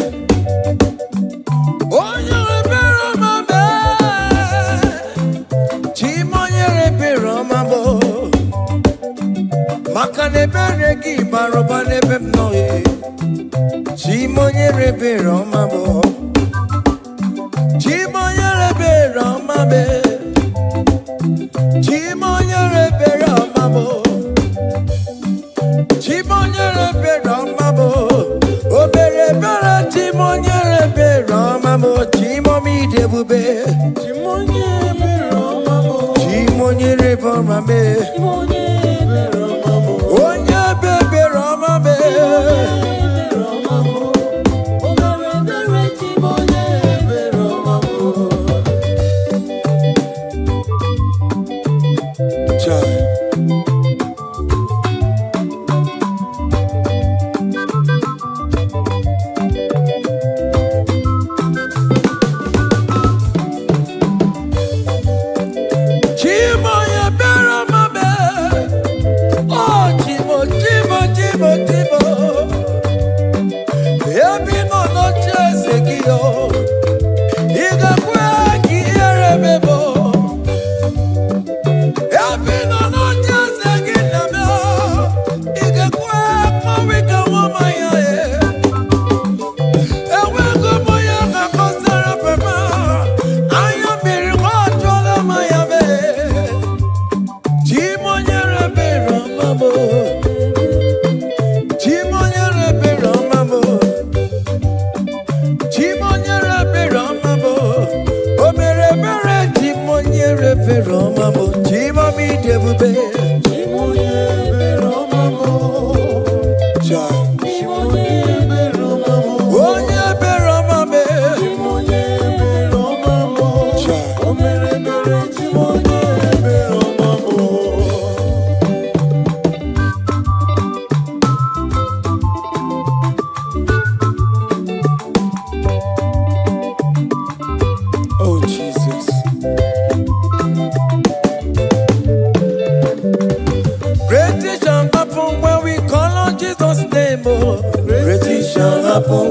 [SPEAKER 5] oh Romambe, Chimonyere Romambo, Makane Beregi Baroba Nebem Noe, Chimonyere Romambo, Chimonyere Romambe, Chimonyere Romambo, Chimonyere Romambo, Obere Bera Chimonyere Romambo, Chimomi Debube, Chimonyere Romambo, Chimonyere Romambe, Chimonyere Romambo, Onya Bebe Romambe, Obere Bera Chimonyere Romambo.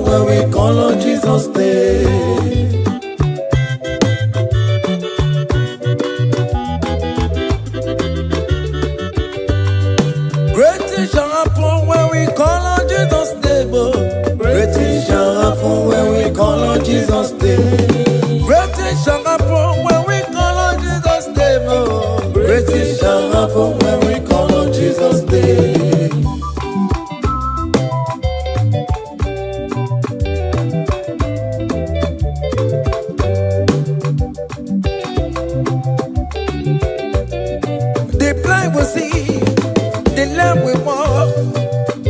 [SPEAKER 3] When we call on Jesus' name.
[SPEAKER 5] Great things shall happen when we call on Jesus' name.
[SPEAKER 3] Great things shall happen when we call on Jesus' name.
[SPEAKER 5] Great things shall happen when we call on Jesus' name.
[SPEAKER 3] Great things shall happen when we call on Jesus' name.
[SPEAKER 5] The blind will see, the lame will walk.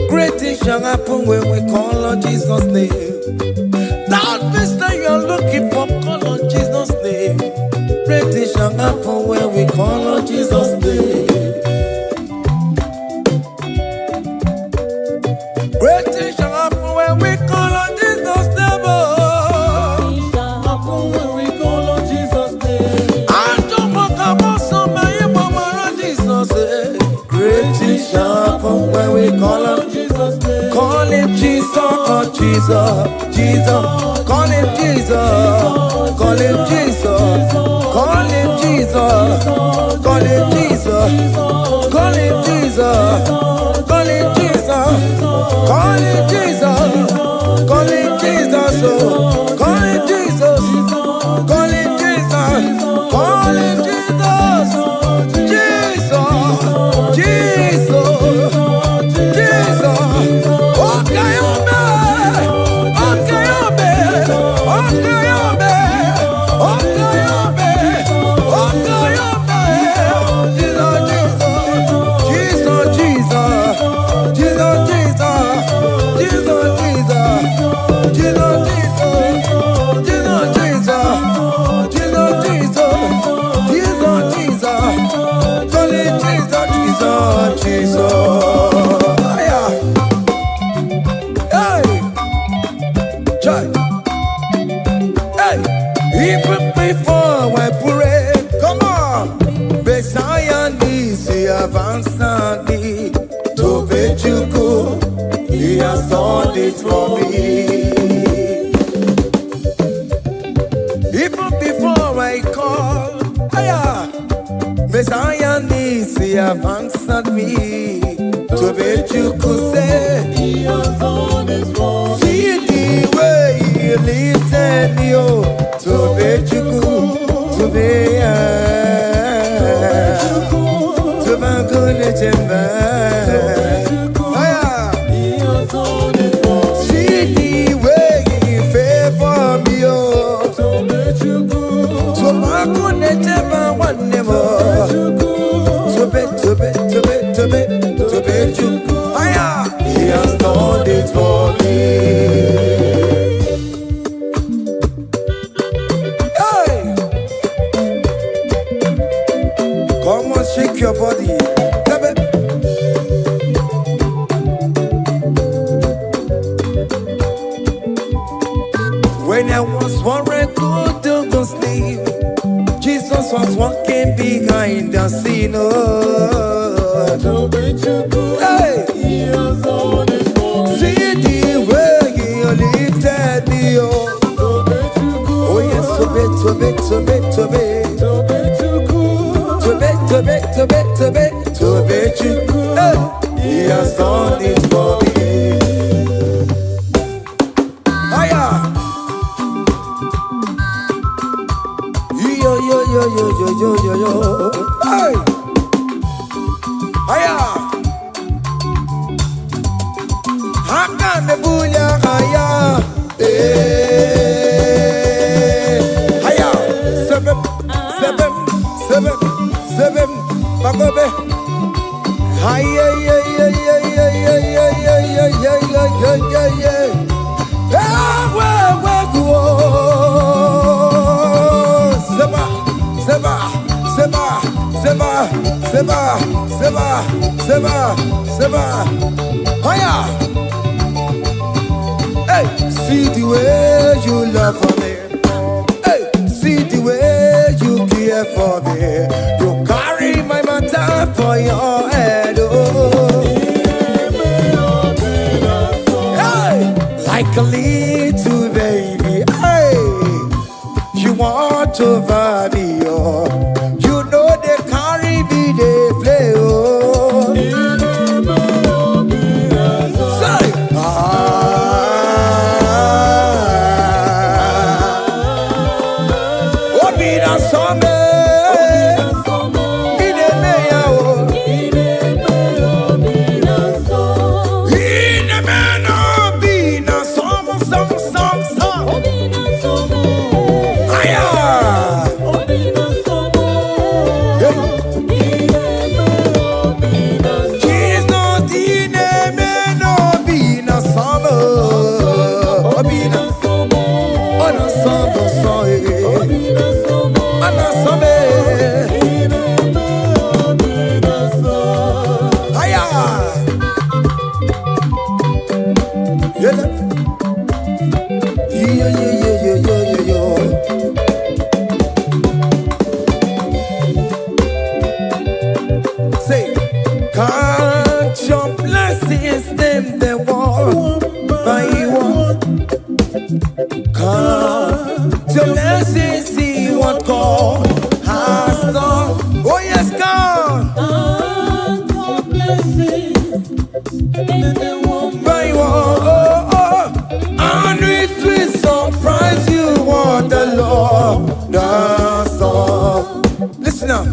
[SPEAKER 5] Great things shall happen when we call on Jesus' name. That vista you are looking for, call on Jesus' name.
[SPEAKER 3] Great things shall happen when we call on Jesus' name.
[SPEAKER 5] Great things shall happen when we call on Jesus' name.
[SPEAKER 3] Happen when we call on Jesus' name.
[SPEAKER 5] I don't want to go somebody, mama, Jesus.
[SPEAKER 3] Great things shall happen when we call on Jesus' name.
[SPEAKER 5] Call him Jesus, oh Jesus, Jesus. Call him Jesus, call him Jesus, call him Jesus, call him Jesus, call him Jesus, call him Jesus, call him Jesus, call him Jesus, call him Jesus, call him Jesus, call him Jesus, Jesus, Jesus, okay, even before I pray, come on. Messiah needs to answer me. To bet you go, he has done it for me. Even before I call, Messiah needs to answered me. To bet you could say,
[SPEAKER 3] He has done it for me.
[SPEAKER 5] see the way he lifted me, oh. To bet you could, to be to my good
[SPEAKER 3] He has done it for me.
[SPEAKER 5] see the way he favor me, oh.
[SPEAKER 3] So let you go.
[SPEAKER 5] To my good one never. To bet you
[SPEAKER 3] He has done it for me.
[SPEAKER 5] Hey! Come on, shake your body. When I was worried, good to go sleep, Jesus was walking behind the scene. Oh.
[SPEAKER 3] So let you go.
[SPEAKER 5] Hey!
[SPEAKER 3] He has done it for me.
[SPEAKER 5] See the way he lifted me, oh.
[SPEAKER 3] So let you go.
[SPEAKER 5] Oh yes, to bet.
[SPEAKER 3] So let you go.
[SPEAKER 5] To bet you. Hey!
[SPEAKER 3] He has done it for me.
[SPEAKER 5] Hiya! Yo. Hey! Hiya! Haka nebunya haya. Hiya! Sebem. seven, Magobe. Hi, yeah, yeah, yeah, yeah, yeah, yeah, yeah, yeah, yeah, yeah, yeah, yeah, yeah. Where go? Seba, Seba, Seba, Seba, Seba, Seba, Seba, Seba. Hiya! Hey, see the way you love for me. Hey, see the way you care for me. You carry my matter for your head. Oh. Hey, like a little baby. Hey, you want over me. Oh, you know they carry me, they play. Oh. Say, can't your blessings them the one by one? Can't your blessings see what God has done? Oh yes, God.
[SPEAKER 6] Can't your blessings
[SPEAKER 5] By one, oh, oh. And it will surprise you what the Lord does. Listen now.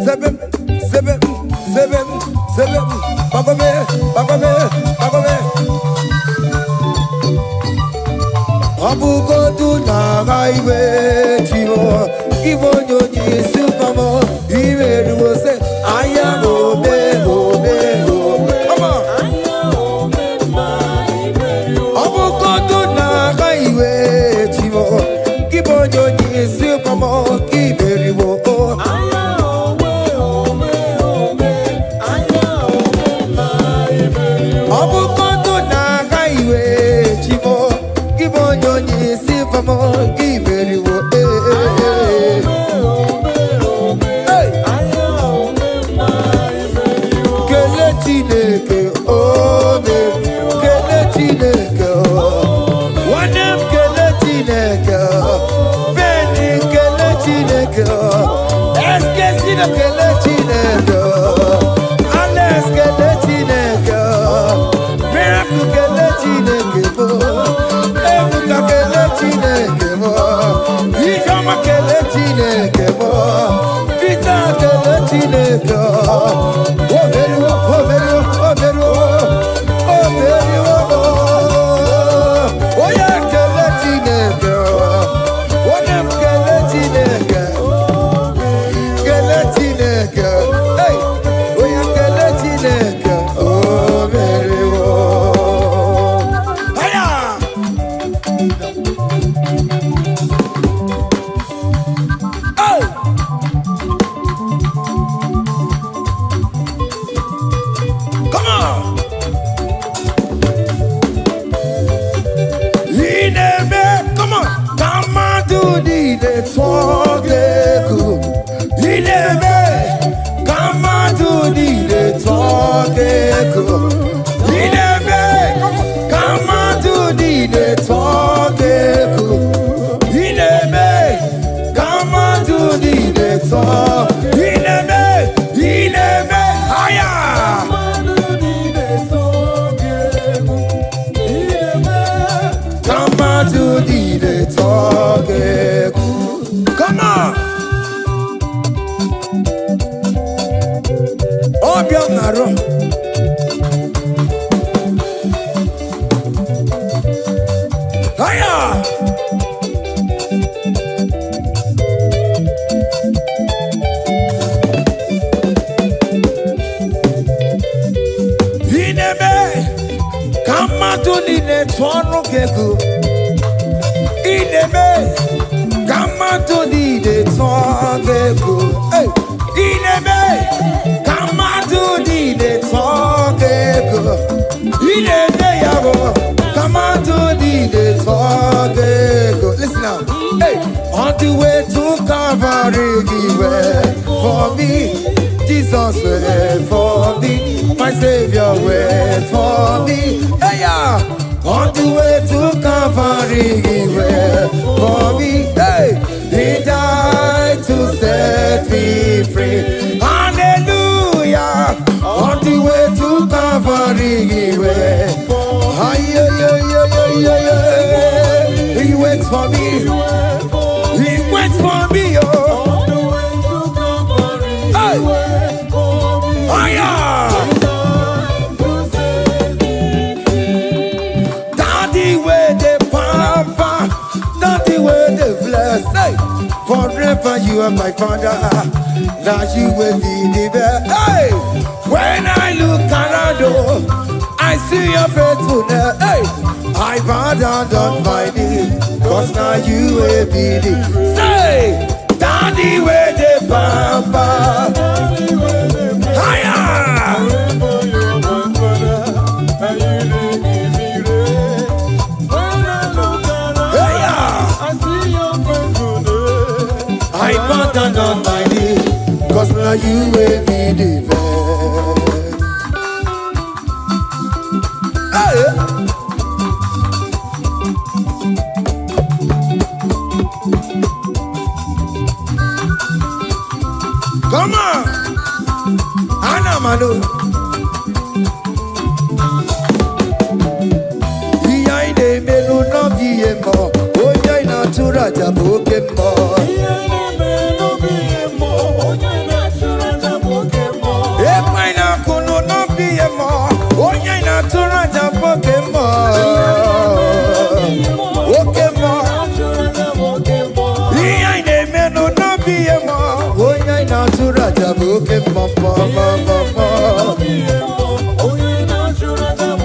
[SPEAKER 5] Seven, seven, seven, seven. Bagome, bagome, bagome. Abugo do na highway chivo. Givo nyonyi supamo. Iwe ruo se aya obe obe obe. Come on. Abugo do na highway chivo. Givo nyonyi supamo. Iwe ruo. Come on. niile tụọnụ gị ineme ka mmadụ niile tụọ gị ineme ka mmadụ niile tụọ gị ineme ya bụ ka mmadụ niile tụọ gị listen now. Hey, on the way to Calvary, he went for me. Jesus went for me. My Savior went for me. Hey, yeah. On the way to Calvary, he went for me. Hey, he died to set me free. Hallelujah. On the way to Calvary, he went. He waits for me. He waits for me, oh. Hey. Oh, yeah. Daddy, where the pamper, daddy, where the bless. Hey. Forever you are my father. Now you will be the best. Hey. When I look around, oh, I see your faithfulness. Hey. I bow down on my knees, 'cause now you will be the. Say, Daddy, where the pampa. Higher. I bow down on my knees, 'cause now you will be the best. Hey. Come on, Anamado. Iyaide melu no biemo, oya ina tura jabokemo. Iyaide melu biemo, oya ina tura jabokemo. Emaina kuno no biemo, oya ina tura jabokemo. Okemo, iyaide melu no biemo. Natura jabuke mama mama.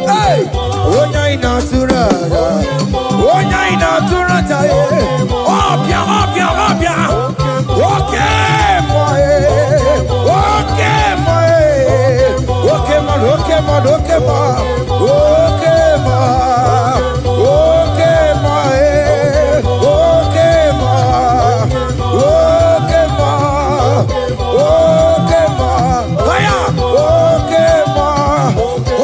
[SPEAKER 5] Hey, onya natura, onya natura jaye. Opia, opia, opia. Okay, boy. Okay, boy. Okay, man. Okay, man. Okay, man. Okay, man. Okay, man. Okay, man. Okay, man. Okay, ma. Aya. Okay, ma.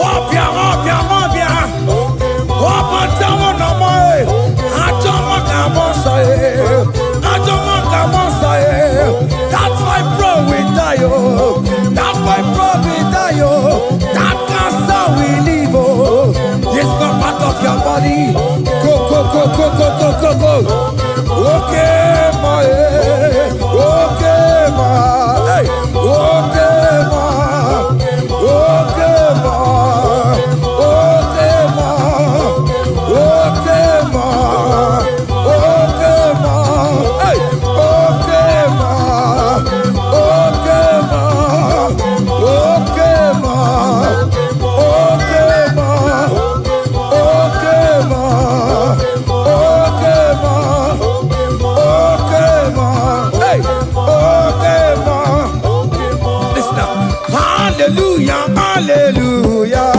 [SPEAKER 5] Opia, opia, opia. Opa, tamo na mai. Atoma kamosa e. Atoma kamosa e. That's why bro we die oh. That's why bro we die oh. That cancer we live oh. It's not part of your body. Go, go, go, go, go, go, go, go. Okay, ma. Okay, ma. Hey. Okay, ma. Okay, ma. Okay, ma. Okay, ma. Okay, ma. Hey. Okay, ma. Okay, ma. Okay, ma. Okay, ma. Okay, ma. Okay, ma. Okay, ma. Hey. Okay, ma. Listen now. Hallelujah, hallelujah.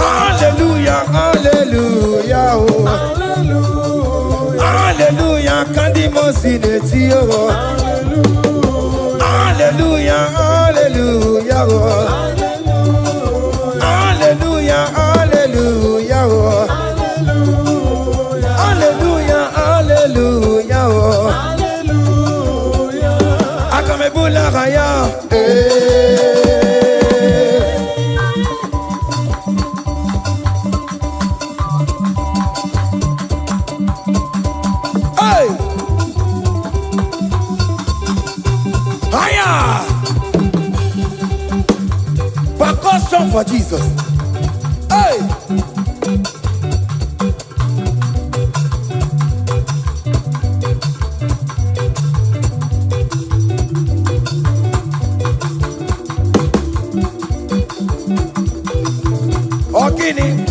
[SPEAKER 5] Hallelujah, hallelujah. Oh. Hallelujah, kandi mosineti oh. Hallelujah, hallelujah. Oh. Hallelujah, hallelujah. Oh. Hallelujah, hallelujah. Oh. Akamebula raya. Hey! Higher! Percussion for Jesus. Hey! Ogini.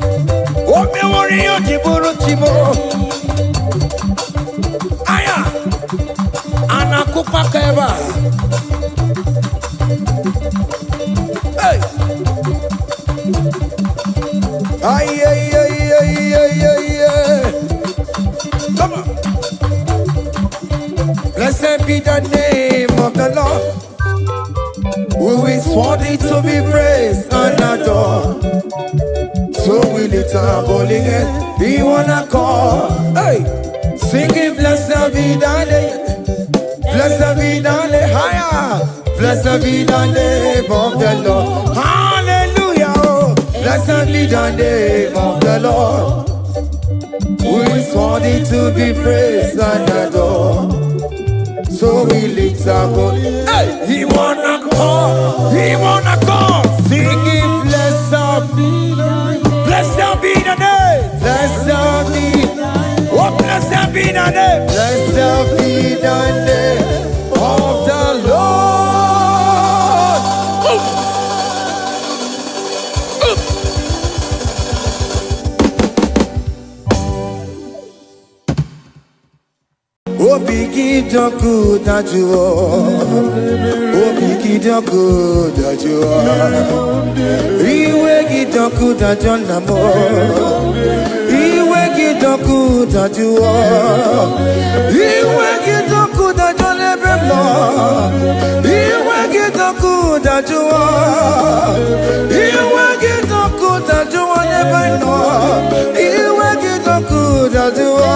[SPEAKER 5] Rio Jiburu Chibo. Aya. Anakupa Keba. Hey. Ay, ay, ay, ay, ay, ay, ay. Come on. Blessed be the name of the Lord, who is worthy to be praised and adored. So we lift our holy head, we wanna call. Hey, singing blessed be the name, blessed be the name, higher, blessed be the name of the Lord. Hallelujah, oh. Blessed be the name of the Lord, who is worthy to be praised and adored. So we lift our voice. Hey, he wanna call, singing blessed be the name, blessed be the name, blessed be, oh blessed be the name, blessed be the name of the Lord. Obigi don't good that you are. Obigi don't good that you are. Iwegi don't good that you are. Iwegi don't good that you are. Iwegi don't good that you never know. Iwegi don't good that you are. Iwegi don't good that you never know. Iwegi don't good that you are.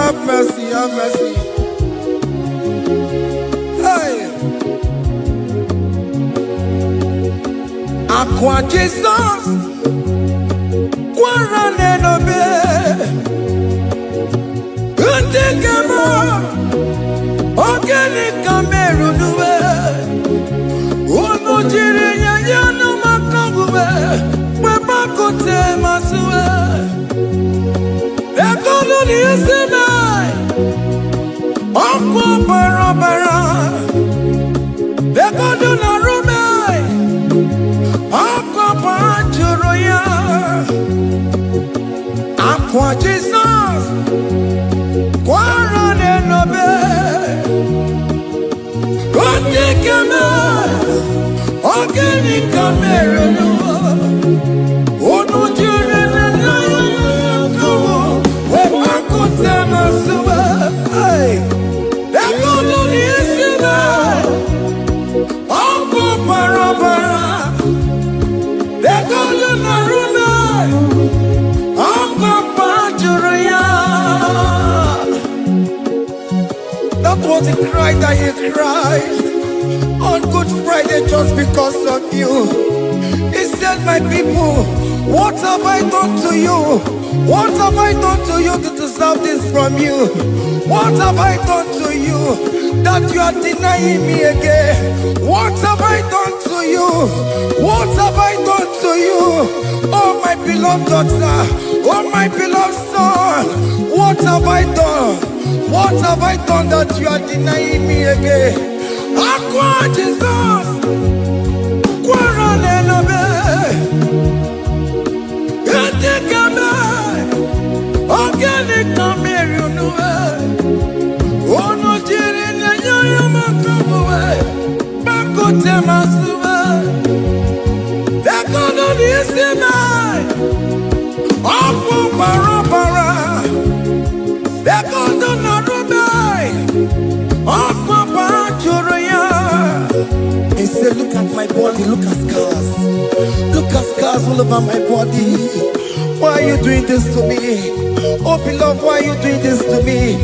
[SPEAKER 5] Have mercy, have mercy. Hey. Aqua Jesus, Quarane no be. Undekemo, organic camero nuwe. Uno jiri nyanyano makangube, weba kote masuwe. Ekolo ni eseme, okwo barabara. Ekolo na rume, okwo panjuro ya. Aqua Jesus, Quarane no be. Ondekeme, organic camera no. Ono jiri hey, that good on Uncle Barabara, that good on the room, Uncle Pajuria. That was the cry that he cried on Good Friday just because of you. He said, my people, what have I done to you? What have I done to you to deserve this from you? What have I done to you that you are denying me again? What have I done to you? What have I done to you? Oh my beloved daughter, oh my beloved son, what have I done? What have I done that you are denying me again? Aqua Jesus, Quarane no be. He said, look at my body, look at scars. Look at scars all over my body. Why are you doing this to me? Oh beloved, why are you doing this to me?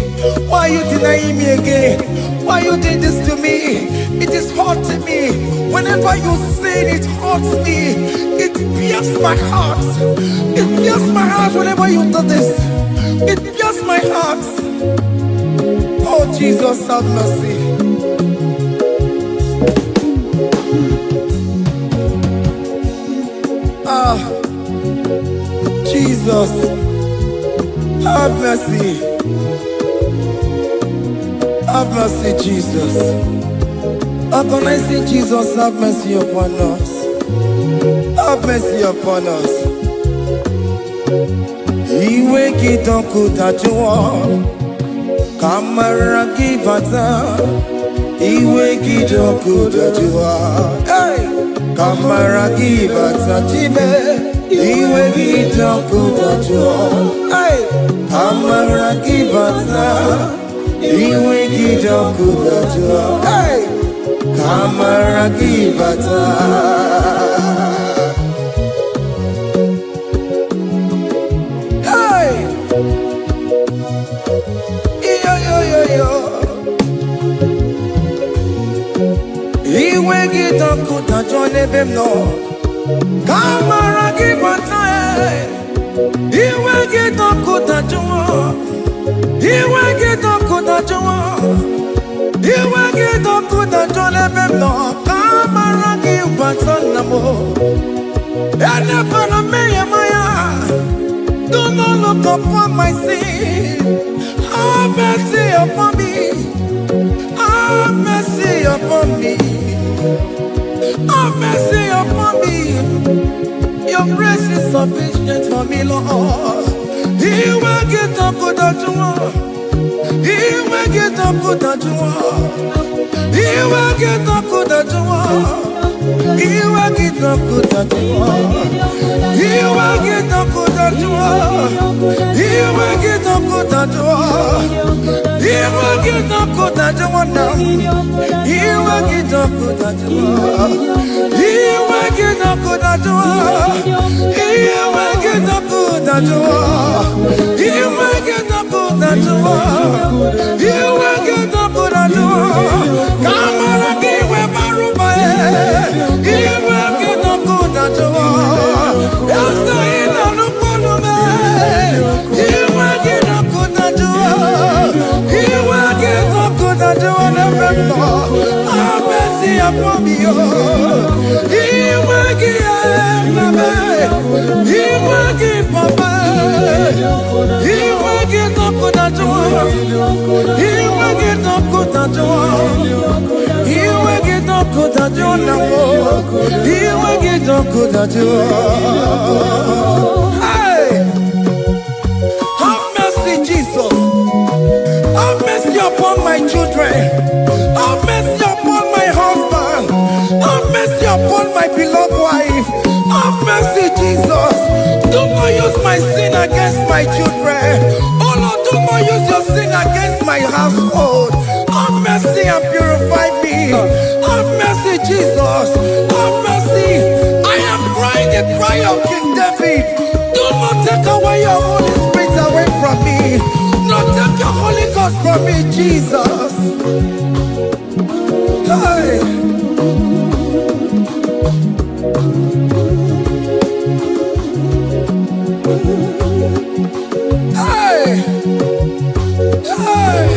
[SPEAKER 5] Why are you denying me again? Why are you doing this to me? It is hurting me. Whenever you sin, it hurts me. It pierces my heart. It pierces my heart whenever you do this. It pierces my heart. Oh Jesus, have mercy. Ah, Jesus, have mercy. Have mercy, Jesus. How can I say, Jesus, have mercy upon us? Have mercy upon us. Iwe kidoku tajua, kamara kibata. Iwe kidoku tajua, hey, kamara kibata chibe. Iwe kidoku tajua, hey, kamara kibata. Iwe kidoku tajua, hey, kamara kibata. Iwe kidoku tajua nebem no, kamara kibata. Iwe kidoku tajua, iwe kidoku tajua, iwe kidoku tajua nebem no, kamara kibata namo. Ene pana meya maya, do not look upon my sin. Have mercy upon me. Have mercy upon me. Have mercy upon me. Your grace is sufficient for me, Lord. He will get up with that one. He will get up with that one. He will get up with that one. He will get up with that one. He will get up with that one. He will get up with that one. He will get up with that one now. He will get up with that one. He will get up with that one. He will get up with that one. He will get up with that one. He will get up with that one. Come on, give me my room. He will get up with that one. Yes, I know no problem. He will get up with that one. He will get up with that one. Have mercy upon me. He will give me. He will give me. He will get up with that one. He will get up with that one. He will get up with that one. He will get up with that one. Hey, have mercy, Jesus. Have mercy upon my children. Have mercy upon my husband. Have mercy upon my beloved wife. Have mercy, Jesus. Do not use my sin against my children. Oh Lord, do not use your sin against my household. Have mercy and purify me. Have mercy, Jesus. Have mercy. I am crying the cry of King David. Do not take away your Holy Spirit away from me. Not take your Holy Ghost from me, Jesus. Hey. Hey. Hey.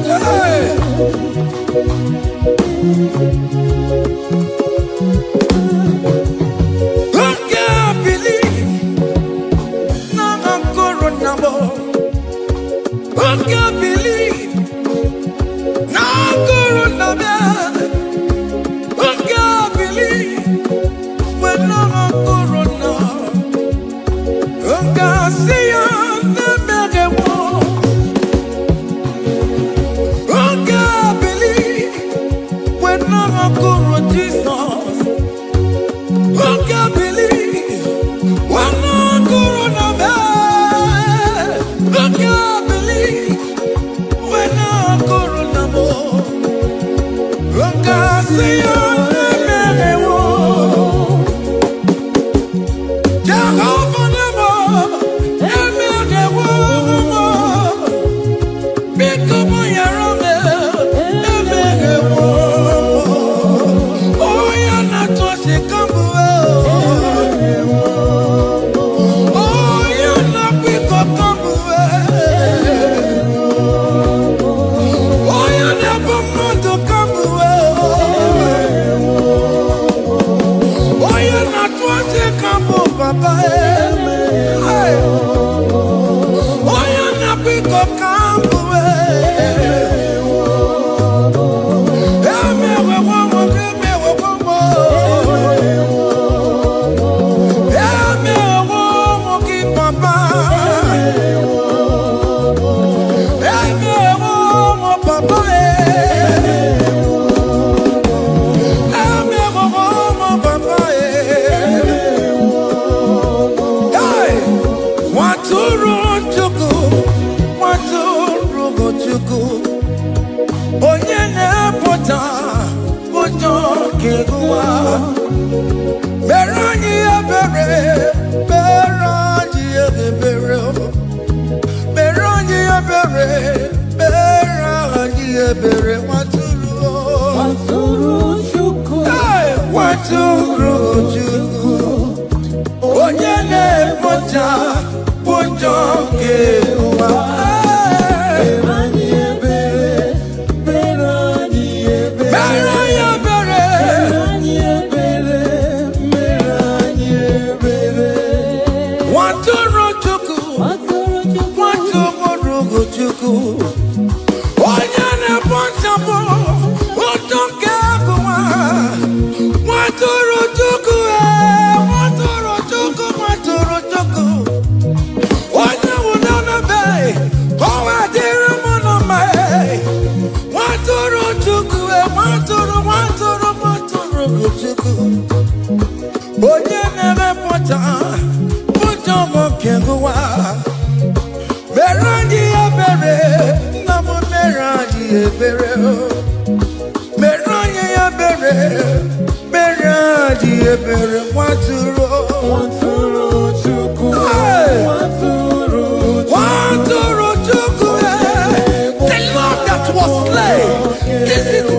[SPEAKER 5] Hey. I can't believe now I'm corona. I can't believe now I'm corona. I can't believe when I'm corona. I can't see.
[SPEAKER 2] papa. Oh, you're not big up, come away.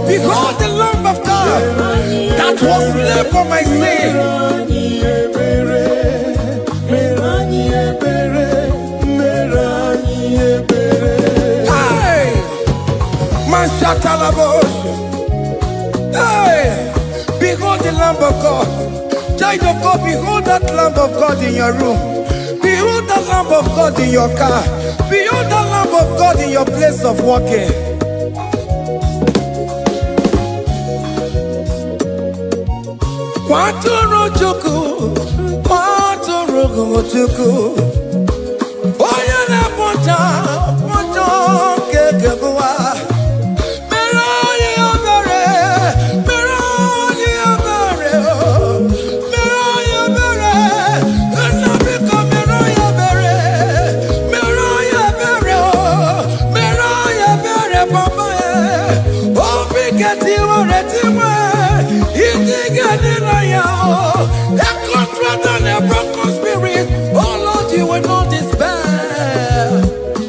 [SPEAKER 2] Behold the Lamb of God that was slain for my sin. Hey, man, hey, behold the Lamb of God. Child of God, behold that Lamb of God in your room. Behold the Lamb of God in your car. Behold the Lamb of God in your place of working. Waturu chuku, waturu chuku. Oya na poncha, poncha kekebuwa. Meroni abere, meroni abere, meroni abere. Enabika meroni abere, meroni abere, meroni abere papa. Obi keti wareti we. A contract and a broken spirit. Oh Lord, you will not despair.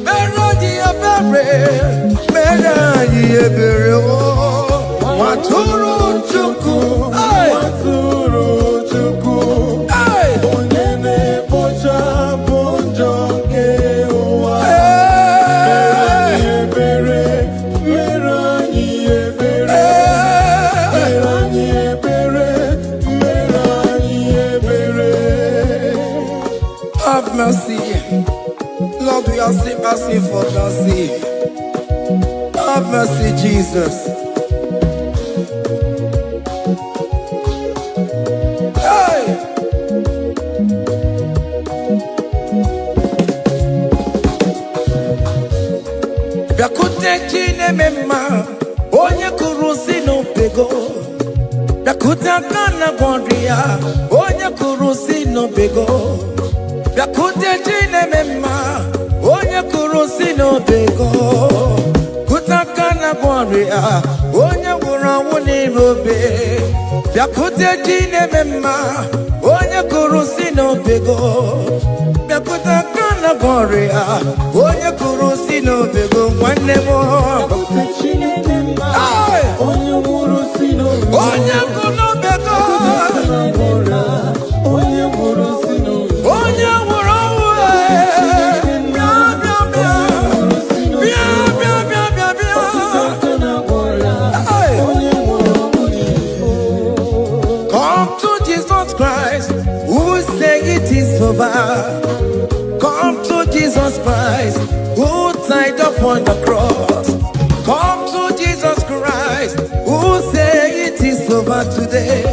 [SPEAKER 2] Melody a berry, melody a berry. Oh, Maturu chuku, Maturu chuku. Hey, Onyene pocha ponjonke owa. Melody a berry, melody a berry. Have mercy, Lord, we are still asking for mercy. Have mercy, Jesus. Hey! Biakute chine mema, onye kurusi no pego. Biakute kana gondria, onye kurusi no pego. Biakute chine mema, onye kurusi no bego. Kutaka na gwaria, onye wura wuni robe. Biakute chine mema, onye kurusi no bego. Biakutaka na gwaria, onye kurusi no bego. Mwane mo. Biakute chine mema, onye kurusi no bego. Onye kuno bego. Onye kurusi no bego. Onye
[SPEAKER 5] over. Come to Jesus Christ, who died upon the cross. Come to Jesus Christ, who say it is over today.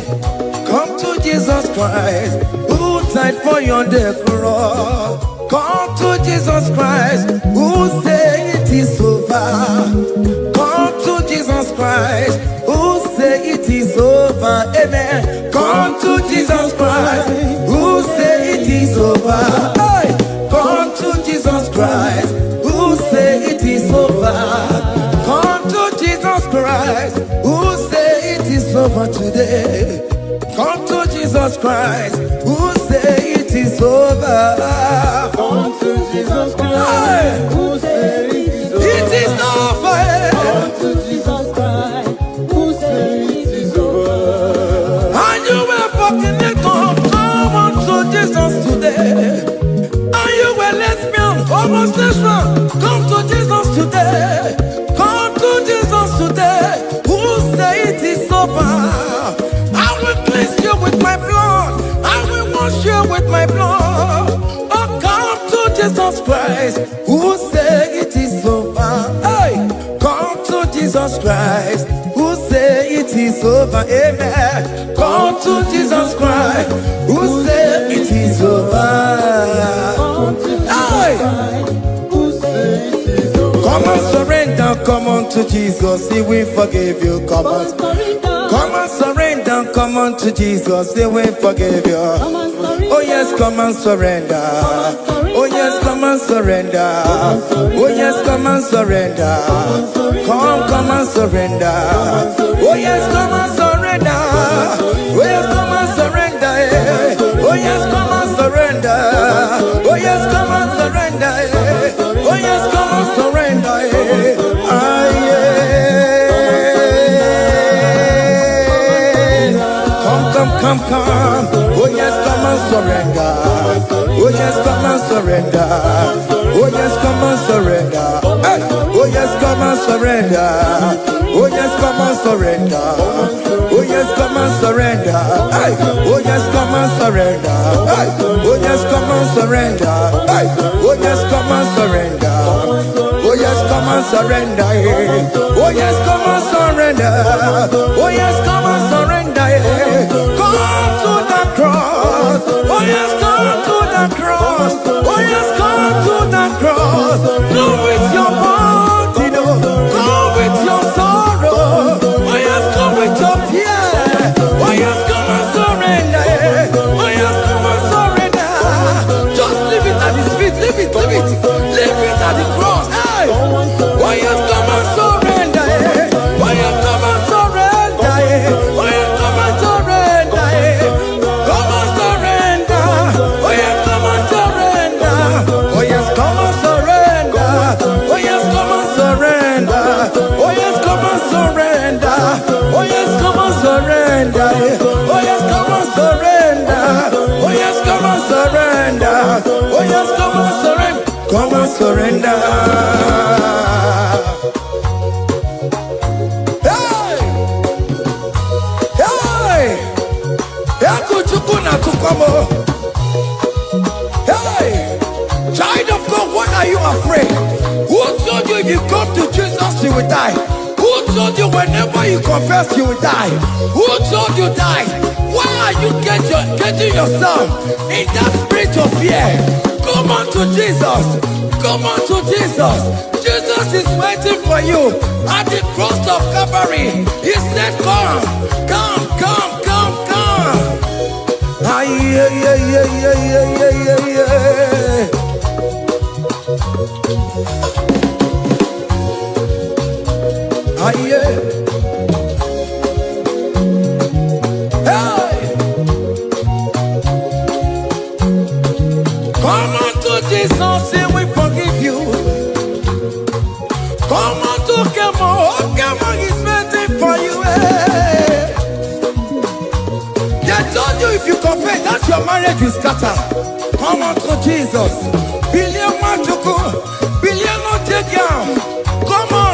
[SPEAKER 5] Come to Jesus Christ, who died for you on the cross. Come to Jesus Christ, who say it is over. Come to Jesus Christ, who say it is over. Amen. Come to Jesus Christ, who say it is over. Hey! Come to Jesus Christ, who say it is over. Come to Jesus Christ, who say it is over today. Come to Jesus Christ, who say it is over.
[SPEAKER 6] Come to Jesus Christ, who say it is over.
[SPEAKER 5] It is over.
[SPEAKER 6] Come to Jesus Christ, who say it is over.
[SPEAKER 5] And you were fucking it up. Come on to Jesus today. And you were lesbian, homosexual. Come to Jesus today. Come to Jesus today. Who say it is over? I will cleanse you with my blood. I will wash you with my blood. Oh, come to Jesus Christ, who say it is over. Hey, come to Jesus Christ, who say it is over. Amen. Come to Jesus Christ, who say it is over.
[SPEAKER 6] Come to Jesus
[SPEAKER 5] Hey.
[SPEAKER 6] Christ, who say it is over.
[SPEAKER 5] Come and surrender, come on to Jesus, He will forgive you. Come on, come and surrender, come on to Jesus, He will forgive you. Oh yes, come and surrender. Oh yes, come and surrender. Oh yes, come and surrender. Come and surrender. Oh yes, come and surrender. Oh yes, come and surrender. Oh yes, come and surrender. Oh yes, come and surrender. Oh yes, come and surrender. Ah yeah. Come. Oh yes, come and surrender. Oh yes, come and surrender. Oh yes, come and surrender. Hey. Oh yes, come and surrender. Oh yes, come and surrender. Oh yes, come and surrender. Hey. Oh yes, come and surrender. Hey. Oh yes, come and surrender. Hey. Oh yes, come and surrender. Oh yes, come and surrender. Oh yes, come and surrender. Oh yes, come and surrender. Come to the cross. Oh yes, come to the cross. Oh yes, come to the cross. Go with your body, no. Go with your sorrow. Oh yes, come with your fear. Oh yes, come and surrender. Oh yes, come and surrender. Just leave it at His feet. Leave it. Leave it at the cross. Hey. Oh yes, come and surrender. Oh yes, come and surrender. Oh yes, come and surrender. Come and surrender. Oh yes, come and surrender. Oh yes, come and surrender. Oh yes, come and surrender. Oh yes, come and surrender. Oh yes, come and surrender. Oh yes, come and surrender. Oh yes, come and surrender. Oh yes, come and surrender. Come and surrender. Hey! Hey! Hey! Child of God, what are you afraid? Who told you if you come to Jesus, you will die? Who told you whenever you confess, you will die? Who told you die? Why are you getting yourself in that spirit of fear? Come on to Jesus. Come on to Jesus. Jesus is waiting for you at the cross of Calvary. He said, come. Ah, yeah. Ah, yeah. Hey! Come on to Jesus, He will forgive you. Come on to Kemo, He's waiting for you. Hey. They told you if you confess that your marriage is scattered. Come on to Jesus. Billion Machuku, billion no take down. Come on.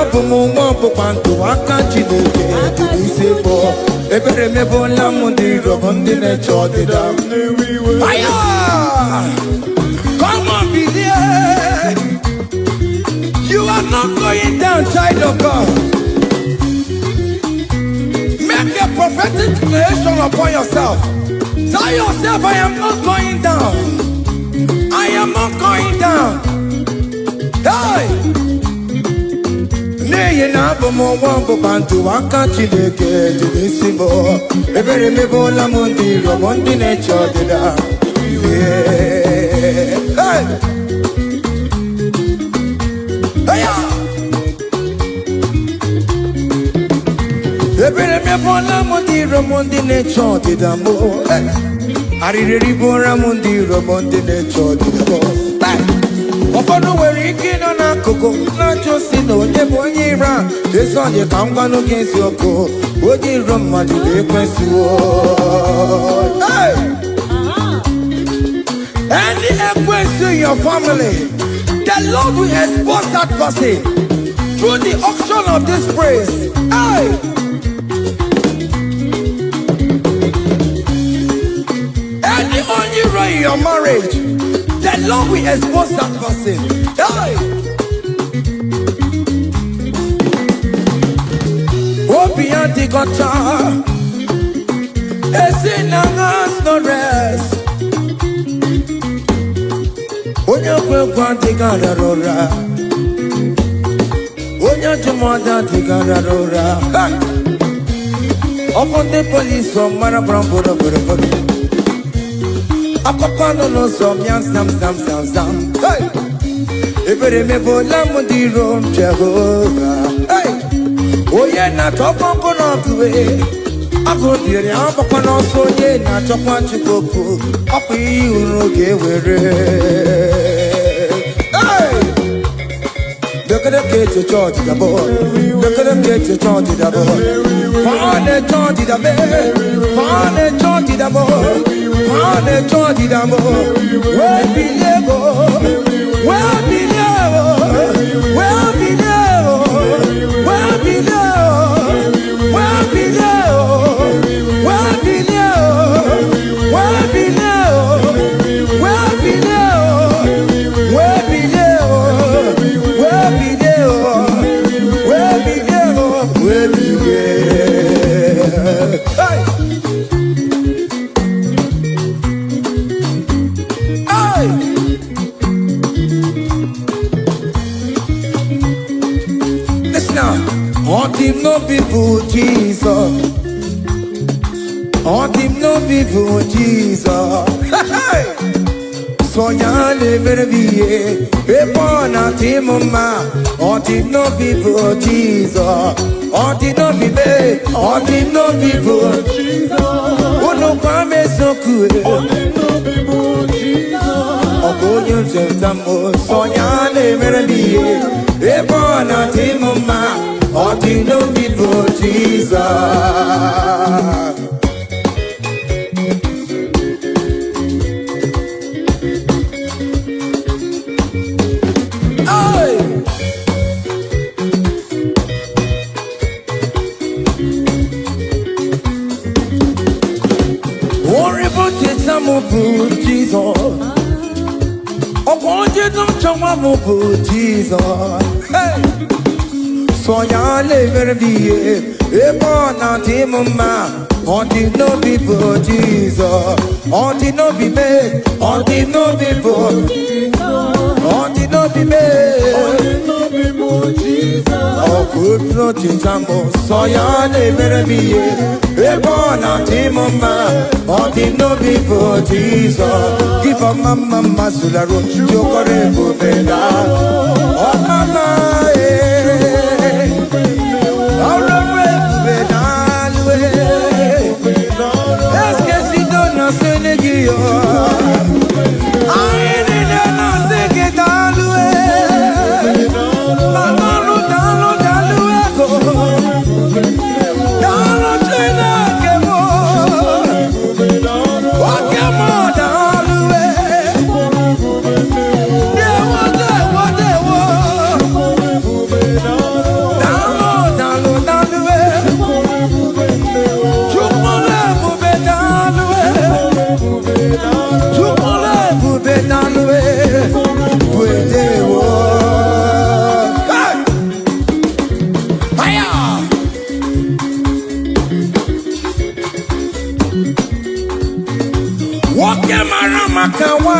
[SPEAKER 5] na-abụ m nwa ọbụkwa ntụ aka Chineke dị n'isi bụ ebere mebola m ndị iro bụ ndị na-eche ọdịda aya. Come on, believe. You are not going down, child of God. Make a prophetic declaration upon yourself. Tell yourself, I am not going down. I am not going down. Hey! Nay, na bo mo wan bo bantu aka Chineke dị n'isi mo. Ebere mebola m ndị iro bụ ndị na-eche ọdịda. Hey! Ebere mebola m ndị iro bụ ndị na-eche ọdịda mo. Arịrịrị bụra m ndị iro bụ ndị na-eche ọdịda mo. Ụfọdụ nwere ike ịnọ n'akụkụ na-achọ si na onye bụ onye iro a. Ezi onye ka m gwanụ gị eziokwu, onye iro mmadụ na-ekwesị. Any equence in your family, the Lord will expose that person through the auction of this praise. Hey! Any hero in your marriage, the Lord will expose that person. Hey! Open the gutter. It's in the hands, no rest. Onye kwekwa dịgara ụra, onye jụmọda dịgara ụra. Ọkụ ndị polisi ọmara bramboro boro. Akpọkọ nọ n'ụzọ mịam sam. Ebere mebola m ndị iro m Jehova. Onye na-atọkwa nkụ n'ọgụwe, agụ dịrị agbakwa n'ọsọ onye na-achọkwa Chukwu okwu. Ọkwa iyi uru ga-ewere. Look at the kids, the church, the boy. Look at the kids, the church, the boy. Find the church, the boy. Find the church, the boy. Find the church, the boy. Where be never? Where be never? Where be never? Where be never? Where be never? Where be never? Where be never? Where be never? Where be all him no people Jesus. All him no people Jesus. So ya never be a born at him ma. All him no people Jesus. All him no be me. All him no people Jesus. Oh no come so cool. All him no people Jesus. Oh go you just so ya never be a born at him ma. All him no people Jesus. Jesus, oh, won't you don't jump up Jesus? Hey, so ya never be a born out him ma. On the no people Jesus, on the no be me, on the no people, on the no be me, on the no people Jesus. Oh, good no Jesus, so ya never be a born out him ma. On the no people Jesus. Give up mama masula ro, chokore bubeda. Oh mama,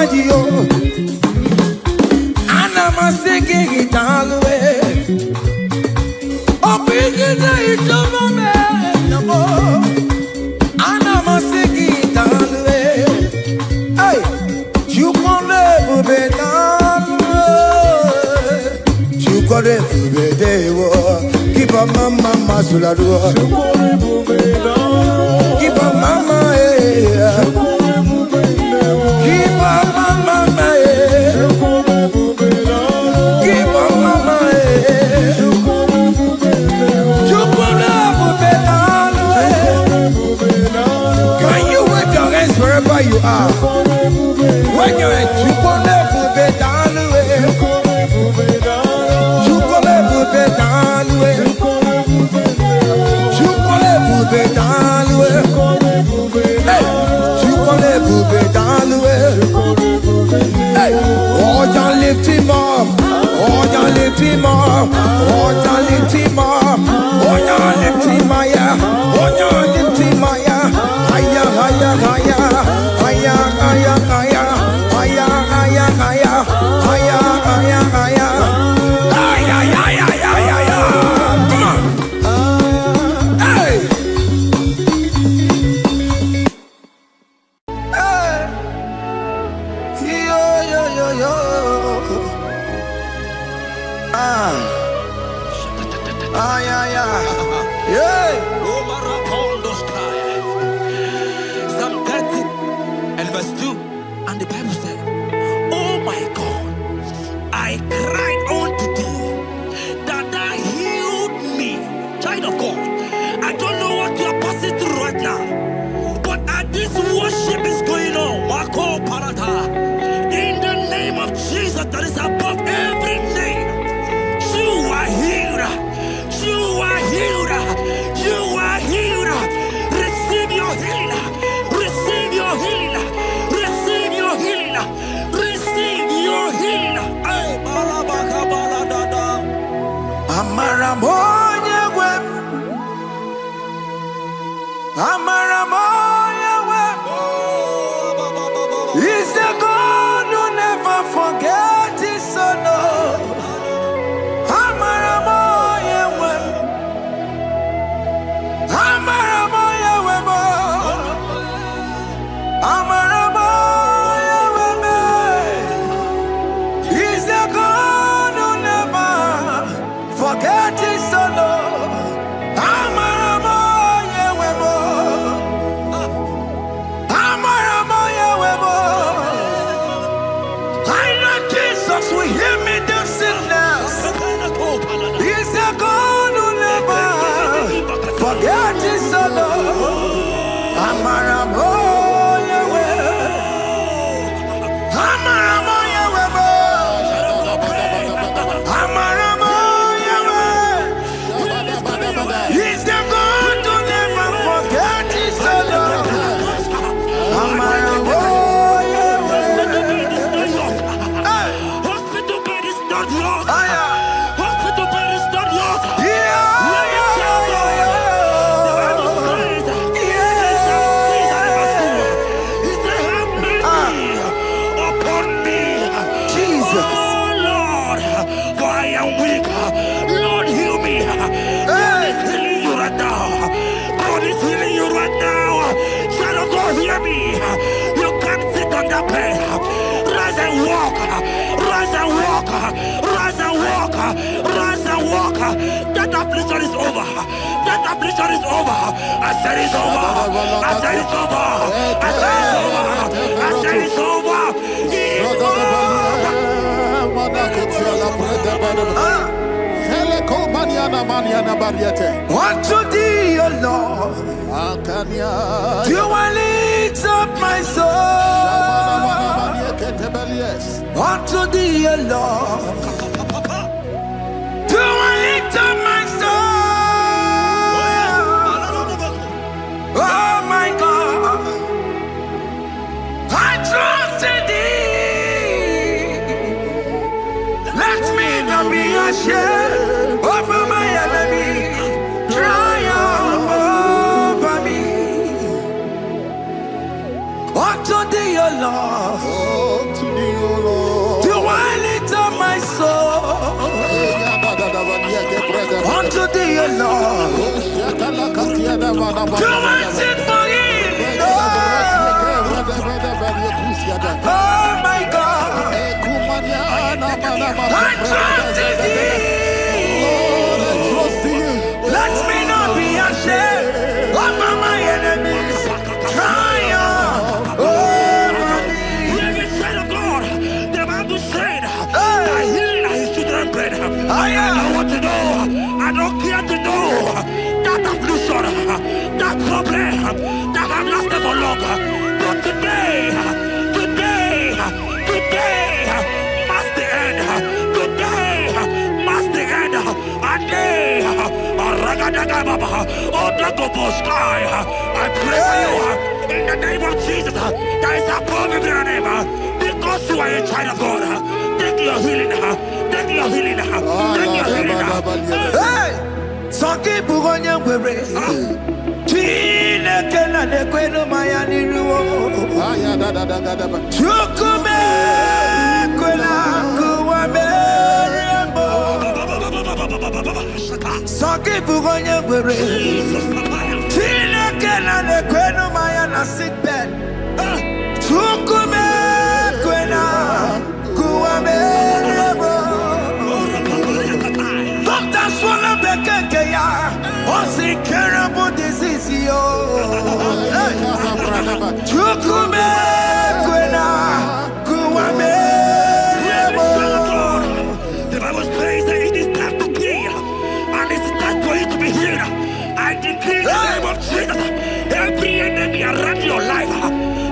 [SPEAKER 5] you. And I'm singing it all the way. Oh, bringing it over me. And I'm singing it all the way. Hey, you can never be done. You can never be there. Keep a mama suladua. Keep a mama, keep a mama, keep a mama, can you wave your hands wherever you are? When you're at you can never be down the way. You can never be down the way. You can never be down the way. Hey, you can never be down the way. Hey, oh, you lift him up. Oh, you lift him up. Oh, you lift him up. Oh, you lift him higher. Oh, you lift him higher. Higher, higher, higher. Higher, higher, higher. Higher, higher, higher. Higher, higher, higher. Higher, higher, higher, higher. Come on. Hey. Hey. Yo, yo, yo, yo. Ah, yeah, yeah. Yeah.
[SPEAKER 1] Psalm 30 and verse 2, and the Bible said, oh my God, I cried unto thee, that thou healed me. Child of God, I don't know what you are passing through right now, but as this worship is going on, Wako Parata, in the name of Jesus that is above every name, you are healed. You are healed. You are healed. Receive your healing. Receive your healing. Receive your healing. Receive your healing. Ay, balabaka baladada.
[SPEAKER 5] Amaramoya web. Amaramoya web. He's the God who never forgets his son. Amaramoya web. Amaramoya web. Amaramoya web. He's the God who never forget his son. Amaramoya web. Amaramoya web. I know Jesus will hear me the sickness. He's the God who never forget his son. Amaramoya web. Amaramoya web. Amaramoya web. He's the God who never forget his son. Amaramoya web.
[SPEAKER 1] Hospital bed is not yours.
[SPEAKER 5] Ah, yeah.
[SPEAKER 1] Hospital bed is not yours.
[SPEAKER 5] Yeah,
[SPEAKER 1] Let me tell you, the Bible says, he said, have mercy upon me.
[SPEAKER 5] Jesus.
[SPEAKER 1] Oh Lord, for I am weak. Lord, heal me. God is healing you right now. God is healing you right now. Child of God, hear me. You can't sit on that bed. Rise and walk. Rise and walk. Rise and walk. Rise and walk. That affliction is over. That affliction is over. I said it's over. I said it's over. I said it's over. I said it's over. It's
[SPEAKER 5] Unto thee, O Lord, do I lift up my soul. Unto thee, O Lord, do I lift up my soul. Oh my God, I trust in thee. Let me not be ashamed over my enemy. Triumph over me. Unto thee, O Lord.
[SPEAKER 2] Oh my God, I trust in thee. Let me not be ashamed of my enemies. Triumph over me.
[SPEAKER 1] Every child of God, the Bible said, that healing is children's bread. I don't want to know, I don't care to know that affliction, that problem, that have lasted for long. But today must the end. Today must the end. And day, I pray for you in the name of Jesus. There is a problem in your name. Because you are a child of God. Take your healing. Take your healing. Take your healing.
[SPEAKER 2] Hey, Saki Bugonya Were. Tina Kena de Queno Mayani Ruo. Chukume Quena Kuame. Saki Bugonya Were. Tina Kena de Queno Mayana sick bed. Chukume Quena Kuame. Doctors wanna be Kenya. What's the terrible disease? Chukume Kwena Kuame.
[SPEAKER 1] The Bible says that it is time to kill, and it's time for you to be healed. I decree in the name of Jesus, every enemy around your life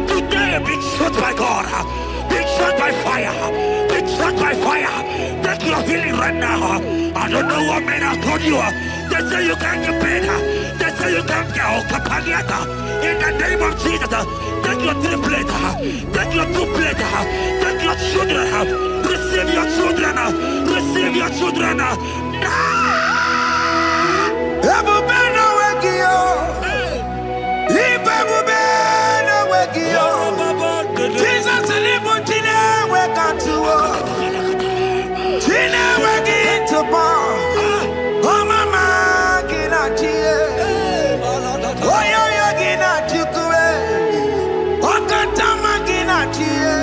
[SPEAKER 1] today be shot by God, be shot by fire, be shot by fire. Take your healing right now. I don't know what men have told you. They say you can't get paid. They say you can't get Okapagiata. In the name of Jesus, take your 3 plate, take your 2 plate, take your children, receive your children, receive your children.
[SPEAKER 2] Ebubena Wekio. Ibebubena Wekio. Jesus Libutine Wekantuo. Tine Weki into bar. Oh mama Gina Chie. Oh yo Gina Chukue. Okatama Gina Chie.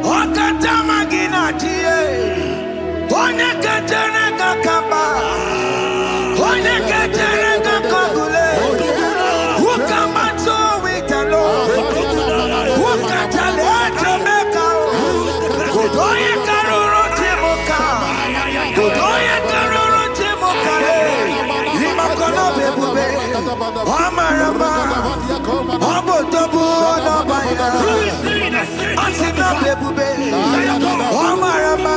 [SPEAKER 2] Okatama Gina Chie. Onya Katana Kakamba. Onya Katana Kakagule. Ukamato Witalo. Ukatale Jamaica. Onya Karuro Timoka. Onya Karuro Timoka. Limakono Bebube. Amarama. Obotobu Nabaya. Asina Bebube. Amarama.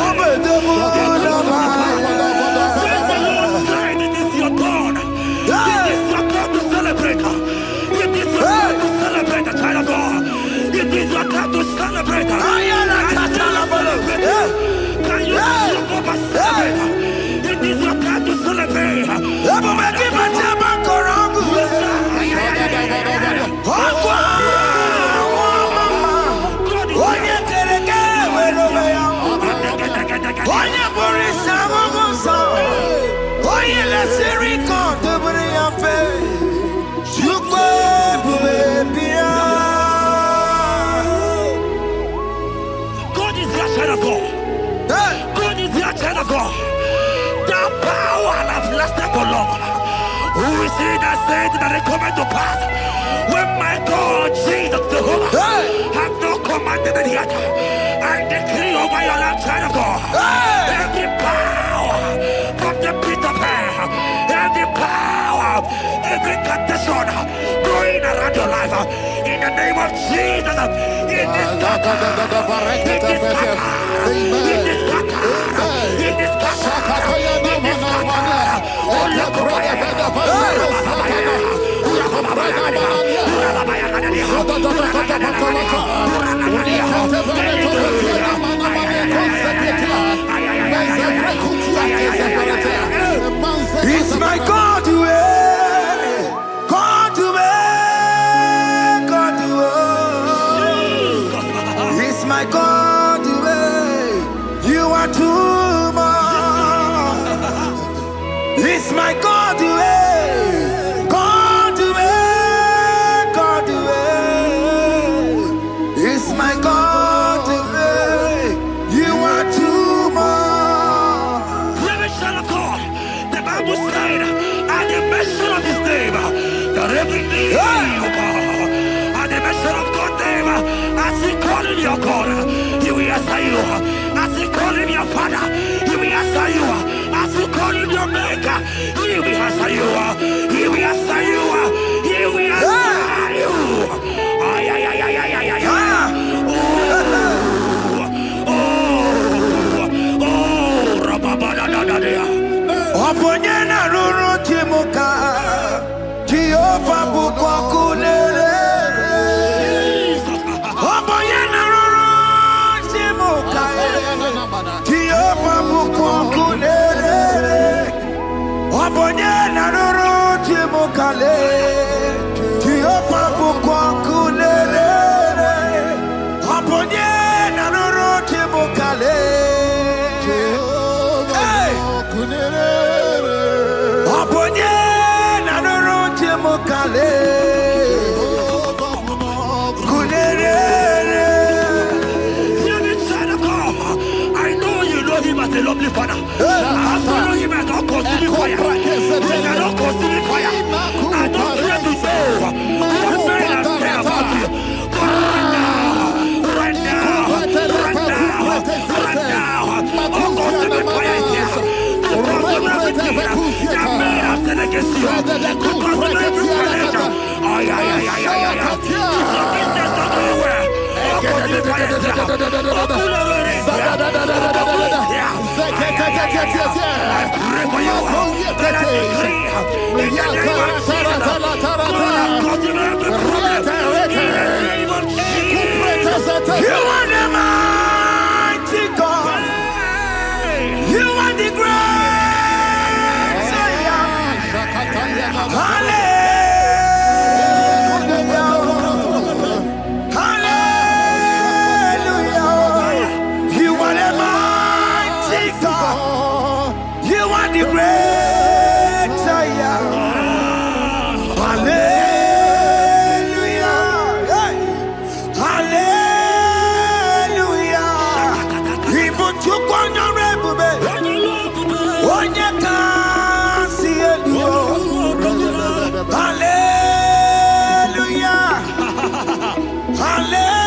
[SPEAKER 2] Obotobu Nabaya.
[SPEAKER 1] It is your turn. It is your turn to celebrate. It is your turn to celebrate, the child of God. It is your turn to celebrate. Can you celebrate? It is your turn to celebrate. God is your child of God. God is your child of God. The power that lasted for long. Who is he that said that it coming to pass? When my God, Jesus, Jehovah, have not commanded it yet. I decree over your life, child of God. Every power from the pit of hell, every power, every condition going around your life, in the name of Jesus, it is scattered. It is scattered. It is scattered. It is scattered. It is scattered. Oh, look over
[SPEAKER 2] It's my God to way, God to way, God to way. It's my God to way. You are too much. It's my God to way.
[SPEAKER 1] As you call him your God, he will answer you. As you call him your Father, he will answer you. As you call him your Maker, he will answer you. He will answer you. He will answer you. Ay, ay, ay, ay, ay, ay, ay, ay. Oh, rababadadadadea.
[SPEAKER 2] Oponyena ruru timuka, Jehovah bukwakulele. Oponyena ruru timuka, Jehovah bukwakulele. Oponyena ruru timuka le, Jehovah bukwakulele. Oponyena ruru timuka le.
[SPEAKER 1] I know you know him as a lovely father. I follow him as a consuming fire. He cannot consuming fire. I don't care to know what men have said about you. But right now, oh, consuming fire is here. To consume everything that men have said against you. To consume every challenge. Ay, ay, ay, ay, ay, ay. It's your business not going well. Oh, consuming fire is here. I pray for you that I decree in the name of Jesus, God consume every problem in the name of Jesus.
[SPEAKER 2] You are the mighty God. You are the great Zion. Hallelujah. The great Zion. Hallelujah. Hallelujah. Even to Rebube. When you can see it. Hallelujah. Hallelujah.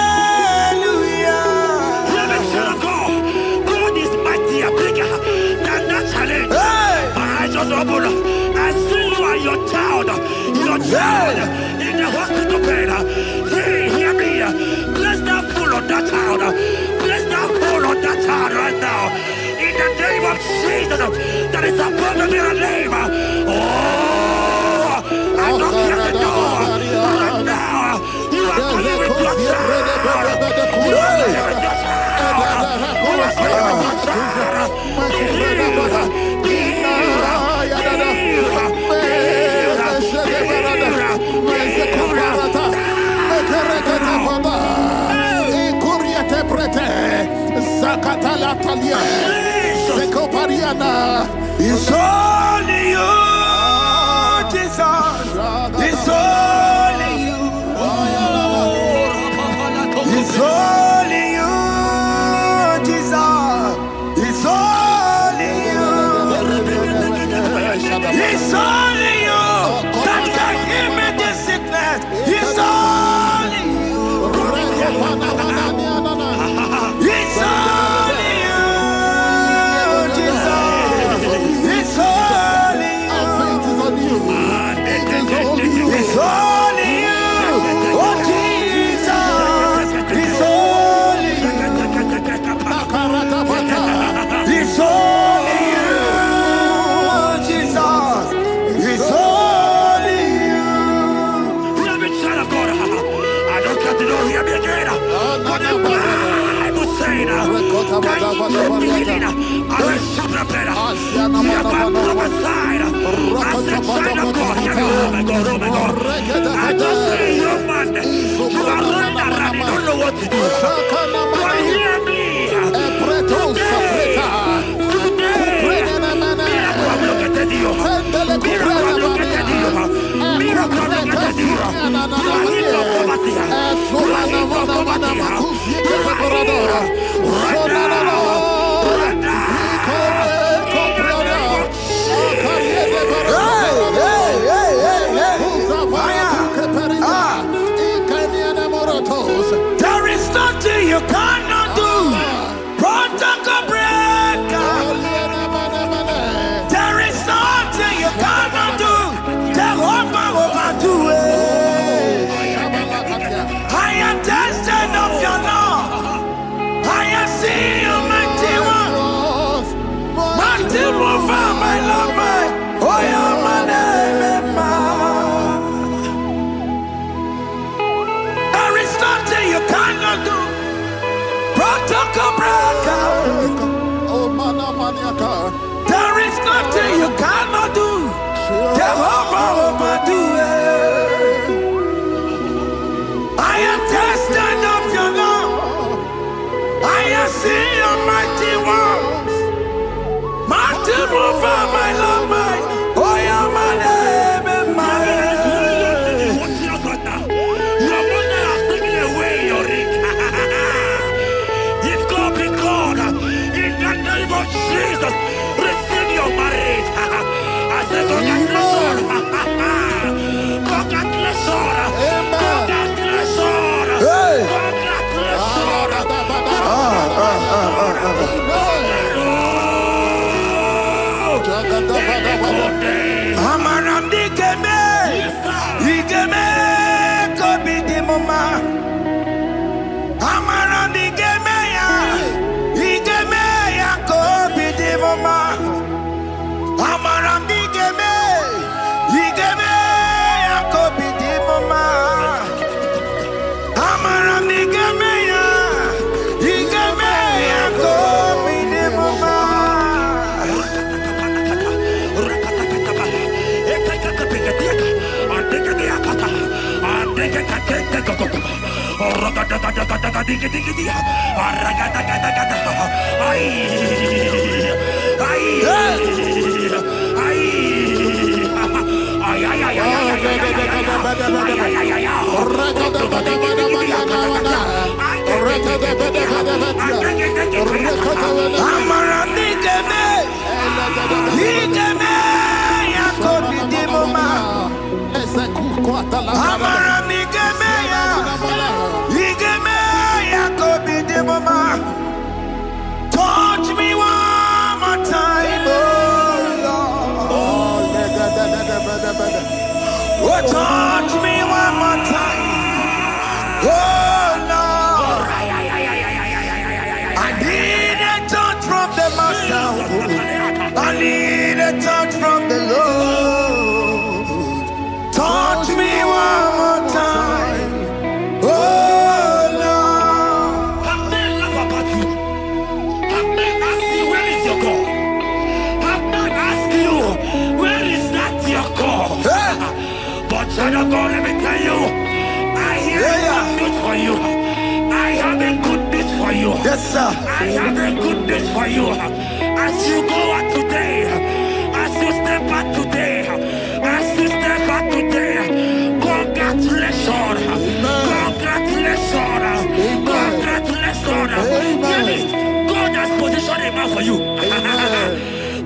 [SPEAKER 1] God is mighty and bigger than that challenge. I see you and your child in the hospital bed. Hey, hear me. Bless that fool on that child. Bless that fool on that child right now. In the name of Jesus, that is above the mirror name. Oh, I don't hear the door. Right now, you are going with your child. You are going with your child. You are going with your child.
[SPEAKER 2] It's only you, Jesus. It's only you. It's only you, Jesus. It's only you. It's only you that can heal me this sickness. It's only you. It's only you, Jesus. It's only you. It's only you. Oh, Jesus. It's only you. It's only you, Jesus. It's only you.
[SPEAKER 1] Hear me, child of God. I don't got to know, hear me again. But the Bible saying that you beginning, I will super better. You have prophesied. I said, child of God, hear me. Oh my God, oh my God. I just see you, man. You are running around, you don't know what to do. But hear me.
[SPEAKER 2] There is no my love, my, oh, you're my name, there is nothing you cannot do. Protocol breaker. There is nothing you cannot do. Jehovah overdo it. I am tested of your love. I have seen your mighty works. Mighty mover, my love, my, oh, you're my name and my
[SPEAKER 1] Your mother has taken away your ring. If God be God, in the name of Jesus, receive your marriage. I say congratulations. Congratulations. Congratulations.
[SPEAKER 2] Hey. Amaram digeme, digeme, kobi di mama. Amaram digeme ya, digeme ya, kobi di mama. Amaram digeme, digeme ya, kobi di mama. Amaram digeme ya, digeme ya, kobi di mama. Touch me one more time, oh Lord. Oh, touch me one more time, oh Lord. I need a touch from the Master. I need a touch from the Lord. Touch me one more time, oh Lord.
[SPEAKER 1] Have men laugh about you. Have men ask you, where is your God? Have men ask you, where is that your God?
[SPEAKER 2] Hey.
[SPEAKER 1] But child of God, let me tell you, I hear good news for you. I have a good news for you.
[SPEAKER 2] Yes, sir.
[SPEAKER 1] I have a good news for you. As you go out today, as you step out today, as you step out today, congratulations. Congratulations. Congratulations. Hear me. God has positioned a man for you.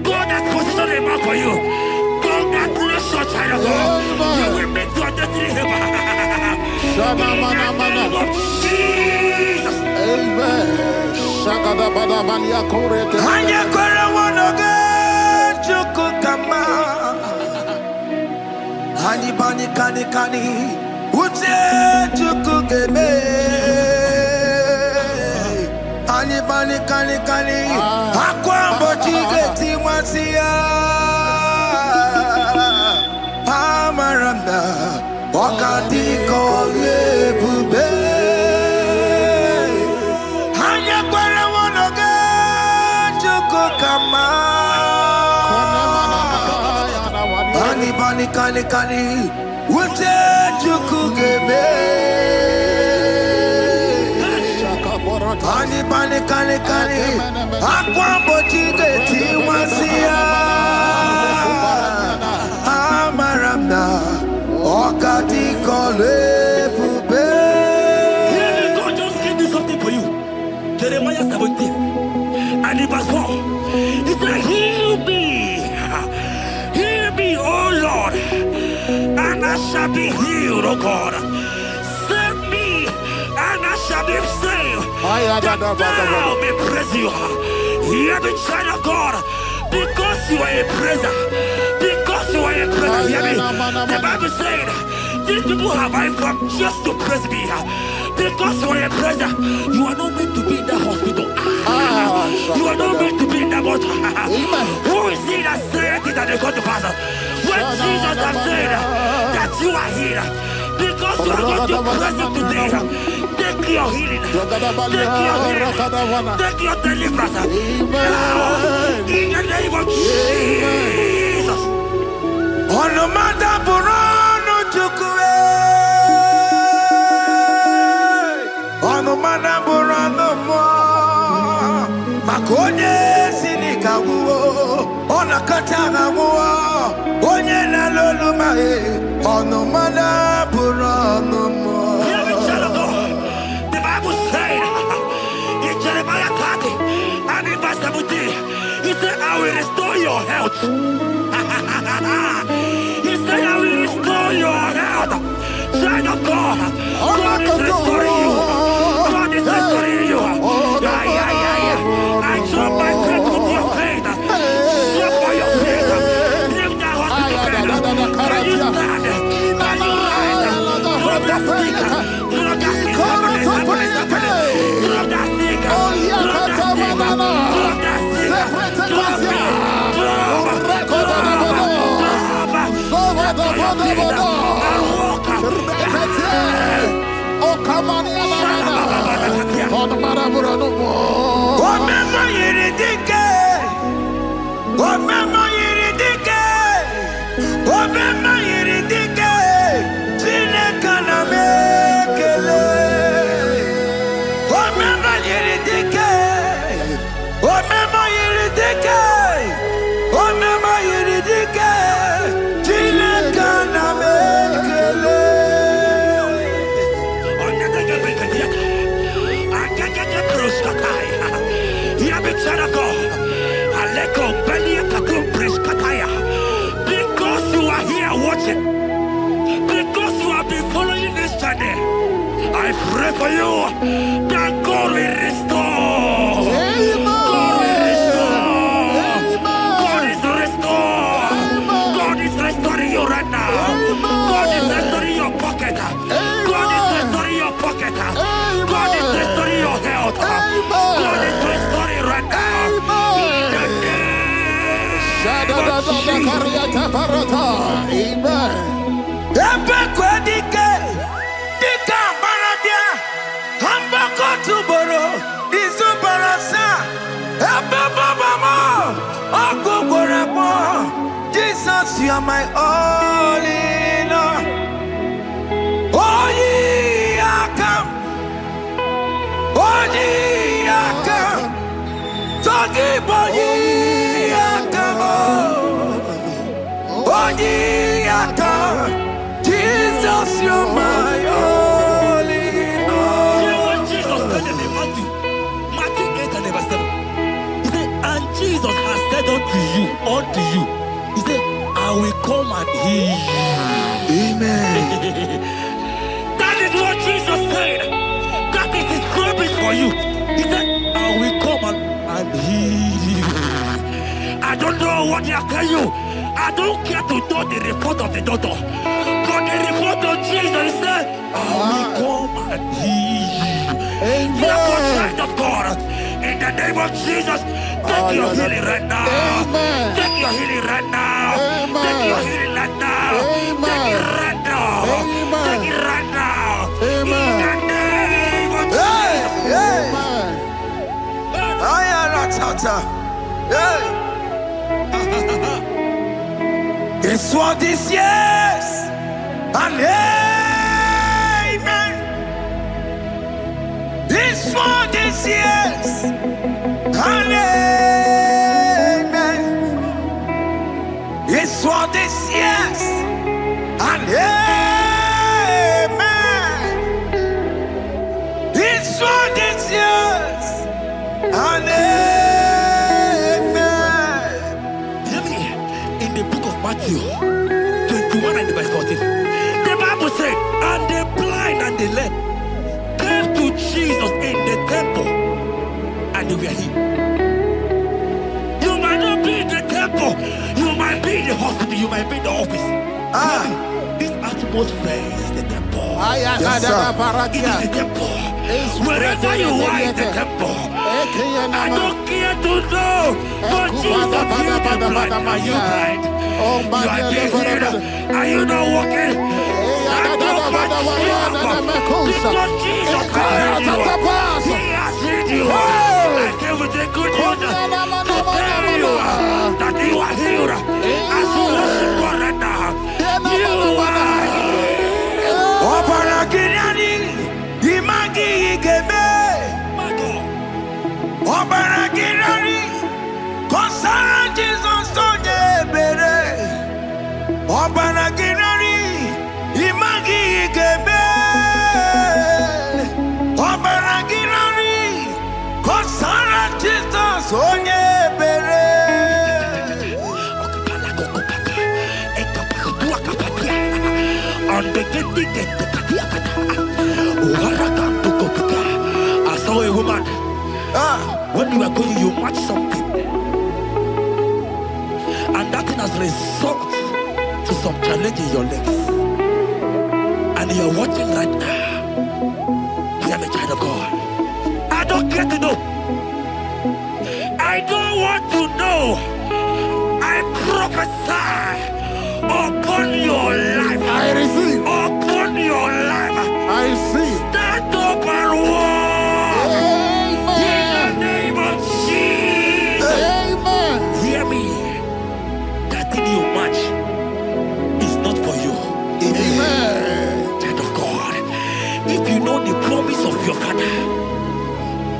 [SPEAKER 1] God has positioned a man for you. Congratulations, child of God. You will make your destiny helper. In the name of Jesus.
[SPEAKER 5] Amen.
[SPEAKER 2] Hanya kwara wanoge chukukama. Hani bani kani kani ute chukukeme. Hani bani kani kani akwambo chigeti mwasiya. Amaramda wakati kole bube. Hanya kwara wanoge chukukama. Bani bani kani kani ute chukukeme. Bani bani kani kani akwambo chigeti mwasiya. Amaramda wakati kole bube.
[SPEAKER 1] God just gave me something for you. Jeremiah 17 and in verse 4. He said, heal me, oh Lord, and I shall be healed, oh God. Save me, and I shall be saved. That thou may praise you. Hear me, child of God, because you are a praiser. Because you are a praiser, hear me. The Bible said, these people have I come just to praise me. Because you are a praiser, you are not meant to be in that hospital. You are not meant to be in that bottle. Who is it that said and they come to pass. When Jesus has said that you are healed, because you are going to present today, take your healing, take your healing, take your deliverance. Now, in the name of Jesus.
[SPEAKER 2] On the matter Burano Chukwe, on the matter Burano Mo, Makonye Sinikawu, on a Katagawa, Onye Nalolumae, on the matter Burano Mo.
[SPEAKER 1] The Bible said in Jeremiah 30 and in verse 17, he said, I will restore your health. He said, I will restore your health. Child of God, God is restoring you. God is restoring you. I drop my faith with your faith. Drop for your faith. Leave that hospital bed. Can you stand? Can you rise? Drop that stick. Drop that stick. Drop that stick. Drop that stick. Drop that stick. Drop it.
[SPEAKER 2] Oh, come on, remember you did remember you did remember you did Chile can make it. Remember you did remember you did remember you did Chile can make it.
[SPEAKER 1] Because you are here watching, because you have been following this journey, I pray for you that God will restore. God will restore. God is restored. God is restoring you right now. God is restoring your pocket. God is restoring your pocket. God is restoring your health. God is restoring right now.
[SPEAKER 2] Jesus, you are my all in all. Oh, ye are come. Oh, ye are come. Talking about ye are come. Oh, ye are come. Jesus, you are my all in all.
[SPEAKER 1] You know what Jesus said in Matthew 8 and verse 7? He said, and Jesus has said unto you, he said, I will come and heal you.
[SPEAKER 2] Amen.
[SPEAKER 1] That is what Jesus said. That is his promise for you. He said, I will come and heal you. I don't know what they are telling you. I don't care to know the report of the doctor. But the report of Jesus, he said, I will come and heal you. Therefore, child of God, in the name of Jesus, take your healing right now. Take your healing right now. Take your healing right now. Take it right now. Take it right now. In the name of
[SPEAKER 2] Jesus. It's what is yes and amen. This one is yes and amen. This one is yes and amen. This one is yes and amen.
[SPEAKER 1] Hear me. In the book of Matthew 21 and verse 14, the Bible said, and the blind and the lame came to Jesus in the temple, and they were healed. You might not be in the temple, you might be in the hospital, you might be in the office. This has to atmosphere is the temple.
[SPEAKER 2] Yes,
[SPEAKER 1] It is the temple. Wherever you are is the temple. I don't care to know. But Jesus healed the blind. Are you blind? You are being healed. Are you not walking? Stand up and because Jesus has healed you. He has healed you. I came with the good news to tell you that you are healed. As you worship God right now, you are healed.
[SPEAKER 2] Obaragirani, imagi igebe. Obaragirani, konsara Jesus onye ebere. Obaragirani, imagi igebe. Obaragirani, konsara Jesus onye ebere.
[SPEAKER 1] I saw a woman. When you are going, you match something, and that thing has resulted to some challenge in your legs, and you are watching right now. I am a child of God. I don't care to know. I don't want to know. I prophesy upon your life.
[SPEAKER 2] I receive.
[SPEAKER 1] Upon your life.
[SPEAKER 2] I receive.
[SPEAKER 1] Stand up and walk. In the name of Jesus.
[SPEAKER 2] Amen.
[SPEAKER 1] Hear me. That thing you match is not for you.
[SPEAKER 2] Amen.
[SPEAKER 1] Child of God. If you know the promise of your father,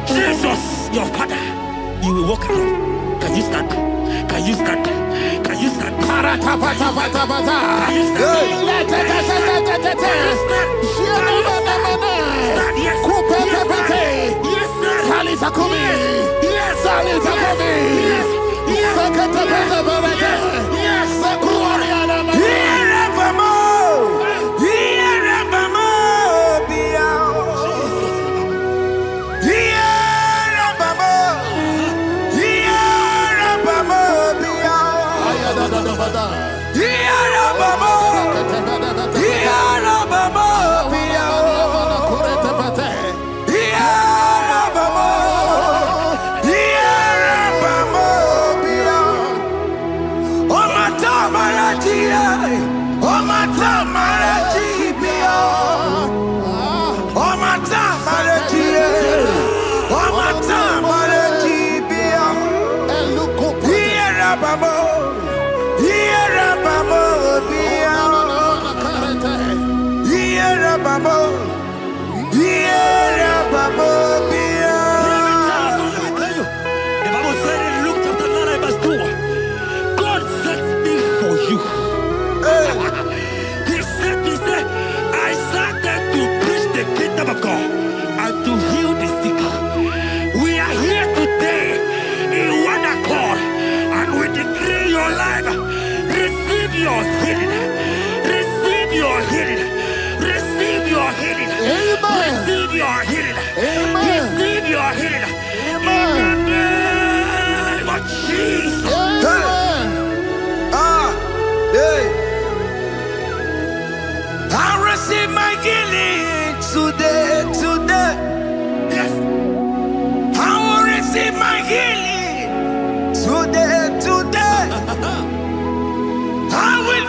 [SPEAKER 1] Jesus, your father, you will walk around. Can you stand? Can you stand? Can you stand? Can you stand? Can you stand? Yes. Yes, sir.
[SPEAKER 2] Salisa kumi.
[SPEAKER 1] Yes,
[SPEAKER 2] Salisa kumi.
[SPEAKER 1] yes, yes,
[SPEAKER 2] Sakata bata barata.
[SPEAKER 1] yes.
[SPEAKER 2] Sakuani alama. Irevamo. Irevamo. Biao. Irevamo. Irevamo. Biao. Irevamo. Irevamo. Biao.
[SPEAKER 1] Your healing. Receive your healing. Receive your healing.
[SPEAKER 2] Amen.
[SPEAKER 1] Receive your healing.
[SPEAKER 2] Amen.
[SPEAKER 1] Receive your healing.
[SPEAKER 2] Amen.
[SPEAKER 1] In the name of Jesus.
[SPEAKER 2] Amen. Hey. I receive my healing today.
[SPEAKER 1] Yes.
[SPEAKER 2] I will receive my healing today. I will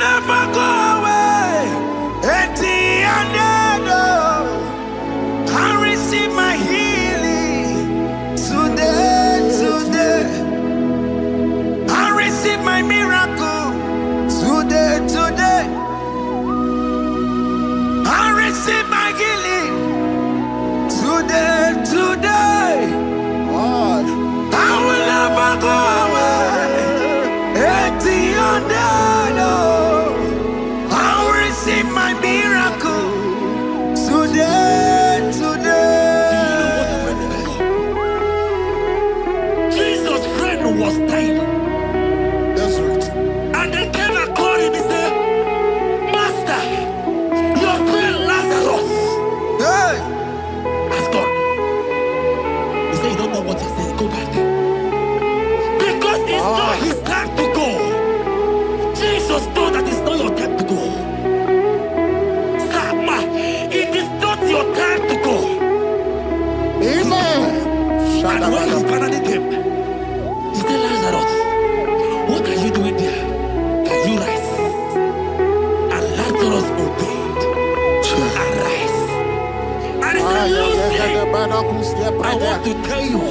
[SPEAKER 1] I want to tell you,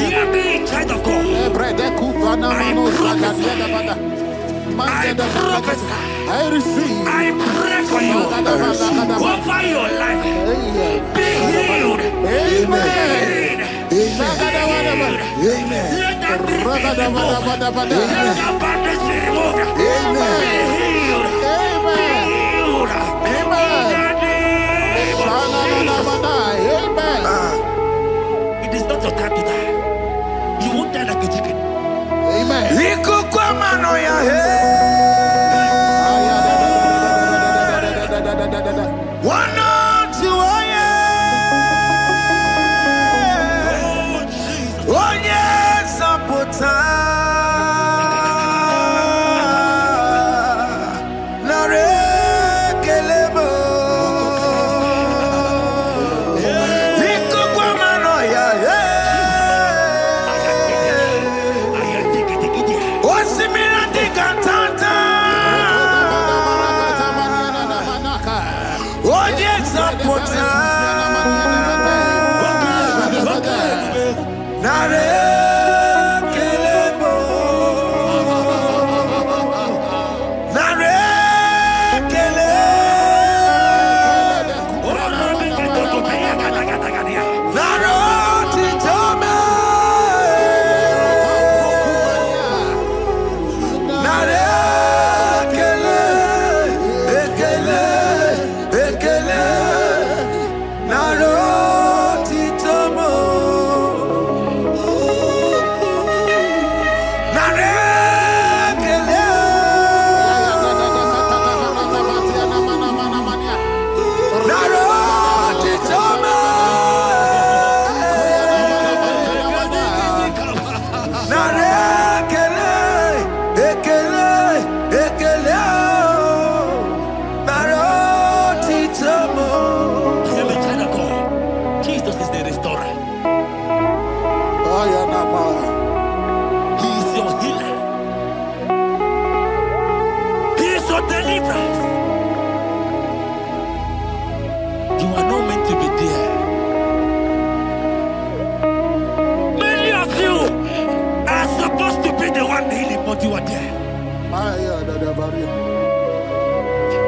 [SPEAKER 1] hear me, child of God. I receive. I pray for you. Over your life. Be healed. Amen. Amen. Let that be removed. Let that bandage be removed. Amen. Be healed. Amen. Amen. It is not your time to die. You won't die like a chicken. Amen.
[SPEAKER 2] One to oh yes,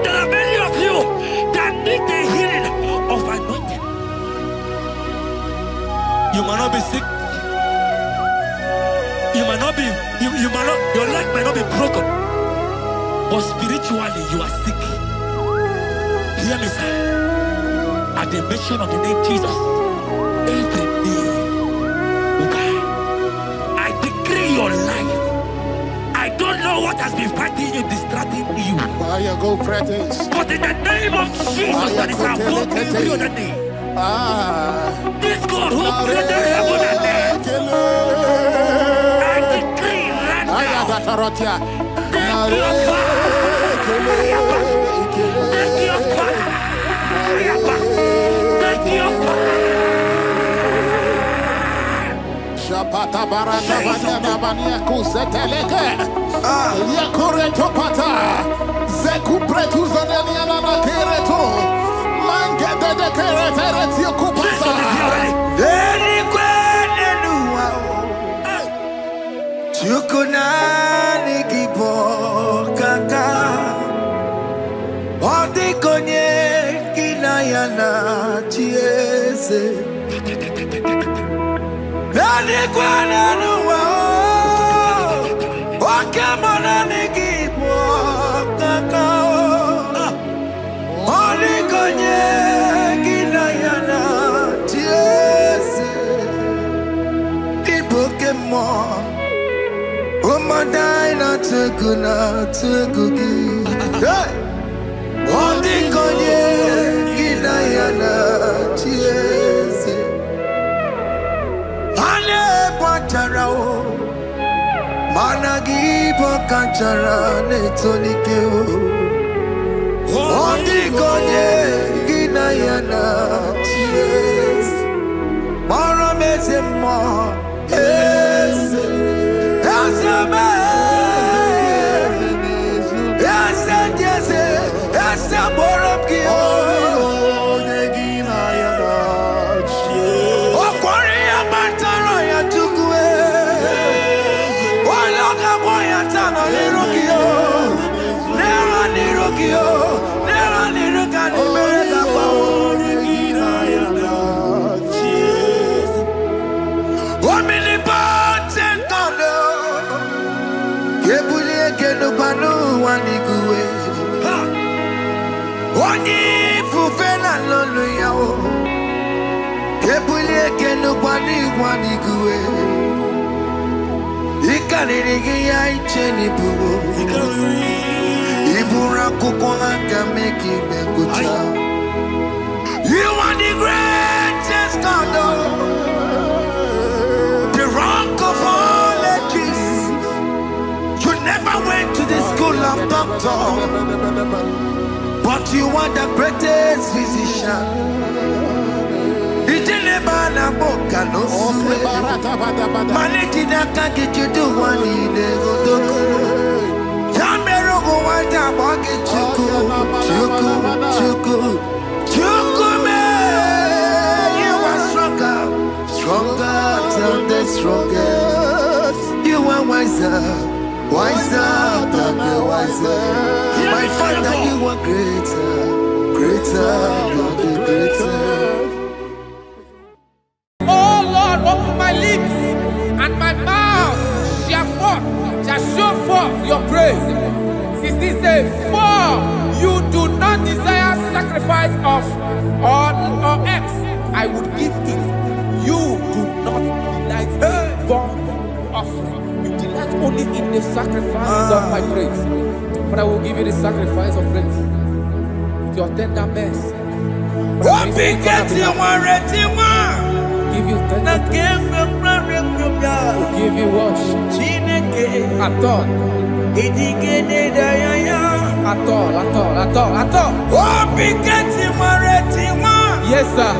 [SPEAKER 1] There are many of you that need the healing of anointing. You might not be sick. You might not be, you might not, your leg might not be broken. But spiritually you are sick. Hear me, sir. At the mention of the name Jesus, every day will die. I decree your life. I don't know what has been fighting you, distracting you. But in the name of Jesus, that is above every other name. This God who created heaven and earth, I decree right now, take your fire. Take your fire. Take your fire.
[SPEAKER 2] Shapata baranda banana bania kuseteleke. Yakure topata. Zeku pretu zaneliana na kereto. Mangete de keretere tio kupasa. Deli kwene nuwa. Chukuna nikipo kaka. Odi konye kinayana chiese. Dali kwana nuwa. Wakamona nikipo kaka. Odi konye kinayana chiese. Di Pokemon. Umadai na tukugi. Hey! Odi konye kinayana chiese. Ale pacharao. Managi pokachara netonike. Odi konye kinayana chiese. Mara meze mo. Yes. Yes,
[SPEAKER 5] Kebulie kenupanu waniguwe. Wani fufena lolu yawo. Kebulie kenupani waniguwe. Ikanirigi ya icheni buwo. Ibura kukwanga meki mekucha. You are the greatest God, the rock of all ages. You never went to the school of doctor, but you are the greatest physician. Ijelebana boka no suwe. Manejina kage judu wani negodoko. Yamero go wata boge chuku, chuku, chuku. You are stronger, stronger than the strongest. You are wiser, wiser than the wiser. My Father, you are greater, greater than the greater.
[SPEAKER 4] Oh Lord, open my lips and my mouth shall show forth your praise. 16 says, for you do not desire sacrifice of or X, I would give it. You do not delight in burnt offering. You delight only in the sacrifice of my praise. But I will give you the sacrifice of praise with your tender mercy. Give you tender give you worship. At all. Yes, sir.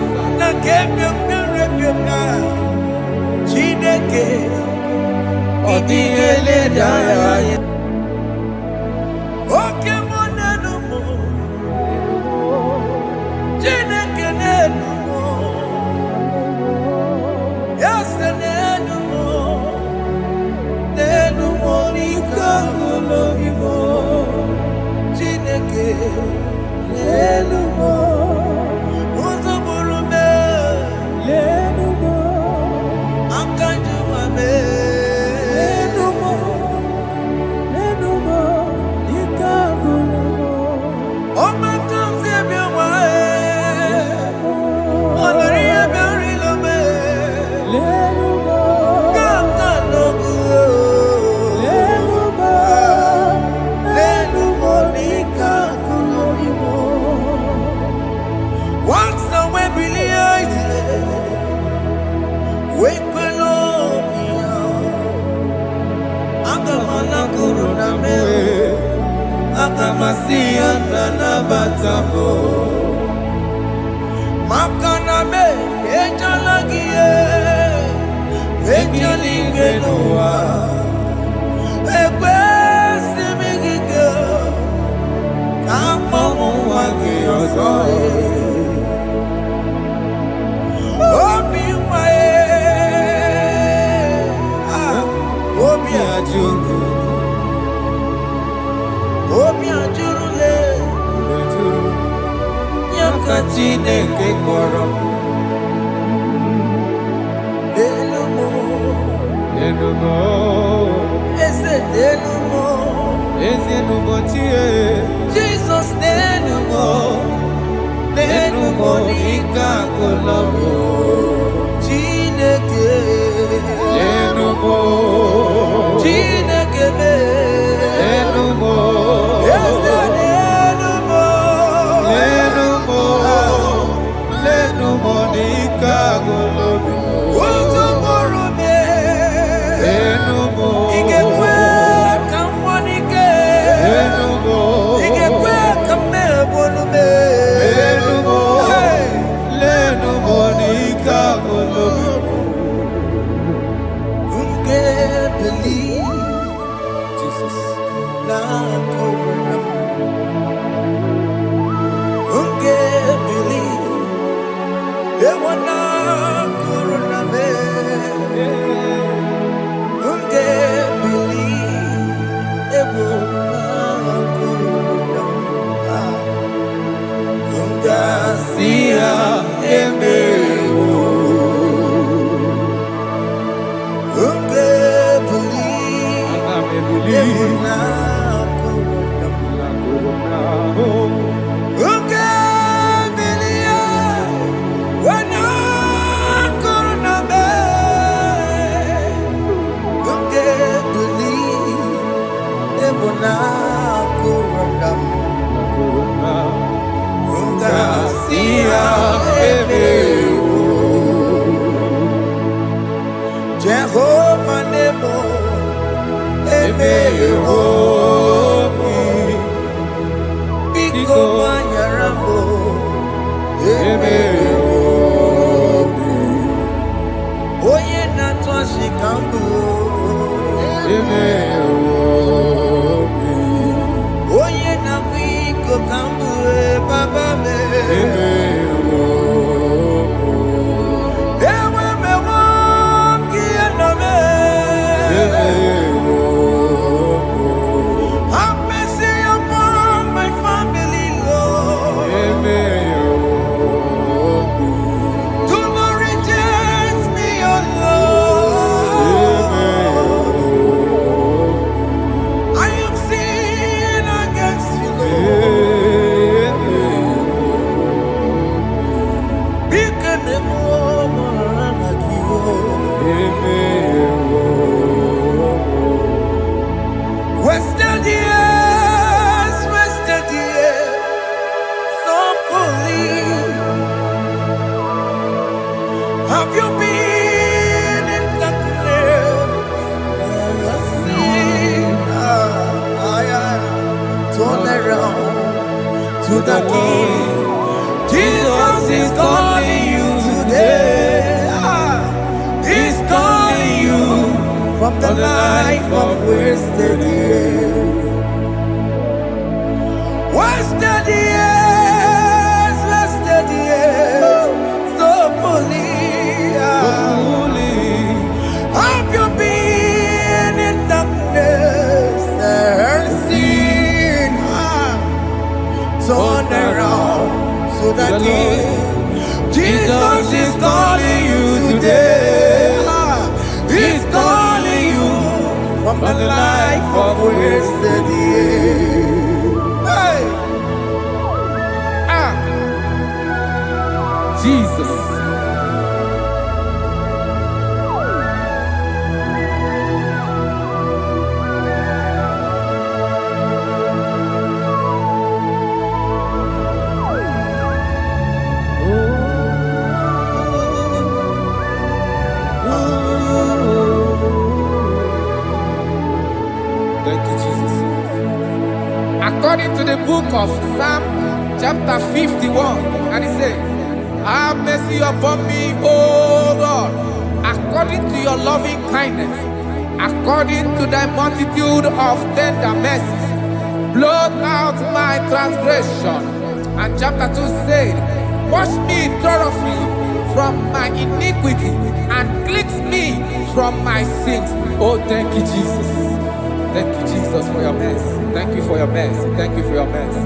[SPEAKER 5] believe. Jehovah Nebo, Biko Banyarambo, Oye Natwa Shikambu, Oye Nabiko Kambu, Baba me. Have mercy upon my family, Lord. Do not reject me, oh Lord. I have sinned against you, Lord. Because the woman like you. Wasted years, so fully. Have you been in darkness? Turn around to the King. Jesus is calling you today. He's calling you from the life of wasted years. Wasted years, so fully. Have you been in darkness and seen? Turn around so that Jesus is calling you today. He's calling you from the life of wasted years. Hey!
[SPEAKER 4] Jesus. Thank you, Jesus. According to the book of Psalm chapter 51, and it says, have mercy upon me, O God, according to your loving kindness, according to thy multitude of tender mercies, blot out my transgression. And chapter 2 said, wash me thoroughly from my iniquity and cleanse me from my sins. Oh, thank you, Jesus. Thank you, Jesus, for your mercy. Thank you for your mercy. Thank you for your mercy.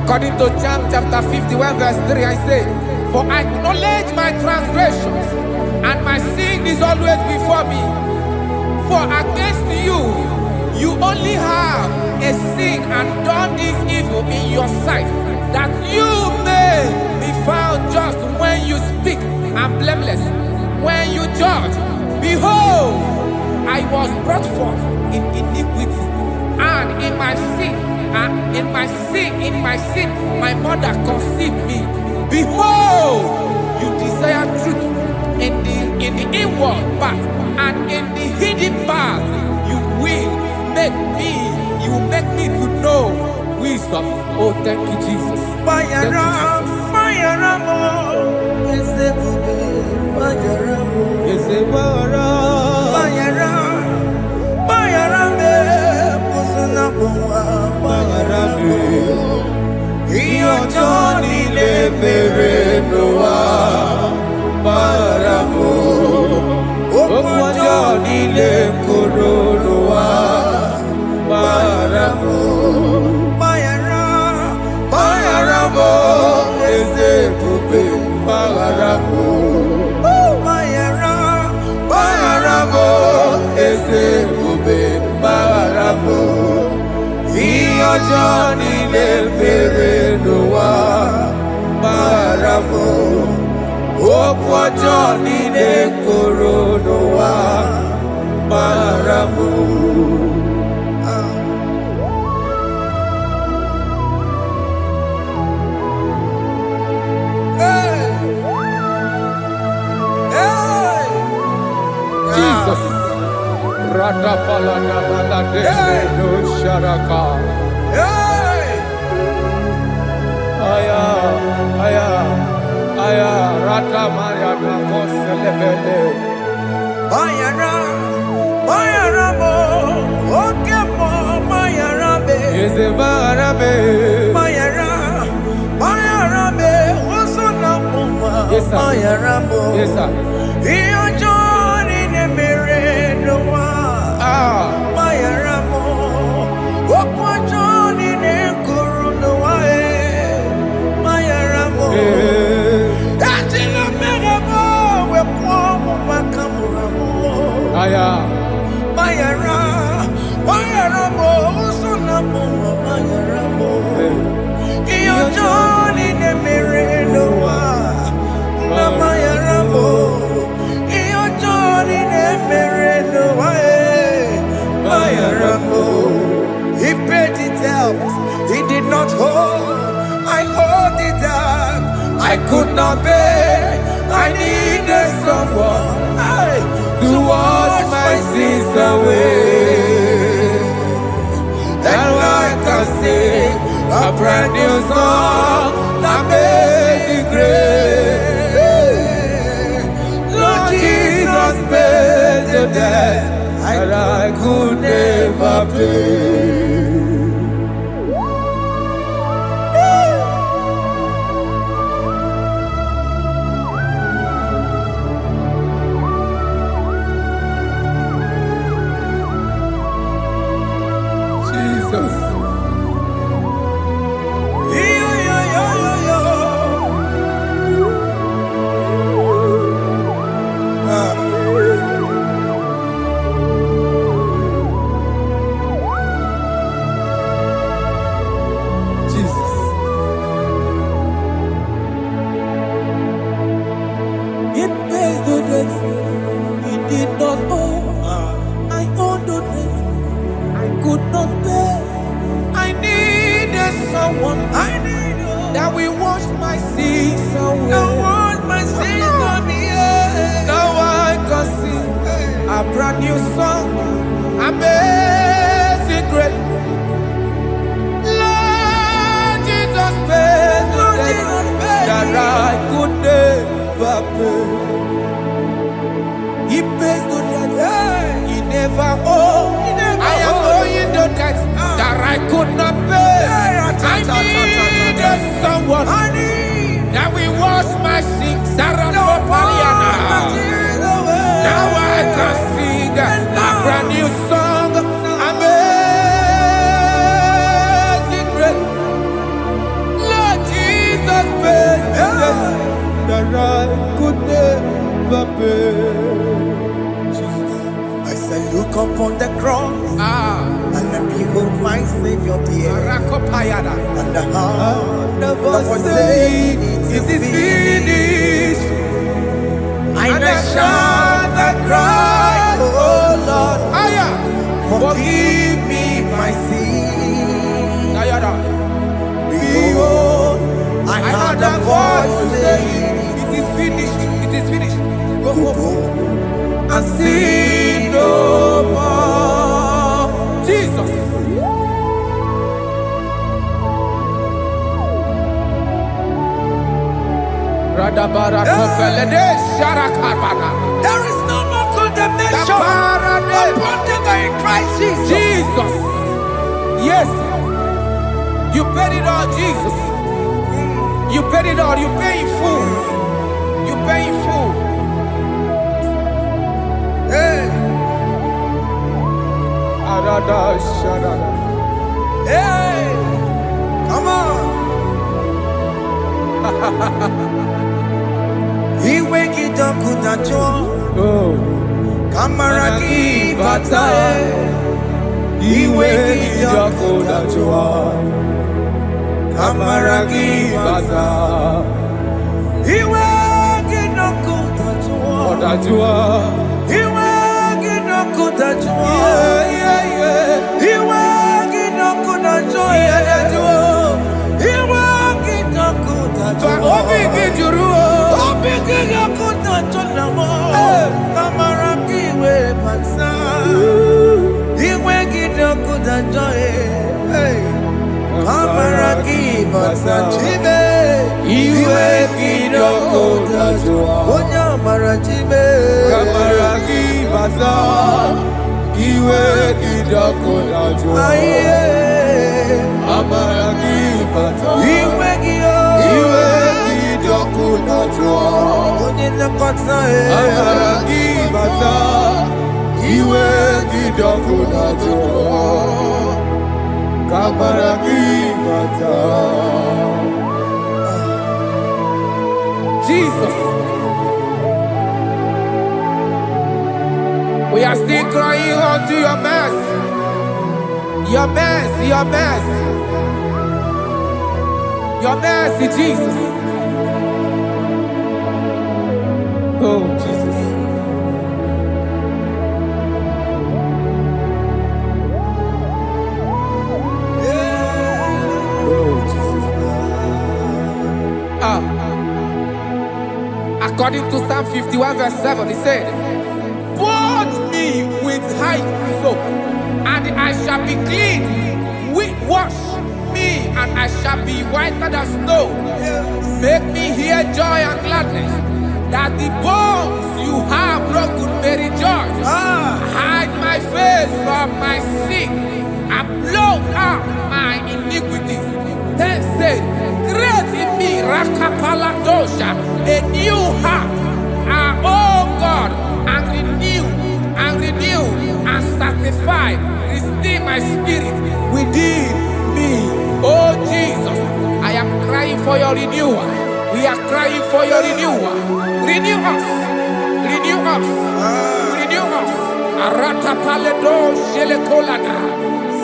[SPEAKER 4] According to John chapter 51 verse 3, I say, for I acknowledge my transgressions, and my sin is always before me. For against you, you only have a sin and done this evil in your sight, that you may be found just when you speak, and blameless when you judge. Behold, I was brought forth in iniquity, and in my sin, my mother conceived me. Behold, you desire truth in the inward part, and in the hidden part you will make me to know wisdom. Oh, thank you, Jesus. Thank you,
[SPEAKER 5] Okwajo nine korono wa maramu.
[SPEAKER 4] Jesus. Radapalada balade no sharaka. Aya, aya, aya, rata maya na koselebele.
[SPEAKER 5] Mayara, mayara mo, oke mo, mayara be.
[SPEAKER 4] Yeze marabe.
[SPEAKER 5] Mayara, mayara be, osona muma.
[SPEAKER 4] Yes, sir.
[SPEAKER 5] Mayara mo.
[SPEAKER 4] Yes, sir.
[SPEAKER 5] Iyo joni ne mere no wa. Mayara mo, okwa joni ne kuru no wa. Mayara mo. Ajina mere mo, we kwa mo makamura mo.
[SPEAKER 4] Aya.
[SPEAKER 5] Mayara, mayara mo, osona muma. Mayara mo. Iyo joni ne mere no wa. Mayara mo. Iyo joni ne mere no wa. Mayara mo. He paid it out. He did not hold. I hold it out. I could not pay. I needed someone to wash my sins away. And I can sing a brand new song, Amazing Grace. Lord Jesus paid the debt that I could never pay.
[SPEAKER 4] Jesus. Jesus.
[SPEAKER 6] It pays the debt he did not owe. I owe the debt I could not pay.
[SPEAKER 4] I needed someone that will wash my sins away. Now I can sing a brand new song, Amazing Grace. Lord Jesus paid the debt that I could never pay. He pays the debt he never owed. I am owing the debt that I could not pay. I needed someone that will wash my sins. Now I can sing a brand new song, Amazing Grace. Lord Jesus paid the debt that I could never pay. Jesus.
[SPEAKER 5] I say, look upon the cross and then behold my Savior dear.
[SPEAKER 4] Rakopayada.
[SPEAKER 5] And the heart
[SPEAKER 4] The
[SPEAKER 5] of
[SPEAKER 4] voice
[SPEAKER 5] saying,
[SPEAKER 4] it is finished.
[SPEAKER 5] I shout and cry, oh Lord, forgive me my sin.
[SPEAKER 4] Nayada.
[SPEAKER 5] Behold, I heard a voice saying,
[SPEAKER 4] it is finished. It is finished. Go
[SPEAKER 5] go
[SPEAKER 4] home
[SPEAKER 5] and sin no more.
[SPEAKER 4] Jesus.
[SPEAKER 5] There is no more condemnation upon them that in Christ Jesus.
[SPEAKER 4] Jesus. Yes. You paid it all, Jesus. You paid it all. You pay in full. You pay in full.
[SPEAKER 5] Hey, hey, come on. He wake it up, kutacho. Kamaraki batae. He wake it up, kutacho. Kamaraki batae. He wake it up,
[SPEAKER 4] kudajua.
[SPEAKER 5] Iwe gino kudajua. Iwe gino kudajua. Iwe gino kudajua.
[SPEAKER 4] Obi gijuru.
[SPEAKER 5] Obi gino kudajua. Kamara kiwe pansa. Iwe gino kudajua. Kamara kiwe pansa. Chibe.
[SPEAKER 4] Iwe gino kudajua.
[SPEAKER 5] Onya mara chibe.
[SPEAKER 4] Kamara kibaza. Iwe gino kudajua. Amara kibaza.
[SPEAKER 5] Iwe gino.
[SPEAKER 4] Iwe gino kudajua.
[SPEAKER 5] Onye nakota.
[SPEAKER 4] Amara kibaza. Iwe gino kudajua. Kamara kibaza. Jesus. We are still crying unto your mercy. Your mercy, your mercy. Your mercy, Jesus. Oh, Jesus. Oh, Jesus. According to Psalm 51 verse 7, he said, "Wash me with high soap, and I shall be clean. Wash me, and I shall be whiter than snow. Make me hear joy and gladness, that the bones you have broken may rejoice. Hide my face from my sin, and blot out my iniquities." Then said, "Create in me Rakapaladosha, a new heart, oh God, and renew, and sanctify, restore my spirit within me." Oh Jesus, I am crying for your renewal. We are crying for your renewal. Renew us, renew us, renew us. Aratapaledo shelekolada,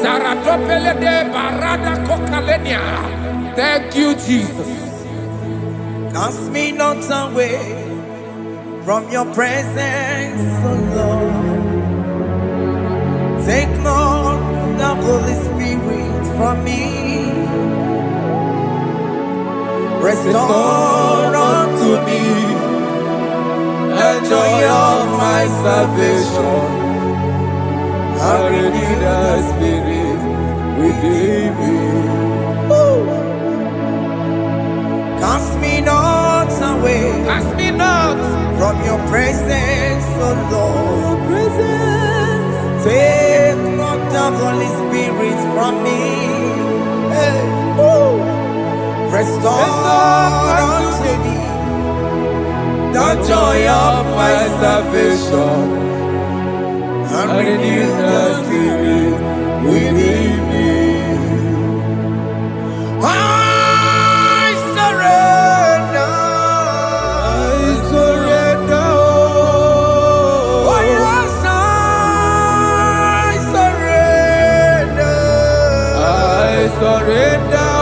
[SPEAKER 4] zaratopelede barada kokalenia. Thank you, Jesus.
[SPEAKER 5] Cast me not away from your presence, oh Lord. Take not the Holy Spirit from me. Restore unto me the joy of my salvation. And renew the spirit within me. Cast me not away.
[SPEAKER 4] Cast me not
[SPEAKER 5] from your presence, oh Lord. Take not the Holy Spirit from me. Hey. Restore unto me the joy of my salvation, and renew the spirit within me. I surrender. Oh yes, I surrender.
[SPEAKER 4] I surrender.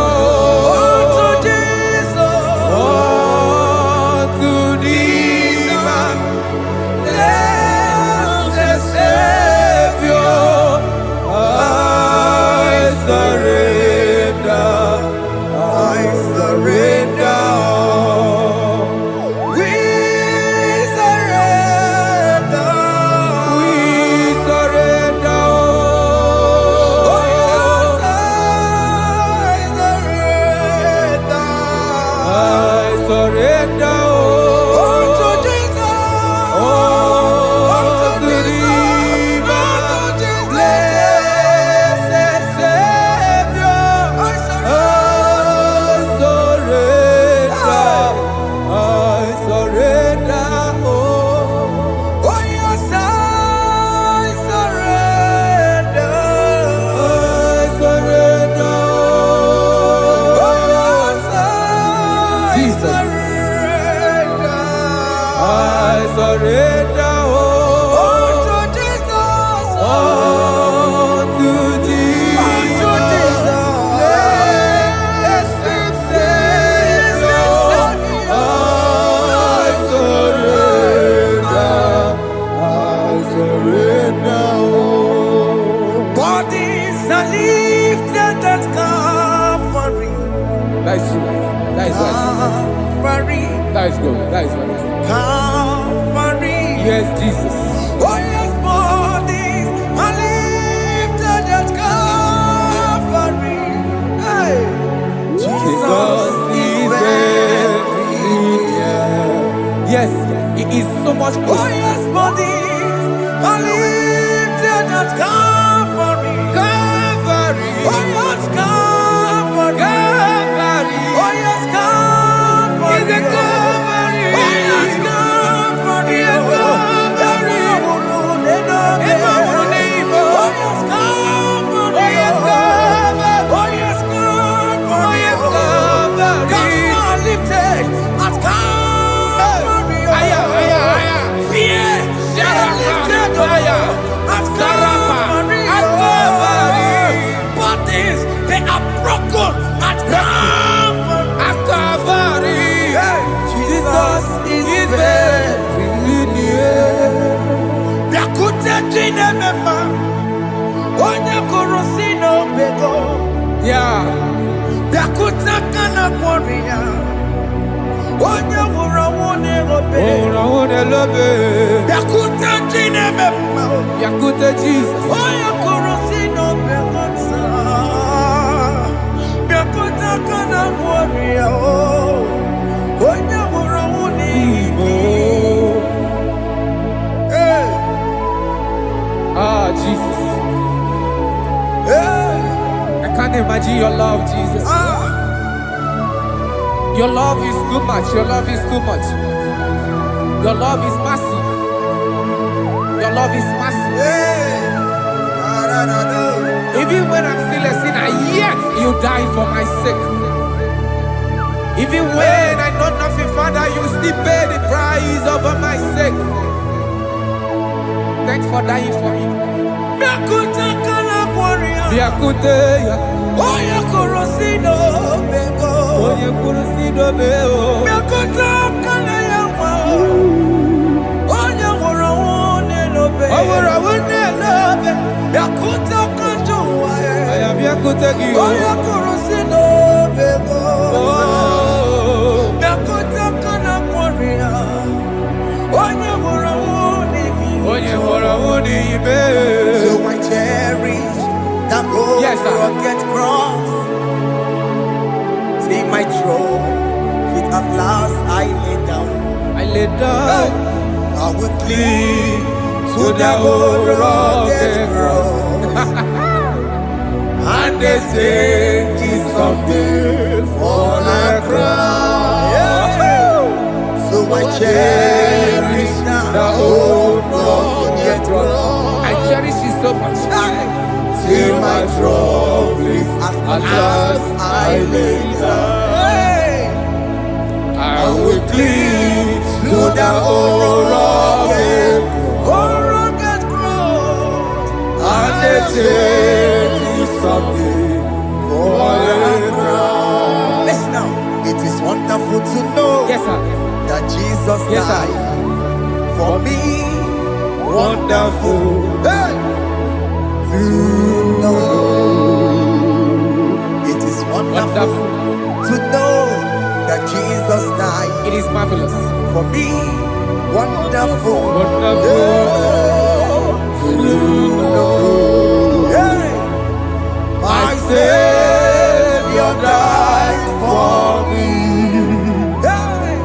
[SPEAKER 5] Calvary.
[SPEAKER 4] Yes, Jesus.
[SPEAKER 5] Oh yes, bodies are lifted at Calvary. Hey. Jesus is very near.
[SPEAKER 4] Yes, He is so much
[SPEAKER 5] Oh
[SPEAKER 4] closer.
[SPEAKER 5] yes, bodies are lifted at Calvary.
[SPEAKER 4] Calvary.
[SPEAKER 5] Oh yes, Calvary.
[SPEAKER 4] Calvary.
[SPEAKER 5] Oh yes, Calvary.
[SPEAKER 4] Is it Calvary?
[SPEAKER 5] Oh yes, Calvary.
[SPEAKER 4] Yes, Calvary.
[SPEAKER 5] Oh yes, Calvary. Oh yes, Calvary.
[SPEAKER 4] Oh, yes, Calvary.
[SPEAKER 5] Oh yes, Calvary.
[SPEAKER 4] Oh, yes, Calvary.
[SPEAKER 5] Gods are lifted at Calvary.
[SPEAKER 4] Aya, aya, aya.
[SPEAKER 5] Fear
[SPEAKER 4] Sharapa,
[SPEAKER 5] lifted
[SPEAKER 4] aya.
[SPEAKER 5] at
[SPEAKER 4] Sarapa,
[SPEAKER 5] Calvary.
[SPEAKER 4] at Calvary.
[SPEAKER 5] Bodies, they are broken at Calvary.
[SPEAKER 4] At Calvary.
[SPEAKER 5] Jesus is very near. Biakute jine mema, onye korosi no bego.
[SPEAKER 4] Yeah.
[SPEAKER 5] Biakute kana kworiya, onye wura wone obe.
[SPEAKER 4] Oh, love.
[SPEAKER 5] Biakute jine mema,
[SPEAKER 4] Yakute Jesus.
[SPEAKER 5] onye korosi no bego sa. Biakute kana kworiya, onye wura wone ibi. Hey.
[SPEAKER 4] Ah, Jesus.
[SPEAKER 5] Hey.
[SPEAKER 4] I can't imagine your love, Jesus. Your love is too much. Your love is too much. Your love is massive. Your love is massive.
[SPEAKER 5] Hey.
[SPEAKER 4] Even when I'm still a sinner, yet you died for my sake. Even when I know nothing, Father, you still pay the price over my sake. Thanks for dying for me.
[SPEAKER 5] Biakute kana kworiya,
[SPEAKER 4] Biakute,
[SPEAKER 5] onye korosi no bego.
[SPEAKER 4] onye kurusido beo.
[SPEAKER 5] Biakute kana yawa, onye wura wone lobe.
[SPEAKER 4] Owura wune love.
[SPEAKER 5] Biakute kanjuwa,
[SPEAKER 4] I am Biakute gi.
[SPEAKER 5] onye korosi no bego.
[SPEAKER 4] Oh,
[SPEAKER 5] Biakute kana kworiya, onye wura wone bi.
[SPEAKER 4] onye hora wune ibe.
[SPEAKER 5] So I cherish that gold
[SPEAKER 4] Yes, sir.
[SPEAKER 5] rugged cross. See my throne, feet at last I lay down.
[SPEAKER 4] I lay down
[SPEAKER 5] I will cling to that old rugged cross.
[SPEAKER 4] and they say it's something for the crown.
[SPEAKER 5] So I cherish
[SPEAKER 4] The
[SPEAKER 5] old
[SPEAKER 4] old
[SPEAKER 5] rugged cross.
[SPEAKER 4] I cherish it so much.
[SPEAKER 5] Till my trophy at last I lay down.
[SPEAKER 4] I will cling
[SPEAKER 5] To the old rugged cross.
[SPEAKER 4] and they say it's something for the crown.
[SPEAKER 5] Listen now, it is wonderful to know
[SPEAKER 4] Yes, sir.
[SPEAKER 5] that Jesus
[SPEAKER 4] Yes, sir.
[SPEAKER 5] died for me.
[SPEAKER 4] Wonderful.
[SPEAKER 5] Hey! To know. It is wonderful to know that Jesus died
[SPEAKER 4] It is marvelous.
[SPEAKER 5] for me. Wonderful.
[SPEAKER 4] Wonderful.
[SPEAKER 5] To know. Hey!
[SPEAKER 4] My Savior died for me.
[SPEAKER 5] Hey!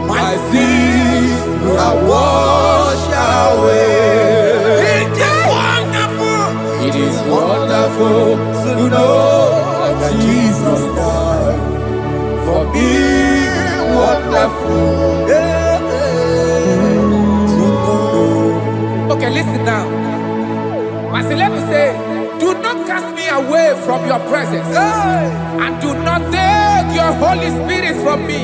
[SPEAKER 4] My sins are washed away.
[SPEAKER 5] It is wonderful.
[SPEAKER 4] It is wonderful to know that Jesus died for me. Wonderful.
[SPEAKER 5] To know.
[SPEAKER 4] Okay, listen now. My celeb say, do not cast me away from your presence,
[SPEAKER 5] Hey!
[SPEAKER 4] and do not take your Holy Spirit from me.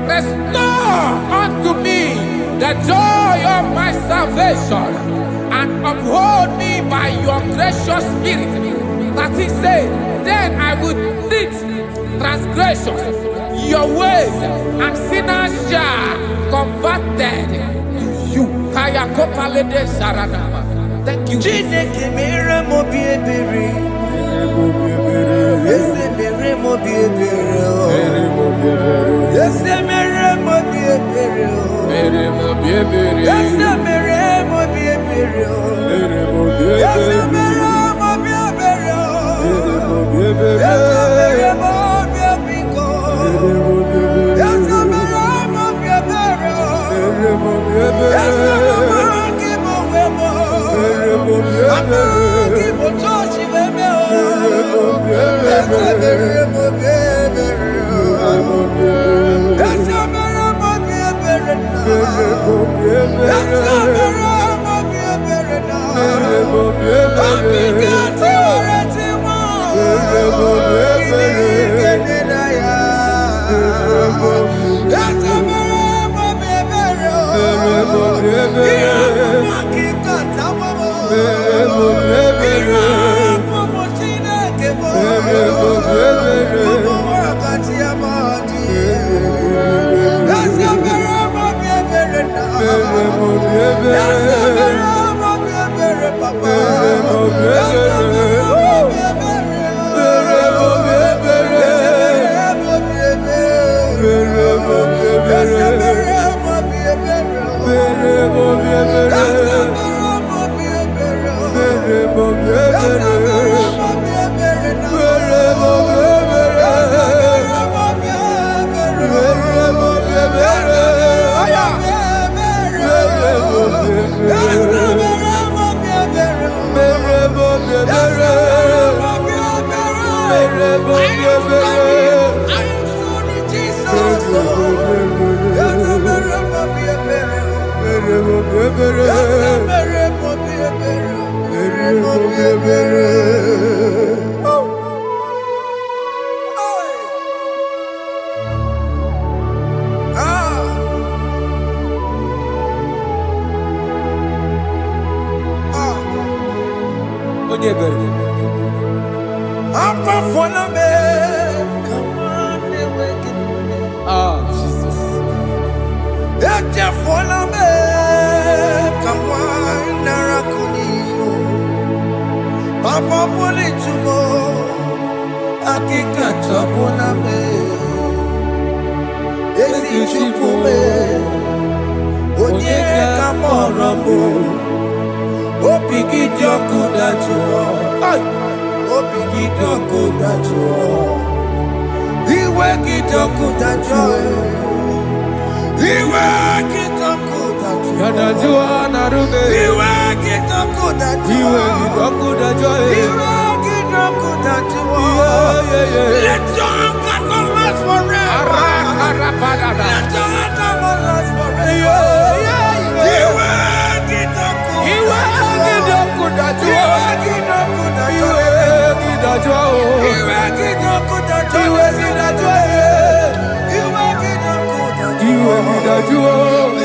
[SPEAKER 4] Restore unto me the joy of my salvation, and uphold me by your gracious spirit. That is say, then I will teach transgressions your ways, and sinners shall converted to you. Kaya kopalede saranama. Thank you.
[SPEAKER 5] Chineke mere mo bi ebere. Ese mere mo bi ebere. Ese mere mo bi ebere.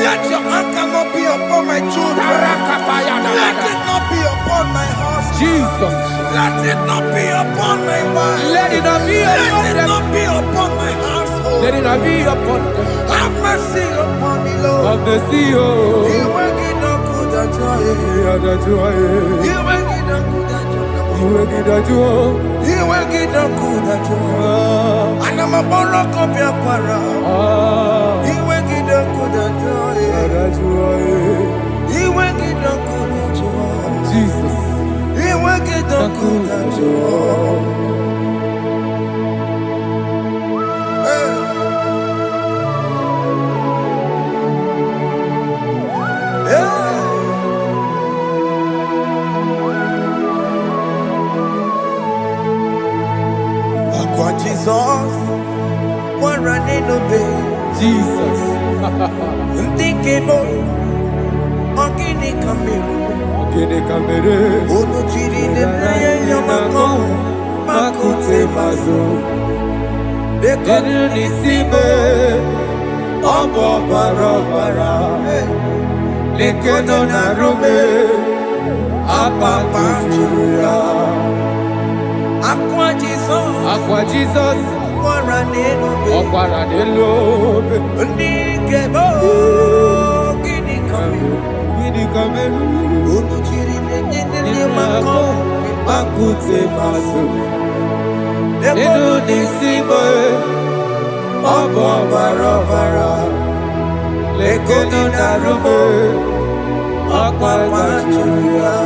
[SPEAKER 2] Let your anger not be upon my children. Let it not be upon my house.
[SPEAKER 4] Jesus.
[SPEAKER 2] Let it not be upon my wife.
[SPEAKER 4] Let it not be upon
[SPEAKER 2] Let it
[SPEAKER 4] them.
[SPEAKER 2] not be upon my household.
[SPEAKER 4] Let it not be upon them.
[SPEAKER 2] Have mercy upon me, Lord.
[SPEAKER 4] Of the sea, oh.
[SPEAKER 2] You will get no good at joy. You will get no good at joy. You will get no good at joy. And I'm a borrow of your para. You will get no good at joy. You will get no good at joy.
[SPEAKER 4] Jesus.
[SPEAKER 2] You will get no good at joy. Jesus, one running obey.
[SPEAKER 4] Jesus.
[SPEAKER 2] Ndikemo, ogini kamero.
[SPEAKER 4] Ogini kamere.
[SPEAKER 2] Ono chiri ne praye yamako, makute mazo.
[SPEAKER 4] Denu nisibe, obo barabara. Lekeno narume, apa churia.
[SPEAKER 2] Aqua Jesus,
[SPEAKER 4] Aqua Jesus,
[SPEAKER 2] one Ndikemo, ogini kamero.
[SPEAKER 4] Ogini kamere.
[SPEAKER 2] Ono chiri ne yamako,
[SPEAKER 4] Makute maso. Denu nisibe, obo barabara.
[SPEAKER 5] lekeno narume, akwajuya.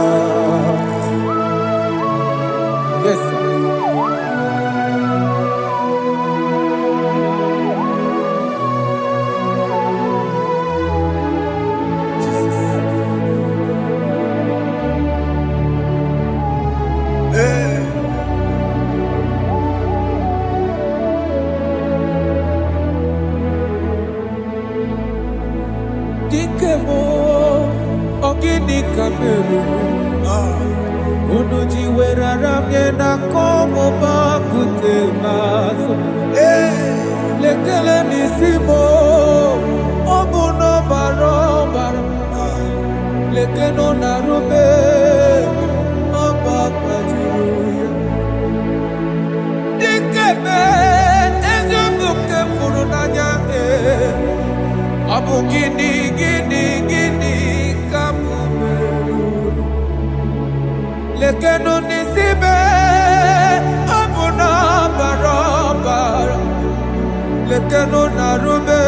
[SPEAKER 4] Yes, sir.
[SPEAKER 6] Dikemo, ogini kameru. Unuji weraramye na komo bakute maso. Lekele nisimo, obuno barobara. Lekeno narume, abakwajuya. Dikeme, ezubuke furunanya. Abu gini kamu lekeno nisibe abu na barabara lekeno narume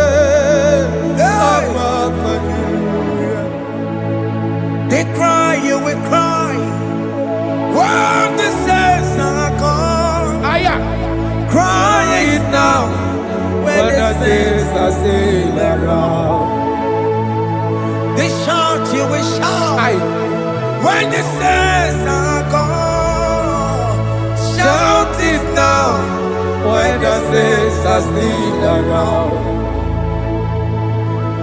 [SPEAKER 5] They cry, you will cry. When the saints are gone, cry it now. When the saints are still around, they shout, you will shout. When the saints are gone, shout it now. When the saints are still around,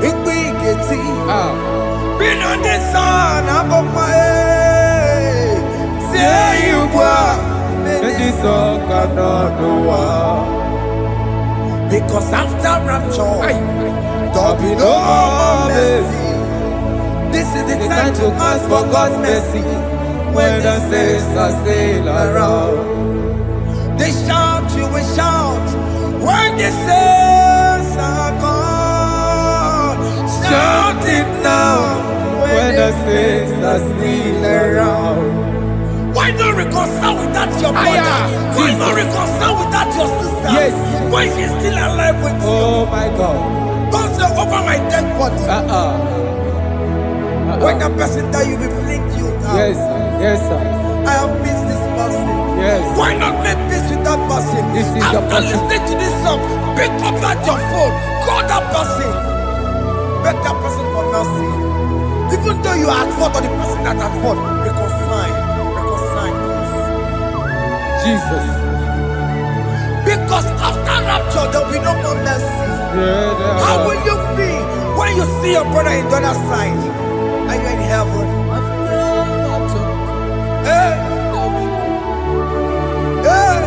[SPEAKER 5] Igbo been on the sun, I'm on my head. Say you are, and this song cannot do. Because after rapture, there'll be no more mercy. This is the time to ask for God's mercy. When the saints are still around, they shout, you will shout. When the saints are gone, shout it now. When the saints are still around. Why not reconcile without your brother? Why not reconcile without your sister?
[SPEAKER 4] Yes.
[SPEAKER 5] Why is she still alive with you?
[SPEAKER 4] Oh my God.
[SPEAKER 5] Don't say over my dead body. When that person die, you will fling you down.
[SPEAKER 4] Yes, sir. Yes, sir.
[SPEAKER 5] I have missed this person.
[SPEAKER 4] Yes.
[SPEAKER 5] Why not make peace with that person?
[SPEAKER 4] This is your
[SPEAKER 5] After
[SPEAKER 4] person.
[SPEAKER 5] listening to this song, pick up that your phone, call that person, beg that person for mercy. Even though you are at fault or the person that at fault, reconcile, please.
[SPEAKER 4] Jesus.
[SPEAKER 5] Because after rapture, there will be no more mercy. How will you feel when you see your brother in the other side and you're in heaven? Hey. Hey.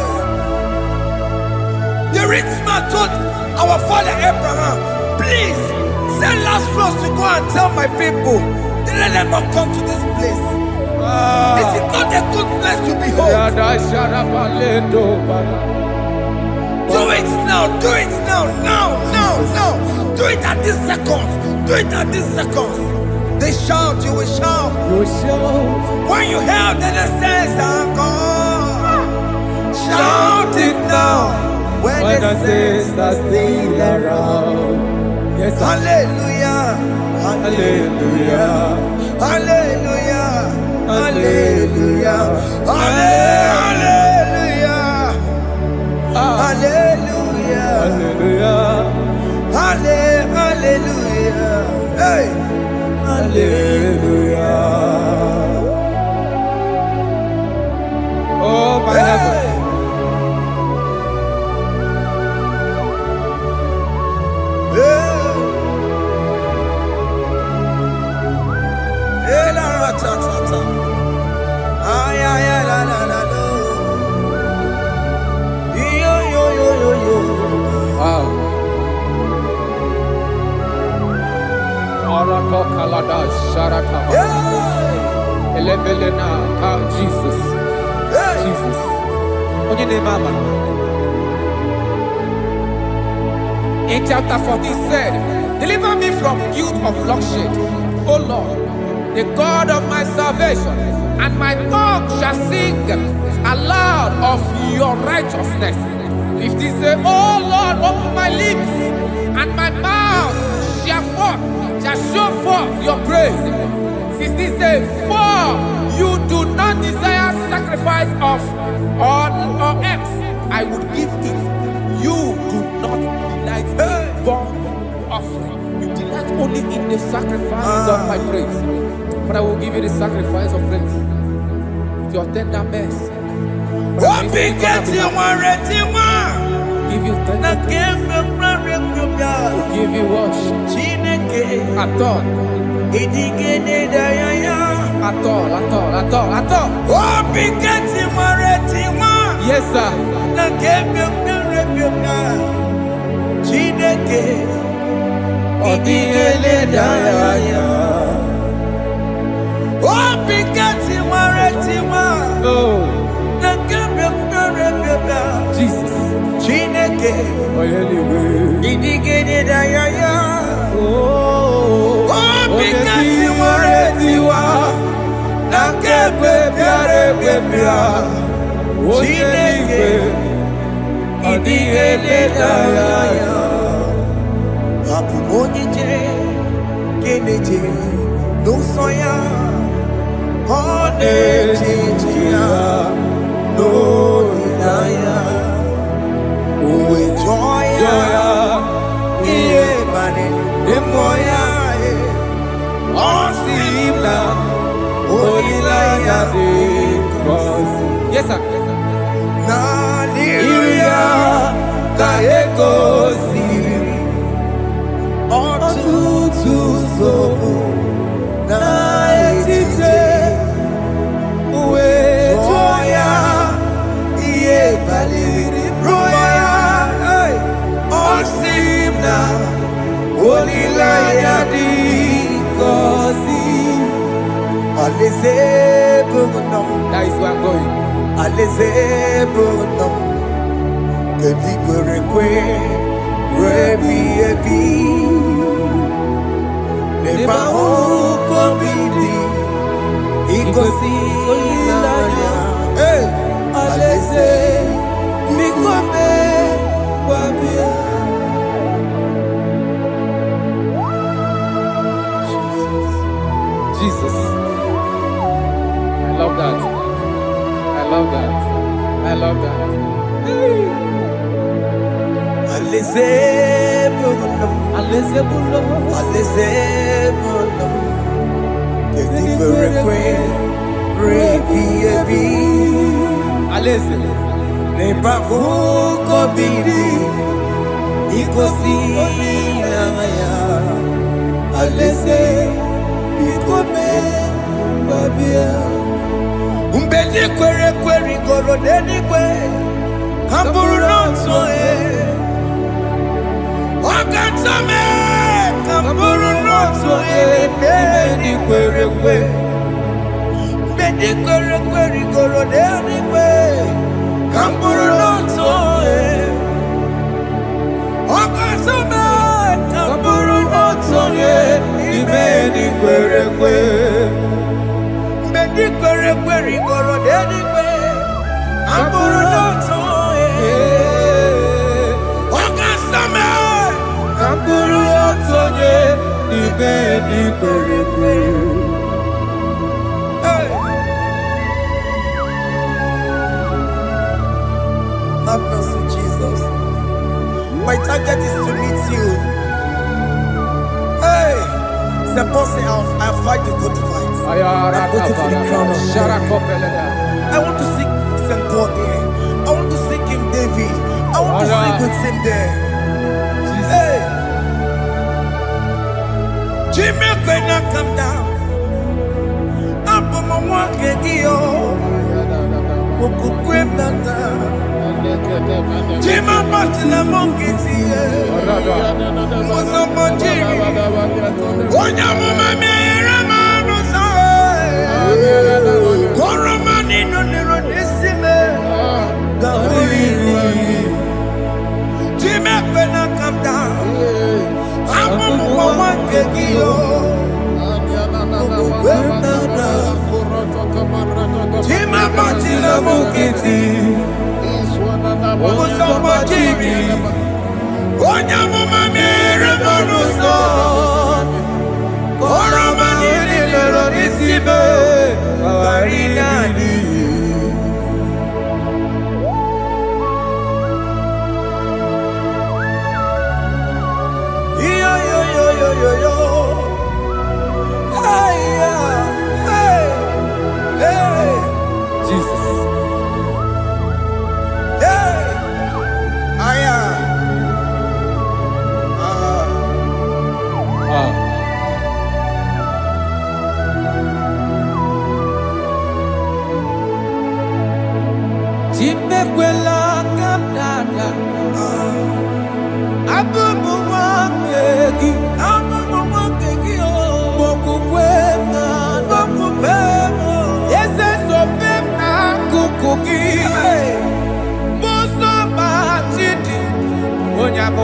[SPEAKER 5] The rich man told our father Abraham, please send Lazarus to go and tell my people, let them not come to this place. This is not a good place to behold. Do it now, do it now, now. Do it at this second. Do it at this second. They shout, you will shout. When you hear that the saints are gone, shout it now. When the saints are still around.
[SPEAKER 4] Yes, sir.
[SPEAKER 5] Hallelujah, hallelujah, hallelujah, hallelujah, hallelujah, hallelujah, hallelujah, hallelujah, hey, hallelujah.
[SPEAKER 4] Oh my heavens. Jesus. Jesus. In chapter 14 said, deliver me from guilt of bloodshed, O Lord, the God of my salvation, and my tongue shall sing aloud of your righteousness. 15 say, O Lord, open my lips, and my mouth shall show forth your praise. 16 says, for you do not desire sacrifice of or eggs, I would give it. You do not delight in burnt offering. You delight only in the sacrifice of my praise. But I will give you the sacrifice of praise. With your tender mercy. Give you tender give you worship. At all. Yes, sir. Jesus. Yes, sir. That is where I'm going. Jesus. I love that. I love that. I love that.
[SPEAKER 5] Have mercy, Jesus. My target is to meet you. Hey, suppose I fight the good fight. I'm waiting for the crown of glory. I want to seek St. Paul there. I want to seek King David. I want to sing with him there. Hey, Jimmy cannot come down. I'm on my walk again. Jima Patina Monkey, come down. I'm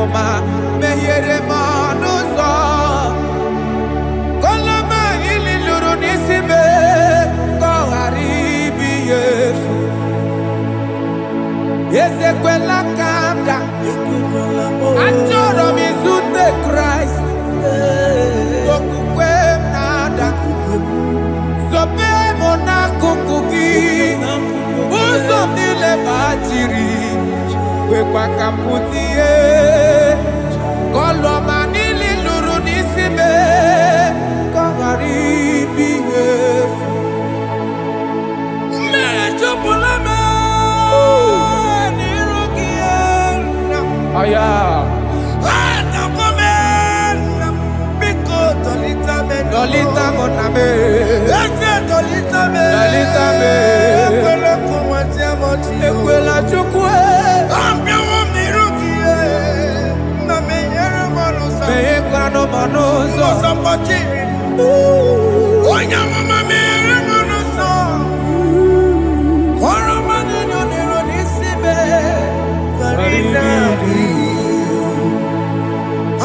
[SPEAKER 4] Koma mehiere manuzo Kolama ili luru nisime Koharibi yefu Yezekwela kamda Anjoro mizute Christ Okukwe nada Zobe mona kukuki Uzo nile bajiri Wekwa kaputie Koloma nili luru nisime Koharibi yefu Mechupulame Aya. Dolita moname. Dolita me. Ekwela chukwe. Meyekwano manozo. Onya mama mere manozo. Koromani noniro nisibe.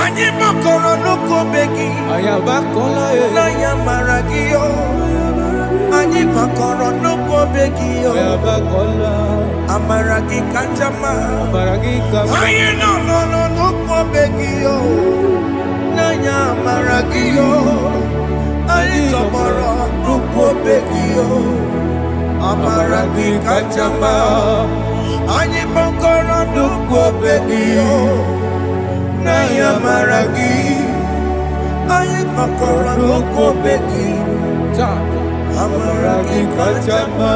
[SPEAKER 5] Anyị makọrọ n'ụkwụ begi
[SPEAKER 4] Ayabakola
[SPEAKER 5] n'anya mara gị yo. Anyị makọrọ n'ụkwụ begi yo.
[SPEAKER 4] Ayabakola
[SPEAKER 5] Amara gị kacha mma.
[SPEAKER 4] Baragika
[SPEAKER 5] Anyị nọ n'ụkwụ begi yo. N'anya mara gị yo. Anyị tọgbọrọ n'ụkwụ begi yo. Amara gị kacha mma. Anyị makọrọ n'ụkwụ begi yo. N'anya mara gị, anyị makọrọ n'ụkwụ begi, amara gị kacha mma.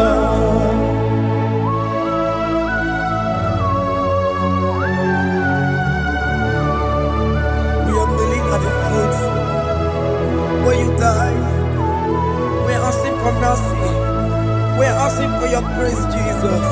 [SPEAKER 5] We are kneeling at the foot where you died. We are asking for mercy. We are asking for your grace, Jesus.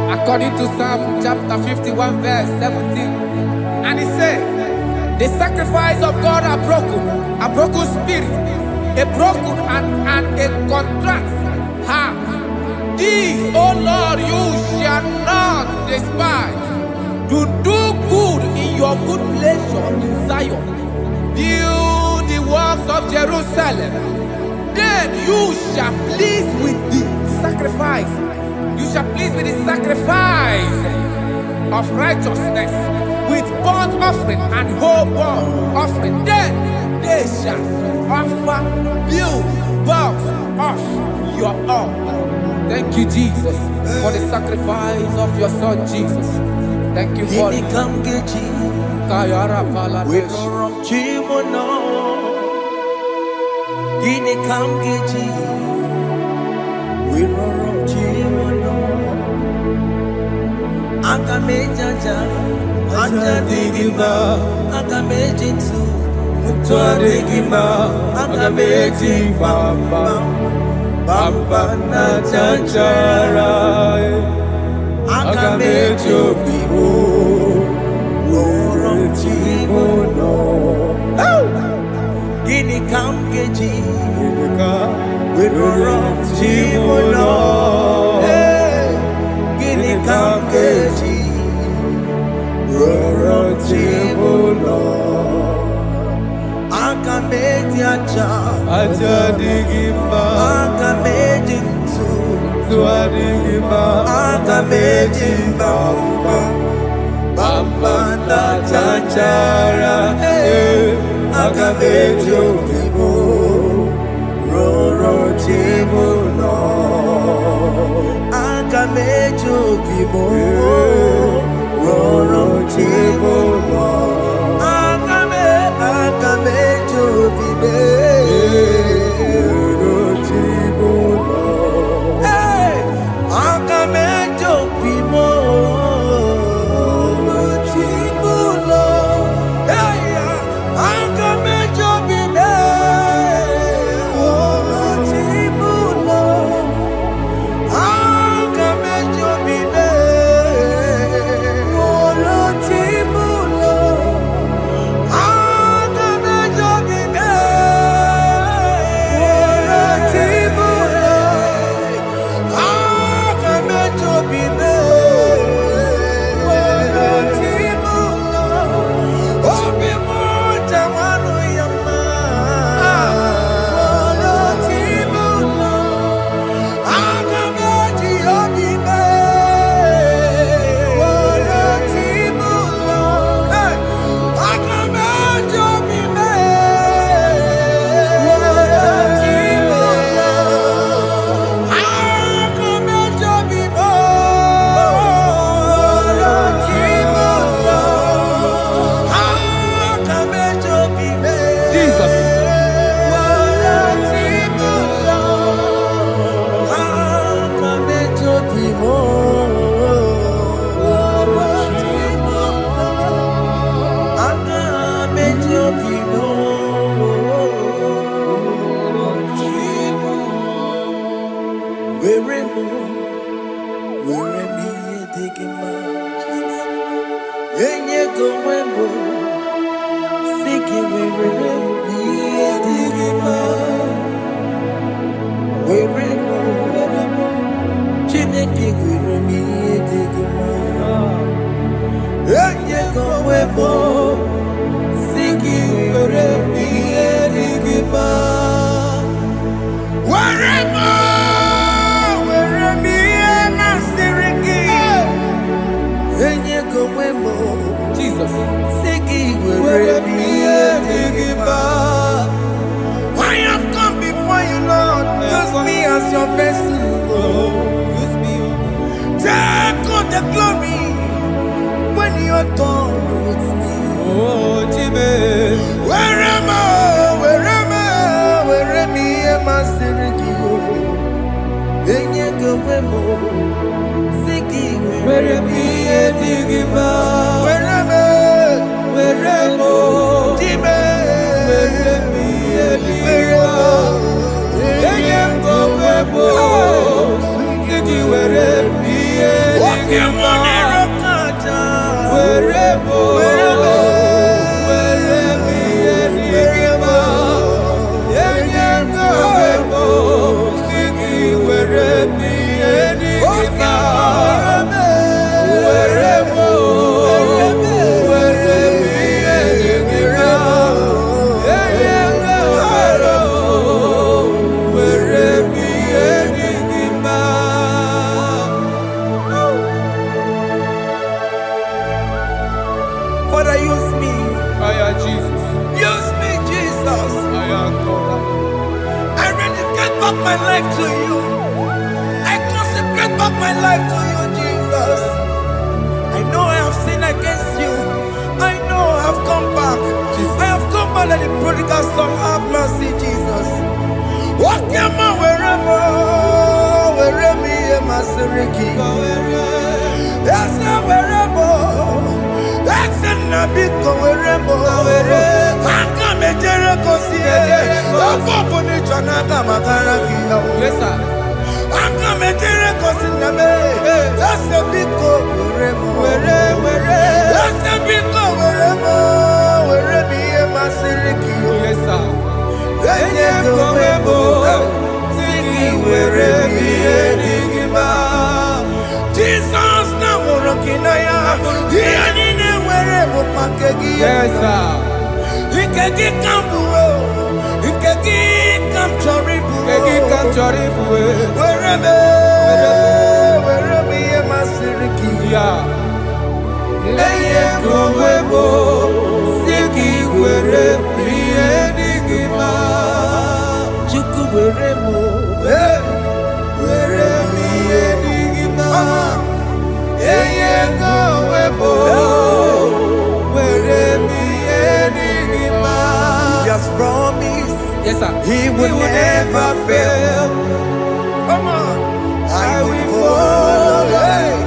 [SPEAKER 4] According to Psalm chapter 51 verse 17. And he said, the sacrifice of God are broken spirit, a broken and a contrite heart. These, O Lord, you shall not despise. To do good in your good pleasure to Zion. Build the works of Jerusalem. Then you shall please with the sacrifice. You shall please with the sacrifice of righteousness, with burnt offering and whole burnt offering. Then they shall offer build works of your own. Thank you, Jesus, for the sacrifice of your Son, Jesus. Thank you for it. Kayara Paladesh.
[SPEAKER 5] Agamejaja, Ajadigima, Agamejitu, Mutuadigima, Agameji Bamba, Bamba na Chachara, Agamejo Bibo, Worom Chimono, Gini Kamgeji, Worom Chimono. Kamkeji, Roro Chibulo, Akameji Aja Digima, Akameji Tuadigima, Akameji Bamba, Bamba na Chachara, Akameji Obibo, Roro Chibulo. Akamejo bibo, roro chibo, akamejo bibe, roro chibo, akamejo bibo, roro chibo, akamejo bibe, roro chibo.
[SPEAKER 3] Where am I taking my Enye go wembo Siki where am I taking my Where am I Chineke where am I taking my Enye go wembo Siki where am I taking my Where am I
[SPEAKER 4] Jesus.
[SPEAKER 3] I have come before you, Lord. Use me as your vessel.
[SPEAKER 4] Use me.
[SPEAKER 3] Take all the glory when you're done with me.
[SPEAKER 4] Oh, Jimmy.
[SPEAKER 3] Where am I? Where am I? Where am I? Am I Sirikio? Where am I? Digima. Where am I? Where am I? Jimmy. Where am I? Digima. Where am I? Sigi where am I? Digima. Where am I? Where am I? Where am I? Digima. Where am I? Sigi where am I? Digima. Father, use me.
[SPEAKER 4] Jesus.
[SPEAKER 3] Use me, Jesus. I dedicate back my life to you. I consecrate back my life to you, Jesus. I know I have sinned against you. I know I have come back. I have come back like the prodigal son. Have mercy, Jesus. What am I? Wherever am I? Seriki. Yes, wherever. That's a nabiko wherever. I come a Jericho.
[SPEAKER 4] Yes, sir.
[SPEAKER 3] I'm coming to reconcile. That's a big go wherever. That's a big go wherever. Wherever am I Sirikio?
[SPEAKER 4] Yes, sir.
[SPEAKER 3] Then you go wherever. Siki wherever Jesus now working aya. He ain't wherever Pakegi.
[SPEAKER 4] Yes, sir.
[SPEAKER 3] He can get Cambuo. He can get Camchoribu. Wherever am I Siriki?
[SPEAKER 4] Yeah.
[SPEAKER 3] Eye go webo. Siki wherever Digima. Chuku wherever. Wherever Digima. Eye go webo. Wherever Digima. He has promised.
[SPEAKER 4] Yes, sir.
[SPEAKER 3] He will never fail. Come on. I will follow.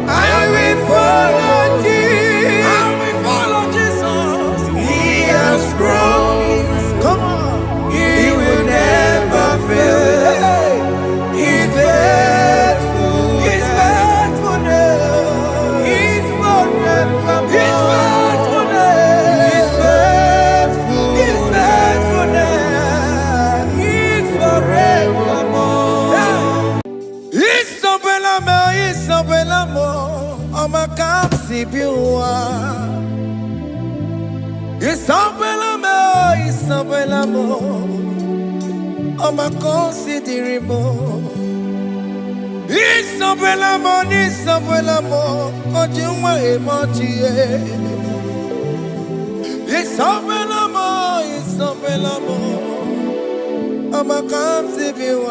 [SPEAKER 3] I will follow Jesus. I will follow Jesus. He has promised. Come on. He will never fail. He's faithful. He's faithful. He's forever. He's faithful. He's faithful. He's faithful. He's forevermore. Isabelamo, I'ma come see you. Isabelamo, I'ma consider more. Isabelamo, Ojuma emoji. Isabelamo, I'ma come see you.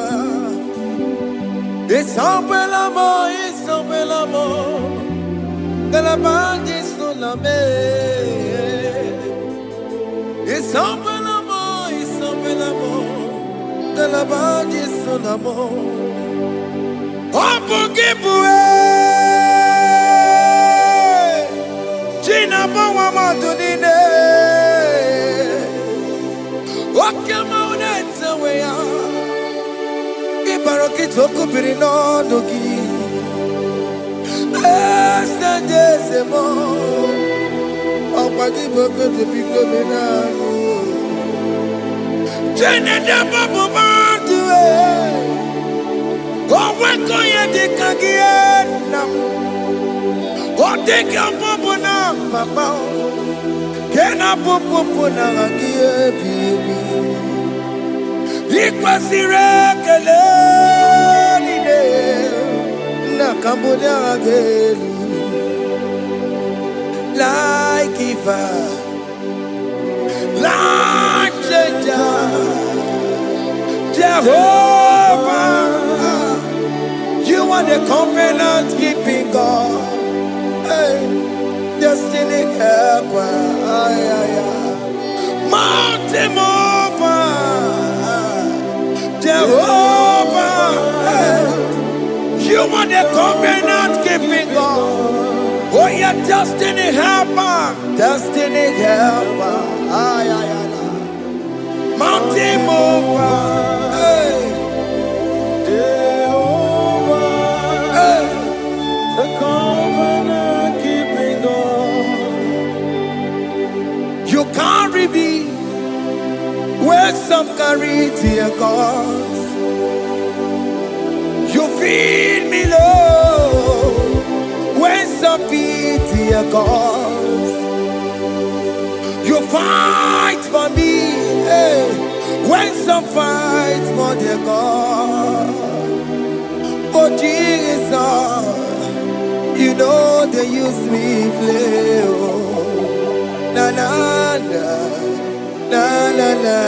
[SPEAKER 3] Isabelamo, de la bande solame. Isabelamo, de la bande solamo. Opugibue, Gina Bawa Madunine. What come on and say we are?
[SPEAKER 5] kitoku biri no dogi. Sendezemo. Opagi boko de biko benano. Jene de babu bantu. Oweko ye de kagiena. Oteke babu na papa. Kena babu na kagie bibi. Ikwasire kele nide na kambodia gelu like giver, like changer, Jehovah. You are the covenant keeping God, hey, destiny helper, mountain mover. Jehovah, you are the covenant keeping God. Oh, your destiny helper, destiny helper. Mountain mover,
[SPEAKER 3] Jehovah, the covenant keeping God.
[SPEAKER 5] you carry me where some carry tear gods. You feed me low when some feed tear gods. You fight for me, hey, when some fight for their God. Oh Jesus, you know they use me play. Oh, na na na. Na na na,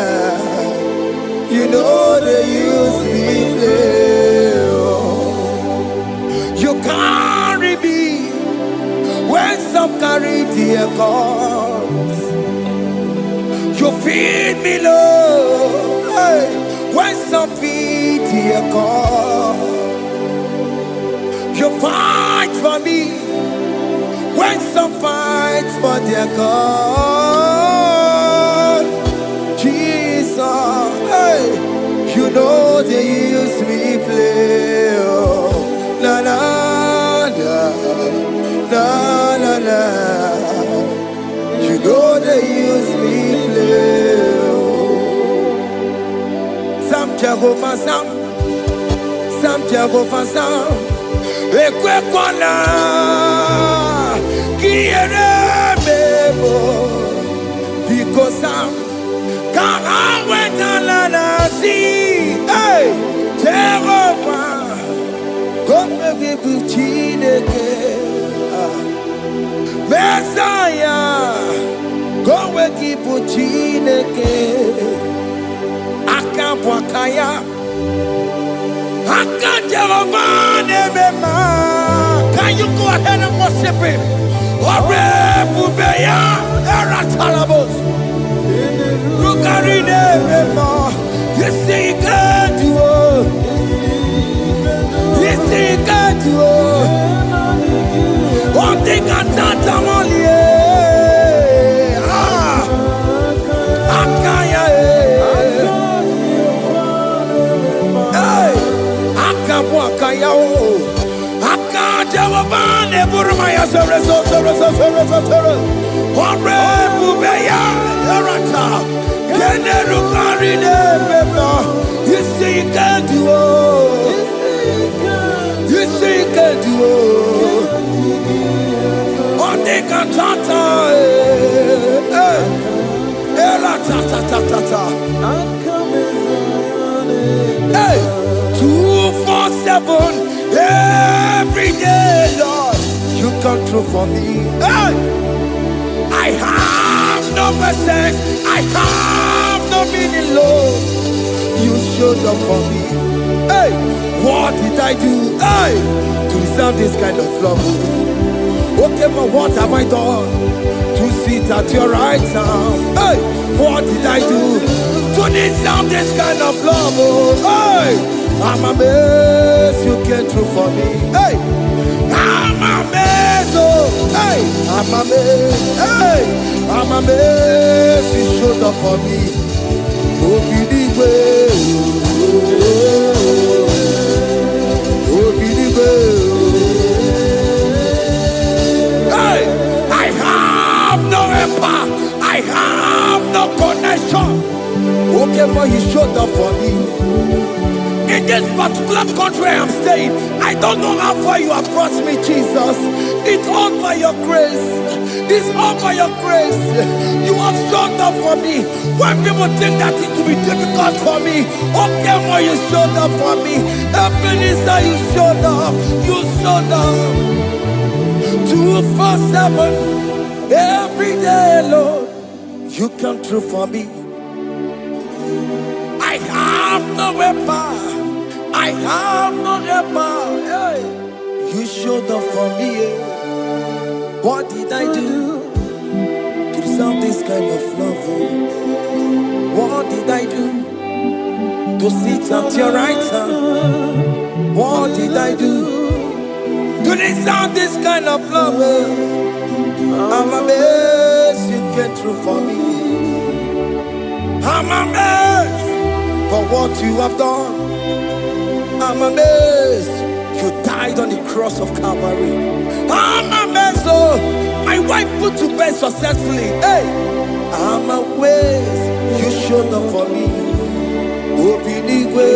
[SPEAKER 5] you know they use me play. Oh. You carry me when some carry their gods. You feed me low, hey, when some feed their God. You fight for me when some fight for their God. Jesus, hey, you know they use me play. Oh, na na na, na na na. You know they use me play. Oh. Sam Jehovah Sam, Sam Jehovah Sam. Ekwe kwana, kiere mebo, because Sam. Hey, Jehovah, come give you Chineke, Messiah, come give you Chineke, Akapwakaya, Akan Jehovah Nebema. Can you go ahead and worship him? Ore Bubeya, Eratalabos. Look at it, you see, God, you see, God, you one thing I can't tell you. Akaya, hey, Akabwakaya, Akajawabane, Burmaya, Ore Bubeya, Erata. You see, can do, you see, can do, on the cantata, hey, 247 every day, Lord, you come through for me. Hey, I have no message, I have no meaning, Lord. You showed up for me. Hey, what did I do? Hey, to deserve this kind of love? Okay, but what have I done to sit at your right hand? Hey, what did I do to deserve this kind of love? Hey, I'm amazed you came through for me. Hey, I'm amazed. Oh, hey, I'm amazed. Hey, I'm amazed you showed up for me. Oh,
[SPEAKER 3] I don't know how far you have brought me, Jesus. It's all by your grace. It's all by your grace. You have showed up for me. When people think that it will be difficult for me, okay, more you showed up for me. Ebenezer, you showed up. You showed up. 247 every day, Lord. You come through for me. I have no weapon. I have no weapon. Hey. You showed up for me. What did I do to deserve this kind of love? What did I do to sit at your right hand? What did I do to deserve this kind of love? I'm amazed you came through for me. I'm amazed for what you have done. I'm amazed you died on the cross of Calvary. I'm amazed, oh, my wife put to bed successfully. Hey, I'm amazed you showed up for me. Open Igbo.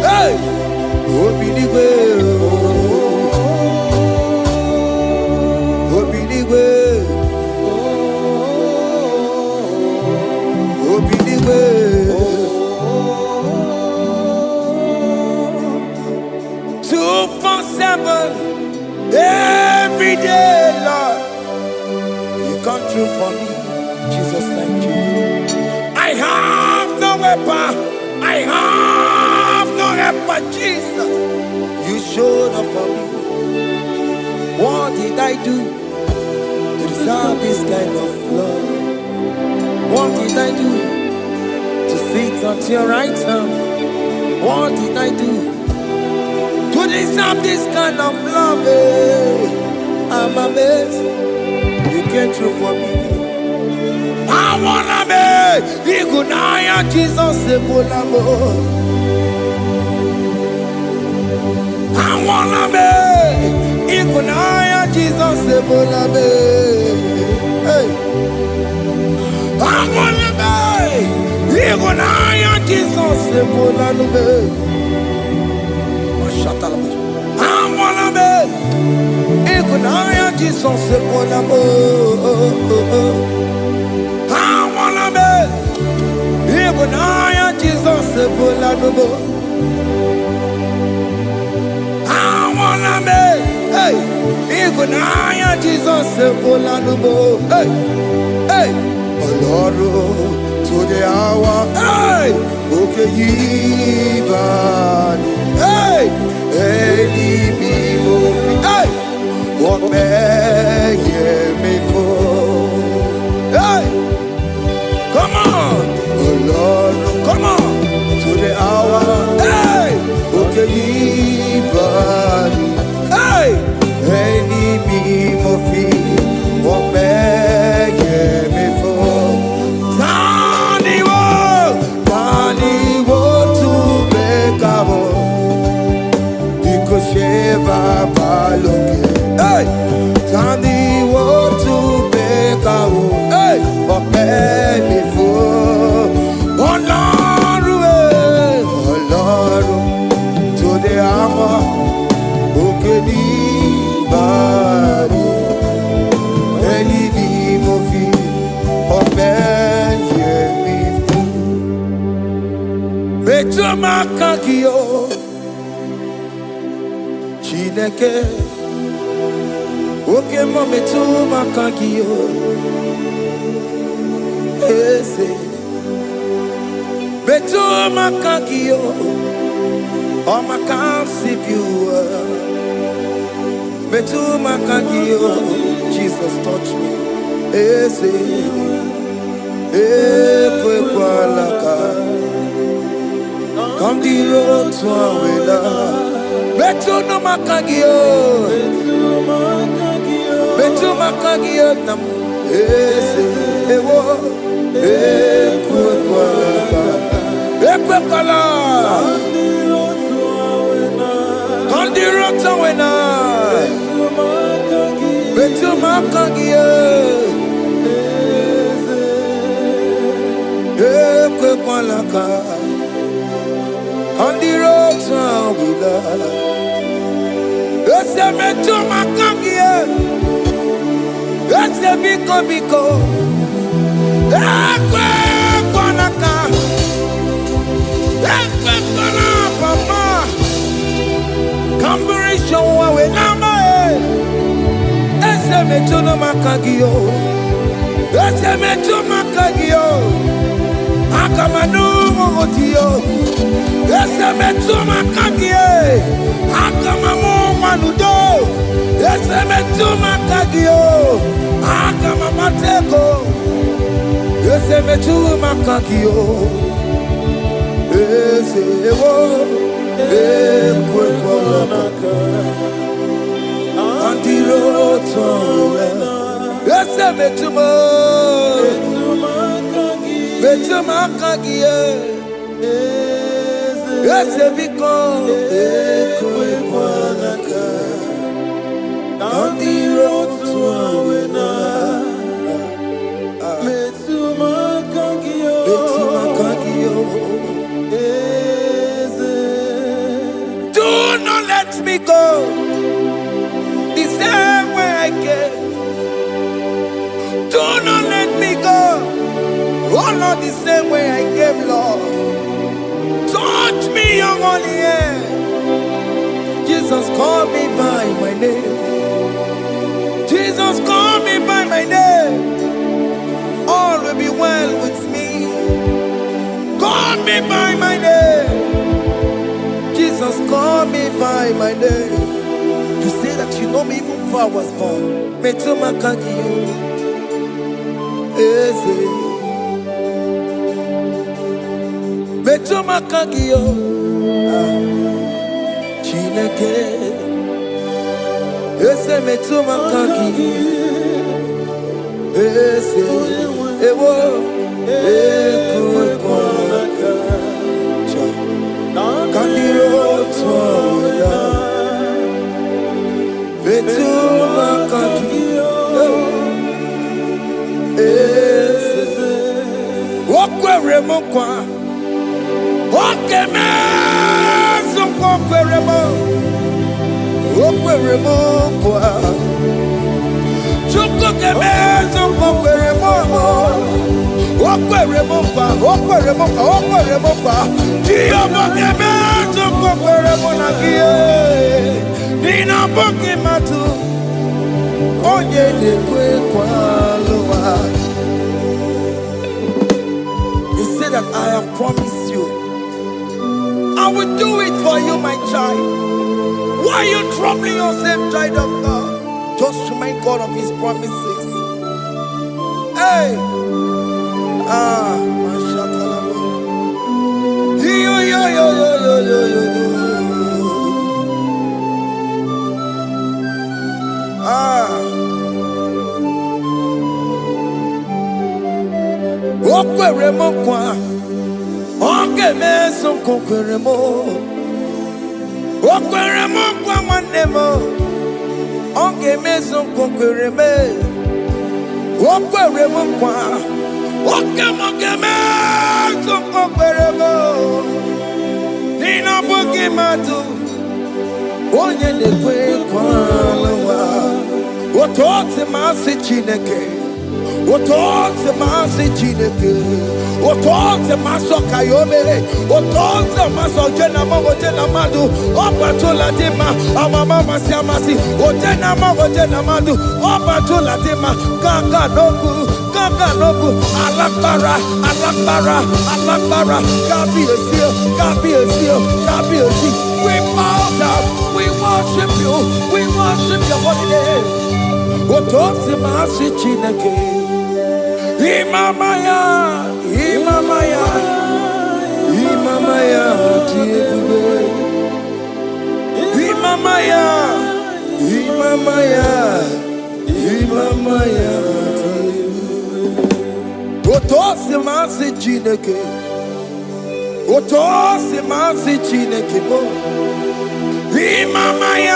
[SPEAKER 3] Hey, open Igbo. Open Igbo. Open Igbo. 247 every day, Lord. You come through for me, Jesus. Thank you. I have no weapon. I have no weapon, Jesus. You showed up for me. What did I do to deserve this kind of love? What did I do to sit at your right hand? What did I do to deserve this kind of love? I'm amazed you came through for me. I wanna be Igunaya Jesus Sebulamo. I wanna be Igunaya Jesus Sebulame. Hey, I wanna be Igunaya Jesus Sebulame. I wanna be Igunaya Jesus Sebulamo. I wanna be Igunaya Jesus Sebulamo. I wanna be, hey, Igunaya Jesus Sebulamo. Hey, hey, Oloro to the hour. Hey, okay, Yibani. Hey, hey, hey, what may me for? Hey, come on, oh Lord, come on to the hour. Hey, okay, body. Hey, any me what may me for? Tani wo to make up. Sheva baloke, hey, Tani wo to beka wo, hey, okay before, Olaru, to the ama, okay di bari, any di mofi, okay before, Betuma kakio. Chineke, oke mometu makagio, ese, betu makagio, o makasibiwa, betu makagio, Jesus touch me, ese, ekwe kwa laka, come the road to Awela. Betu no makagio, betu makagio nam ese ewo ekwe kwala kandiro tawena betu makagio ekwe kwala On the road to we love. Let's say me to my kangie. Let's say biko. Ekwe konaka. Ekwe kona papa. Combination wa we nama e. Let's say me to no makagio. Let's say me to makagio. Akamanu mogotiyo. Ese metuma kagie. Akamamu manudo. Ese metuma kagio. Akamamateko. Ese metuma kagio. Ese ewo. Ekwekolaka. Andiroto. Ese metuma. Metuma kagie. Ese biko ekwekolaka. Andiroto awena. Metuma kagio. Do not let me go the same way I came. Do not let me go. Oh, not the same way I came, Lord. Touch me, young only hand. Jesus, call me by my name. Jesus, call me by my name. All will be well with me. Call me by my name. Jesus, call me by my name. You say that you know me even before I was born. Metuma kagio. Eze. Metuma kagio. Chineke. Ese metuma kagio. Ese. Ewo. Ekwekolaka. Kandiro toya. Metuma kagio. Ese. Okwere mokwa. Okeme zonko kweremo. Okweremo kwa. Chuko keme zonko kweremo. Okweremo kwa. Diyomo keme zonko kweremo nagie. Nina boki matu. Onye nekwe kwa loa. He said that I have promised you. I will do it for you, my child. Why are you troubling yourself, child of God? Just remind God of His promises. Hey! Mashatalaba. Yo. Okweremo kwa. Okeme zonko kweremo. Okweremo kwa manemo. Okeme zonko kwereme. Okweremo kwa. Okeme zonko kweremo. Nina boki matu. Onye nekwe kwa loa. Otote masi Chineke. Otote masi Chineke. Otote maso kayome. Otote maso jena madu. Opatola dima. Amama masi. Ojena madu. Opatola dima. Kaka nobu. Alakbara. Gabi esi. We bow down. We worship you. We worship your holy name. Otote masi Chineke. Imamaya, Otose masi Chineke. Imamaya.